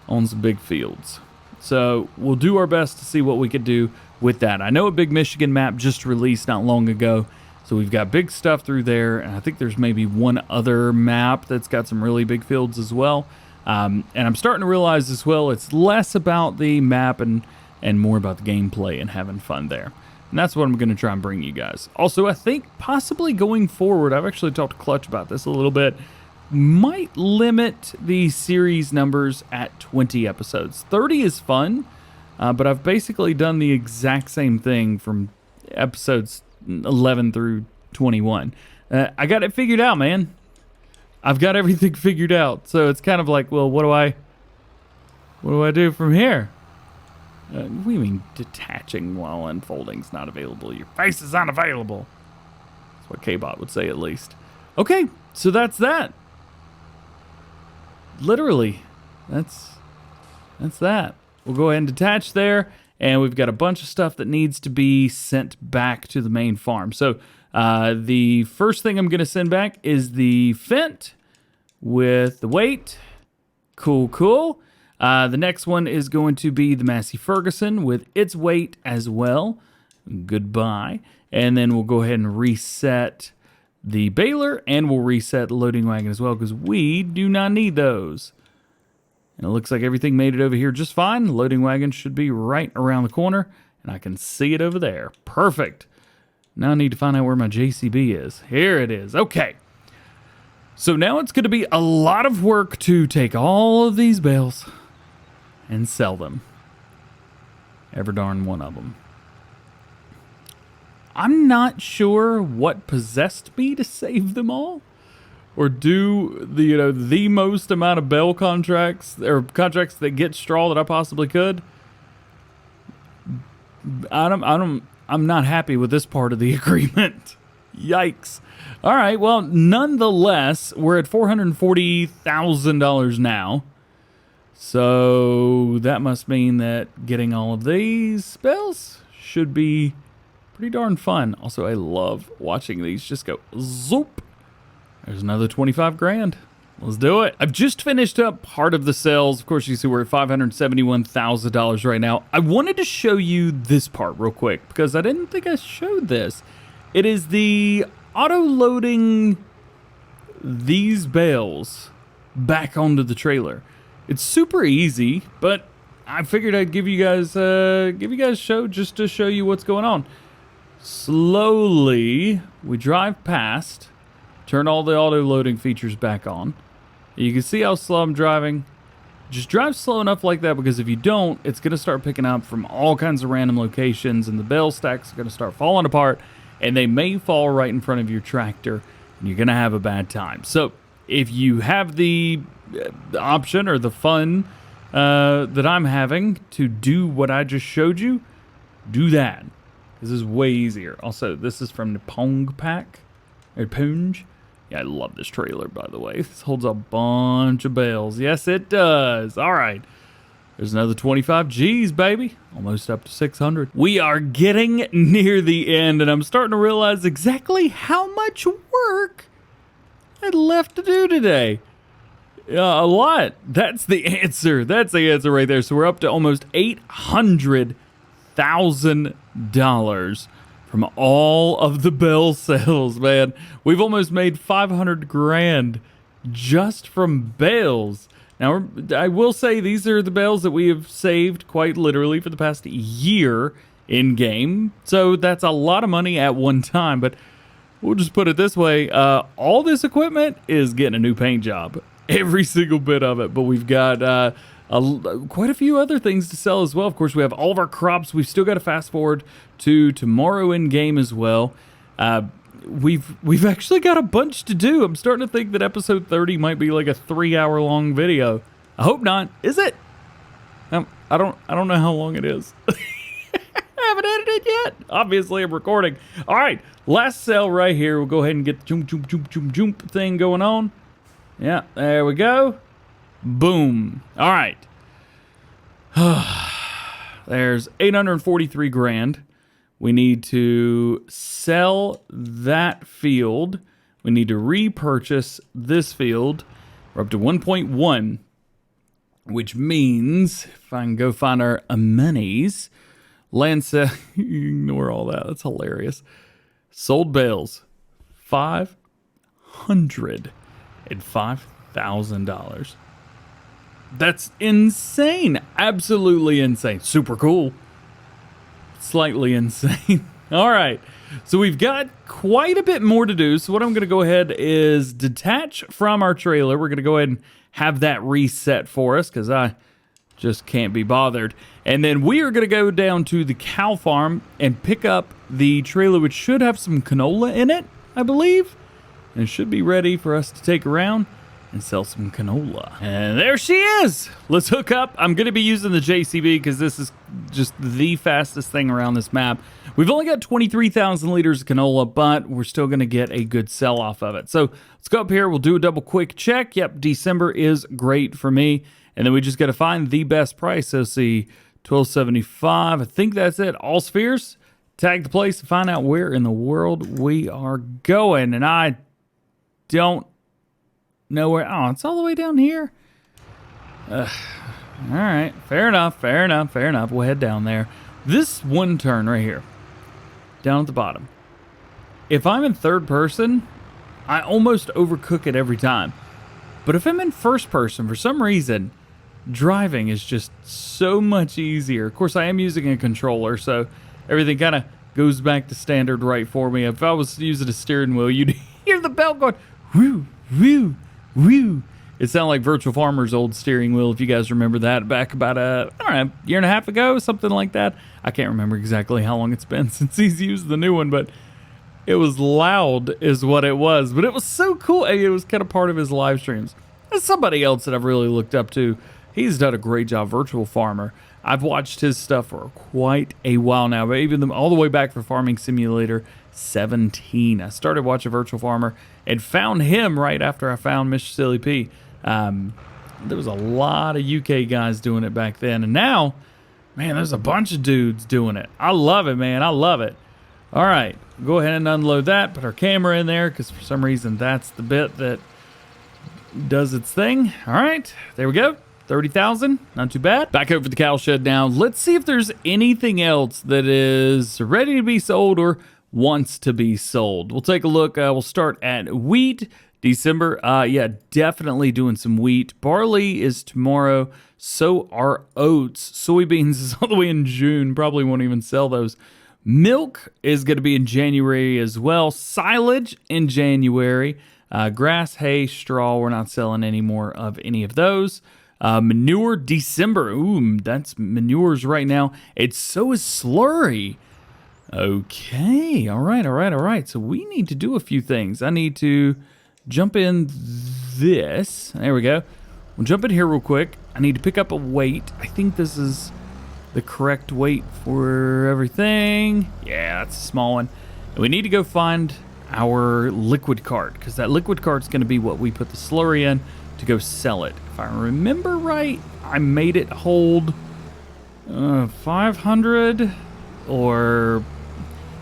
on some big fields. So we'll do our best to see what we could do with that. I know a big Michigan map just released not long ago, so we've got big stuff through there, and I think there's maybe one other map that's got some really big fields as well. And I'm starting to realize as well, it's less about the map and more about the gameplay and having fun there. And that's what I'm going to try and bring you guys. Also, I think possibly going forward, I've actually talked to Clutch about this a little bit, might limit the series numbers at 20 episodes. 30 is fun, but I've basically done the exact same thing from episodes 11 through 21. I got it figured out, man. I've got everything figured out. So it's kind of like, well, what do I do from here? What do you mean detaching while unfolding is not available? Your face is unavailable. That's what K-Bot would say, at least. Okay, so that's that. Literally, that's that. We'll go ahead and detach there, and we've got a bunch of stuff that needs to be sent back to the main farm. So the first thing I'm going to send back is the Fent with the weight. Cool, cool. The next one is going to be the Massey Ferguson with its weight as well. Goodbye. And then we'll go ahead and reset the baler, and we'll reset the loading wagon as well, because we do not need those. And it looks like everything made it over here just fine. The loading wagon should be right around the corner, and I can see it over there. Perfect. Now I need to find out where my JCB is. Here it is. Okay. So now it's going to be a lot of work to take all of these bales and sell them. Every darn one of them. I'm not sure what possessed me to save them all, or do the most amount of bale contracts, or contracts that get straw that I possibly could. I'm not happy with this part of the agreement. Yikes. All right, well, nonetheless, we're at $440,000 now. So that must mean that getting all of these spells should be pretty darn fun. Also, I love watching these just go zoop. There's another 25 grand. Let's do it. I've just finished up part of the sales. Of course, you see we're at $571,000 right now. I wanted to show you this part real quick because I didn't think I showed this. It is the auto-loading these bales back onto the trailer. It's super easy, but I figured I'd give you guys a show just to show you what's going on. Slowly, we drive past, turn all the auto-loading features back on. You can see how slow I'm driving. Just drive slow enough like that, because if you don't, it's going to start picking up from all kinds of random locations, and the bale stacks are going to start falling apart, and they may fall right in front of your tractor, and you're going to have a bad time. So if you have the option or the fun that I'm having to do what I just showed you, do that. This is way easier. Also, this is from the Pong Pack, or Punge. Yeah, I love this trailer, by the way. This holds a bunch of bales. Yes, it does. All right. There's another 25 G's, baby. Almost up to 600. We are getting near the end, and I'm starting to realize exactly how much work I had left to do today. A lot. That's the answer. That's the answer right there. So we're up to almost $800,000 from all of the bell sales, man. We've almost made 500 grand just from bales. Now, I will say these are the bales that we have saved quite literally for the past year in game. So that's a lot of money at one time, but we'll just put it this way. All this equipment is getting a new paint job. Every single bit of it. But we've got quite a few other things to sell as well. Of course, we have all of our crops. We've still got to fast forward to tomorrow in game as well. We've actually got a bunch to do. I'm starting to think that episode 30 might be like a 3-hour long video. I hope not. Is it? I don't know how long it is. I haven't edited yet. Obviously, I'm recording. All right, last sale right here. We'll go ahead and get the jump thing going on. Yeah, there we go. Boom. All right. There's 843 grand. We need to sell that field. We need to repurchase this field. We're up to 1.1, which means if I can go find our monies, land sale, ignore all that. That's hilarious. Sold bales, $505,000. That's insane. Absolutely insane. Super cool. Slightly insane. All right. So we've got quite a bit more to do. So what I'm going to go ahead is detach from our trailer. We're going to go ahead and have that reset for us because I just can't be bothered. And then we are going to go down to the cow farm and pick up the trailer, which should have some canola in it, I believe. And it should be ready for us to take around and sell some canola. And there she is. Let's hook up. I'm going to be using the JCB because this is just the fastest thing around this map. We've only got 23,000 liters of canola, but we're still going to get a good sell off of it. So let's go up here. We'll do a double quick check. Yep, December is great for me. And then we just got to find the best price. So see, $12.75. I think that's it. All spheres. Tag the place to find out where in the world we are going. And I don't know where. Oh, it's all the way down here. All right. Fair enough. Fair enough. Fair enough. We'll head down there. This one turn right here, down at the bottom. If I'm in third person, I almost overcook it every time. But if I'm in first person, for some reason, driving is just so much easier. Of course, I am using a controller, so everything kind of goes back to standard right for me. If I was using a steering wheel, you'd hear the belt going, whoo, whoo, whoo. It sounded like Virtual Farmer's old steering wheel, if you guys remember that, back about I don't know, year and a half ago, something like that. I can't remember exactly how long it's been since he's used the new one, but it was loud is what it was. But it was so cool. It was kind of part of his live streams. There's somebody else that I've really looked up to. He's done a great job, Virtual Farmer. I've watched his stuff for quite a while now, but even all the way back for Farming Simulator 17. I started watching Virtual Farmer and found him right after I found Mr. Silly P. There was a lot of UK guys doing it back then, and now, man, there's a bunch of dudes doing it. I love it, man. I love it. All right, go ahead and unload that. Put our camera in there because for some reason that's the bit that does its thing. All right, there we go. 30,000, not too bad. Back over to the cow shed now. Let's see if there's anything else that is ready to be sold or wants to be sold. We'll take a look. We'll start at wheat. December, yeah, definitely doing some wheat. Barley is tomorrow. So are oats. Soybeans is all the way in June. Probably won't even sell those. Milk is going to be in January as well. Silage in January. Grass, hay, straw. We're not selling any more of any of those. Manure, December. Ooh, that's manures right now. So is slurry. Okay, all right. So we need to do a few things. I need to jump in this. There we go. We'll jump in here real quick. I need to pick up a weight. I think this is the correct weight for everything. Yeah, that's a small one. And we need to go find our liquid cart, because that liquid cart's going to be what we put the slurry in to go sell it. If I remember right, I made it hold 500, or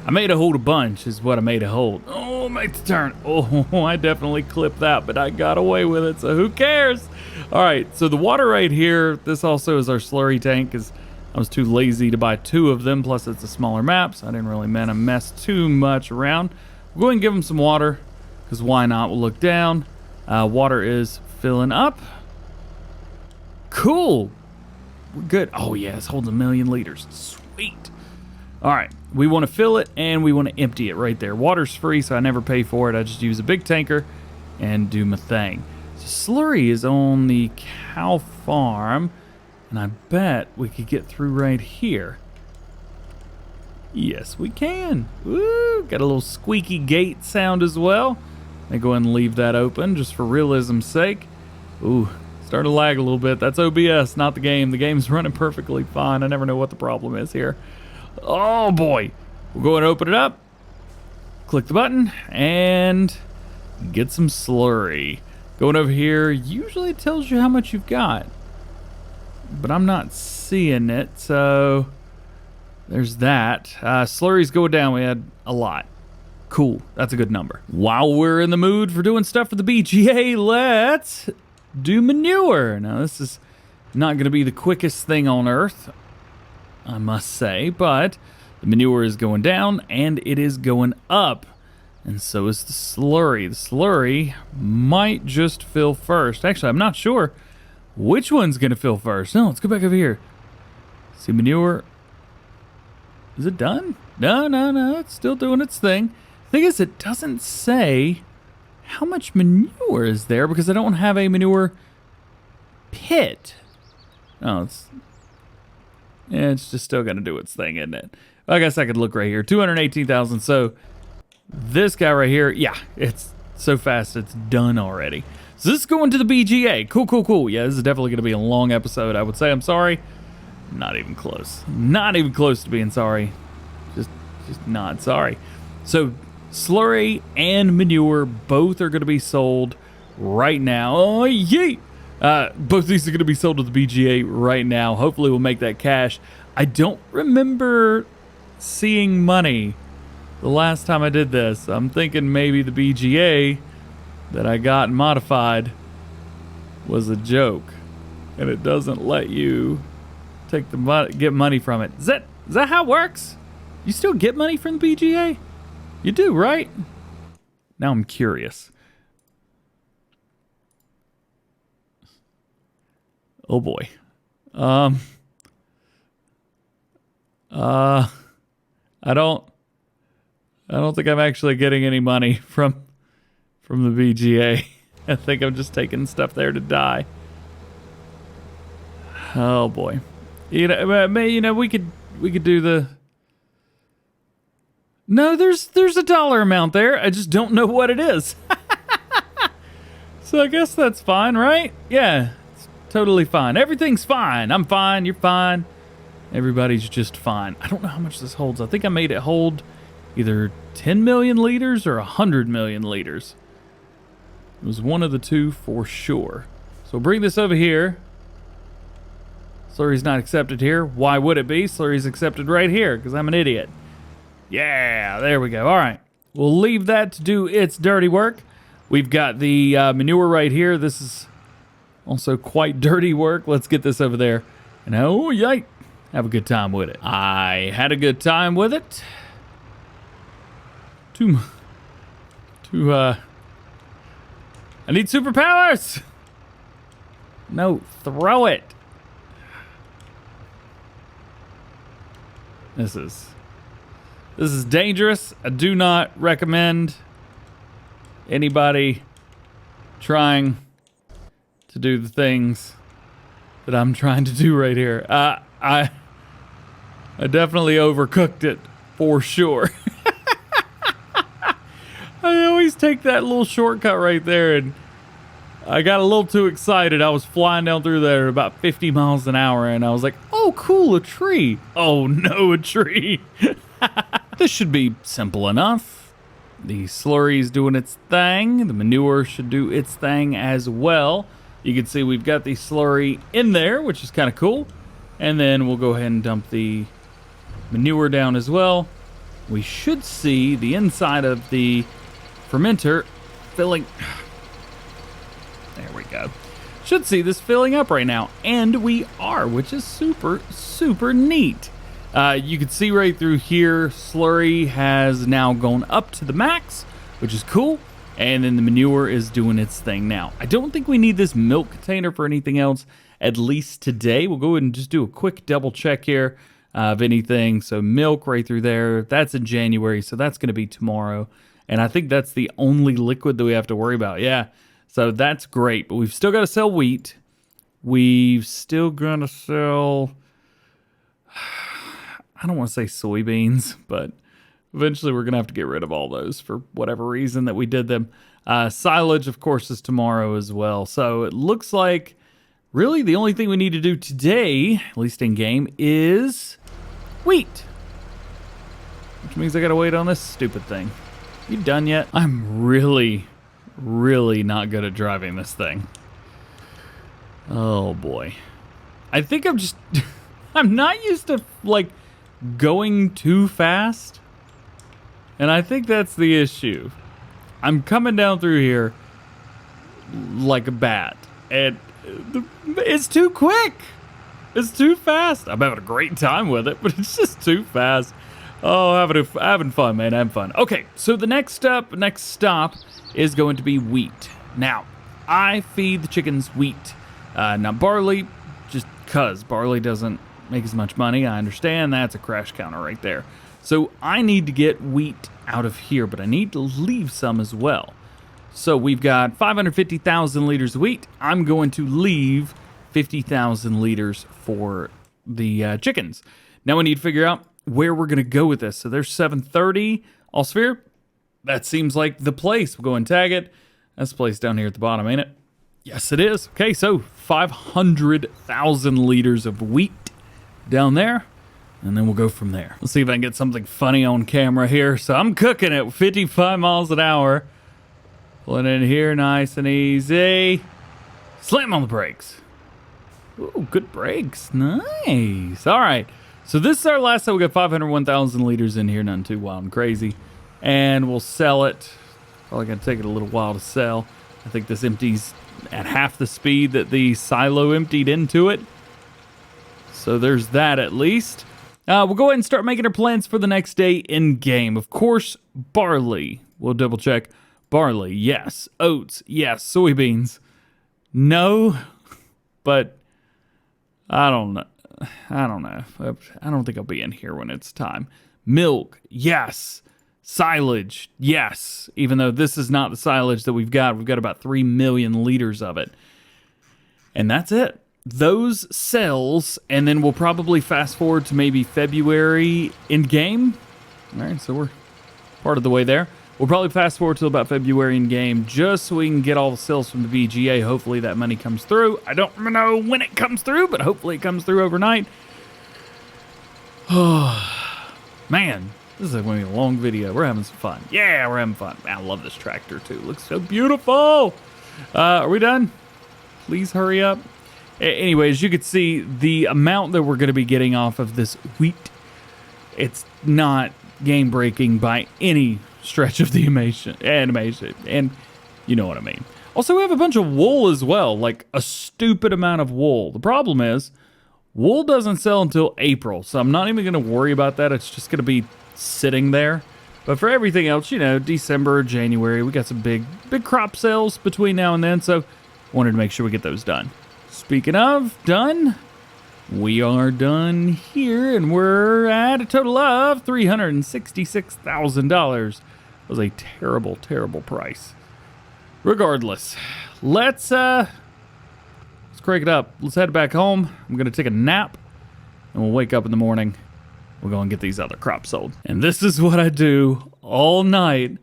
I made it hold a bunch is what I made it hold. Oh, make the turn. Oh, I definitely clipped that, but I got away with it, so who cares? All right, so the water right here, this also is our slurry tank, because I was too lazy to buy two of them, plus it's a smaller map, so I didn't really mess too much around. We'll go ahead and give them some water, because why not? We'll look down. Water is filling up. Cool. We're good. Oh, yeah, it's holding 1 million liters. Sweet. All right, we want to fill it, and we want to empty it right there. Water's free, so I never pay for it. I just use a big tanker and do my thing. So slurry is on the cow farm, and I bet we could get through right here. Yes, we can. Woo, got a little squeaky gate sound as well. I go ahead and leave that open just for realism's sake. Ooh, starting to lag a little bit. That's OBS, not the game. The game's running perfectly fine. I never know what the problem is here. Oh boy. We'll go and open it up. Click the button and get some slurry. Going over here, usually it tells you how much you've got, but I'm not seeing it, so there's that. Slurry's going down. We had a lot. Cool. That's a good number. While we're in the mood for doing stuff for the BGA, let's do manure. Now, this is not going to be the quickest thing on earth, I must say, but the manure is going down and it is going up. And so is the slurry. The slurry might just fill first. Actually, I'm not sure which one's going to fill first. No, let's go back over here. See, manure. Is it done? No. It's still doing its thing. The thing is, it doesn't say how much manure is there because I don't have a manure pit. Oh, it's just still going to do its thing, isn't it? I guess I could look right here. 218,000. So this guy right here, yeah, it's so fast it's done already. So this is going to the BGA. Cool. Yeah, this is definitely going to be a long episode, I would say. I'm sorry. Not even close. Not even close to being sorry. Just just not sorry. So slurry and manure both are going to be sold right now. Oh, yay! Both these are going to be sold to the BGA right now. Hopefully we'll make that cash. I don't remember seeing money the last time I did this. I'm thinking maybe the BGA that I got modified was a joke, and it doesn't let you take the get money from it. Is that how it works? You still get money from the BGA? You do, right? Now I'm curious. Oh boy. I don't think I'm actually getting any money from the BGA. I think I'm just taking stuff there to die. Oh boy. You know, we could do the. No, there's a dollar amount there. I just don't know what it is. So I guess that's fine, right? Yeah, it's totally fine. Everything's fine. I'm fine. You're fine. Everybody's just fine. I don't know how much this holds. I think I made it hold either 10 million liters or 100 million liters. It was one of the two for sure. So bring this over here. Slurry's not accepted here. Why would it be? Slurry's accepted right here because I'm an idiot. Yeah, there we go. All right. We'll leave that to do its dirty work. We've got the manure right here. This is also quite dirty work. Let's get this over there. And oh, yike. Have a good time with it. I had a good time with it. I need superpowers! No, throw it. This is dangerous. I do not recommend anybody trying to do the things that I'm trying to do right here. I definitely overcooked it for sure. I always take that little shortcut right there, and I got a little too excited. I was flying down through there at about 50 miles an hour, and I was like, oh, cool, a tree. Oh, no, a tree. This should be simple enough. The slurry's doing its thing. The manure should do its thing as well. You can see we've got the slurry in there, which is kind of cool. And then we'll go ahead and dump the manure down as well. We should see the inside of the fermenter filling. There we go. Should see this filling up right now. And we are, which is super, super neat. You can see right through here, slurry has now gone up to the max, which is cool. And then the manure is doing its thing now. I don't think we need this milk container for anything else, at least today. We'll go ahead and just do a quick double check here of anything. So milk right through there, that's in January, so that's going to be tomorrow. And I think that's the only liquid that we have to worry about. Yeah, so that's great. But we've still got to sell wheat. We've still got to sell, I don't want to say soybeans, but eventually we're going to have to get rid of all those for whatever reason that we did them. Silage, of course, is tomorrow as well. So it looks like really the only thing we need to do today, at least in game, is wheat. Which means I got to wait on this stupid thing. You done yet? I'm really, really not good at driving this thing. Oh boy. I think I'm just, I'm not used to like going too fast. And I think that's the issue. I'm coming down through here like a bat. And it's too quick. It's too fast. I'm having a great time with it, but it's just too fast. Oh, having fun, man. Having fun. Okay, so the next stop is going to be wheat. Now, I feed the chickens wheat. Not barley, just because barley doesn't make as much money. I understand that's a crash counter right there. So I need to get wheat out of here, but I need to leave some as well. So we've got 550,000 liters of wheat. I'm going to leave 50,000 liters for the chickens. Now we need to figure out where we're going to go with this. So there's 730 Allsphere. That seems like the place. We'll go and tag it. That's the place down here at the bottom, ain't it? Yes, it is. Okay, so 500,000 liters of wheat down there. and then we'll go from there. Let's see if I can get something funny on camera here. So I'm cooking at 55 miles an hour. Pulling in here nice and easy. Slam on the brakes. Ooh, good brakes. Nice. All right. So this is our last time. We got 501,000 liters in here. Nothing too wild and crazy. And we'll sell it. Probably going to take it a little while to sell. I think this empties at half the speed that the silo emptied into it. So there's that at least. We'll go ahead and start making our plans for the next day in game. Of course, barley. We'll double check. Barley, yes. Oats, yes. Soybeans, no. But I don't know. I don't think I'll be in here when it's time. Milk, yes. Silage, yes. Even though this is not the silage that we've got about 3 million liters of it. And that's it. Those sells, and then we'll probably fast forward to maybe February in game. All right, so we're part of the way there. We'll probably fast forward to about February in game just so we can get all the sales from the VGA. Hopefully that money comes through. I don't know when it comes through, but hopefully it comes through overnight. Oh, man, this is going to be a long video. We're having some fun. Yeah, we're having fun. Man, I love this tractor too. It looks so beautiful. Are we done? Please hurry up. Anyways, you could see the amount that we're going to be getting off of this wheat. It's not game breaking by any stretch of the animation, and you know what I mean. Also, we have a bunch of wool as well, like a stupid amount of wool. The problem is wool doesn't sell until April, so I'm not even going to worry about that. It's just going to be sitting there. But for everything else, you know, December, January, we got some big crop sales between now and then, so wanted to make sure we get those done. Speaking of done, we are done here, and we're at a total of $366,000. That was a terrible, terrible price. Regardless, let's crank it up. Let's head back home. I'm gonna take a nap, and we'll wake up in the morning. We'll go and get these other crops sold. And this is what I do all night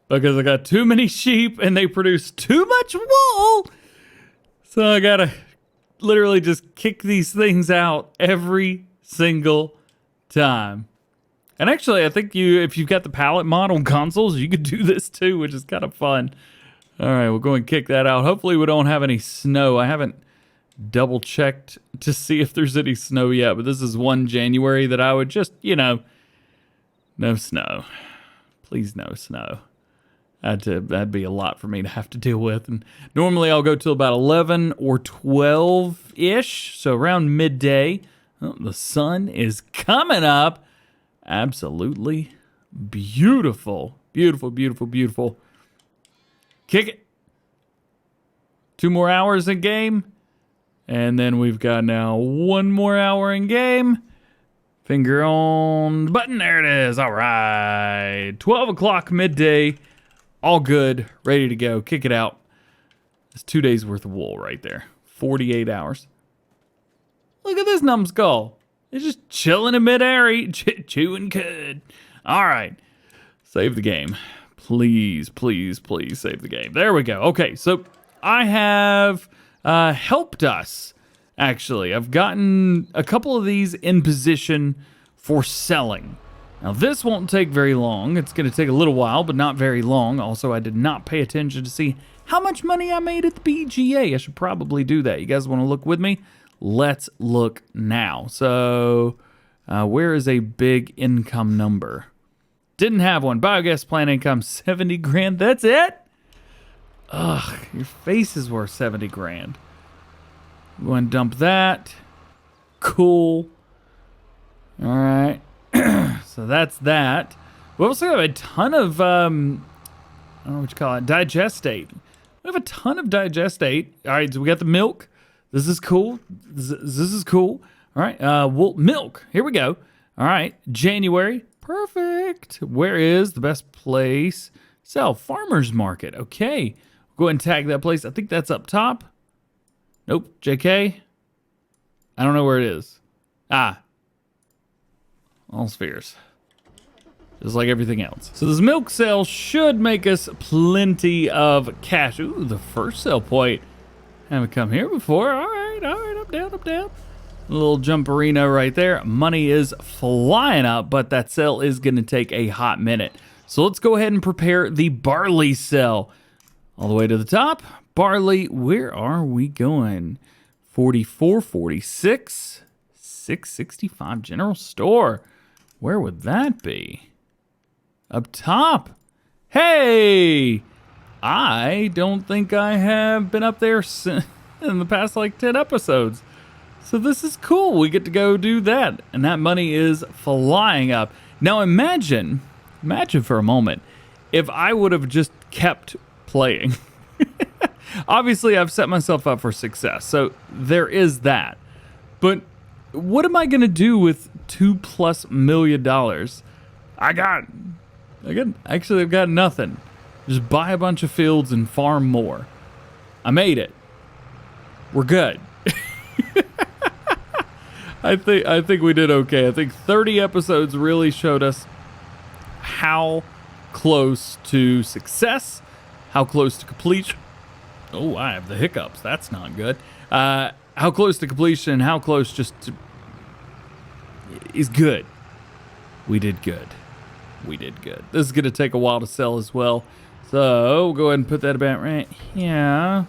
because I got too many sheep and they produce too much wool. So I gotta literally just kick these things out every single time. And actually, I think if you've got the pallet mod on consoles, you could do this too, which is kind of fun. All right, we'll go and kick that out. Hopefully we don't have any snow. I haven't double checked to see if there's any snow yet, but this is 1 January that I would just, you know, no snow. Please no snow. That'd be a lot for me to have to deal with. And normally I'll go till about 11 or 12-ish, so around midday. Oh, the sun is coming up. Absolutely beautiful. Beautiful, beautiful, beautiful. Kick it. 2 more hours in game. And then we've got now 1 more hour in game. Finger on the button. There it is. All right. 12 o'clock midday. All good. Ready to go. Kick it out. It's 2 days worth of wool right there. 48 hours. Look at this numbskull. It's just chilling in midair, chewing cud. All right. Save the game. Please, please, please save the game. There we go. Okay, so I have helped us, actually. I've gotten a couple of these in position for selling. Now, this won't take very long. It's going to take a little while, but not very long. Also, I did not pay attention to see how much money I made at the BGA. I should probably do that. You guys want to look with me? Let's look now. So, where is a big income number? Didn't have one. Biogas plant income, 70 grand. That's it? Ugh, your face is worth 70 grand. Go and dump that. Cool. All right. So that's that. We also have a ton of, I don't know what you call it, digestate. We have a ton of digestate. All right, so we got the milk. This is cool. This is cool. All right, wool, milk. Here we go. All right, January. Perfect. Where is the best place? Sell, farmer's market. Okay. Go ahead and tag that place. I think that's up top. Nope. JK. I don't know where it is. All spheres. Just like everything else. So this milk sale should make us plenty of cash. Ooh, the first sell point. Haven't come here before. All right, I'm down. A little jumperino right there. Money is flying up, but that sell is going to take a hot minute. So let's go ahead and prepare the barley sell. All the way to the top. Barley, where are we going? 44, 46, 665 general store. Where would that be? Up top. Hey! I don't think I have been up there in the past like 10 episodes. So this is cool. We get to go do that. And that money is flying up. Now imagine for a moment, if I would have just kept playing. Obviously, I've set myself up for success. So there is that. But what am I going to do with $2+ million? I've got nothing. Just buy a bunch of fields and farm more. I made it. We're good. I think we did okay. I think 30 episodes really showed us how close to success, how close to completion. Oh, I have the hiccups. That's not good. How close to completion, how close just to is good. We did good. We did good. This is going to take a while to sell as well. So we'll go ahead and put that about right here.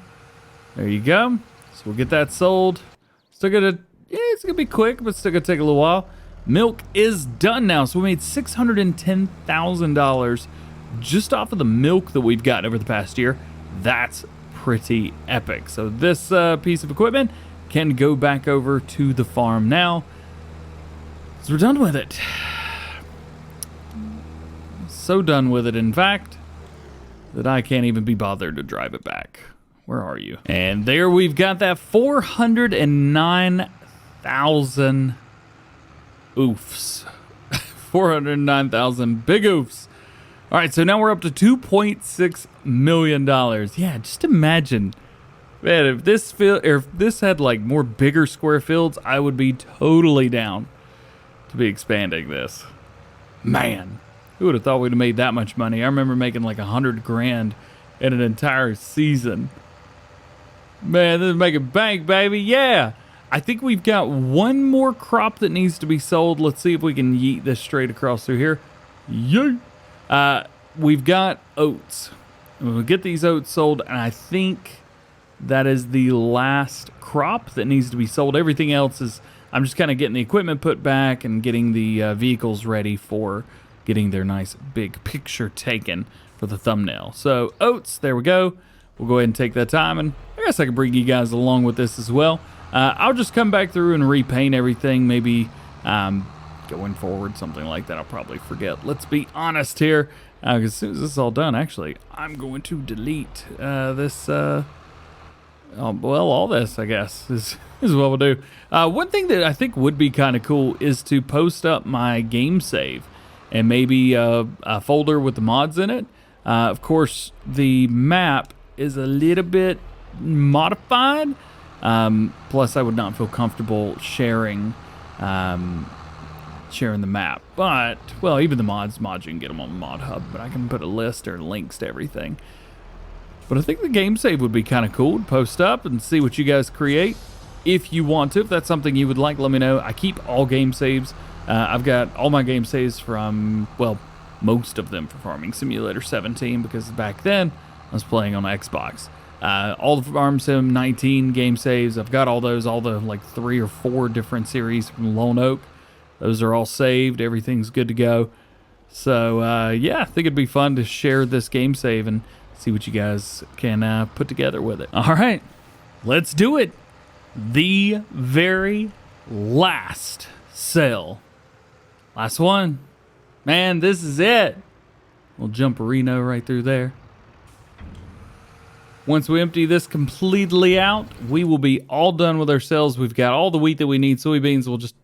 There you go. So we'll get that sold. Still gonna, it's gonna be quick, but still gonna take a little while. Milk is done now. So we made $610,000 just off of the milk that we've gotten over the past year. That's pretty epic. So this piece of equipment can go back over to the farm now. So we're done with it. So done with it, in fact, that I can't even be bothered to drive it back. Where are you? And there we've got that 409,000 oofs. 409,000 big oofs. All right, so now we're up to $2.6 million. Yeah, just imagine, man, if this had like more bigger square fields, I would be totally down to be expanding this. Man, who would have thought we'd have made that much money? I remember making like $100,000 in an entire season. Man, this is making bank, baby. Yeah. I think we've got one more crop that needs to be sold. Let's see if we can yeet this straight across through here. Yeet. We've got oats. We'll get these oats sold, and I think that is the last crop that needs to be sold. Everything else is, I'm just kind of getting the equipment put back and getting the vehicles ready for getting their nice big picture taken for the thumbnail. So oats, there we go. We'll go ahead and take that time, and I guess I can bring you guys along with this as well. I'll just come back through and repaint everything, maybe going forward, something like that. I'll probably forget. Let's be honest here. As soon as this is all done, actually, I'm going to delete this. Well, all this, I guess, is what we'll do. One thing that I think would be kind of cool is to post up my game save and maybe a folder with the mods in it. Of course, the map is a little bit modified. Plus, I would not feel comfortable sharing the map. But, well, even the mods you can get them on the mod hub, but I can put a list or links to everything. But I think the game save would be kind of cool to post up and see what you guys create. If you want to, if that's something you would like, let me know. I keep all game saves. I've got all my game saves from, well, most of them for Farming Simulator 17, because back then I was playing on Xbox. All the Farm Sim 19 game saves, I've got all those, all the like 3 or 4 different series from Lone Oak. Those are all saved. Everything's good to go. So, yeah, I think it'd be fun to share this game save and see what you guys can put together with it. All right, let's do it. The very last sale. Last one. Man, this is it. We'll jumperino right through there. Once we empty this completely out, we will be all done with our sales. We've got all the wheat that we need. Soybeans, we'll just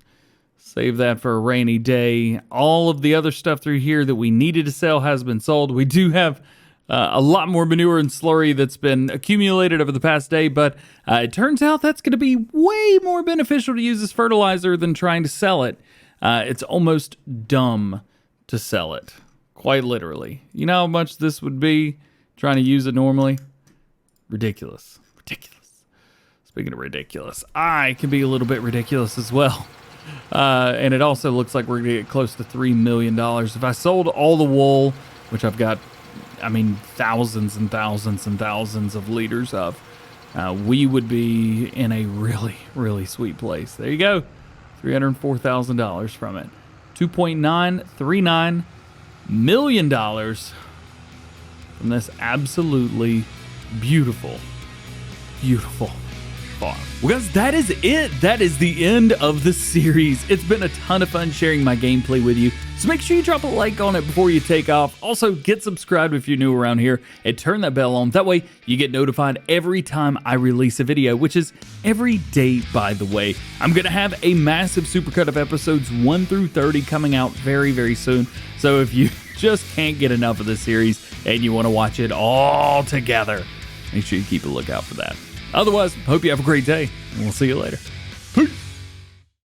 save that for a rainy day. All of the other stuff through here that we needed to sell has been sold. We do have a lot more manure and slurry that's been accumulated over the past day, but it turns out that's going to be way more beneficial to use as fertilizer than trying to sell it. It's almost dumb to sell it, quite literally. You know how much this would be trying to use it normally? Ridiculous. Ridiculous. Let's Speaking of ridiculous, I can be a little bit ridiculous as well. And it also looks like we're going to get close to $3 million. If I sold all the wool, which I've got, thousands and thousands and thousands of liters of, we would be in a really, really sweet place. There you go. $304,000 from it. $2.939 million from this absolutely beautiful, beautiful farm. Well, guys, that is it. That is the end of the series. It's been a ton of fun sharing my gameplay with you. So make sure you drop a like on it before you take off. Also, get subscribed if you're new around here and turn that bell on. That way you get notified every time I release a video, which is every day, by the way. I'm going to have a massive supercut of episodes 1 through 30 coming out very, very soon. So if you just can't get enough of this series and you want to watch it all together, make sure you keep a lookout for that. Otherwise, hope you have a great day, and we'll see you later.